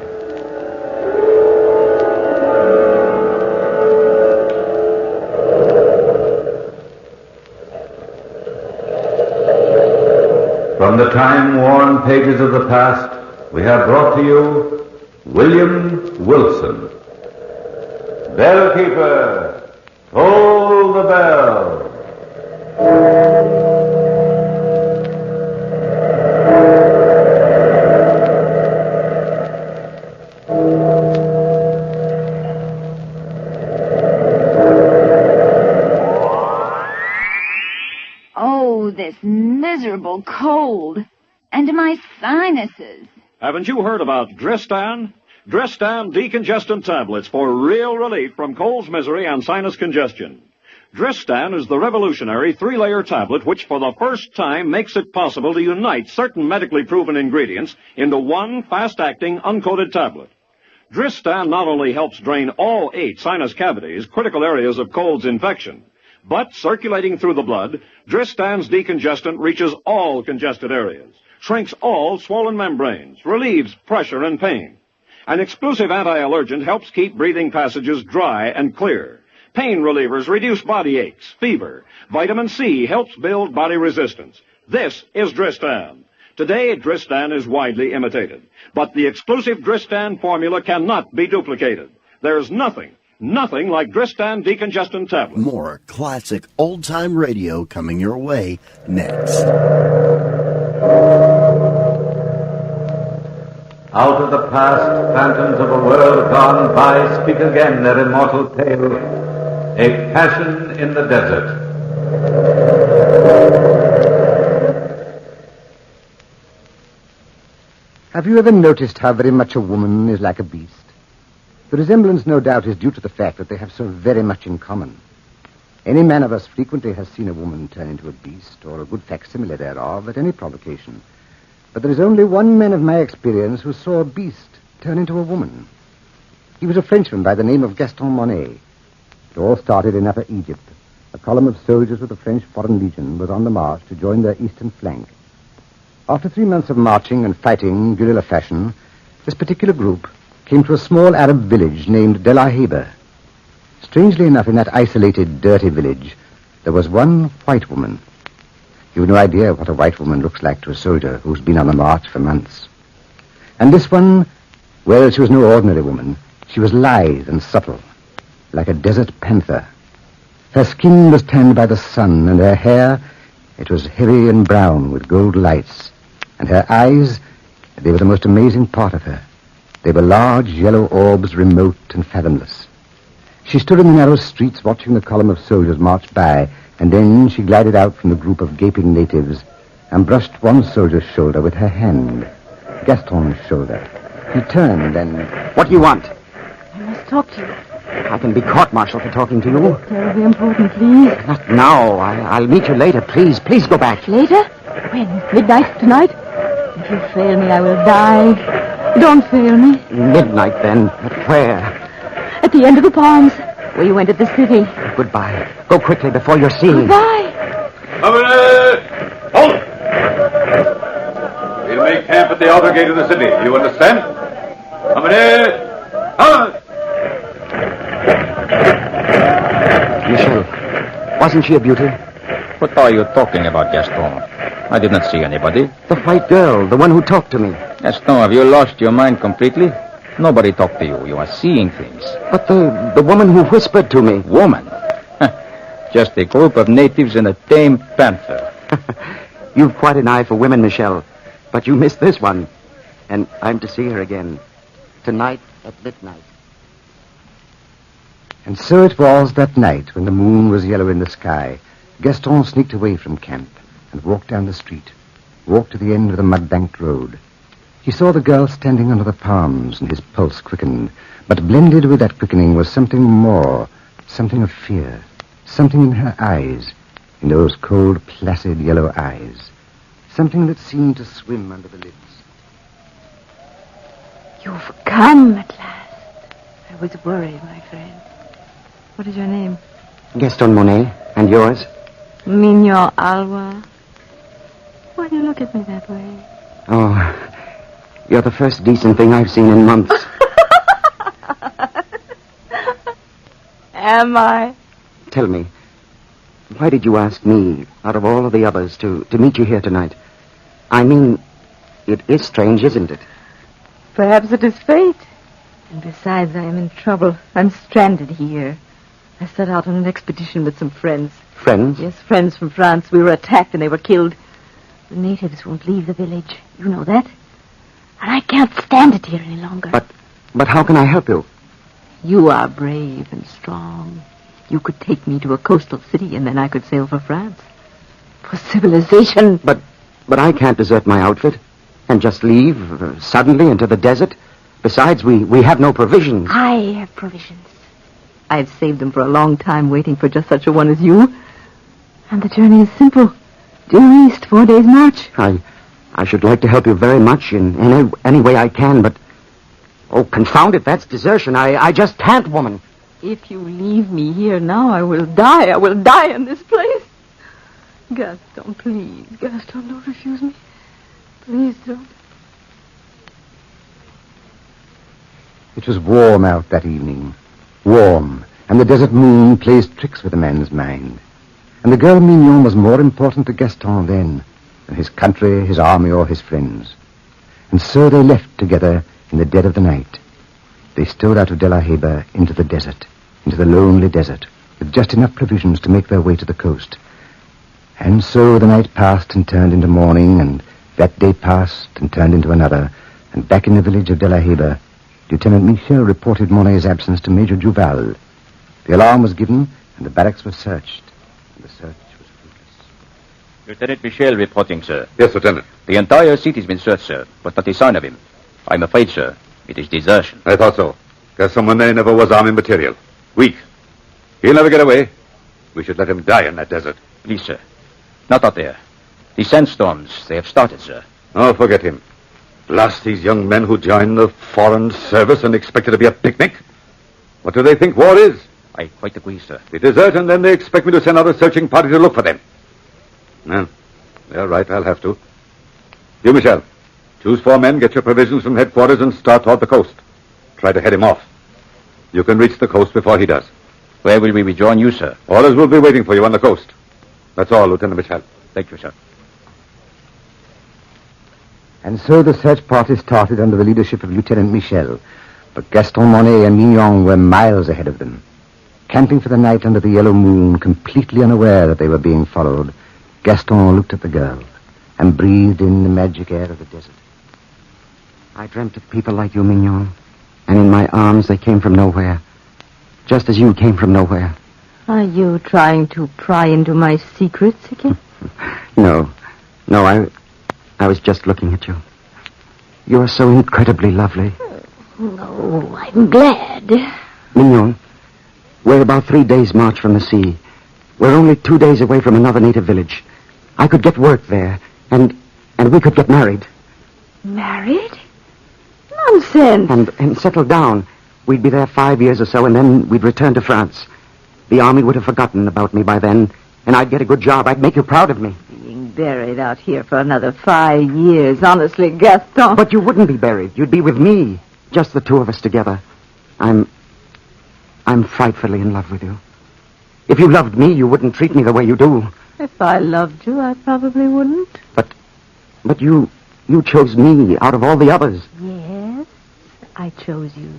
From the time-worn pages of the past, we have brought to you William Wilson. Bellkeeper, toll the bell. Oh, this miserable cold. And my sinuses. Haven't you heard about Dristan? Dristan decongestant tablets for real relief from cold's misery and sinus congestion. Dristan is the revolutionary three-layer tablet which for the first time makes it possible to unite certain medically proven ingredients into one fast-acting uncoated tablet. Dristan not only helps drain all 8 sinus cavities, critical areas of cold's infection, but circulating through the blood, Dristan's decongestant reaches all congested areas, shrinks all swollen membranes, relieves pressure and pain. An exclusive anti-allergent helps keep breathing passages dry and clear. Pain relievers reduce body aches, fever. Vitamin C helps build body resistance. This is Dristan. Today, Dristan is widely imitated. But the exclusive Dristan formula cannot be duplicated. There's nothing like Dristan decongestant tablet. More classic old-time radio coming your way next. Out of the past, phantoms of a world gone by speak again their immortal tale, a passion in the desert. Have you ever noticed how very much a woman is like a beast? The resemblance, no doubt, is due to the fact that they have so very much in common. Any man of us frequently has seen a woman turn into a beast, or a good facsimile thereof, at any provocation. But there is only one man of my experience who saw a beast turn into a woman. He was a Frenchman by the name of Gaston Monet. It all started in Upper Egypt. A column of soldiers of the French Foreign Legion was on the march to join their eastern flank. After 3 months of marching and fighting guerrilla fashion, this particular group came to a small Arab village named De La Heba. Strangely enough, in that isolated, dirty village, there was one white woman. You've no idea what a white woman looks like to a soldier who's been on the march for months. And this one, well, she was no ordinary woman. She was lithe and subtle. like a desert panther. Her skin was tanned by the sun, and her hair, it was heavy and brown with gold lights. And her eyes, they were the most amazing part of her. They were large yellow orbs, remote and fathomless. She stood in the narrow streets watching the column of soldiers march by, and then she glided out from the group of gaping natives and brushed one soldier's shoulder with her hand, Gaston's shoulder. He turned and... What do you want? I must talk to you. I can be court-martialed for talking to you. Terribly important, please. Not now. I'll meet you later. Please go back. Later? When? Midnight tonight? If you fail me, I will die. Don't fail me. Midnight, then. But where? At the end of the palms, where you entered the city. Goodbye. Go quickly before you're seen. Goodbye. Hold! We'll make camp at the outer gate of the city. You understand? Michelle, wasn't she a beauty? What are you talking about, Gaston? I did not see anybody. The white girl, the one who talked to me. Gaston, have you lost your mind completely? Nobody talked to you. You are seeing things. But the woman who whispered to me. Woman? Just a group of natives and a tame panther. You've quite an eye for women, Michelle. But you missed this one. And I'm to see her again. Tonight at midnight. And so it was that night when the moon was yellow in the sky. Gaston sneaked away from camp and walked down the street, walked to the end of the mud-banked road. He saw the girl standing under the palms, and his pulse quickened. But blended with that quickening was something more, something of fear, something in her eyes, in those cold, placid yellow eyes, something that seemed to swim under the lids. You've come at last. I was worried, my friend. What is your name? Gaston Monet. And yours? Mignon Alwa. Why do you look at me that way? Oh, you're the first decent thing I've seen in months. Am I? Tell me, why did you ask me, out of all of the others, to meet you here tonight? I mean, it is strange, isn't it? Perhaps it is fate. And besides, I am in trouble. I'm stranded here. I set out on an expedition with some friends. Friends? Yes, friends from France. We were attacked and they were killed. The natives won't leave the village. You know that? And I can't stand it here any longer. But how can I help you? You are brave and strong. You could take me to a coastal city and then I could sail for France. For civilization. But I can't desert my outfit and just leave suddenly into the desert. Besides, we have no provisions. I have provisions. I've saved them for a long time, waiting for just such a one as you. And the journey is simple. Due east, 4 days' march. I should like to help you very much in any way I can, but... Oh, confound it, that's desertion. I just can't, woman. If you leave me here now, I will die. I will die in this place. Gaston, please. Gaston, don't refuse me. Please don't. It was warm out that evening. Warm, and the desert moon plays tricks with a man's mind. And the girl Mignon was more important to Gaston then than his country, his army, or his friends. And so they left together in the dead of the night. They stole out of De La Haye into the desert, into the lonely desert, with just enough provisions to make their way to the coast. And so the night passed and turned into morning, and that day passed and turned into another, and back in the village of De La Haye, Lieutenant Michel reported Monet's absence to Major Duval. The alarm was given, and the barracks were searched. And the search was fruitless. Lieutenant Michel reporting, sir. Yes, Lieutenant. The entire city's been searched, sir, but not a sign of him. I'm afraid, sir, it is desertion. I thought so. Gaston Monet never was army material. Weak. He'll never get away. We should let him die in that desert. Please, sir. Not out there. The sandstorms, they have started, sir. Oh, forget him. Blast these young men who join the foreign service and expect it to be a picnic. What do they think war is? I quite agree, sir. They desert, and then they expect me to send out a searching party to look for them. Well, they're right, I'll have to. You, Michel, choose 4 men, get your provisions from headquarters, and start toward the coast. Try to head him off. You can reach the coast before he does. Where will we rejoin you, sir? Orders will be waiting for you on the coast. That's all, Lieutenant Michel. Thank you, sir. And so the search party started under the leadership of Lieutenant Michel. But Gaston Monet and Mignon were miles ahead of them. Camping for the night under the yellow moon, completely unaware that they were being followed, Gaston looked at the girl and breathed in the magic air of the desert. I dreamt of people like you, Mignon. And in my arms, they came from nowhere. Just as you came from nowhere. Are you trying to pry into my secrets again? No, I was just looking at you. You're so incredibly lovely. Oh, I'm glad. Mignon, we're about 3 days' march from the sea. We're only 2 days away from another native village. I could get work there, and we could get married. Married? Nonsense. And settle down. We'd be there 5 years or so, and then we'd return to France. The army would have forgotten about me by then, and I'd get a good job. I'd make you proud of me. Being buried out here for another 5 years, honestly, Gaston. But you wouldn't be buried. You'd be with me. Just the two of us together. I'm frightfully in love with you. If you loved me, you wouldn't treat me the way you do. If I loved you, I probably wouldn't. But you chose me out of all the others. Yes, I chose you.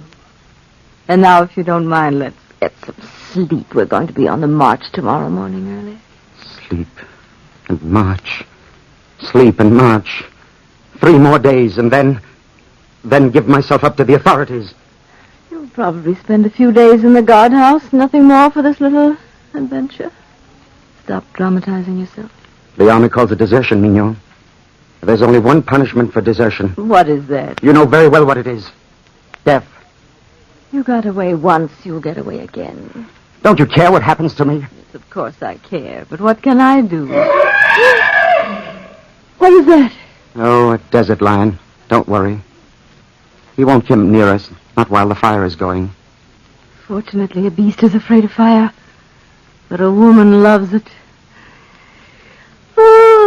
And now, if you don't mind, let's get some sleep. We're going to be on the march tomorrow morning early. Sleep and march. Sleep and march. 3 more days, and then give myself up to the authorities. You'll probably spend a few days in the guardhouse. Nothing more for this little adventure. Stop dramatizing yourself. The army calls it desertion, Mignon. There's only one punishment for desertion. What is that? You know very well what it is. Death. You got away once, you'll get away again. Don't you care what happens to me? Yes, of course I care, but what can I do? What is that? Oh, a desert lion. Don't worry. He won't come near us, not while the fire is going. Fortunately, a beast is afraid of fire, but a woman loves it. Oh.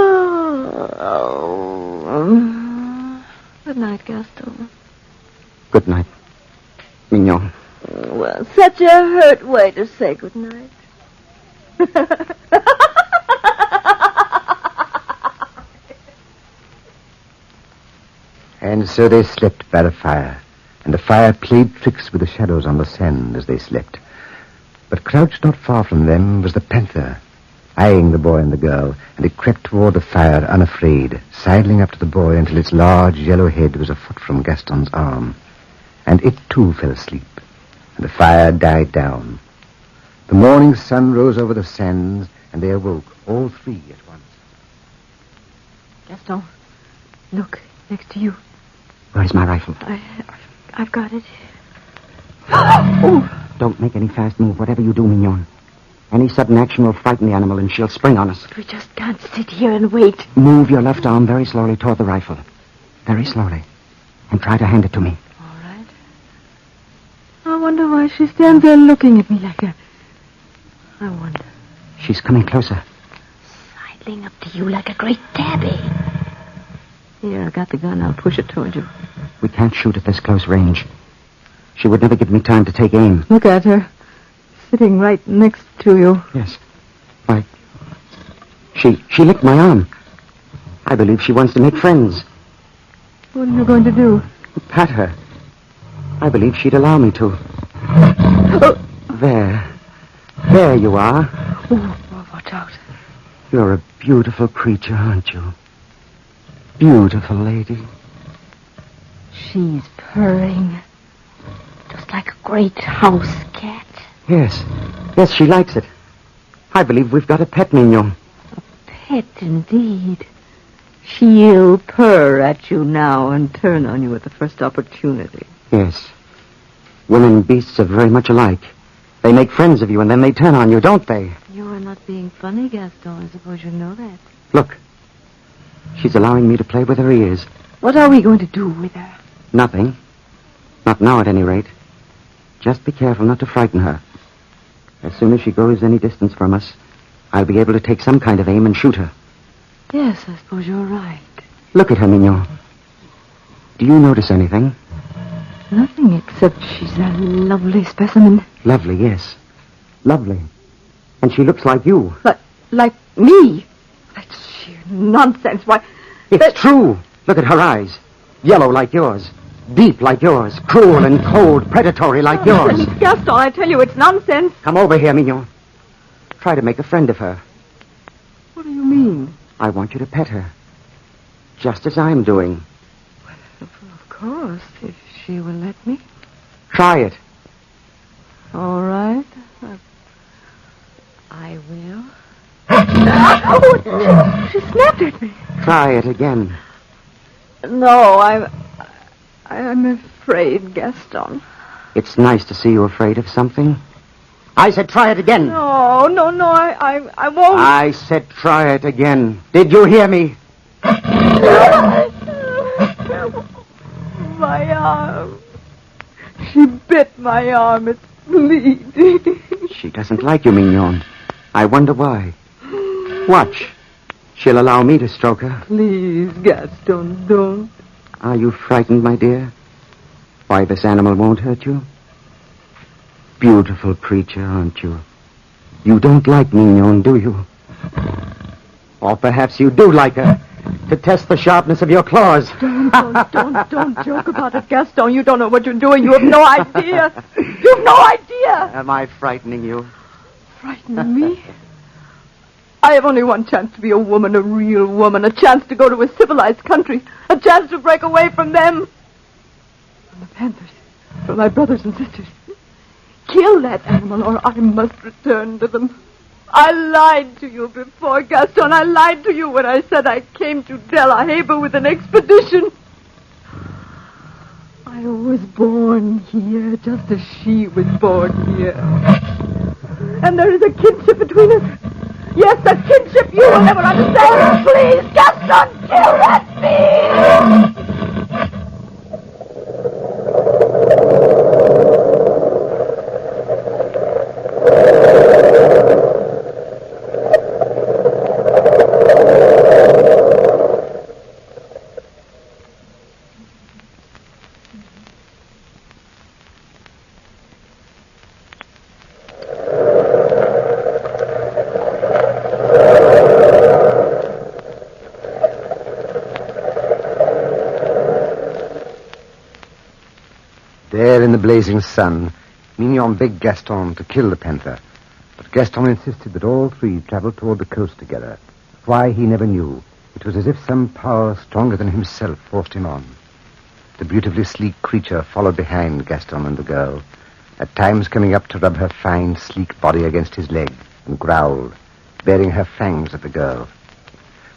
Good night, Gaston. Good night, Mignon. Well, such a hurt way to say good night. And so they slept by the fire, and the fire played tricks with the shadows on the sand as they slept. But crouched not far from them was the panther, eyeing the boy and the girl, and it crept toward the fire unafraid, sidling up to the boy until its large yellow head was a foot from Gaston's arm. And it too fell asleep, and the fire died down. The morning sun rose over the sands, and they awoke, all three at once. Gaston, look, next to you. Where's my rifle? I've got it. Oh! Don't make any fast move, whatever you do, Mignon. Any sudden action will frighten the animal, and she'll spring on us. We just can't sit here and wait. Move your left arm very slowly toward the rifle. Very slowly. And try to hand it to me. All right. I wonder why she stands there looking at me like that. I wonder. She's coming closer. Sidling up to you like a great tabby. Here, I got the gun. I'll push it toward you. We can't shoot at this close range. She would never give me time to take aim. Look at her. Sitting right next to you. Yes. Why, she licked my arm. I believe she wants to make friends. What are you going to do? Pat her. I believe she'd allow me to. Oh. There you are. Oh, watch out. You're a beautiful creature, aren't you? Beautiful lady. She's purring. Just like a great house cat. Yes, she likes it. I believe we've got a pet, Mignon. A pet, indeed. She'll purr at you now and turn on you at the first opportunity. Yes. Women and beasts are very much alike. They make friends of you and then they turn on you, don't they? You are not being funny, Gaston. I suppose you know that. Look. She's allowing me to play with her ears. What are we going to do with her? Nothing. Not now, at any rate. Just be careful not to frighten her. As soon as she goes any distance from us, I'll be able to take some kind of aim and shoot her. Yes, I suppose you're right. Look at her, Mignon. Do you notice anything? Nothing except she's a lovely specimen. Lovely, yes. Lovely. And she looks like you. Like me? That's sheer nonsense. Why... It's true. Look at her eyes. Yellow like yours. Deep like yours. Cruel and cold, predatory like yours. Gaston, I tell you, it's nonsense. Come over here, Mignon. Try to make a friend of her. What do you mean? I want you to pet her. Just as I'm doing. Of course, if she will let me. Try it. All right. I will. Oh, she snapped at me. Try it again. No, I'm afraid, Gaston. It's nice to see you afraid of something. I said try it again. No, I won't. I said try it again. Did you hear me? My arm. She bit my arm. It's bleeding. She doesn't like you, Mignon. I wonder why. Watch. She'll allow me to stroke her. Please, Gaston, don't. Are you frightened, my dear? Why this animal won't hurt you? Beautiful creature, aren't you? You don't like Mignon, do you? Or perhaps you do like her, to test the sharpness of your claws. Don't joke about it, Gaston. You don't know what you're doing. You have no idea. You have no idea. Am I frightening you? Frightening me? I have only one chance to be a woman, a real woman, a chance to go to a civilized country, a chance to break away from them. From the Panthers, from my brothers and sisters. Kill that animal or I must return to them. I lied to you before, Gaston. I lied to you when I said I came to De La Haye with an expedition. I was born here just as she was born here. And there is a kinship between us. Yes, a kinship you will never understand. Please, Gaston, kill that beast! There in the blazing sun, Mignon begged Gaston to kill the panther. But Gaston insisted that all three travel toward the coast together. Why, he never knew. It was as if some power stronger than himself forced him on. The beautifully sleek creature followed behind Gaston and the girl, at times coming up to rub her fine, sleek body against his leg and growled, baring her fangs at the girl.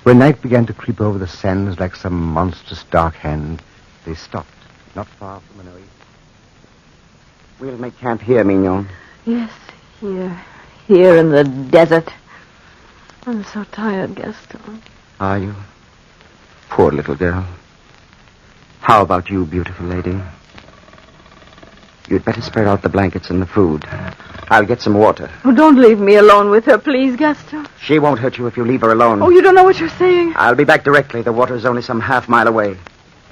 When night began to creep over the sands like some monstrous dark hand, they stopped, not far from an oasis. We'll make camp here, Mignon. Yes, here in the desert. I'm so tired, Gaston. Are you? Poor little girl. How about you, beautiful lady? You'd better spread out the blankets and the food. I'll get some water. Oh, don't leave me alone with her, please, Gaston. She won't hurt you if you leave her alone. Oh, you don't know what you're saying. I'll be back directly. The water's only some half-mile away.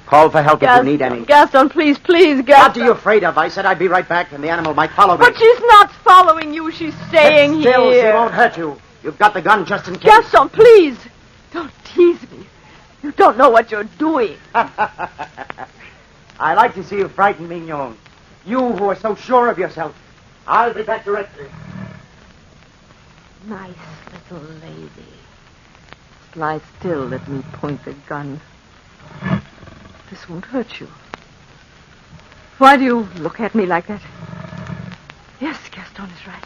Call for help if you need any. Gaston, please, Gaston. What are you afraid of? I said I'd be right back, and the animal might follow me. But she's not following you. She's staying here. Still, she won't hurt you. You've got the gun just in case. Gaston, please. Don't tease me. You don't know what you're doing. I like to see you frightened, Mignon. You who are so sure of yourself. I'll be back directly. Nice little lady. Lie still. Let me point the gun. This won't hurt you. Why do you look at me like that? Yes, Gaston is right.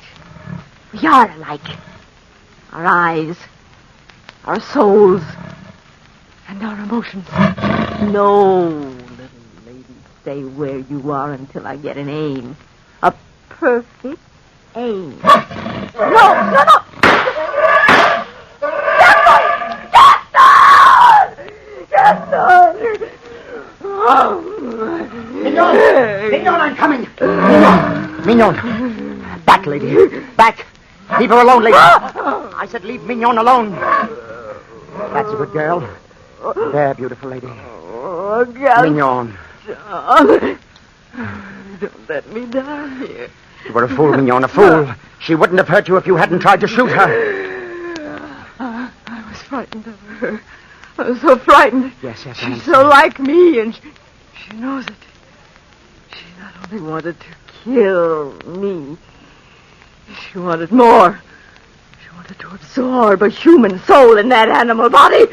We are alike. Our eyes, our souls, and our emotions. No, little lady, stay where you are until I get an aim. A perfect aim. No! Gaston! Mignon, I'm coming. Mignon. Back, lady. Back. Leave her alone, lady. I said leave Mignon alone. That's a good girl. There, beautiful lady. Oh, Gaston. Mignon. Don't let me die here. You were a fool, Mignon, a fool. She wouldn't have hurt you if you hadn't tried to shoot her. I was frightened of her. I was so frightened. Yes, She's so like me, and she knows it. She not only wanted to kill me, she wanted more. She wanted to absorb a human soul in that animal body.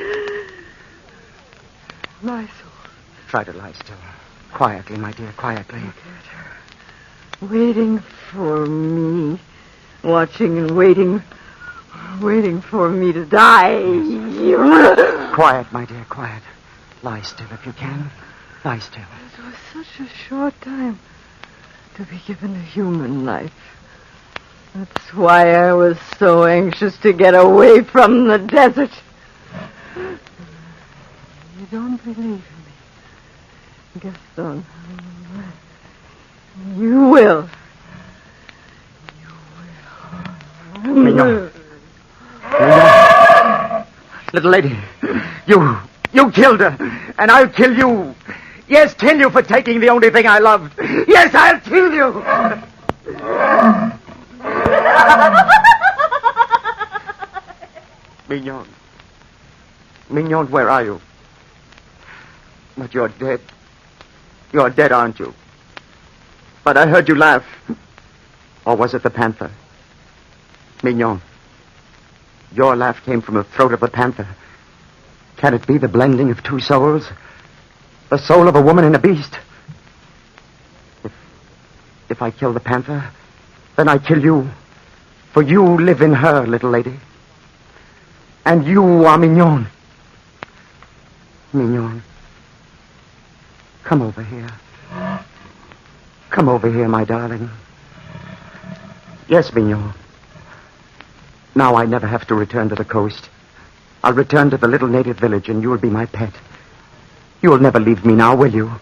My soul. Try to lie still. Quietly, my dear, quietly. Look at her. Waiting for me. Watching and waiting. Waiting for me to die. Quiet, my dear, quiet. Lie still if you can. Lie still. It was such a short time to be given a human life. That's why I was so anxious to get away from the desert. You don't believe me, Gaston. You will. Mignon. Little lady, you killed her, and I'll kill you. Yes, kill you for taking the only thing I loved. Yes, I'll kill you. Mignon. Mignon, where are you? But you're dead. You're dead, aren't you? But I heard you laugh. Or was it the panther? Mignon, your laugh came from the throat of the panther. Can it be the blending of two souls? The soul of a woman and a beast? If I kill the panther, then I kill you. For you live in her, little lady. And you are Mignon. Mignon, come over here. Come over here, my darling. Yes, Mignon. Now I never have to return to the coast. I'll return to the little native village, and you'll be my pet. You'll never leave me now, will you?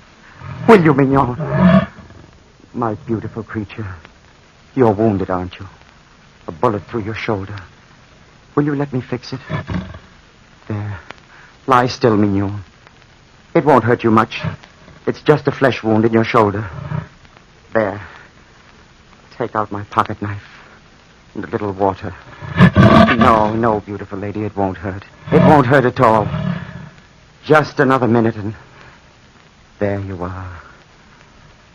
Will you, Mignon? My beautiful creature. You're wounded, aren't you? A bullet through your shoulder. Will you let me fix it? There. Lie still, Mignon. It won't hurt you much. It's just a flesh wound in your shoulder. There. Take out my pocket knife and a little water. No, beautiful lady, it won't hurt. It won't hurt at all. Just another minute and there you are.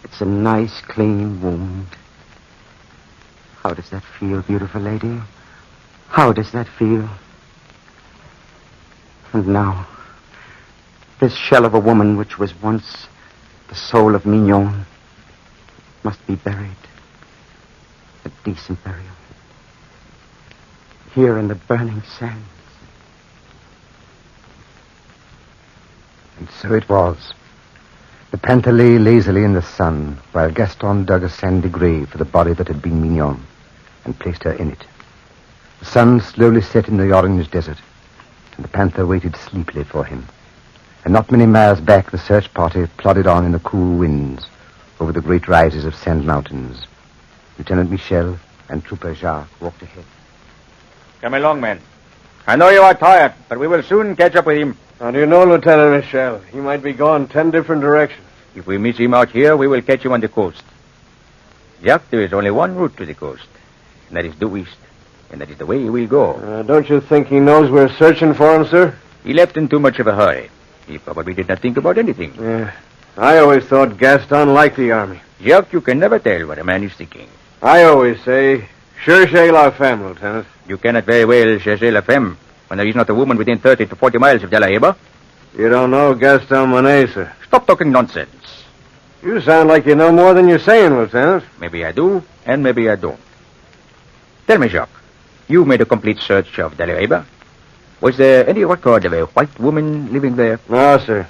It's a nice, clean wound. How does that feel, beautiful lady? How does that feel? And now, this shell of a woman which was once the soul of Mignon must be buried. A decent burial. Here in the burning sands. And so it was. The panther lay lazily in the sun, while Gaston dug a sandy grave for the body that had been Mignon, and placed her in it. The sun slowly set in the orange desert, and the panther waited sleepily for him. And not many miles back, the search party plodded on in the cool winds over the great rises of sand mountains. Lieutenant Michel and Trooper Jacques walked ahead. Come along, men. I know you are tired, but we will soon catch up with him. How do you know, Lieutenant Michel? He might be gone 10 different directions. If we miss him out here, we will catch him on the coast. Jacques, there is only one route to the coast, and that is due east. And that is the way he will go. Don't you think he knows we're searching for him, sir? He left in too much of a hurry. He probably did not think about anything. Yeah. I always thought Gaston liked the army. Jacques, you can never tell what a man is thinking. I always say, cherchez la femme, Lieutenant. You cannot very well chercher la femme when there is not a woman within 30 to 40 miles of De La Heba. You don't know Gaston Manet, sir. Stop talking nonsense. You sound like you know more than you're saying, Lieutenant. Maybe I do, and maybe I don't. Tell me, Jacques, you made a complete search of De La Heba. Was there any record of a white woman living there? No, sir.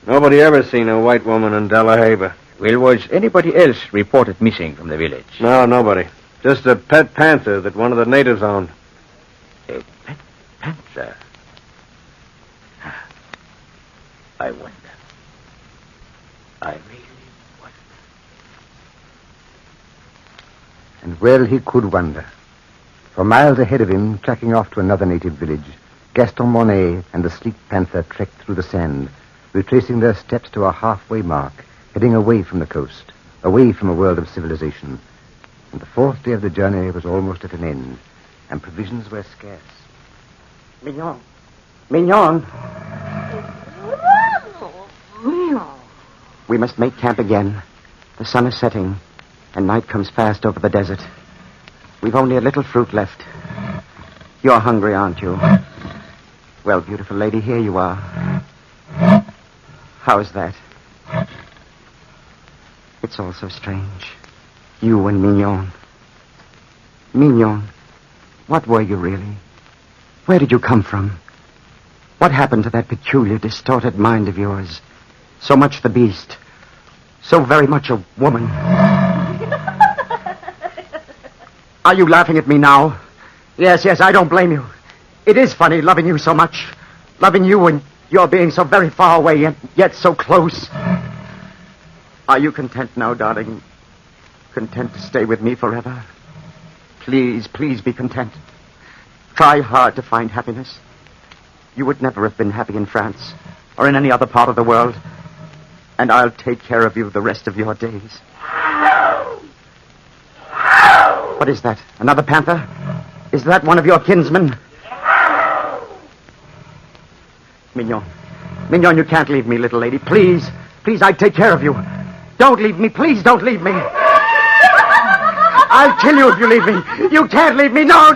Nobody ever seen a white woman in De La Heba. Well, was anybody else reported missing from the village? No, nobody. Just a pet panther that one of the natives owned. A pet panther? I wonder. I really wonder. And well he could wonder. For miles ahead of him, tracking off to another native village, Gaston Monet and the sleek panther trekked through the sand, retracing their steps to a halfway mark, heading away from the coast, away from a world of civilization. And the fourth day of the journey was almost at an end, and provisions were scarce. Mignon. Mignon. We must make camp again. The sun is setting, and night comes fast over the desert. We've only a little fruit left. You're hungry, aren't you? Well, beautiful lady, here you are. How's that? It's all so strange. You and Mignon. Mignon, what were you really? Where did you come from? What happened to that peculiar, distorted mind of yours? So much the beast. So very much a woman. Are you laughing at me now? Yes, I don't blame you. It is funny loving you so much. Loving you and you're being so very far away and yet so close. Are you content now, darling? Content to stay with me forever? Please be content. Try hard to find happiness. You would never have been happy in France or in any other part of the world. And I'll take care of you the rest of your days. What is that? Another panther? Is that one of your kinsmen? Mignon, you can't leave me, little lady. Please, I take care of you. Don't leave me. Please don't leave me. I'll kill you if you leave me. You can't leave me. No.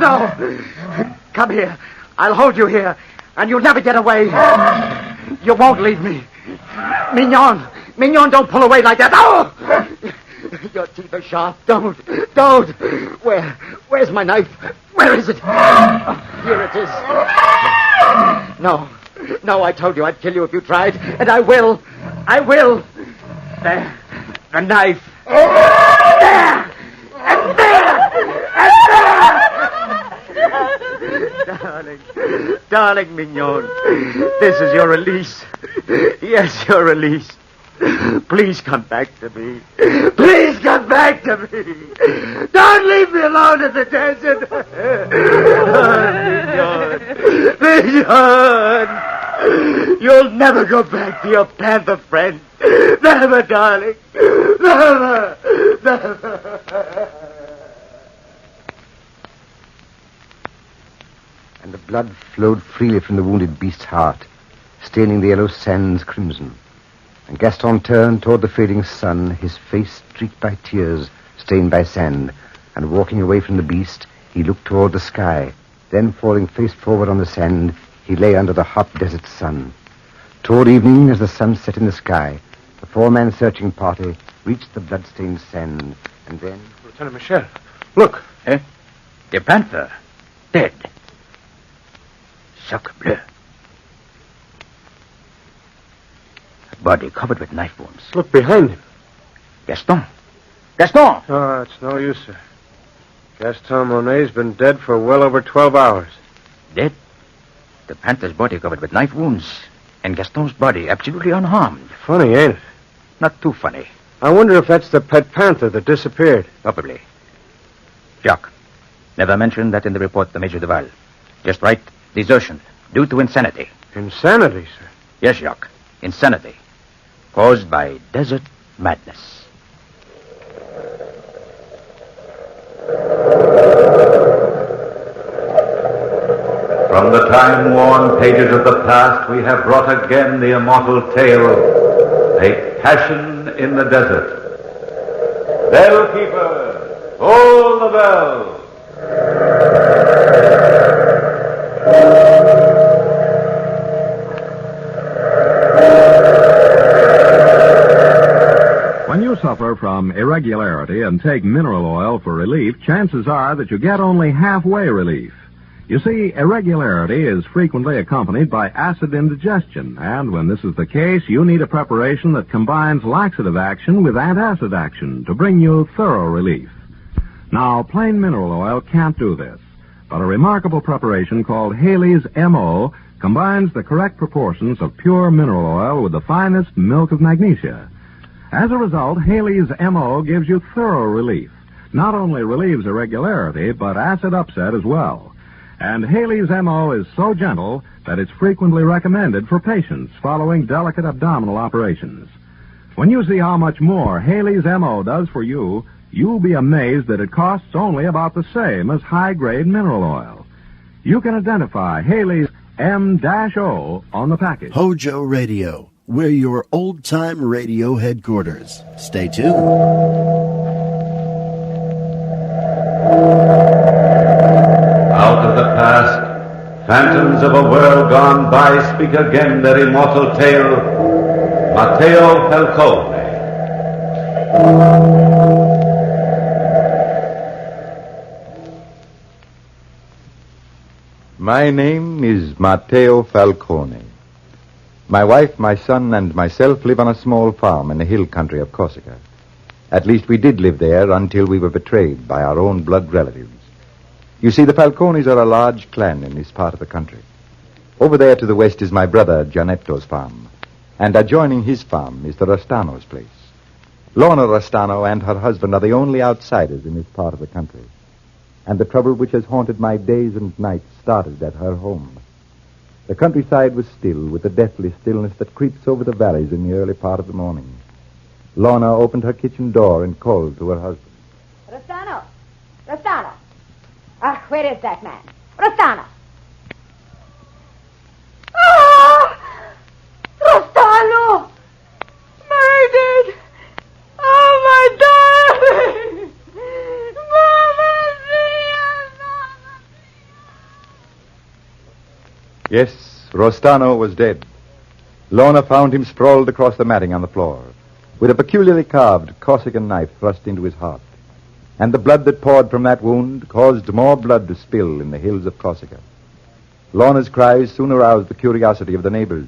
Come here. I'll hold you here, and you'll never get away. You won't leave me. Mignon, don't pull away like that. Oh! Your teeth are sharp. Don't. Where's my knife? Where is it? Here it is. No, I told you I'd kill you if you tried, and I will. There, the knife. There! And there! Darling Mignon, this is your release. Yes, your release. Please come back to me. Please come back to me. Don't leave me alone in the desert. Mignon. You'll never go back to your panther friend. Never, darling. Never. And the blood flowed freely from the wounded beast's heart, staining the yellow sands crimson. And Gaston turned toward the fading sun, his face streaked by tears, stained by sand. And walking away from the beast, he looked toward the sky. Then, falling face forward on the sand, he lay under the hot desert sun. Toward evening, as the sun set in the sky, the four-man searching party reached the blood-stained sand. And then... Lieutenant Michel, look. The panther. Dead. Sacre bleu. Body covered with knife wounds. Look behind him. Gaston! Oh, it's no use, sir. Gaston Monet's been dead for well over 12 hours. Dead? The panther's body covered with knife wounds, and Gaston's body absolutely unharmed. Funny, ain't it? Not too funny. I wonder if that's the pet panther that disappeared. Probably. Jacques, never mention that in the report to Major Duval. Just write desertion due to insanity. Insanity, sir? Yes, Jacques. Insanity. Caused by desert madness. From the time-worn pages of the past, we have brought again the immortal tale, A Passion in the Desert. Bellkeeper, hold the bell. When you suffer from irregularity and take mineral oil for relief, chances are that you get only halfway relief. You see, irregularity is frequently accompanied by acid indigestion, and when this is the case, you need a preparation that combines laxative action with antacid action to bring you thorough relief. Now, plain mineral oil can't do this, but a remarkable preparation called Haley's M.O. combines the correct proportions of pure mineral oil with the finest milk of magnesia. As a result, Haley's M.O. gives you thorough relief. Not only relieves irregularity, but acid upset as well. And Haley's M.O. is so gentle that it's frequently recommended for patients following delicate abdominal operations. When you see how much more Haley's M.O. does for you, you'll be amazed that it costs only about the same as high-grade mineral oil. You can identify Haley's M-O on the package. Hojo Radio, We're your old-time radio headquarters. Stay tuned. Out of the past, phantoms of a world gone by speak again their immortal tale. Mateo Falcone. My name is Mateo Falcone. My wife, my son, and myself live on a small farm in the hill country of Corsica. At least we did live there until we were betrayed by our own blood relatives. You see, the Falcones are a large clan in this part of the country. Over there to the west is my brother Gianetto's farm, and adjoining his farm is the Rostano's place. Lorna Rostano and her husband are the only outsiders in this part of the country. And the trouble which has haunted my days and nights started at her home. The countryside was still with the deathly stillness that creeps over the valleys in the early part of the morning. Lorna opened her kitchen door and called to her husband. Rostano! Rostano! Ah, where is that man? Rostano! Ah! Rostano! Murdered! Oh, my darling! Mama mia! Yes, Rostano was dead. Lorna found him sprawled across the matting on the floor, with a peculiarly carved Corsican knife thrust into his heart. And the blood that poured from that wound caused more blood to spill in the hills of Corsica. Lorna's cries soon aroused the curiosity of the neighbors,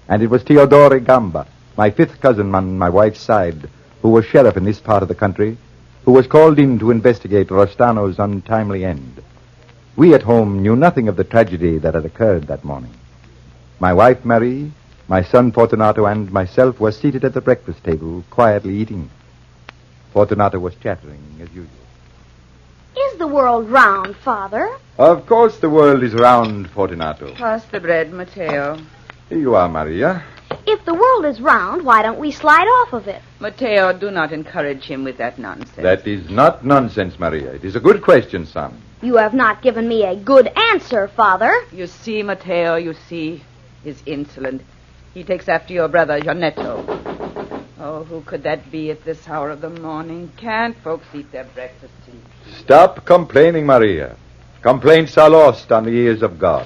and it was Teodore Gamba, my fifth cousin on my wife's side, who was sheriff in this part of the country, who was called in to investigate Rostano's untimely end. We at home knew nothing of the tragedy that had occurred that morning. My wife, Marie, my son, Fortunato, and myself were seated at the breakfast table, quietly eating. Fortunato was chattering, as usual. Is the world round, Father? Of course the world is round, Fortunato. Pass the bread, Mateo. Here you are, Maria. If the world is round, why don't we slide off of it? Mateo, do not encourage him with that nonsense. That is not nonsense, Maria. It is a good question, son. You have not given me a good answer, Father. You see, Mateo, you see. He's insolent. He takes after your brother, Gianetto. Oh, who could that be at this hour of the morning? Can't folks eat their breakfast tea? Stop complaining, Maria. Complaints are lost on the ears of God.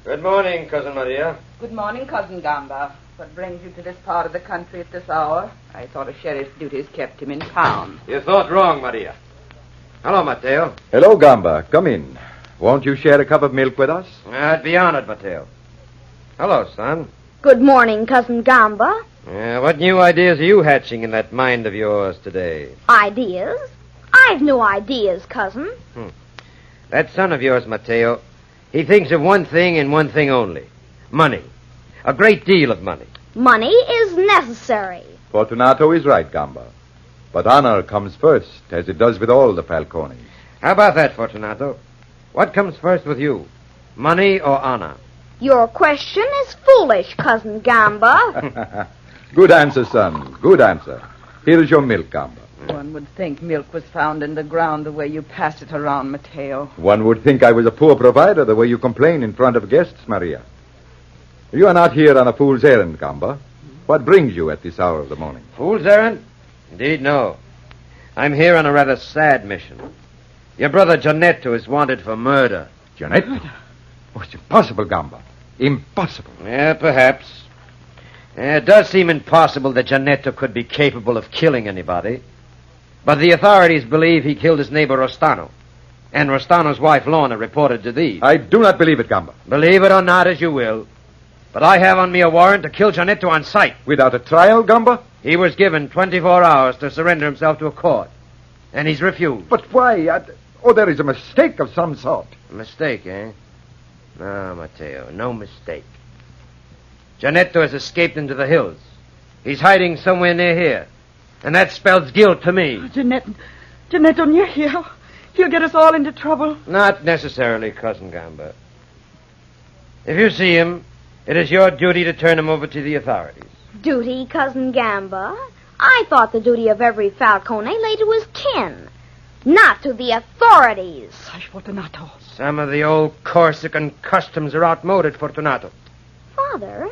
Good morning, Cousin Maria. Good morning, Cousin Gamba. What brings you to this part of the country at this hour? I thought a sheriff's duties kept him in town. You thought wrong, Maria. Hello, Mateo. Hello, Gamba. Come in. Won't you share a cup of milk with us? I'd be honored, Mateo. Hello, son. Good morning, Cousin Gamba. What new ideas are you hatching in that mind of yours today? Ideas? I've no ideas, Cousin. That son of yours, Mateo, he thinks of one thing and one thing only. Money. A great deal of money. Money is necessary. Fortunato is right, Gamba. But honor comes first, as it does with all the Falcones. How about that, Fortunato? What comes first with you? Money or honor? Your question is foolish, Cousin Gamba. Good answer, son. Good answer. Here is your milk, Gamba. One would think milk was found in the ground the way you pass it around, Mateo. One would think I was a poor provider the way you complain in front of guests, Maria. You are not here on a fool's errand, Gamba. What brings you at this hour of the morning? Fool's errand? Indeed, no. I'm here on a rather sad mission. Your brother Gianetto is wanted for murder. Gianetto? Oh, it's impossible, Gamba. Impossible. Yeah, perhaps. It does seem impossible that Gianetto could be capable of killing anybody. But the authorities believe he killed his neighbor Rostano. And Rostano's wife, Lorna, reported to these. I do not believe it, Gamba. Believe it or not as you will. But I have on me a warrant to kill Gianetto on sight. Without a trial, Gamba? He was given 24 hours to surrender himself to a court. And he's refused. But why? There is a mistake of some sort. A mistake, eh? No, Mateo, no mistake. Gianetto has escaped into the hills. He's hiding somewhere near here. And that spells guilt to me. Gianetto near here. He'll get us all into trouble. Not necessarily, Cousin Gamba. If you see him, it is your duty to turn him over to the authorities. Duty, Cousin Gamba? I thought the duty of every Falcone lay to his kin, not to the authorities. Fortunato. Some of the old Corsican customs are outmoded, Fortunato. Father,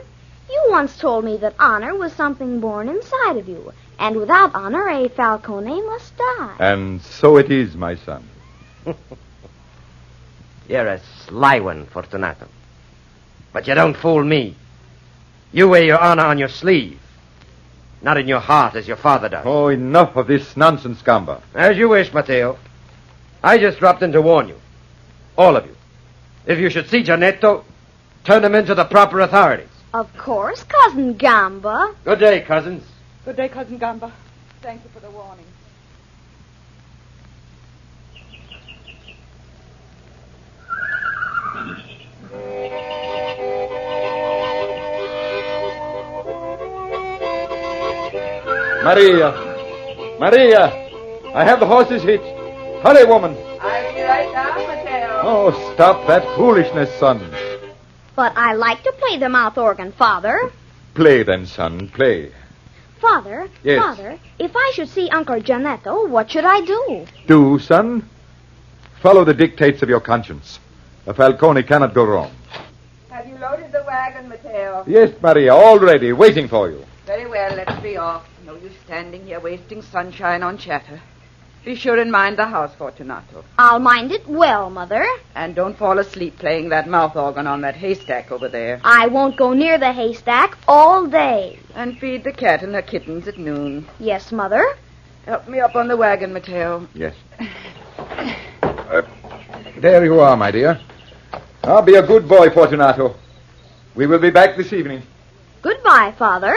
You once told me that honor was something born inside of you, and without honor, a Falcone must die. And so it is, my son. You're a sly one, Fortunato. But you don't fool me. You wear your honor on your sleeve, not in your heart as your father does. Oh, enough of this nonsense, Gamba. As you wish, Mateo. I just dropped in to warn you. All of you. If you should see Gianetto, turn him into the proper authorities. Of course, Cousin Gamba. Good day, cousins. Good day, Cousin Gamba. Thank you for the warning. Maria, I have the horses hitched. Hurry, woman. I'll be right down, Mateo. Oh, stop that foolishness, son. But I like to play the mouth organ, Father. Play then, son, play. Father, Yes. Father, if I should see Uncle Gianetto, what should I do? Do, son. Follow the dictates of your conscience. A Falcone cannot go wrong. Have you loaded the wagon, Mateo? Yes, Maria, all ready, waiting for you. Very well, let's be off. No use standing here wasting sunshine on chatter. Be sure and mind the house, Fortunato. I'll mind it well, Mother. And don't fall asleep playing that mouth organ on that haystack over there. I won't go near the haystack all day. And feed the cat and her kittens at noon. Yes, Mother. Help me up on the wagon, Mateo. Yes. There you are, my dear. Now be a good boy, Fortunato. We will be back this evening. Goodbye, Father.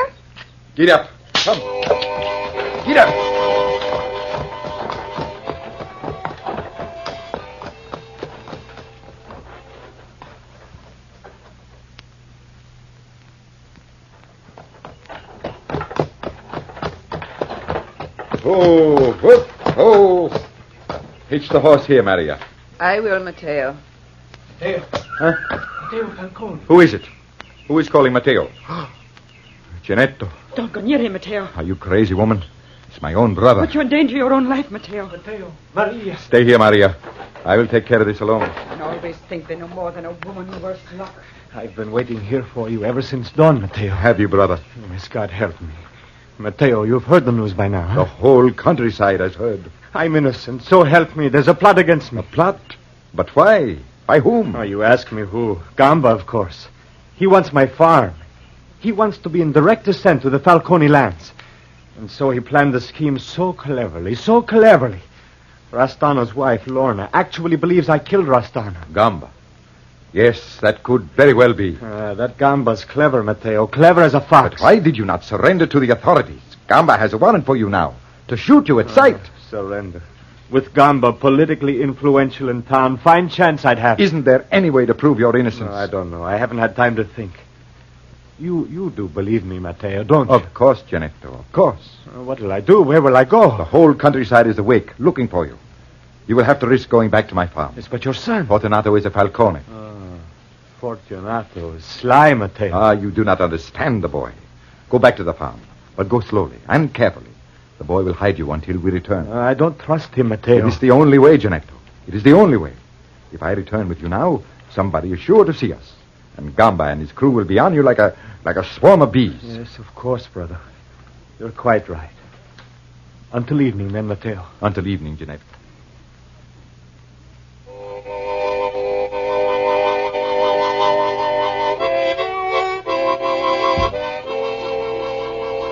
Get up. Come. Get up. Oh, whoop, oh. Hitch the horse here, Maria. I will, Mateo. Mateo. Huh? Mateo Falcone. Who is it? Who is calling Mateo? Gianetto. Don't go near him, Mateo. Are you crazy, woman? It's my own brother. But you endanger your own life, Mateo. Mateo. Maria. Stay here, Maria. I will take care of this alone. And always think they're no more than a woman, worse luck. I've been waiting here for you ever since dawn, Mateo. Have you, brother? Yes, God help me. Mateo, you've heard the news by now, huh? The whole countryside has heard. I'm innocent, so help me. There's a plot against me. A plot? But why? By whom? Oh, you ask me who. Gamba, of course. He wants my farm. He wants to be in direct descent to the Falcone lands. And so he planned the scheme so cleverly. Rastano's wife, Lorna, actually believes I killed Rastano. Gamba. Yes, that could very well be. That Gamba's clever, Mateo. Clever as a fox. But why did you not surrender to the authorities? Gamba has a warrant for you now. To shoot you at sight. Surrender. With Gamba politically influential in town, fine chance I'd have. Isn't there any way to prove your innocence? No, I don't know. I haven't had time to think. You do believe me, Mateo, don't you? Of course, Gianetto, of course. What will I do? Where will I go? The whole countryside is awake, looking for you. You will have to risk going back to my farm. Yes, but your son. Fortunato is a Falcone. Fortunato is sly, Mateo. You do not understand the boy. Go back to the farm, but go slowly and carefully. The boy will hide you until we return. I don't trust him, Mateo. It is the only way, Gianetto. It is the only way. If I return with you now, somebody is sure to see us. And Gamba and his crew will be on you like a swarm of bees. Yes, of course, brother. You're quite right. Until evening, then, Mateo. Until evening, Gianetto.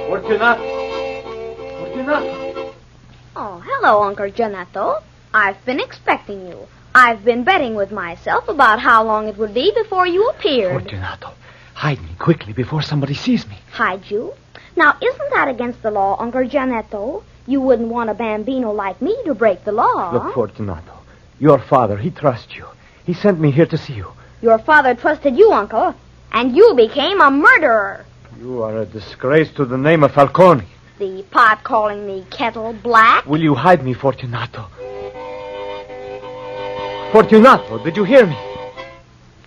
Fortunato. Oh, hello, Uncle Gianetto. I've been expecting you. I've been betting with myself about how long it would be before you appeared. Fortunato, hide me quickly before somebody sees me. Hide you? Now, isn't that against the law, Uncle Gianetto? You wouldn't want a bambino like me to break the law. Look, Fortunato, your father, he trusts you. He sent me here to see you. Your father trusted you, Uncle, and you became a murderer. You are a disgrace to the name of Falcone. The pot calling the kettle black. Will you hide me, Fortunato? Fortunato, did you hear me?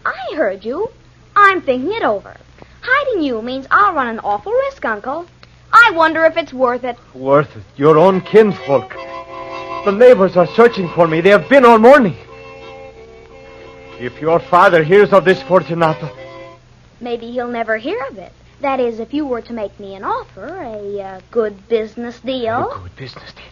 I heard you. I'm thinking it over. Hiding you means I'll run an awful risk, Uncle. I wonder if it's worth it. Worth it? Your own kinsfolk. The neighbors are searching for me. They have been all morning. If your father hears of this, Fortunato... Maybe he'll never hear of it. That is, if you were to make me an offer, a good business deal. A good business deal.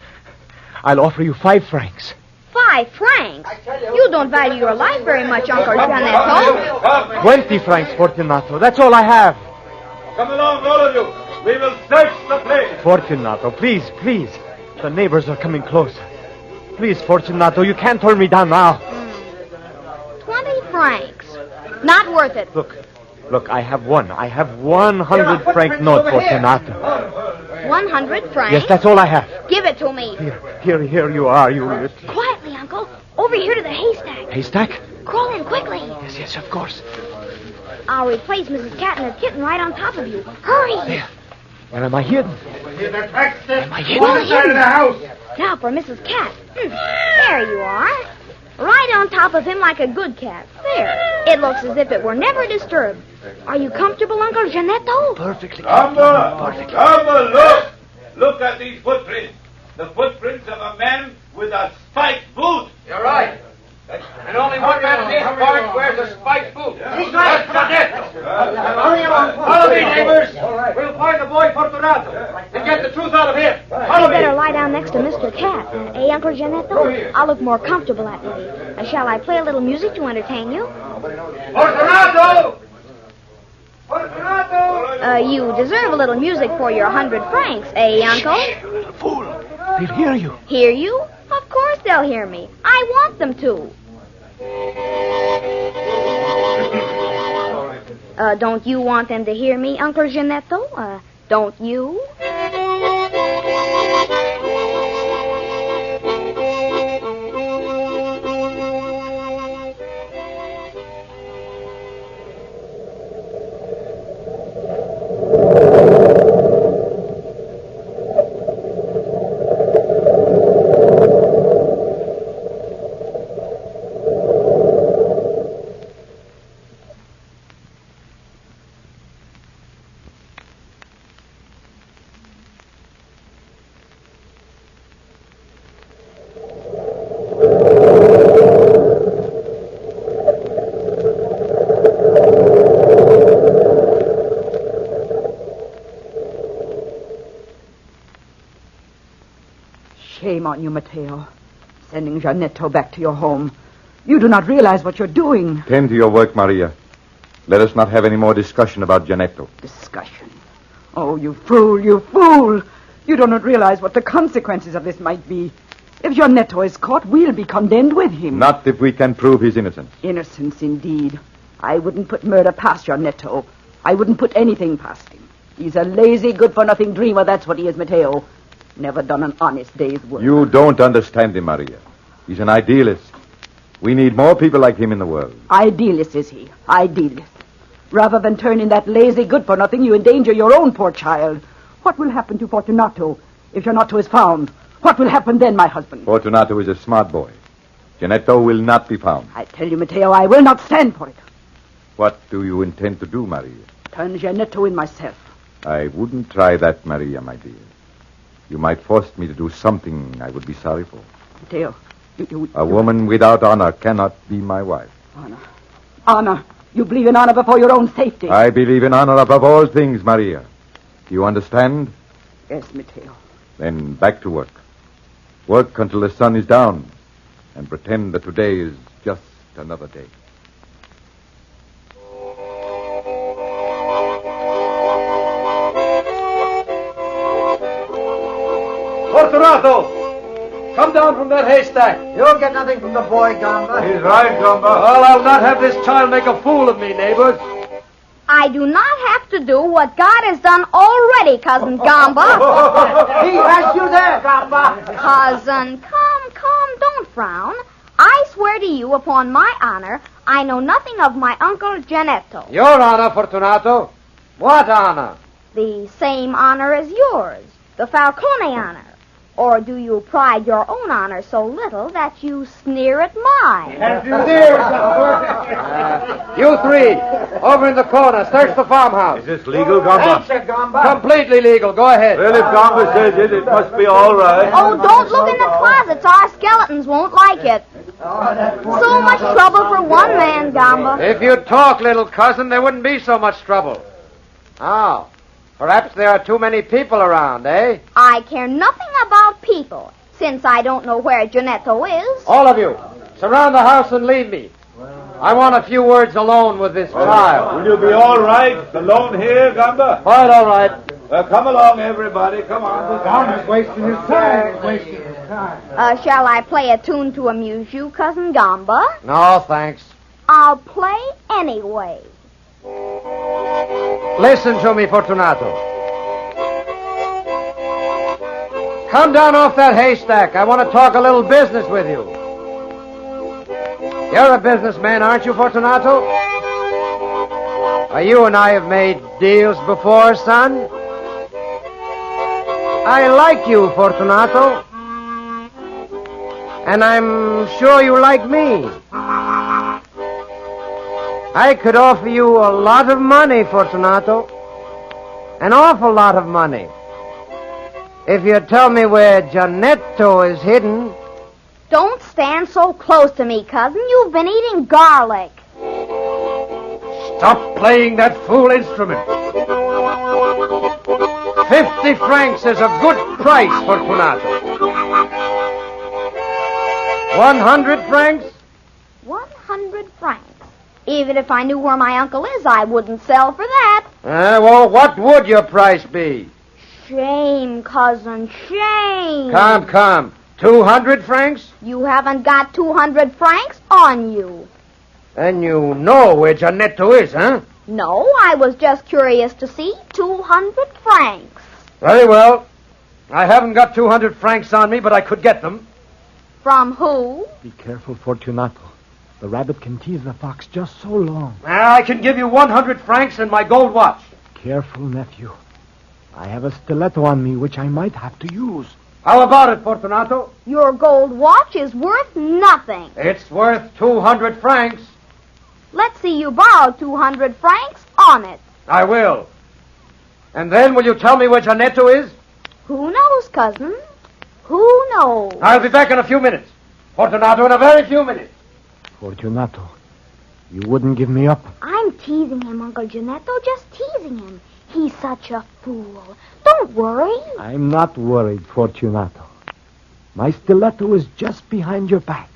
I'll offer you 5 francs. 5 francs? You don't value your life very much, Uncle Gianetto. 20 francs, Fortunato. That's all I have. Come along, all of you. We will search the place. Fortunato, please, please. The neighbors are coming closer. Please, Fortunato, you can't turn me down now. 20 francs. Not worth it. Look, I have 100 franc note, Fortunato. 100 francs? Yes, that's all I have. Give it to me. Here you are, you... Quietly, Uncle. Over here to the haystack. Haystack? Crawl in quickly. Yes, of course. I'll replace Mrs. Cat and her kitten right on top of you. Hurry. There. Where am I hidden? Am I hidden? One side of the house. Now for Mrs. Cat. There you are. Right on top of him like a good cat. There. It looks as if it were never disturbed. Are you comfortable, Uncle Gianetto? Perfectly. Gamba, look! Look at these footprints. The footprints of a man with a spiked boot. You're right. And only one man in this park wears a spiked boot. He's right. That's Gianetto. Follow me, neighbors. We'll find the boy Fortunato and get the truth out of him. You better lie down next to Mr. Cat. Eh, Uncle Gianetto? I'll look more comfortable that way. Shall I play a little music to entertain you? Fortunato! You deserve a little music for your 100 francs, eh, Uncle? Shh, fool. They'll hear you. Hear you? Of course they'll hear me. I want them to. Don't you want them to hear me, Uncle Gianetto? Don't you? Shame on you, Mateo. Sending Gianetto back to your home. You do not realize what you're doing. Tend to your work, Maria. Let us not have any more discussion about Gianetto. Discussion? Oh, you fool, you fool! You do not realize what the consequences of this might be. If Gianetto is caught, we'll be condemned with him. Not if we can prove his innocence. Innocence, indeed. I wouldn't put murder past Gianetto. I wouldn't put anything past him. He's a lazy, good-for-nothing dreamer, that's what he is, Mateo. Never done an honest day's work. You don't understand him, Maria. He's an idealist. We need more people like him in the world. Idealist, is he? Idealist. Rather than turn in that lazy good-for-nothing, you endanger your own poor child. What will happen to Fortunato if Gianetto is found? What will happen then, my husband? Fortunato is a smart boy. Gianetto will not be found. I tell you, Mateo, I will not stand for it. What do you intend to do, Maria? Turn Gianetto in myself. I wouldn't try that, Maria, my dear. You might force me to do something I would be sorry for. Mateo, A woman without honor cannot be my wife. Honor. Honor. You believe in honor before your own safety. I believe in honor above all things, Maria. Do you understand? Yes, Mateo. Then back to work. Work until the sun is down, and pretend that today is just another day. Fortunato! Come down from that haystack. You'll get nothing from the boy, Gamba. He's right, Gamba. Well, I'll not have this child make a fool of me, neighbors. I do not have to do what God has done already, Cousin Gamba. He has you there, Gamba. Cousin, come, don't frown. I swear to you upon my honor, I know nothing of my Uncle Gianetto. Your honor, Fortunato. What honor? The same honor as yours, the Falcone honor. Or do you pride your own honor so little that you sneer at mine? You three, over in the corner, search the farmhouse. Is this legal, Gamba? Answer, Gamba. Completely legal. Go ahead. Well, if Gamba says it must be all right. Oh, don't look in the closets. Our skeletons won't like it. So much trouble for one man, Gamba. If you'd talk, little cousin, there wouldn't be so much trouble. Oh, perhaps there are too many people around, eh? I care nothing about people, since I don't know where Janetto is. All of you, surround the house and leave me. I want a few words alone with this child. Will you be all right alone here, Gamba? Quite all right. Well, come along, everybody. Come on. Gamba's wasting his time. Shall I play a tune to amuse you, Cousin Gamba? No, thanks. I'll play anyway. Listen to me, Fortunato. Come down off that haystack. I want to talk a little business with you. You're a businessman, aren't you, Fortunato? You and I have made deals before, son. I like you, Fortunato. And I'm sure you like me. I could offer you a lot of money, Fortunato. An awful lot of money. If you tell me where Janetto is hidden. Don't stand so close to me, cousin. You've been eating garlic. Stop playing that fool instrument. 50 francs is a good price, Fortunato. 100 francs? 100 francs. Even if I knew where my uncle is, I wouldn't sell for that. Well, what would your price be? Shame, cousin, shame. Come. 200 francs? You haven't got 200 francs on you. Then you know where Janetto is, huh? No, I was just curious to see 200 francs. Very well. I haven't got 200 francs on me, but I could get them. From who? Be careful, Fortunato. The rabbit can tease the fox just so long. I can give you 100 francs and my gold watch. Careful, nephew. I have a stiletto on me which I might have to use. How about it, Fortunato? Your gold watch is worth nothing. It's worth 200 francs. Let's see you borrow 200 francs on it. I will. And then will you tell me where Janetto is? Who knows, cousin? Who knows? I'll be back in a few minutes. Fortunato, in a very few minutes. Fortunato, you wouldn't give me up? I'm teasing him, Uncle Janetto, just teasing him. He's such a fool. Don't worry. I'm not worried, Fortunato. My stiletto is just behind your back.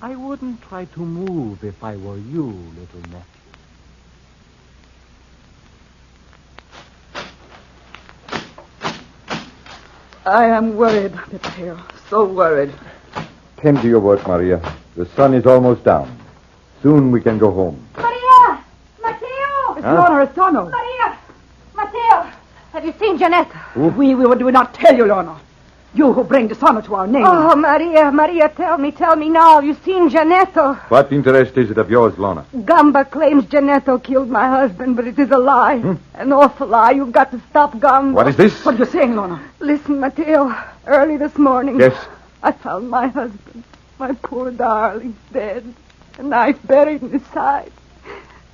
I wouldn't try to move if I were you, little nephew. I am worried, Mateo. So worried. Tend to your work, Maria. The sun is almost down. Soon we can go home. Maria! Mateo! It's Lorna Restano. Maria! Mateo! Have you seen Janetto? We would not tell you, Lorna. You who bring dishonor to our name. Oh, Maria, tell me now. You've seen Janetto. What interest is it of yours, Lorna? Gamba claims Janetto killed my husband, but it is a lie. An awful lie. You've got to stop Gamba. What is this? What are you saying, Lorna? Listen, Mateo. Early this morning. Yes? I found my husband, my poor darling, dead. A knife buried in his side.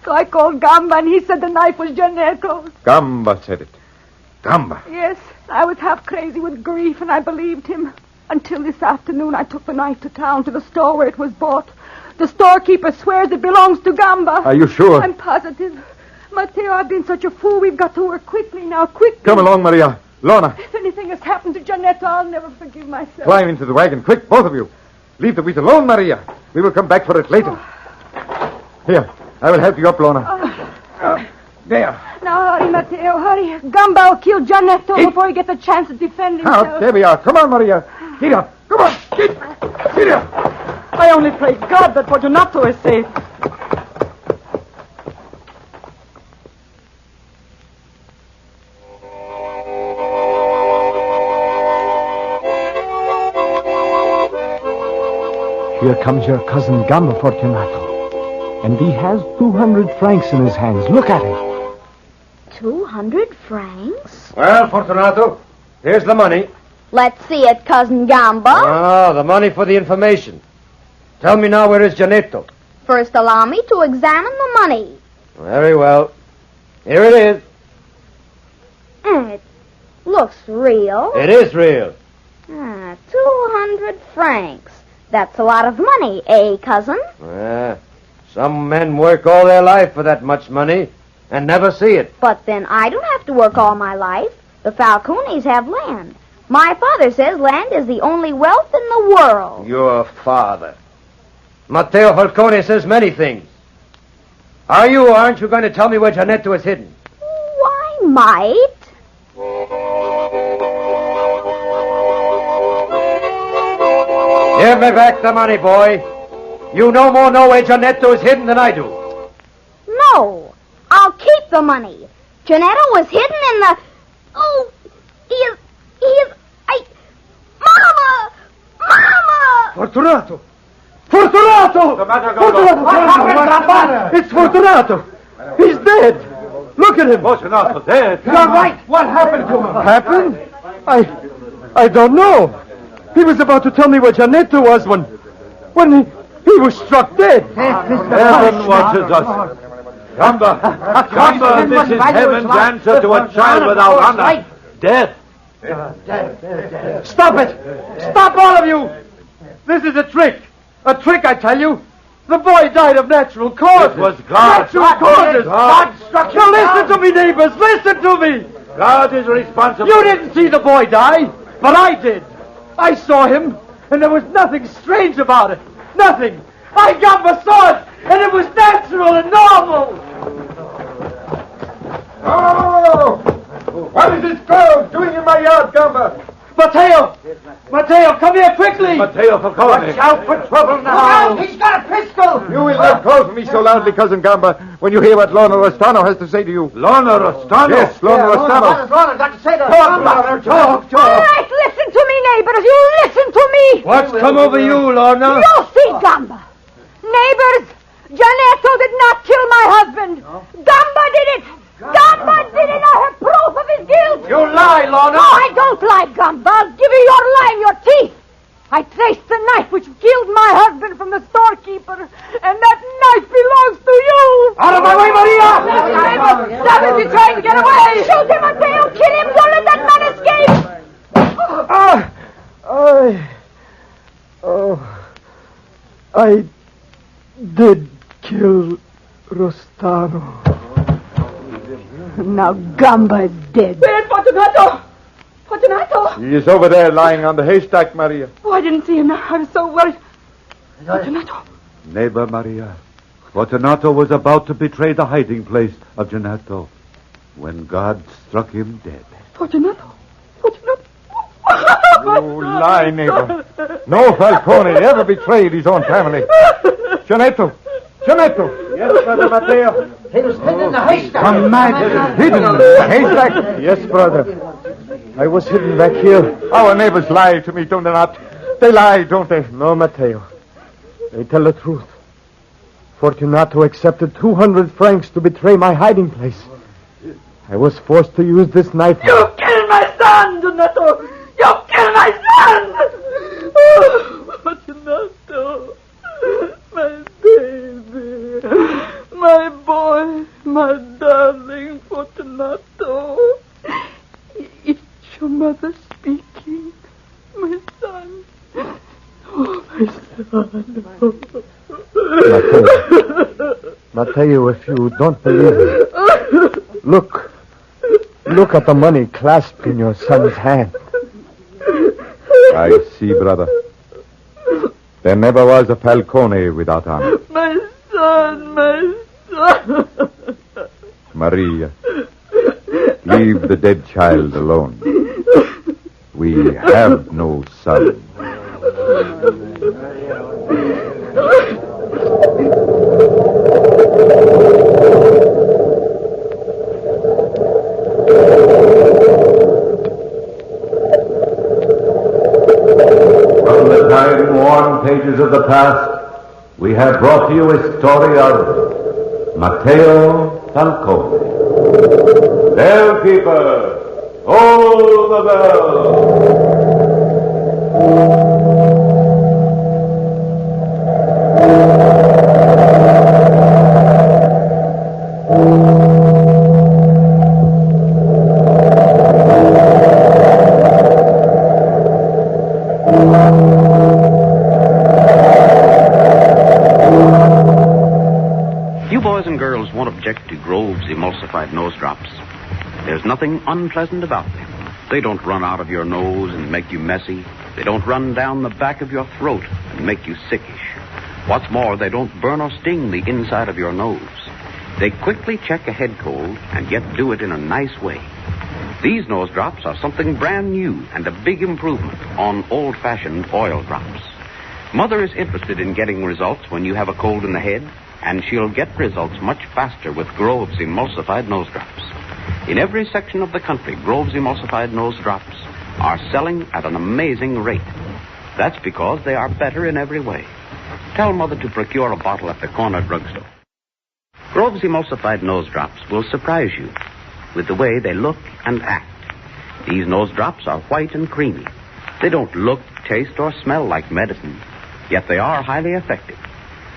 So I called Gamba, and he said the knife was Janetto's. Gamba said it. Gamba. Yes, I was half crazy with grief, and I believed him. Until this afternoon, I took the knife to town, to the store where it was bought. The storekeeper swears it belongs to Gamba. Are you sure? I'm positive. Mateo, I've been such a fool. We've got to work quickly now, quickly. Come along, Maria. Lorna, If anything has happened to Janetto, I'll never forgive myself. climb into the wagon. Quick, both of you. Leave the wheat alone, Maria. We will come back for it later. Here, I will help you up, Lorna. There. Now, hurry, Mateo, hurry. Gamba will kill Janetto before he gets a chance to defend himself. Now, there we are. Come on, Maria. Get up. Come on. Get up. I only pray God that Fortunato is safe. Here comes your cousin Gamba, Fortunato. And he has 200 francs in his hands. Look at him. 200 francs? Well, Fortunato, here's the money. Let's see it, Cousin Gamba. The money for the information. Tell me now, where is Janetto? First, allow me to examine the money. Very well. Here it is. It looks real. It is real. 200 francs. That's a lot of money, eh, cousin? Some men work all their life for that much money, and never see it. But then I don't have to work all my life. The Falcones have land. My father says land is the only wealth in the world. Your father. Mateo Falcone says many things. Are you or aren't you going to tell me where Giannetto is hidden? Why, might. Give me back the money, boy. You no more know where Giannetto is hidden than I do. No, I'll keep the money. Giannetto was hidden in the... Oh, he is... Mama! Fortunato! Fortunato! The matter, Fortunato! What happened? It's Fortunato! He's dead! Look at him! Fortunato dead? You're right! What happened to him? Happened? I don't know. He was about to tell me where Giannetto was when he was struck dead. Heaven watches us. Gamba, this is heaven's answer to a child without honor. Death. Stop it! Stop, all of you! This is a trick. A trick, I tell you. The boy died of natural causes. It was God. Natural causes. God struck him. Now listen to me, neighbors. Listen to me. God is responsible. You didn't see the boy die, but I did. I saw him, and there was nothing strange about it. Nothing. I got my sword, and it was natural and normal. Oh! What is this girl doing in my yard, Gamba? Mateo! Mateo, come here quickly! Mateo Falcone. Watch out for trouble now! He's got a pistol! You will not call for me so loudly, Cousin Gamba, when you hear what Lorna Rostano has to say to you. Lorna Rostano? Yes, Lorna Rostano. What has Lorna got to say to Talk, talk. All right, listen to me, neighbors. You listen to me. What's come over you, Lorna? You see, Gamba. Neighbors, Giannetto did not kill my husband. Gamba did it. Gamba did it. I have proof of his guilt. You lie, Lorna. No, I don't lie, Gamba. I'll give you your lie and your teeth. I traced the knife which killed my husband from the storekeeper, and that knife belongs to you. Out of my way, Maria! Neighbor, stop it. You're trying to get away. Shoot him, Mateo. Kill him. Don't let that man escape. I did kill Rostano. Now Gamba is dead. Where's Fortunato? Fortunato? He is over there lying on the haystack, Maria. Oh, I didn't see him. I was so worried. Fortunato. Neighbor Maria, Fortunato was about to betray the hiding place of Giannetto when God struck him dead. Fortunato. Fortunato. You lie, neighbor. No Falcone ever betrayed his own family. Giannetto! Giannetto! Yes, Brother Mateo. He was hidden in the haystack. Hidden in the haystack? Yes, brother. I was hidden back here. Our neighbors lie to me, don't they not? They lie, don't they? No, Mateo. They tell the truth. Fortunato accepted 200 francs to betray my hiding place. I was forced to use this knife. You killed my son, Donato! You killed my son! Oh, Fortunato, my baby, my boy, my darling Fortunato. It's your mother speaking, my son. Oh, my son. Mateo, if you don't believe me, look at the money clasped in your son's hand. I see, brother. There never was a Falcone without honor. My son, my son. Maria, leave the dead child alone. We have no son. From the time-worn pages of the past, we have brought to you a story of Mateo Falcone. Bellkeeper, hold the bell. You boys and girls won't object to Grove's emulsifier There's nothing unpleasant about them. They don't run out of your nose and make you messy. They don't run down the back of your throat and make you sickish. What's more, they don't burn or sting the inside of your nose. They quickly check a head cold and yet do it in a nice way. These nose drops are something brand new and a big improvement on old-fashioned oil drops. Mother is interested in getting results when you have a cold in the head, and she'll get results much faster with Grove's emulsified nose drops. In every section of the country, Grove's emulsified nose drops are selling at an amazing rate. That's because they are better in every way. Tell Mother to procure a bottle at the corner drugstore. Grove's emulsified nose drops will surprise you with the way they look and act. These nose drops are white and creamy. They don't look, taste, or smell like medicine, yet they are highly effective.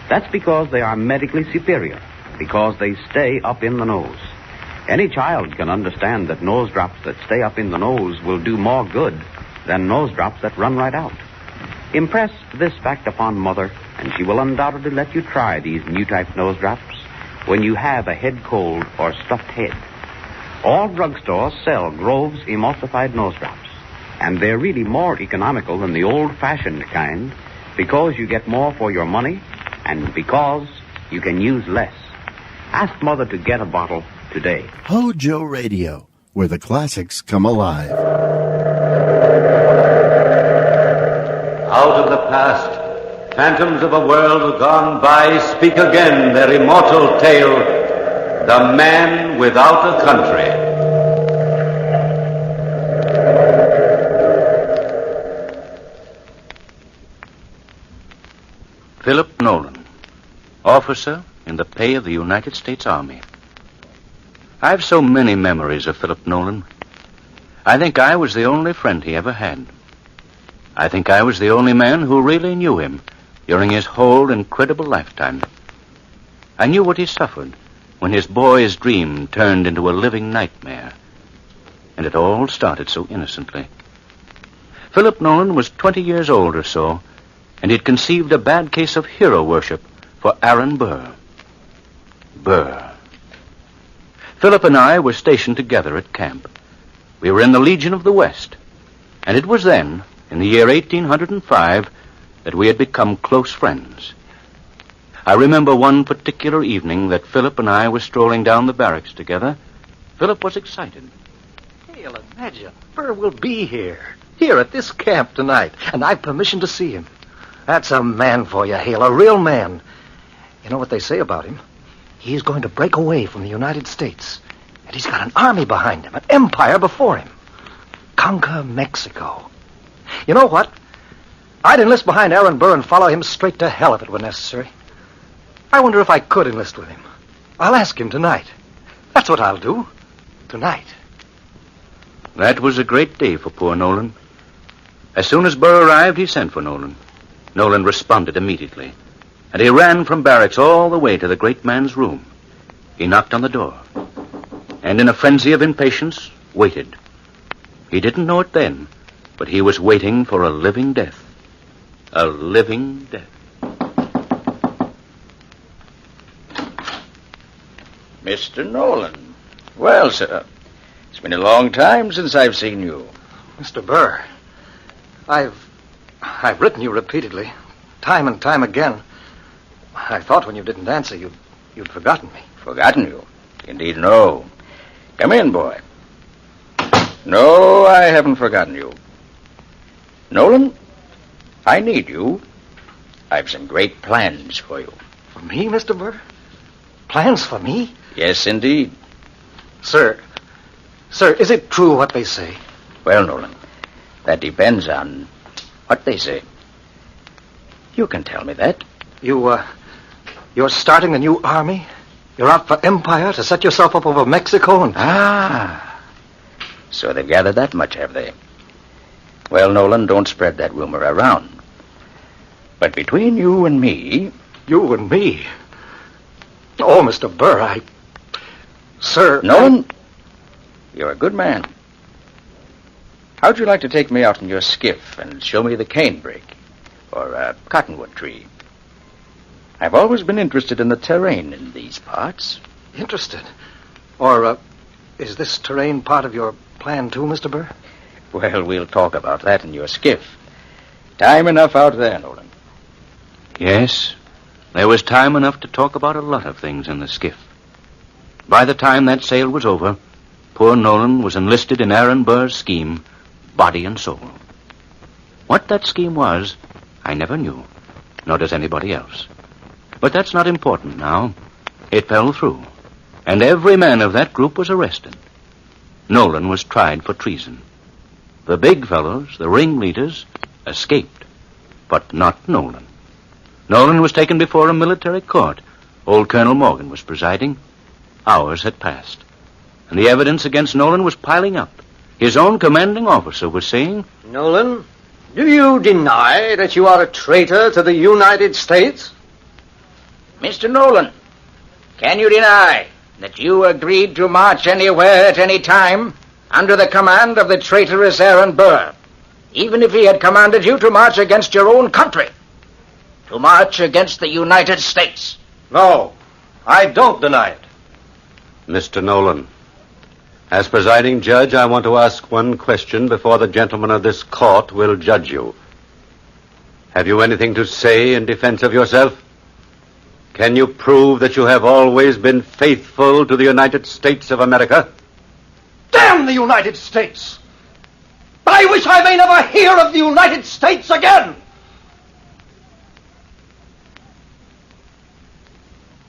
That's because they are medically superior, because they stay up in the nose. Any child can understand that nose drops that stay up in the nose will do more good than nose drops that run right out. Impress this fact upon Mother, and she will undoubtedly let you try these new type nose drops when you have a head cold or stuffed head. All drugstores sell Grove's emulsified nose drops, and they're really more economical than the old-fashioned kind because you get more for your money and because you can use less. Ask Mother to get a bottle today. Hojo Radio, where the classics come alive. Out of the past, phantoms of a world gone by speak again their immortal tale, The Man Without a Country. Philip Nolan, officer in the pay of the United States Army. I've so many memories of Philip Nolan. I think I was the only friend he ever had. I think I was the only man who really knew him during his whole incredible lifetime. I knew what he suffered when his boy's dream turned into a living nightmare. And it all started so innocently. Philip Nolan was 20 years old or so, and he'd conceived a bad case of hero worship for Aaron Burr. Burr. Philip and I were stationed together at camp. We were in the Legion of the West, and it was then, in the year 1805, that we had become close friends. I remember one particular evening that Philip and I were strolling down the barracks together. Philip was excited. Hale, imagine, Burr will be here at this camp tonight, and I've permission to see him. That's a man for you, Hale, a real man. You know what they say about him? He's going to break away from the United States, and he's got an army behind him, an empire before him. Conquer Mexico. You know what? I'd enlist behind Aaron Burr and follow him straight to hell if it were necessary. I wonder if I could enlist with him. I'll ask him tonight. That's what I'll do. Tonight. That was a great day for poor Nolan. As soon as Burr arrived, he sent for Nolan. Nolan responded immediately, and he ran from barracks all the way to the great man's room. He knocked on the door, and in a frenzy of impatience, waited. He didn't know it then, but he was waiting for a living death. A living death. Mr. Nolan. Well, sir, it's been a long time since I've seen you. Mr. Burr, I've written you repeatedly, time and time again. I thought when you didn't answer, you'd forgotten me. Forgotten you? Indeed, no. Come in, boy. No, I haven't forgotten you. Nolan, I need you. I've some great plans for you. For me, Mr. Burr? Plans for me? Yes, indeed. Sir, is it true what they say? Well, Nolan, that depends on what they say. You can tell me that. You're starting a new army? You're out for empire to set yourself up over Mexico and... Ah, so they've gathered that much, have they? Well, Nolan, don't spread that rumor around. But between you and me... You and me? Oh, Mr. Burr, Sir... Nolan, you're a good man. How'd you like to take me out in your skiff and show me the canebrake or a cottonwood tree? I've always been interested in the terrain in these parts. Interested? Or Is this terrain part of your plan, too, Mr. Burr? Well, we'll talk about that in your skiff. Time enough out there, Nolan. Yes, there was time enough to talk about a lot of things in the skiff. By the time that sail was over, poor Nolan was enlisted in Aaron Burr's scheme, body and soul. What that scheme was, I never knew, nor does anybody else. But that's not important now. It fell through, and every man of that group was arrested. Nolan was tried for treason. The big fellows, the ringleaders, escaped, but not Nolan. Nolan was taken before a military court. Old Colonel Morgan was presiding. Hours had passed, and the evidence against Nolan was piling up. His own commanding officer was saying, Nolan, do you deny that you are a traitor to the United States? Mr. Nolan, can you deny that you agreed to march anywhere at any time under the command of the traitorous Aaron Burr, even if he had commanded you to march against your own country, to march against the United States? No, I don't deny it. Mr. Nolan, as presiding judge, I want to ask one question before the gentlemen of this court will judge you. Have you anything to say in defense of yourself? Can you prove that you have always been faithful to the United States of America? Damn the United States! I wish I may never hear of the United States again!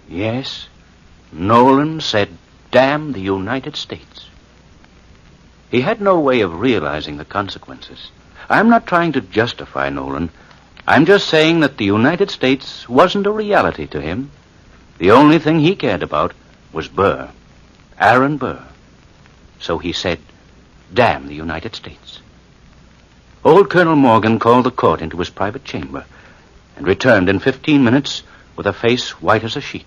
yes, Nolan said, damn the United States. He had no way of realizing the consequences. I'm not trying to justify Nolan. I'm just saying that the United States wasn't a reality to him. The only thing he cared about was Burr, Aaron Burr. So he said, damn the United States. Old Colonel Morgan called the court into his private chamber and returned in 15 minutes with a face white as a sheet.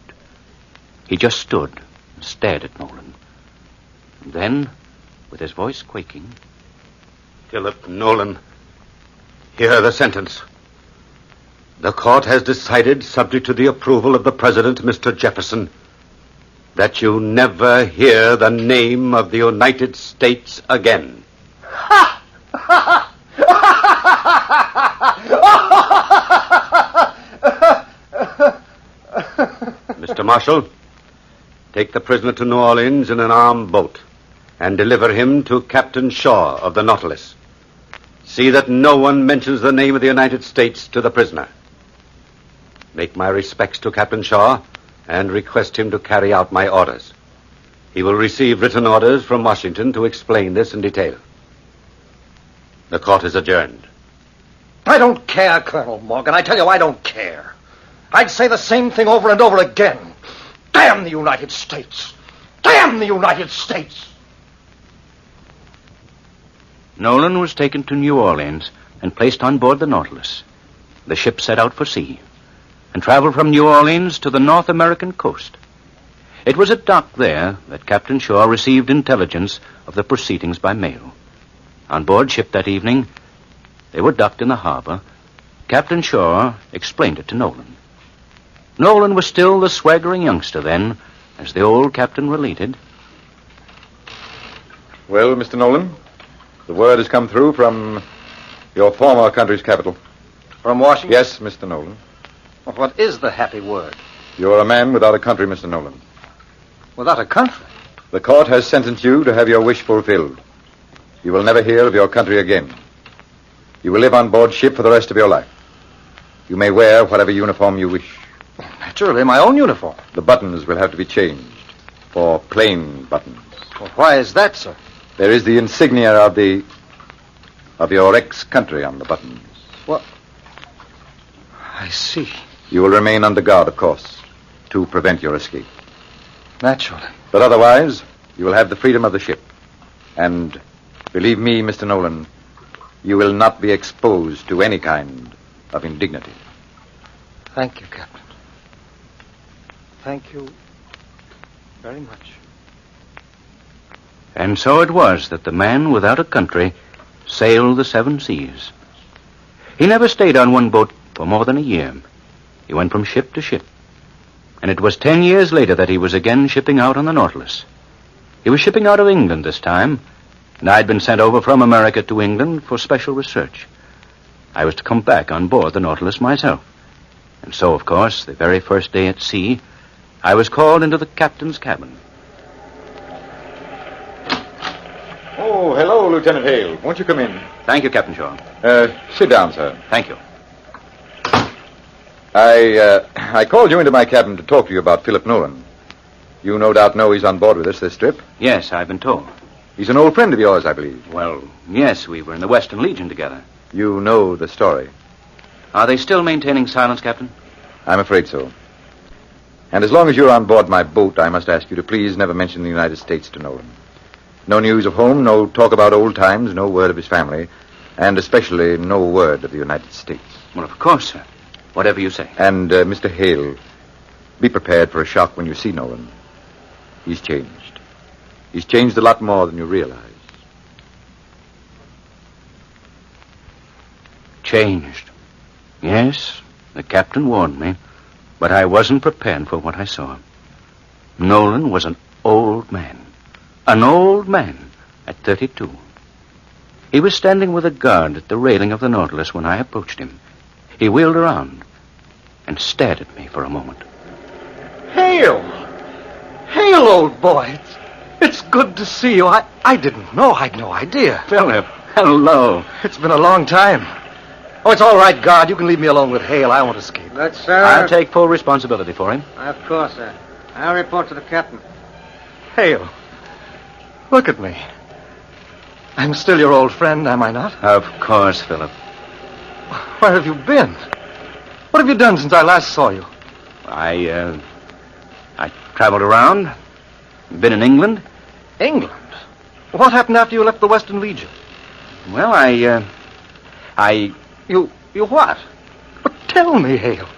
He just stood and stared at Nolan. And then, with his voice quaking, Philip Nolan, hear the sentence. The court has decided, subject to the approval of the President, Mr. Jefferson, that you never hear the name of the United States again. Mr. Marshal, take the prisoner to New Orleans in an armed boat and deliver him to Captain Shaw of the Nautilus. See that no one mentions the name of the United States to the prisoner. Make my respects to Captain Shaw and request him to carry out my orders. He will receive written orders from Washington to explain this in detail. The court is adjourned. I don't care, Colonel Morgan. I tell you, I don't care. I'd say the same thing over and over again. Damn the United States! Damn the United States! Nolan was taken to New Orleans and placed on board the Nautilus. The ship set out for sea and traveled from New Orleans to the North American coast. It was at dock there that Captain Shaw received intelligence of the proceedings by mail. On board ship that evening, they were docked in the harbor. Captain Shaw explained it to Nolan. Nolan was still the swaggering youngster then, as the old captain related. Well, Mr. Nolan, the word has come through from your former country's capital. From Washington? Yes, Mr. Nolan. Well, what is the happy word? You're a man without a country, Mr. Nolan. Without a country? The court has sentenced you to have your wish fulfilled. You will never hear of your country again. You will live on board ship for the rest of your life. You may wear whatever uniform you wish. Naturally, my own uniform. The buttons will have to be changed for plain buttons. Well, why is that, sir? There is the insignia of your ex-country on the buttons. What? I see. You will remain under guard, of course, to prevent your escape. Naturally. But otherwise, you will have the freedom of the ship. And believe me, Mr. Nolan, you will not be exposed to any kind of indignity. Thank you, Captain. Thank you very much. And so it was that the man without a country sailed the 7 seas. He never stayed on one boat for more than a year. He went from ship to ship. And it was 10 years later that he was again shipping out on the Nautilus. He was shipping out of England this time, and I'd been sent over from America to England for special research. I was to come back on board the Nautilus myself. And so, of course, the very first day at sea, I was called into the captain's cabin. Oh, hello, Lieutenant Hale. Won't you come in? Thank you, Captain Shaw. Sit down, sir. Thank you. I called you into my cabin to talk to you about Philip Nolan. You no doubt know he's on board with us this trip. Yes, I've been told. He's an old friend of yours, I believe. Well, yes, we were in the Western Legion together. You know the story. Are they still maintaining silence, Captain? I'm afraid so. And as long as you're on board my boat, I must ask you to please never mention the United States to Nolan. No news of home, no talk about old times, no word of his family, and especially no word of the United States. Well, of course, sir. Whatever you say. And, Mr. Hale, be prepared for a shock when you see Nolan. He's changed. He's changed a lot more than you realize. Changed. Yes, the captain warned me, but I wasn't prepared for what I saw. Nolan was an old man. An old man at 32. He was standing with a guard at the railing of the Nautilus when I approached him. He wheeled around and stared at me for a moment. Hale! Hale, old boy. It's good to see you. I didn't know. I'd no idea. Philip, hello. It's been a long time. Oh, it's all right, guard. You can leave me alone with Hale. I won't escape. But, sir... I'll take full responsibility for him. Of course, sir. I'll report to the captain. Hale, look at me. I'm still your old friend, am I not? Of course, Philip. Where have you been? What have you done since I last saw you? I traveled around. Been in England. England? What happened after you left the Western Legion? Well, You what? But tell me, Hale.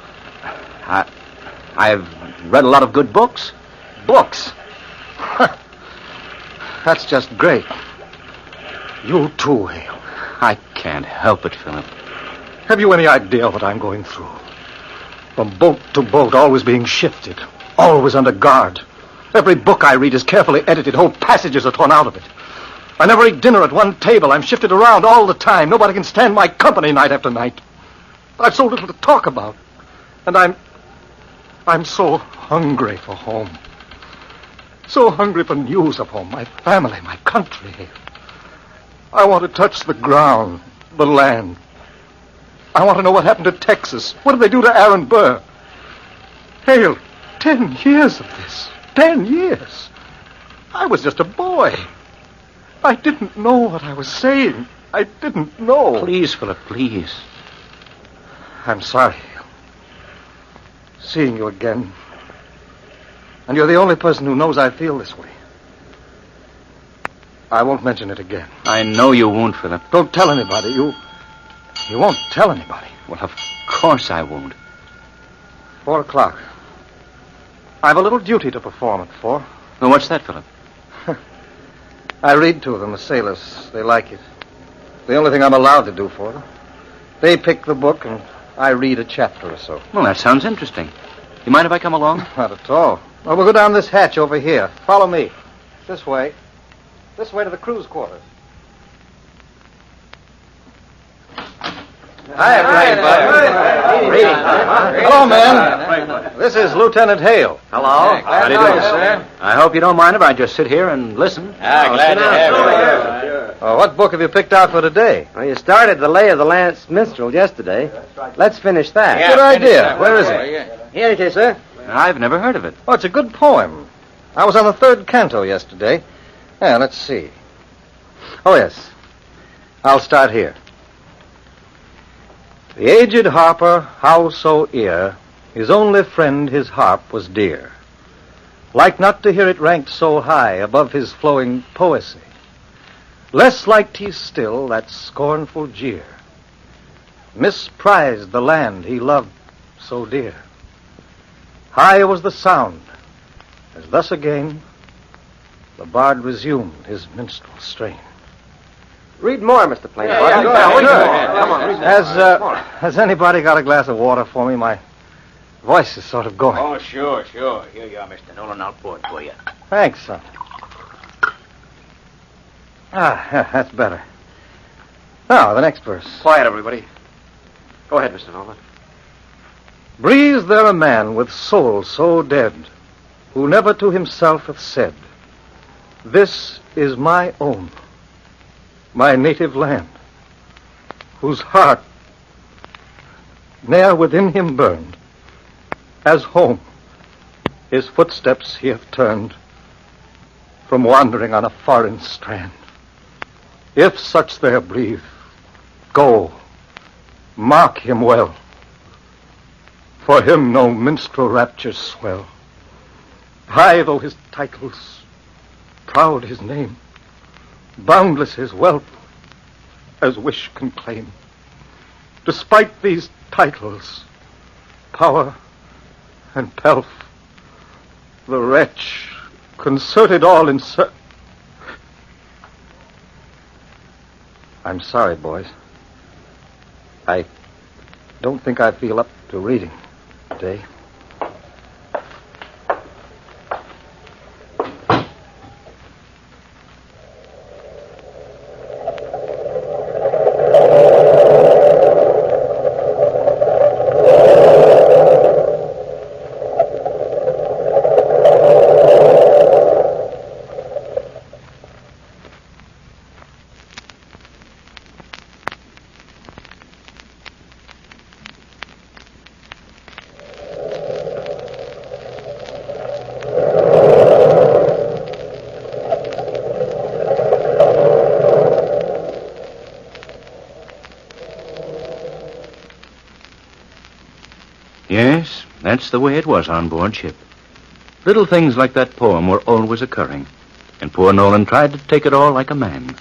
I've read a lot of good books. Books? That's just great. You too, Hale. I can't help it, Philip. Have you any idea what I'm going through? From boat to boat, always being shifted. Always under guard. Every book I read is carefully edited. Whole passages are torn out of it. I never eat dinner at one table. I'm shifted around all the time. Nobody can stand my company night after night. I've so little to talk about. And I'm so hungry for home. So hungry for news of home, my family, my country. I want to touch the ground, the land. I want to know what happened to Texas. What did they do to Aaron Burr? Hale, 10 years of this. 10 years. I was just a boy. I didn't know what I was saying. I didn't know. Please, Philip, please. I'm sorry. Seeing you again. And you're the only person who knows I feel this way. I won't mention it again. I know you won't, Philip. Don't tell anybody. You won't tell anybody. Well, of course I won't. 4 o'clock. I have a little duty to perform at 4. Well, what's that, Philip? I read to them, the sailors. They like it. The only thing I'm allowed to do for them. They pick the book, and I read a chapter or so. Well, that sounds interesting. You mind if I come along? Not at all. Well, we'll go down this hatch over here. Follow me. This way. This way to the crew's quarters. Hello, men. This is Lieutenant Hale. Hello. How do you do, sir? I hope you don't mind if I just sit here and listen. Glad to have you. What book have you picked out for today? Well, you started The Lay of the Lance Minstrel yesterday. Let's finish that. Good idea. Where is it? Here it is, sir. I've never heard of it. Oh, it's a good poem. I was on the 3rd canto yesterday. Yeah, let's see. Oh, yes. I'll start here. The aged harper, how so ear, his only friend his harp was dear. Like not to hear it ranked so high above his flowing poesy. Less liked he still that scornful jeer. Misprized the land he loved so dear. High was the sound, as thus again the bard resumed his minstrel strain. Read more, Mr. Plain. Come on. Has anybody got a glass of water for me? My voice is sort of going. Oh, sure. Here you are, Mr. Nolan. I'll pour it for you. Thanks, son. Yeah, that's better. Now, the next verse. Quiet, everybody. Go ahead, Mr. Nolan. Breathes there a man with soul so dead, who never to himself hath said, This is my own, my native land, whose heart ne'er within him burned, as home his footsteps he hath turned from wandering on a foreign strand. If such there breathe, go, mark him well. For him no minstrel raptures swell. High though his titles, proud his name, boundless his wealth, as wish can claim. Despite these titles, power and pelf, the wretch concerted all in I'm sorry, boys. I don't think I feel up to reading today. Yes, that's the way it was on board ship. Little things like that poem were always occurring, and poor Nolan tried to take it all like a man.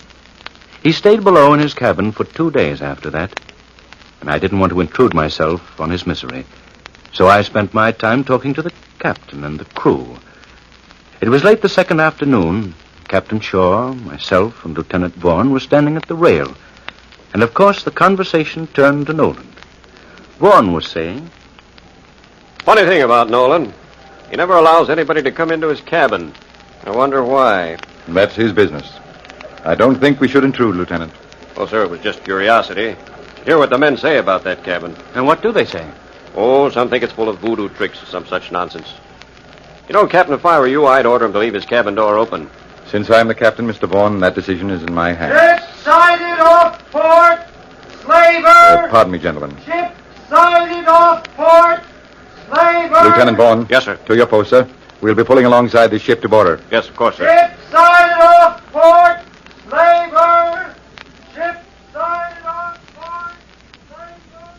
He stayed below in his cabin for 2 days after that, and I didn't want to intrude myself on his misery, so I spent my time talking to the captain and the crew. It was late the second afternoon. Captain Shaw, myself, and Lieutenant Vaughan were standing at the rail, and of course the conversation turned to Nolan. Vaughan was saying, Funny thing about Nolan. He never allows anybody to come into his cabin. I wonder why. That's his business. I don't think we should intrude, Lieutenant. Well, sir, it was just curiosity. Hear what the men say about that cabin. And what do they say? Oh, some think it's full of voodoo tricks or some such nonsense. You know, Captain, if I were you, I'd order him to leave his cabin door open. Since I'm the captain, Mr. Vaughan, that decision is in my hands. Ship sighted off port, slaver! Pardon me, gentlemen. Ship sighted off port, slaver! Lieutenant Vaughan. Yes, sir. To your post, sir. We'll be pulling alongside this ship to board her. Yes, of course, sir. Ship sighted off port, slaver! Ship sighted off port, slaver!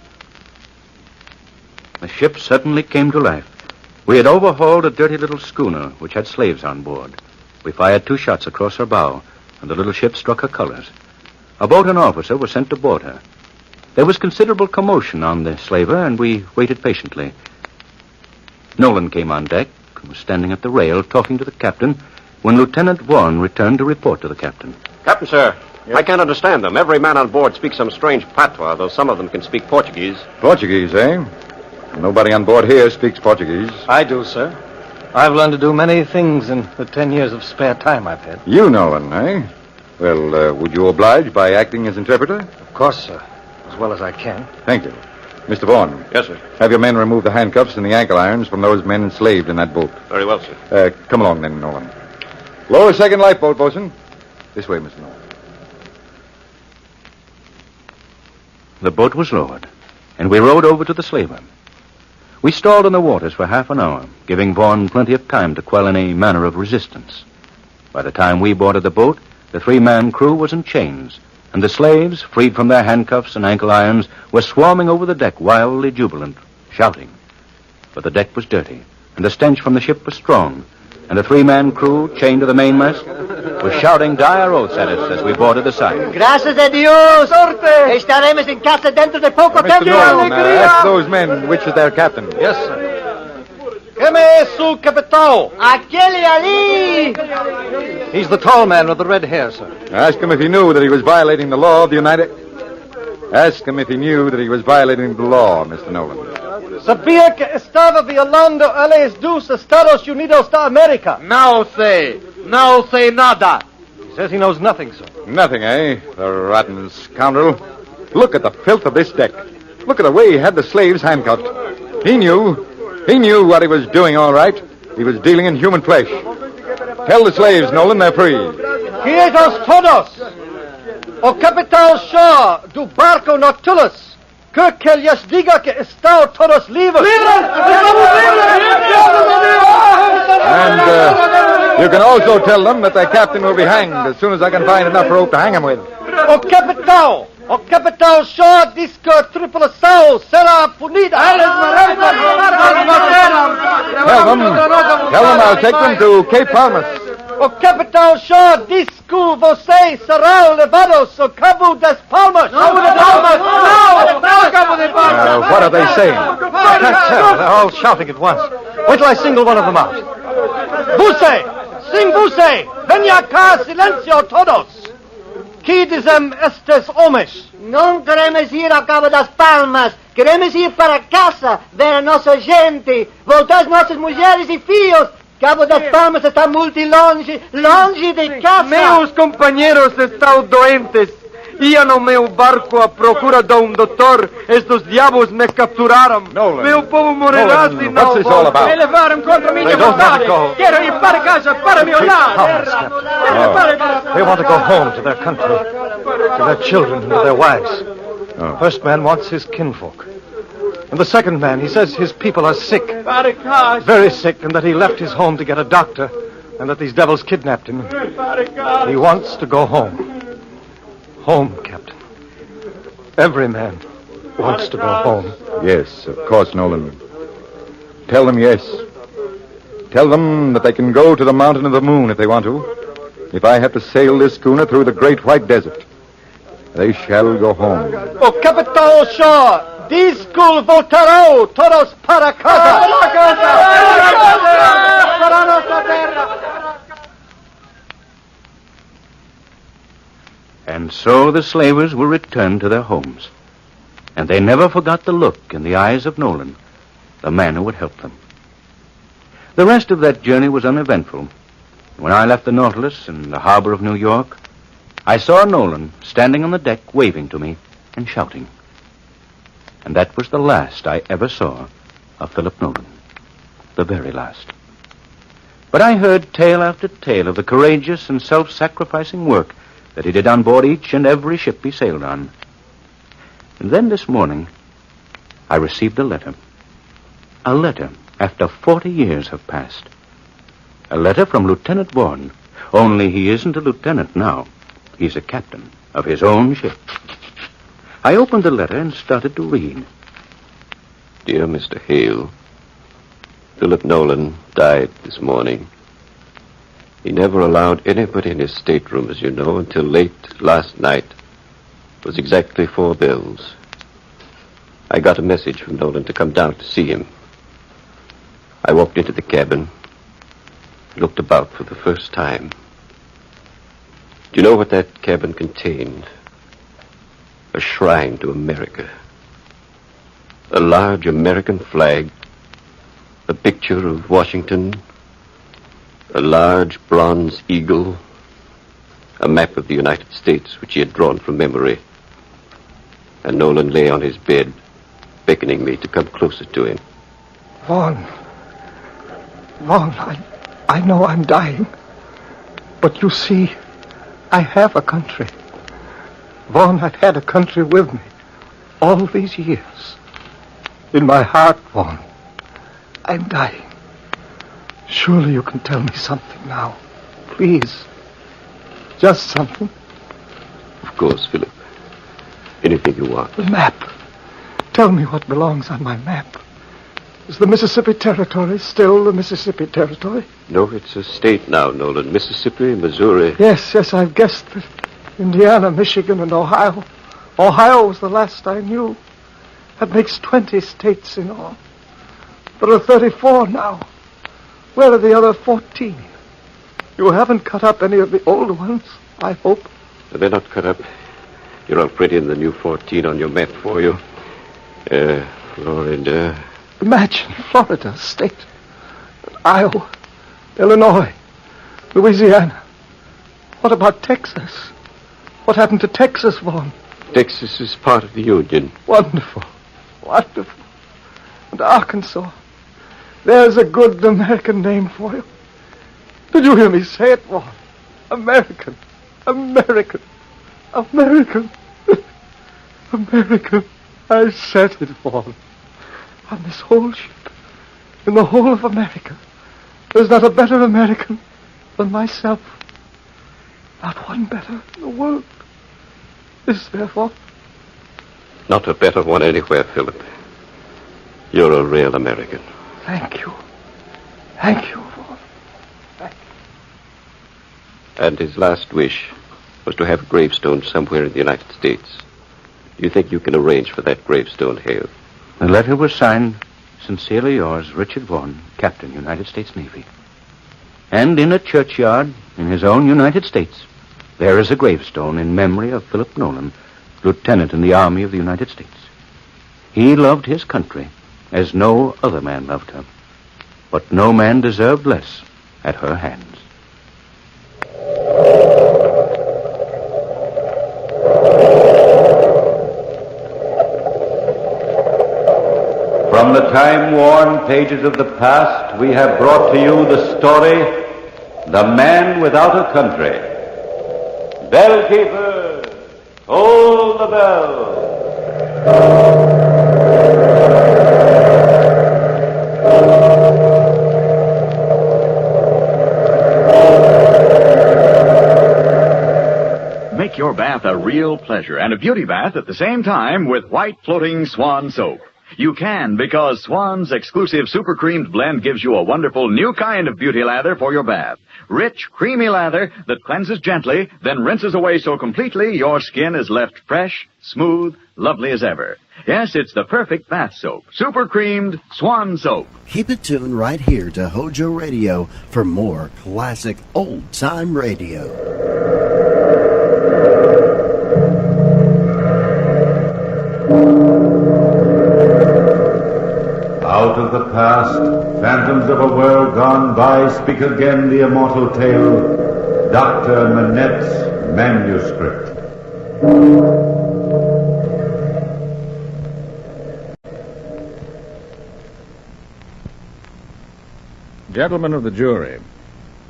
The ship suddenly came to life. We had overhauled a dirty little schooner which had slaves on board. We fired 2 shots across her bow, and the little ship struck her colors. A boat and officer were sent to board her. There was considerable commotion on the slaver, and we waited patiently. Nolan came on deck and was standing at the rail talking to the captain when Lieutenant Vaughan returned to report to the captain. Captain, sir, I can't understand them. Every man on board speaks some strange patois, though some of them can speak Portuguese. Portuguese, eh? Nobody on board here speaks Portuguese. I do, sir. I've learned to do many things in the 10 years of spare time I've had. You, Nolan, eh? Well, would you oblige by acting as interpreter? Of course, sir. As well as I can. Thank you. Mr. Vaughan. Yes, sir. Have your men remove the handcuffs and the ankle irons from those men enslaved in that boat. Very well, sir. Come along then, Nolan. Lower second lifeboat, bosun. This way, Mr. Nolan. The boat was lowered, and we rowed over to the slaver. We stalled in the waters for half an hour, giving Vaughan plenty of time to quell any manner of resistance. By the time we boarded the boat, the 3-man crew was in chains, and the slaves, freed from their handcuffs and ankle irons, were swarming over the deck, wildly jubilant, shouting. But the deck was dirty, and the stench from the ship was strong, and the 3-man crew, chained to the mainmast, was shouting dire oaths at us as we boarded the side. Gracias a Dios! Sorte! Estaremos en casa dentro de poco Mr. Nolan, ask those men which is their captain. Yes, sir. ¿Qué es su capitão? Aquele ali! He's the tall man with the red hair, sir. Ask him if he knew that he was violating the law of the United... Ask him if he knew that he was violating the law, Mr. Nolan. Sabia que estava violando a leis dos Estados Unidos da América. Não sei nada. He says he knows nothing, sir. Nothing, eh? The rotten scoundrel. Look at the filth of this deck. Look at the way he had the slaves handcuffed. He knew what he was doing, all right. He was dealing in human flesh. Tell the slaves, Nolan, they're free. Quietos todos! O Capitão Shaw, do barco Nautilus, que lhes diga que estão todos livres! And you can also tell them that their captain will be hanged as soon as I can find enough rope to hang him with. O Capitão Shaw diz que a tripulação será punida. Tell them I'll take them to Cape Palmas. O Capitão Shaw diz que vocês serão levados ao Cabo das Palmas. What are they saying? I can't tell. They're all shouting at once. Wait till I single one of them out. Você! Sim, você! Venha cá, silêncio todos! Que dizem estes homens? Não queremos ir ao Cabo das Palmas. Queremos ir para casa, ver a nossa gente, voltar as nossas mulheres e filhos. Cabo das Palmas está muito longe de casa. Meus companheiros estão doentes. Ia no meu barco à procura de doutor. Estes diabos me capturaram. Nolan. Meu povo morrerá se não what's this all about? Me levaram contra minha vontade. Quero ir para casa, para meu lar. They want to go home to their country, to their children and to their wives. The first man wants his kinfolk. And the second man, he says his people are sick. Very sick, and that he left his home to get a doctor, and that these devils kidnapped him. He wants to go home. Home, Captain. Every man wants to go home. Yes, of course, Nolan. Tell them yes. Tell them that they can go to the Mountain of the Moon if they want to. If I have to sail this schooner through the Great White Desert, they shall go home. O Capitão Shaw diz que voltarão todos para casa. Para nossa terra. And so the slavers were returned to their homes. And they never forgot the look in the eyes of Nolan, the man who would help them. The rest of that journey was uneventful. When I left the Nautilus in the harbor of New York, I saw Nolan standing on the deck waving to me and shouting. And that was the last I ever saw of Philip Nolan. The very last. But I heard tale after tale of the courageous and self-sacrificing work that he did on board each and every ship he sailed on. And then this morning, I received a letter. A letter after 40 years have passed. A letter from Lieutenant Vaughan. Only he isn't a lieutenant now. He's a captain of his own ship. I opened the letter and started to read. Dear Mr. Hale, Philip Nolan died this morning. He never allowed anybody in his stateroom, as you know, until late last night. It was exactly 4 bells. I got a message from Nolan to come down to see him. I walked into the cabin, looked about for the first time. Do you know what that cabin contained? A shrine to America. A large American flag, a picture of Washington, a large bronze eagle, a map of the United States which he had drawn from memory. And Nolan lay on his bed, beckoning me to come closer to him. Vaughn, I know I'm dying. But you see, I have a country. Vaughn, I've had a country with me all these years. In my heart, Vaughn, I'm dying. Surely you can tell me something now. Please. Just something. Of course, Philip. Anything you want. The map. Tell me what belongs on my map. Is the Mississippi Territory still the Mississippi Territory? No, it's a state now, Nolan. Mississippi, Missouri. Yes, I've guessed that. Indiana, Michigan, and Ohio. Ohio was the last I knew. That makes 20 states in all. There are 34 now. Where are the other 14? You haven't cut up any of the old ones, I hope. They're not cut up. You're all pretty in the new 14 on your map for you. Florida. Imagine Florida state. Iowa. Illinois. Louisiana. What about Texas? What happened to Texas, Vaughn? Texas is part of the Union. Wonderful. Wonderful. And Arkansas. There's a good American name for you. Did you hear me say it, Vaughn? American. American. American. American. I said it, Vaughn. On this whole ship, in the whole of America, there's not a better American than myself. Not one better in the world. Is there, Vaughn? Not a better one anywhere, Philip. You're a real American. Thank you. Thank you, Vaughn. Thank you. And his last wish was to have a gravestone somewhere in the United States. Do you think you can arrange for that gravestone, Hale? The letter was signed, Sincerely yours, Richard Vaughan, Captain, United States Navy. And in a churchyard in his own United States, there is a gravestone in memory of Philip Nolan, Lieutenant in the Army of the United States. He loved his country as no other man loved her, but no man deserved less at her hands. From the time-worn pages of the past, we have brought to you the story, The Man Without a Country. Bellkeeper, toll the bell. Make your bath a real pleasure and a beauty bath at the same time with white floating Swan soap. You can, because Swan's exclusive super creamed blend gives you a wonderful new kind of beauty lather for your bath. Rich, creamy lather that cleanses gently, then rinses away so completely your skin is left fresh, smooth, lovely as ever. Yes, it's the perfect bath soap. Super creamed Swan soap. Keep it tuned right here to Hojo Radio for more classic old-time radio. Out of the past, phantoms of a world gone by, speak again the immortal tale, Dr. Manettes Manuscript. Gentlemen of the jury,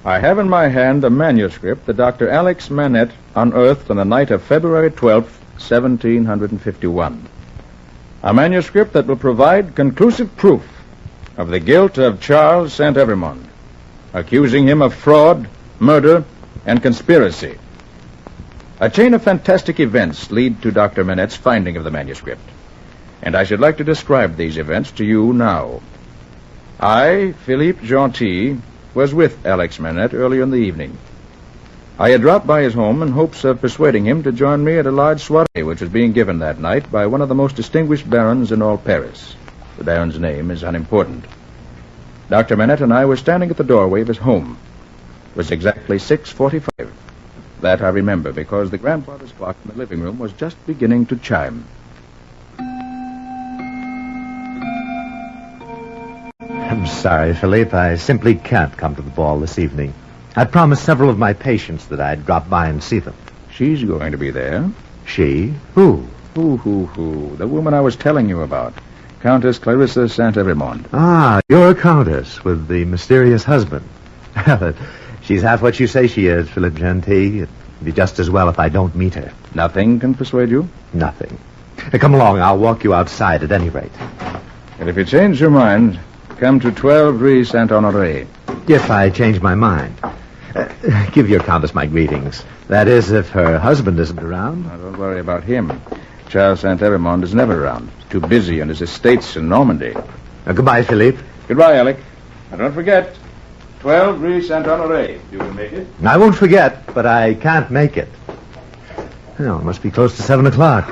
I have in my hand a manuscript that Dr. Alex Manette unearthed on the night of February 12th, 1751. A manuscript that will provide conclusive proof of the guilt of Charles St. Evremond, accusing him of fraud, murder, and conspiracy. A chain of fantastic events lead to Dr. Manette's finding of the manuscript, and I should like to describe these events to you now. I, Philippe Gentil, was with Alex Manette earlier in the evening. I had dropped by his home in hopes of persuading him to join me at a large soirée which was being given that night by one of the most distinguished barons in all Paris. The baron's name is unimportant. Dr. Manette and I were standing at the doorway of his home. It was exactly 6:45. That I remember because the grandfather's clock in the living room was just beginning to chime. I'm sorry, Philippe. I simply can't come to the ball this evening. I'd promised several of my patients that I'd drop by and see them. She's going to be there. She? Who? Who? The woman I was telling you about. Countess Clarissa St. Evremond. Ah, you're a countess with the mysterious husband. Well, she's half what you say she is, Philippe Gentil. It'd be just as well if I don't meet her. Nothing can persuade you? Nothing. Now, come along. I'll walk you outside at any rate. And if you change your mind, come to 12 Rue Saint-Honoré. If I change my mind. Give your countess my greetings. That is, if her husband isn't around. Now, don't worry about him. Charles St. Evremond is never around. He's too busy on his estates in Normandy. Goodbye, Philippe. Goodbye, Alec. And don't forget, 12 Rue Saint-Honoré. You will make it? I won't forget, but I can't make it. Well, it must be close to 7 o'clock.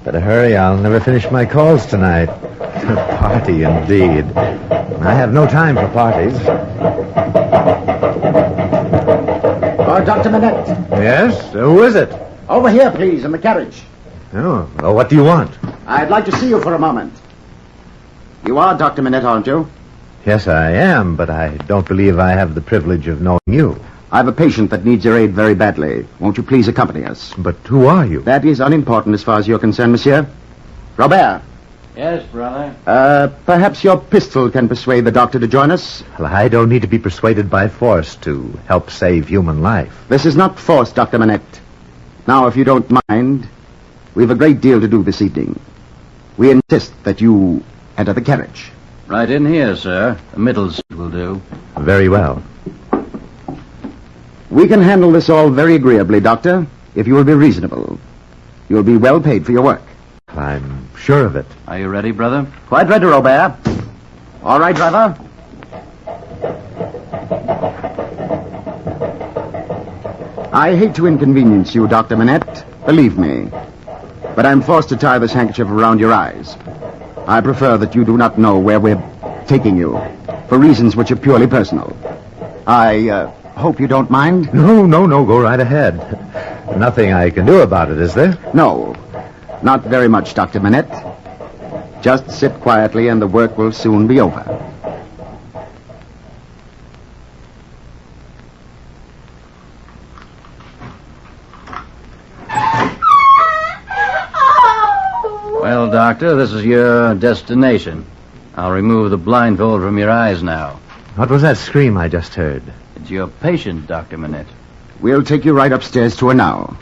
Better hurry. I'll never finish my calls tonight. A party, indeed. I have no time for parties. Dr. Manette. Yes? Who is it? Over here, please, in the carriage. Oh, well, what do you want? I'd like to see you for a moment. You are Dr. Manette, aren't you? Yes, I am, but I don't believe I have the privilege of knowing you. I have a patient that needs your aid very badly. Won't you please accompany us? But who are you? That is unimportant as far as you're concerned, monsieur. Robert. Yes, brother. Perhaps your pistol can persuade the doctor to join us? Well, I don't need to be persuaded by force to help save human life. This is not force, Dr. Manette. Now, if you don't mind, we've a great deal to do this evening. We insist that you enter the carriage. Right in here, sir. The middle seat will do. Very well. We can handle this all very agreeably, Doctor, if you will be reasonable. You'll be well paid for your work. I'm sure of it. Are you ready, brother? Quite ready, Robert. All right, driver. I hate to inconvenience you, Dr. Manette, believe me. But I'm forced to tie this handkerchief around your eyes. I prefer that you do not know where we're taking you, for reasons which are purely personal. I hope you don't mind? No, go right ahead. Nothing I can do about it, is there? No, not very much, Dr. Manette. Just sit quietly and the work will soon be over. Well, Doctor, this is your destination. I'll remove the blindfold from your eyes now. What was that scream I just heard? It's your patient, Dr. Manette. We'll take you right upstairs to her now.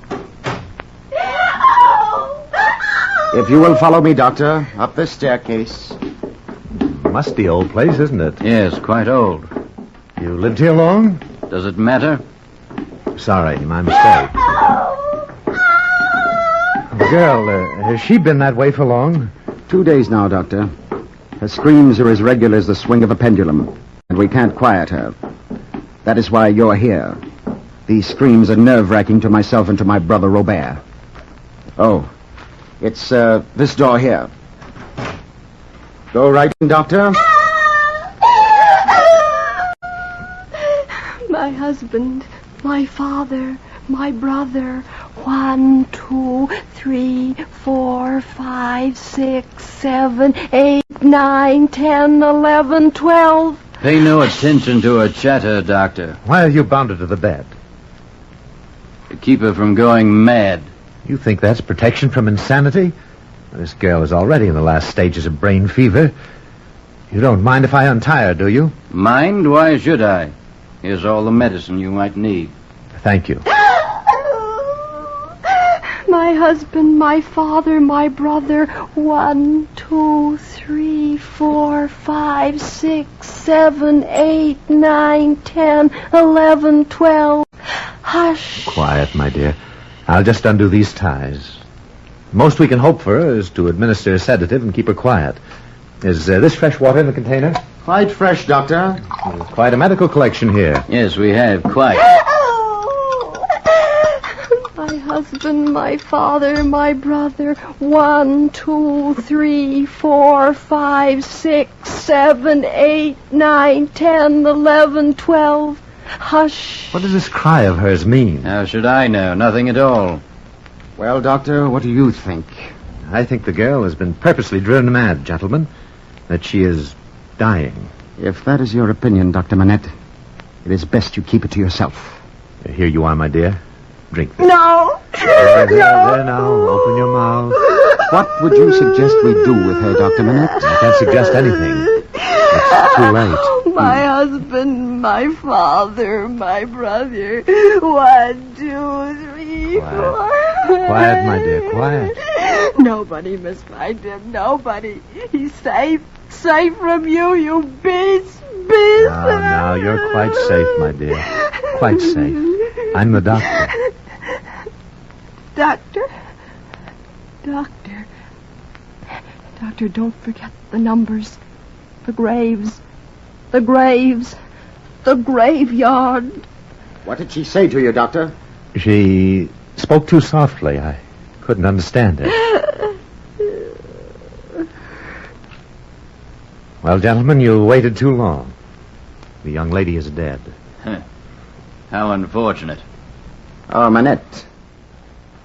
If you will follow me, Doctor, up this staircase. Musty old place, isn't it? Yes, quite old. You lived here long? Does it matter? Sorry, my mistake. The girl, has she been that way for long? 2 days now, Doctor. Her screams are as regular as the swing of a pendulum, and we can't quiet her. That is why you're here. These screams are nerve-wracking to myself and to my brother Robert. Oh, it's this door here. Go right in, Doctor. My husband, my father, my brother. 1, 2, 3, 4, 5, 6, 7, 8, 9, 10, 11, 12. Pay no attention to her chatter, Doctor. Why have you bound her to the bed? To keep her from going mad. You think that's protection from insanity? This girl is already in the last stages of brain fever. You don't mind if I untie her, do you? Mind? Why should I? Here's all the medicine you might need. Thank you. My husband, my father, my brother. 1, 2, 3, 4, 5, 6, 7, 8, 9, 10, 11, 12. Hush. Quiet, my dear. I'll just undo these ties. Most we can hope for is to administer a sedative and keep her quiet. Is this fresh water in the container? Quite fresh, Doctor. There's quite a medical collection here. Yes, we have, quite. My husband, my father, my brother. 1, 2, 3, 4, 5, 6, 7, 8, 9, 10, 11, 12. Hush. What does this cry of hers mean? How should I know? Nothing at all. Well, Doctor, what do you think? I think the girl has been purposely driven mad, gentlemen. That she is dying. If that is your opinion, Dr. Manette, it is best you keep it to yourself. Here you are, my dear. Drink this. No. There now. Open your mouth. What would you suggest we do with her, Dr. Manette? I can't suggest anything. It's too late. My husband, my father, my brother. 1, 2, 3, 4. Quiet, my dear, quiet. Nobody must find him. Nobody. He's safe. Safe from you, you beast. Now, you're quite safe, my dear. Quite safe. I'm the doctor. Doctor, don't forget the numbers. The graves. The graves. The graveyard. What did she say to you, Doctor? She spoke too softly. I couldn't understand it. Well, gentlemen, you waited too long. The young lady is dead. How unfortunate. Oh, Manette.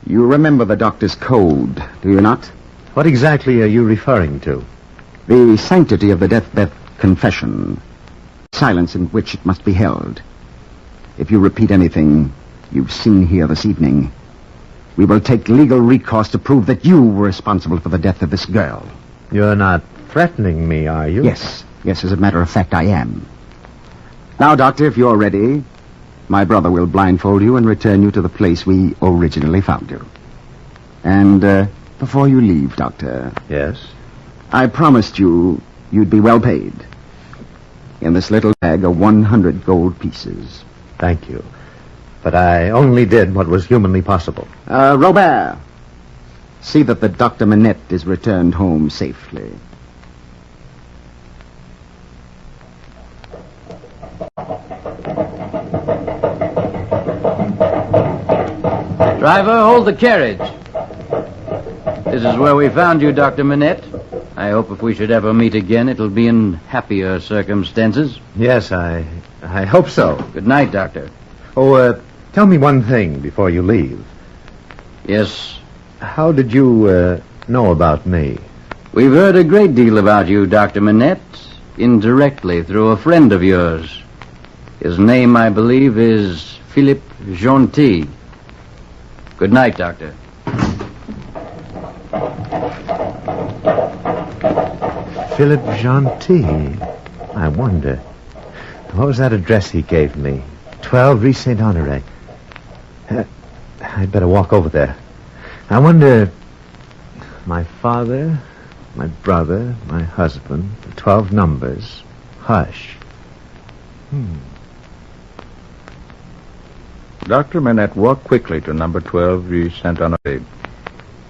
You remember the doctor's code, do you not? What exactly are you referring to? The sanctity of the deathbed confession. Silence in which it must be held. if you repeat anything you've seen here this evening, we will take legal recourse to prove that you were responsible for the death of this girl. You're not threatening me, are you? Yes, as a matter of fact, I am. Now, Doctor, if you're ready, my brother will blindfold you and return you to the place we originally found you. And, before you leave, Doctor... Yes? I promised you you'd be well paid. In this little bag are 100 gold pieces. Thank you. But I only did what was humanly possible. Robert, see that the Dr. Manette is returned home safely. Driver, hold the carriage. This is where we found you, Dr. Manette. I hope if we should ever meet again, it'll be in happier circumstances. Yes, I hope so. Good night, Doctor. Oh, tell me one thing before you leave. Yes? How did you, know about me? We've heard a great deal about you, Dr. Manette, indirectly through a friend of yours. His name, I believe, is Philippe Gentil. Good night, Doctor. Philippe Gentil. I wonder. What was that address he gave me? 12 Rue Saint-Honoré. I'd better walk over there. I wonder... My father, my brother, my husband, the 12 numbers. Hush. Dr. Manette walked quickly to number 12 Rue Saint-Honoré.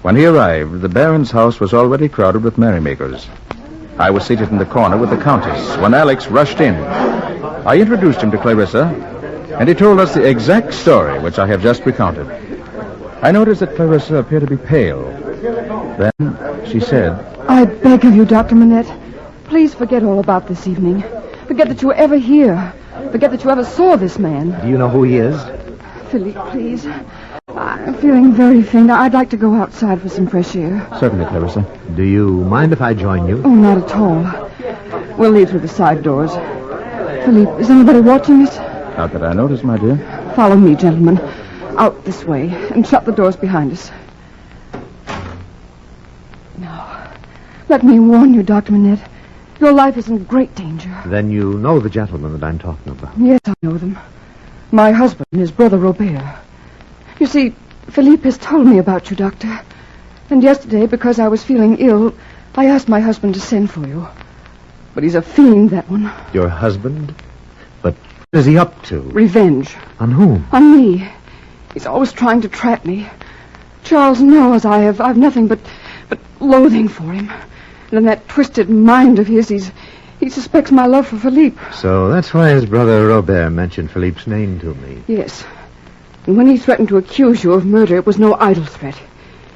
When he arrived, the Baron's house was already crowded with merrymakers. I was seated in the corner with the Countess when Alex rushed in. I introduced him to Clarissa, and he told us the exact story which I have just recounted. I noticed that Clarissa appeared to be pale. Then she said, I beg of you, Dr. Manette, please forget all about this evening. Forget that you were ever here. Forget that you ever saw this man. Do you know who he is? Philippe, please. I'm feeling very faint. I'd like to go outside for some fresh air. Certainly, Clarissa. Do you mind if I join you? Oh, not at all. We'll leave through the side doors. Philippe, is anybody watching us? Not that I notice, my dear. Follow me, gentlemen. Out this way, and shut the doors behind us. Now, let me warn you, Dr. Manette. Your life is in great danger. Then you know the gentleman that I'm talking about. Yes, I know them. My husband and his brother Robert. You see, Philippe has told me about you, Doctor. And yesterday, because I was feeling ill, I asked my husband to send for you. But he's a fiend, that one. Your husband? But what is he up to? Revenge. On whom? On me. He's always trying to trap me. Charles knows I've nothing but loathing for him. And in that twisted mind of his, he suspects my love for Philippe. So that's why his brother Robert mentioned Philippe's name to me. Yes. And when he threatened to accuse you of murder, it was no idle threat.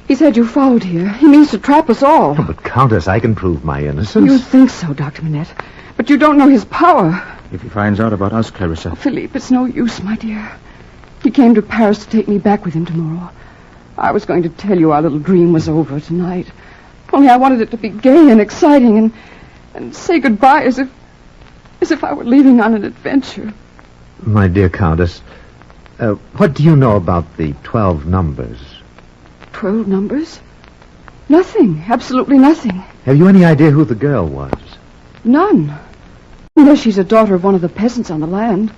He said you followed here. He means to trap us all. Oh, but, Countess, I can prove my innocence. You think so, Dr. Manette. But you don't know his power. If he finds out about us, Clarissa... Philippe, it's no use, my dear. He came to Paris to take me back with him tomorrow. I was going to tell you our little dream was over tonight. Only I wanted it to be gay and exciting and say goodbye as if I were leaving on an adventure. My dear Countess, what do you know about the 12 numbers? 12 numbers? Nothing. Absolutely nothing. Have you any idea who the girl was? None. Unless she's a daughter of one of the peasants on the land.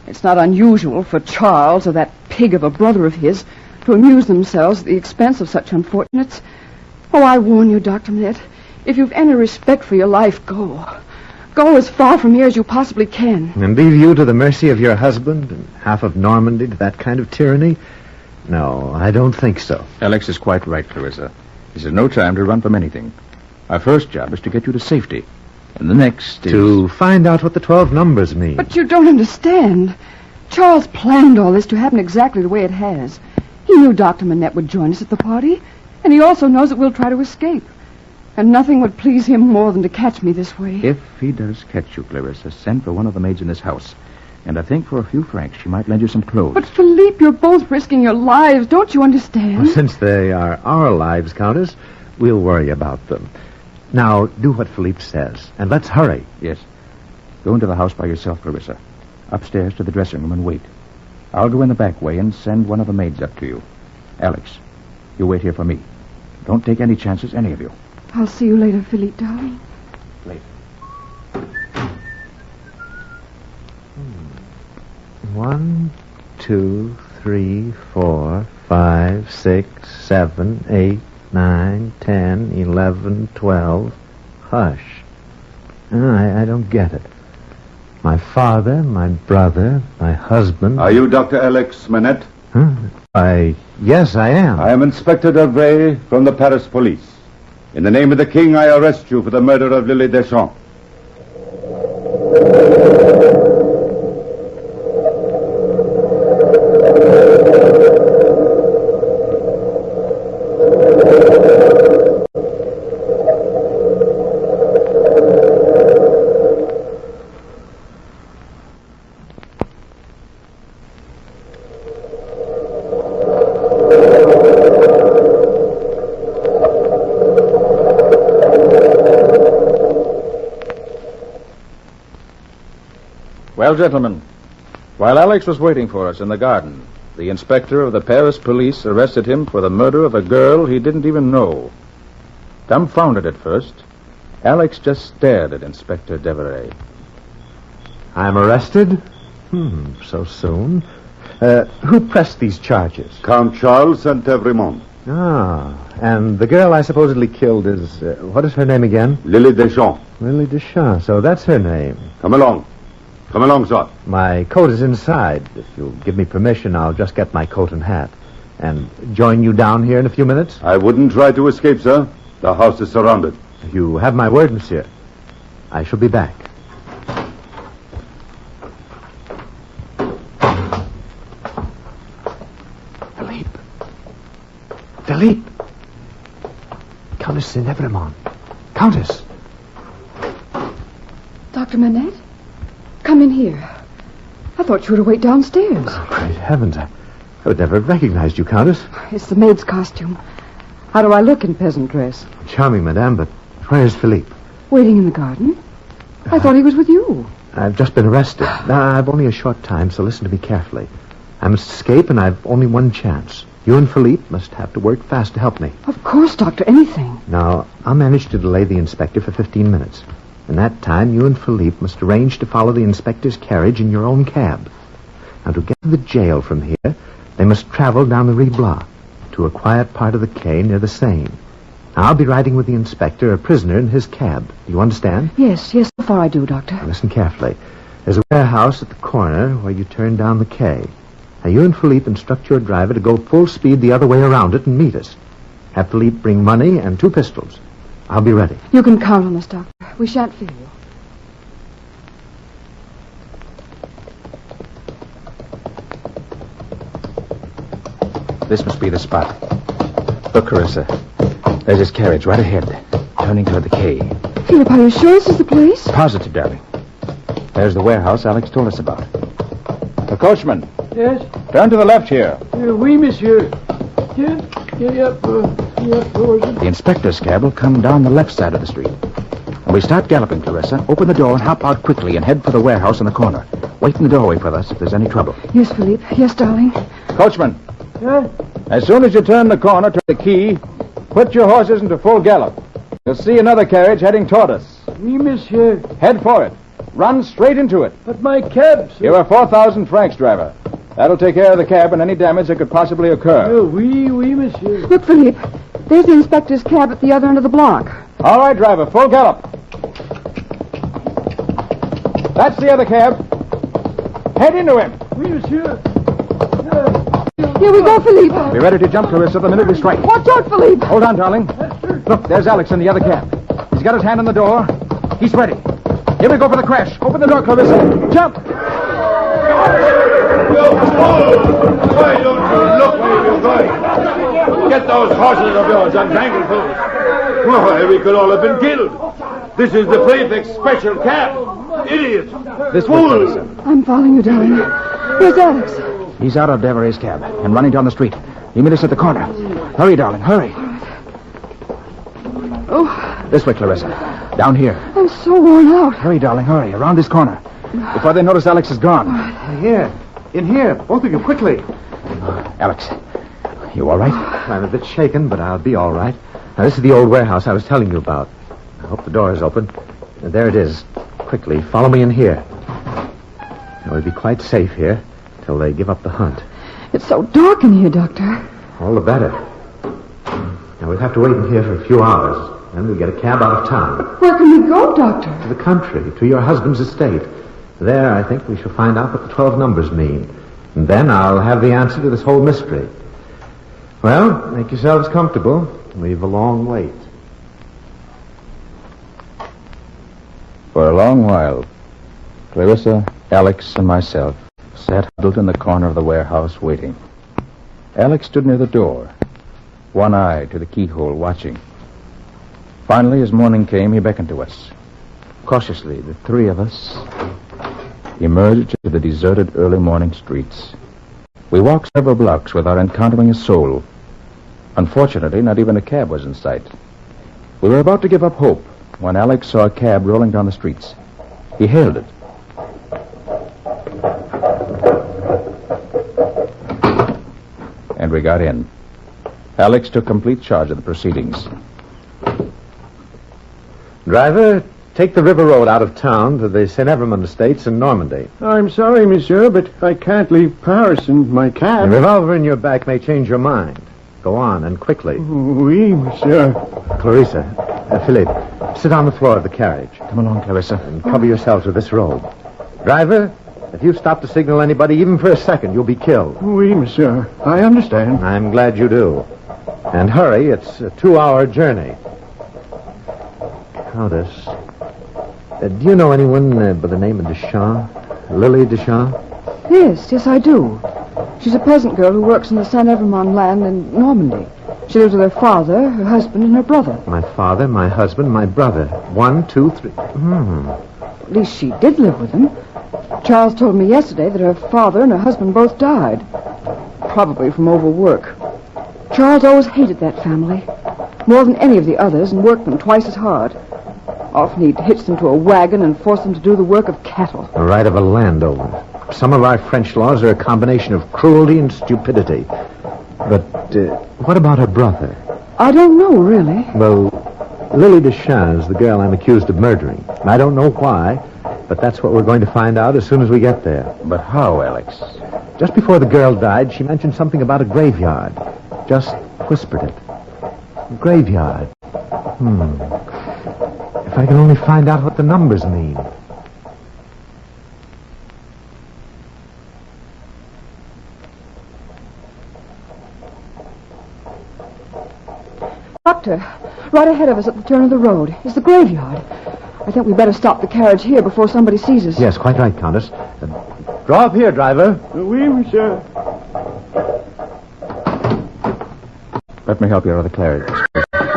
It's not unusual for Charles or that pig of a brother of his to amuse themselves at the expense of such unfortunates. Oh, I warn you, Dr. Manette, if you've any respect for your life, go. Go as far from here as you possibly can. And leave you to the mercy of your husband and half of Normandy to that kind of tyranny? No, I don't think so. Alex is quite right, Clarissa. This is no time to run from anything. Our first job is to get you to safety. And the next is... to find out what the 12 numbers mean. But you don't understand. Charles planned all this to happen exactly the way it has. He knew Dr. Manette would join us at the party, and he also knows that we'll try to escape. And nothing would please him more than to catch me this way. If he does catch you, Clarissa, send for one of the maids in this house. And I think for a few francs she might lend you some clothes. But, Philippe, you're both risking your lives. Don't you understand? Well, since they are our lives, Countess, we'll worry about them. Now, do what Philippe says, and let's hurry. Yes. Go into the house by yourself, Clarissa. Upstairs to the dressing room and wait. I'll go in the back way and send one of the maids up to you. Alex, you wait here for me. Don't take any chances, any of you. I'll see you later, Philippe, darling. Later. 1, 2, 3, 4, 5, 6, 7, 8, 9, 10, 11, 12. Hush. I don't get it. My father, my brother, my husband. Are you Dr. Alex Manette? Yes, I am. I am Inspector Dervey from the Paris police. In the name of the king, I arrest you for the murder of Lily Deschamps. Well, gentlemen, while Alex was waiting for us in the garden, the inspector of the Paris police arrested him for the murder of a girl he didn't even know. Dumbfounded at first, Alex just stared at Inspector Deveray. I'm arrested? So soon. Who pressed these charges? Count Charles Saint-Evremont. Ah, and the girl I supposedly killed is, what is her name again? Lily Deschamps. Lily Deschamps, so that's her name. Come along. Come along, sir. My coat is inside. If you'll give me permission, I'll just get my coat and hat. And join you down here in a few minutes? I wouldn't try to escape, sir. The house is surrounded. You have my word, monsieur. I shall be back. Philippe! Countess Saint-Evremont. Countess! Dr. Manette? Come in here. I thought you were to wait downstairs. Oh, great heavens. I would never have recognized you, Countess. It's the maid's costume. How do I look in peasant dress? Charming, madame, but where's Philippe? Waiting in the garden. I thought he was with you. I've just been arrested. Now, I've only a short time, so listen to me carefully. I must escape, and I've only one chance. You and Philippe must have to work fast to help me. Of course, Doctor, anything. Now, I'll manage to delay the inspector for 15 minutes. In that time, you and Philippe must arrange to follow the inspector's carriage in your own cab. Now, to get to the jail from here, they must travel down the Rue Blas to a quiet part of the quay near the Seine. Now, I'll be riding with the inspector, a prisoner, in his cab. Do you understand? Yes, so far I do, Doctor. Now, listen carefully. There's a warehouse at the corner where you turn down the quay. Now, you and Philippe instruct your driver to go full speed the other way around it and meet us. Have Philippe bring money and 2 pistols. I'll be ready. You can count on us, Doctor. We shan't fail you. This must be the spot. Look, Clarissa. There's his carriage right ahead, turning toward the quay. Philip, are you sure this is the place? Positive, darling. There's the warehouse Alex told us about. The coachman. Yes? Turn to the left here. Oui, monsieur. Yeah, The inspector's cab will come down the left side of the street. When we start galloping, Clarissa, open the door and hop out quickly and head for the warehouse in the corner. Wait in the doorway for us if there's any trouble. Yes, Philippe. Yes, darling. Coachman. Yeah? As soon as you turn the corner to the quay, put your horses into full gallop. You'll see another carriage heading toward us. Oui, monsieur. Head for it. Run straight into it. But my cab, sir. You're a 4,000 francs driver. That'll take care of the cab and any damage that could possibly occur. Oh, oui, monsieur. Look, Philippe. There's the inspector's cab at the other end of the block. All right, driver. Full gallop. That's the other cab. Head into him. Oui, monsieur. Here we go, Philippe. Be ready to jump, Clarissa, the minute we strike. Watch out, Philippe. Hold on, darling. Look, there's Alex in the other cab. He's got his hand on the door. He's ready. Here we go for the crash. Open the door, Clarissa. Jump. Why don't you look where you're going? Get those horses of yours and dangle fools. Why, we could all have been killed. This is the prefect's special cab. Idiot. This way, Clarissa. I'm following you, darling. Where's Alex? He's out of Deveray's cab and running down the street. He meet us at the corner. Hurry, darling, hurry. Oh. This way, Clarissa. Down here. I'm so worn out. Hurry, darling, hurry. Around this corner. before they notice Alex is gone. Here. In here. Both of you, quickly. Alex, you all right? I'm a bit shaken, but I'll be all right. Now, this is the old warehouse I was telling you about. I hope the door is open. There it is. Quickly, follow me in here. Now, we'll be quite safe here till they give up the hunt. It's so dark in here, Doctor. All the better. Now, we'll have to wait in here for a few hours. Then we'll get a cab out of town. Where can we go, Doctor? To the country, to your husband's estate. There, I think we shall find out what the 12 numbers mean. And then I'll have the answer to this whole mystery. Well, make yourselves comfortable. We've a long wait. For a long while, Clarissa, Alex, and myself sat huddled in the corner of the warehouse waiting. Alex stood near the door, one eye to the keyhole, watching. Finally, as morning came, he beckoned to us. Cautiously, the three of us emerged into the deserted early morning streets. We walked several blocks without encountering a soul. Unfortunately, not even a cab was in sight. We were about to give up hope when Alex saw a cab rolling down the streets. He hailed it. And we got in. Alex took complete charge of the proceedings. Driver, take the river road out of town to the St. Evermond Estates in Normandy. I'm sorry, monsieur, but I can't leave Paris in my cab. The revolver in your back may change your mind. Go on, and quickly. Oui, monsieur. Clarissa, Philippe, sit on the floor of the carriage. Come along, Clarissa. And cover yourselves with this robe. Driver, if you stop to signal anybody even for a second, you'll be killed. Oui, monsieur. I understand. I'm glad you do. And hurry, it's a 2-hour journey. Countess, do you know anyone by the name of Deschamps? Lily Deschamps? Yes, I do. She's a peasant girl who works in the St. Evermond land in Normandy. She lives with her father, her husband, and her brother. My father, my husband, my brother. 1, 2, 3. At least she did live with them. Charles told me yesterday that her father and her husband both died. Probably from overwork. Charles always hated that family. More than any of the others, and worked them twice as hard. Often he'd hitch them to a wagon and force them to do the work of cattle. The right of a landowner. Some of our French laws are a combination of cruelty and stupidity. But what about her brother? I don't know, really. Well, Lily Deschamps is the girl I'm accused of murdering. I don't know why, but that's what we're going to find out as soon as we get there. But how, Alex? Just before the girl died, she mentioned something about a graveyard. Just whispered it. A graveyard. If I can only find out what the numbers mean. Doctor, right ahead of us at the turn of the road is the graveyard. I think we'd better stop the carriage here before somebody sees us. Yes, quite right, Countess. Draw up here, driver. Oui, monsieur. Let me help you out of the carriage.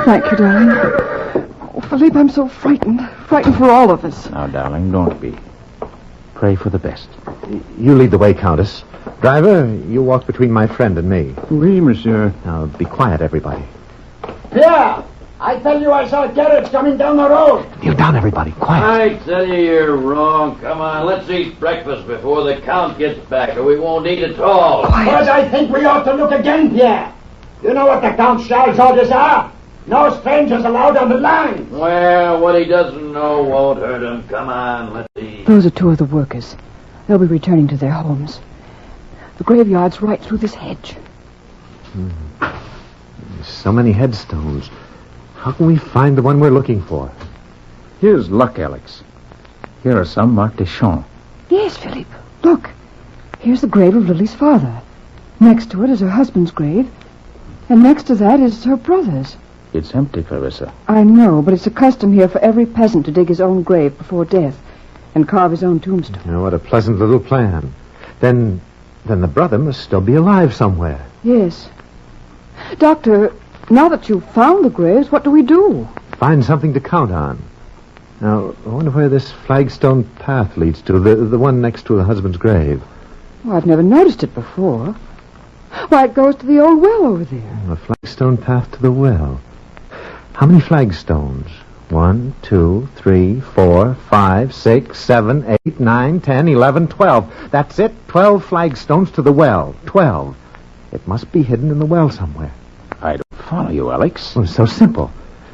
Thank you, darling. Oh, Philippe, I'm so frightened. Frightened for all of us. Now, darling, don't be. Pray for the best. You lead the way, Countess. Driver, you walk between my friend and me. Oui, monsieur. Now, be quiet, everybody. Pierre, I tell you I saw a carriage coming down the road. Kneel down, everybody. Quiet. I tell you you're wrong. Come on, let's eat breakfast before the Count gets back, or we won't eat at all. But I think we ought to look again, Pierre. You know what the Count's Charles orders are? No strangers allowed on the line. Well, what he doesn't know won't hurt him. Come on, let's eat. Those are two of the workers. They'll be returning to their homes. The graveyard's right through this hedge. So many headstones. How can we find the one we're looking for? Here's luck, Alex. Here are some marked Deschamps. Yes, Philippe. Look. Here's the grave of Lily's father. Next to it is her husband's grave. And next to that is her brother's. It's empty, Clarissa. I know, but it's a custom here for every peasant to dig his own grave before death and carve his own tombstone. You know, what a pleasant little plan. Then the brother must still be alive somewhere. Yes. Doctor, now that you've found the graves, what do we do? Find something to count on. Now, I wonder where this flagstone path leads to, the one next to the husband's grave. Well, I've never noticed it before. Why, it goes to the old well over there. A flagstone path to the well. How many flagstones? 1, 2, 3, 4, 5, 6, 7, 8, 9, 10, 11, 12. That's it. 12 flagstones to the well. 12. It must be hidden in the well somewhere. I don't follow you, Alex. Well, it's so simple.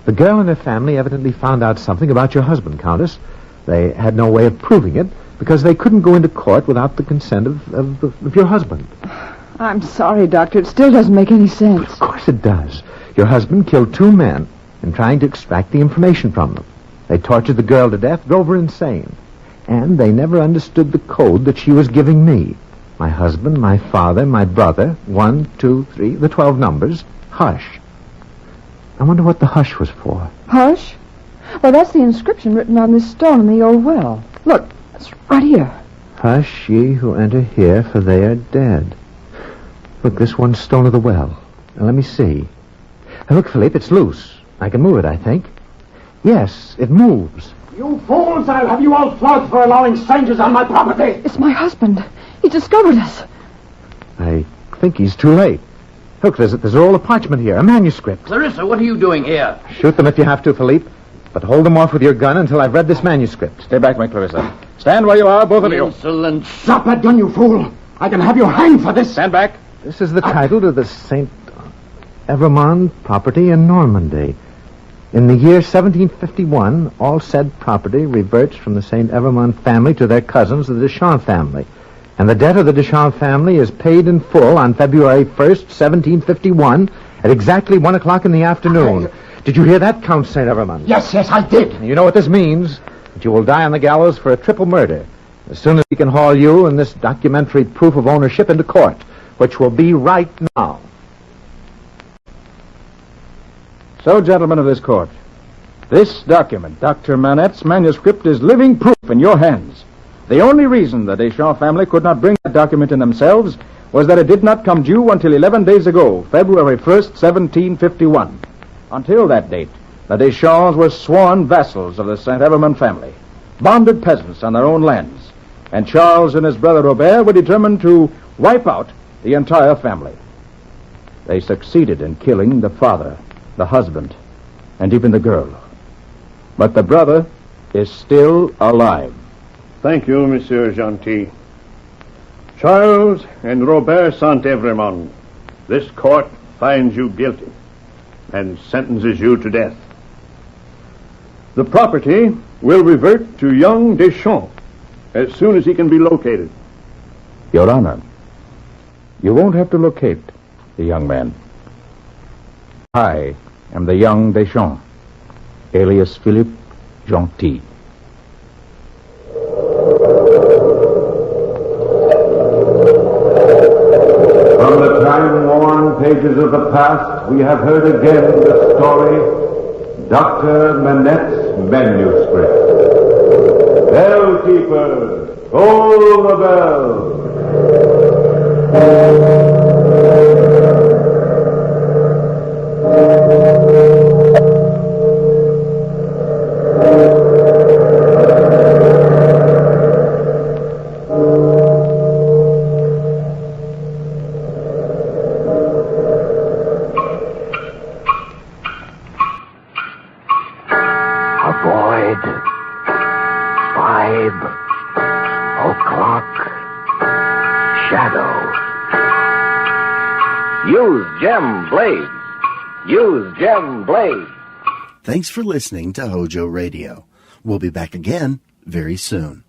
The girl and her family evidently found out something about your husband, Countess. They had no way of proving it because they couldn't go into court without the consent of your husband. I'm sorry, Doctor. It still doesn't make any sense. Of course it does. Your husband killed 2 men in trying to extract the information from them. They tortured the girl to death, drove her insane. And they never understood the code that she was giving me. My husband, my father, my brother, 1, 2, 3, the 12 numbers, hush. I wonder what the hush was for. Hush? Well, that's the inscription written on this stone in the old well. Look, it's right here. Hush, ye who enter here, for they are dead. Look, this one stone of the well. Now, let me see. Now, look, Philippe, it's loose. I can move it, I think. Yes, it moves. You fools! I'll have you all flogged for allowing strangers on my property. It's my husband. He discovered us. I think he's too late. Look, there's a roll of parchment here, a manuscript. Clarissa, what are you doing here? Shoot them if you have to, Philippe. But hold them off with your gun until I've read this manuscript. Stay back, my Clarissa. Stand where you are, both of you. Insolent. Drop that gun, you fool! I can have you hanged for this. Stand back. This is the title to the St. Evermond property in Normandy. In the year 1751, all said property reverts from the St. Evermond family to their cousins, the Deschamps family. And the debt of the Deschamps family is paid in full on February 1st, 1751, at exactly 1 o'clock in the afternoon. Did you hear that, Count St. Evermond? Yes, I did. You know what this means? That you will die on the gallows for a triple murder as soon as we can haul you and this documentary proof of ownership into court, which will be right now. So, gentlemen of this court, this document, Dr. Manettes Manuscript, is living proof in your hands. The only reason the Deschamps family could not bring that document in themselves was that it did not come due until 11 days ago, February 1st, 1751. Until that date, the Deschamps were sworn vassals of the St. Evermond family, bonded peasants on their own lands, and Charles and his brother Robert were determined to wipe out the entire family. They succeeded in killing the father, the husband, and even the girl. But the brother is still alive. Thank you, Monsieur Gentil. Charles and Robert Saint-Evremond, this court finds you guilty and sentences you to death. The property will revert to young Deschamps as soon as he can be located. Your Honor, you won't have to locate the young man. I am the young Deschamps, alias Philippe Gentil. From the time-worn pages of the past, we have heard again the story, Dr. Manettes Manuscript. Bell keeper, toll the bell. Avoid 5 o'clock shadow. Use gem blades. Use gem blades. Thanks for listening to Hojo Radio. We'll be back again very soon.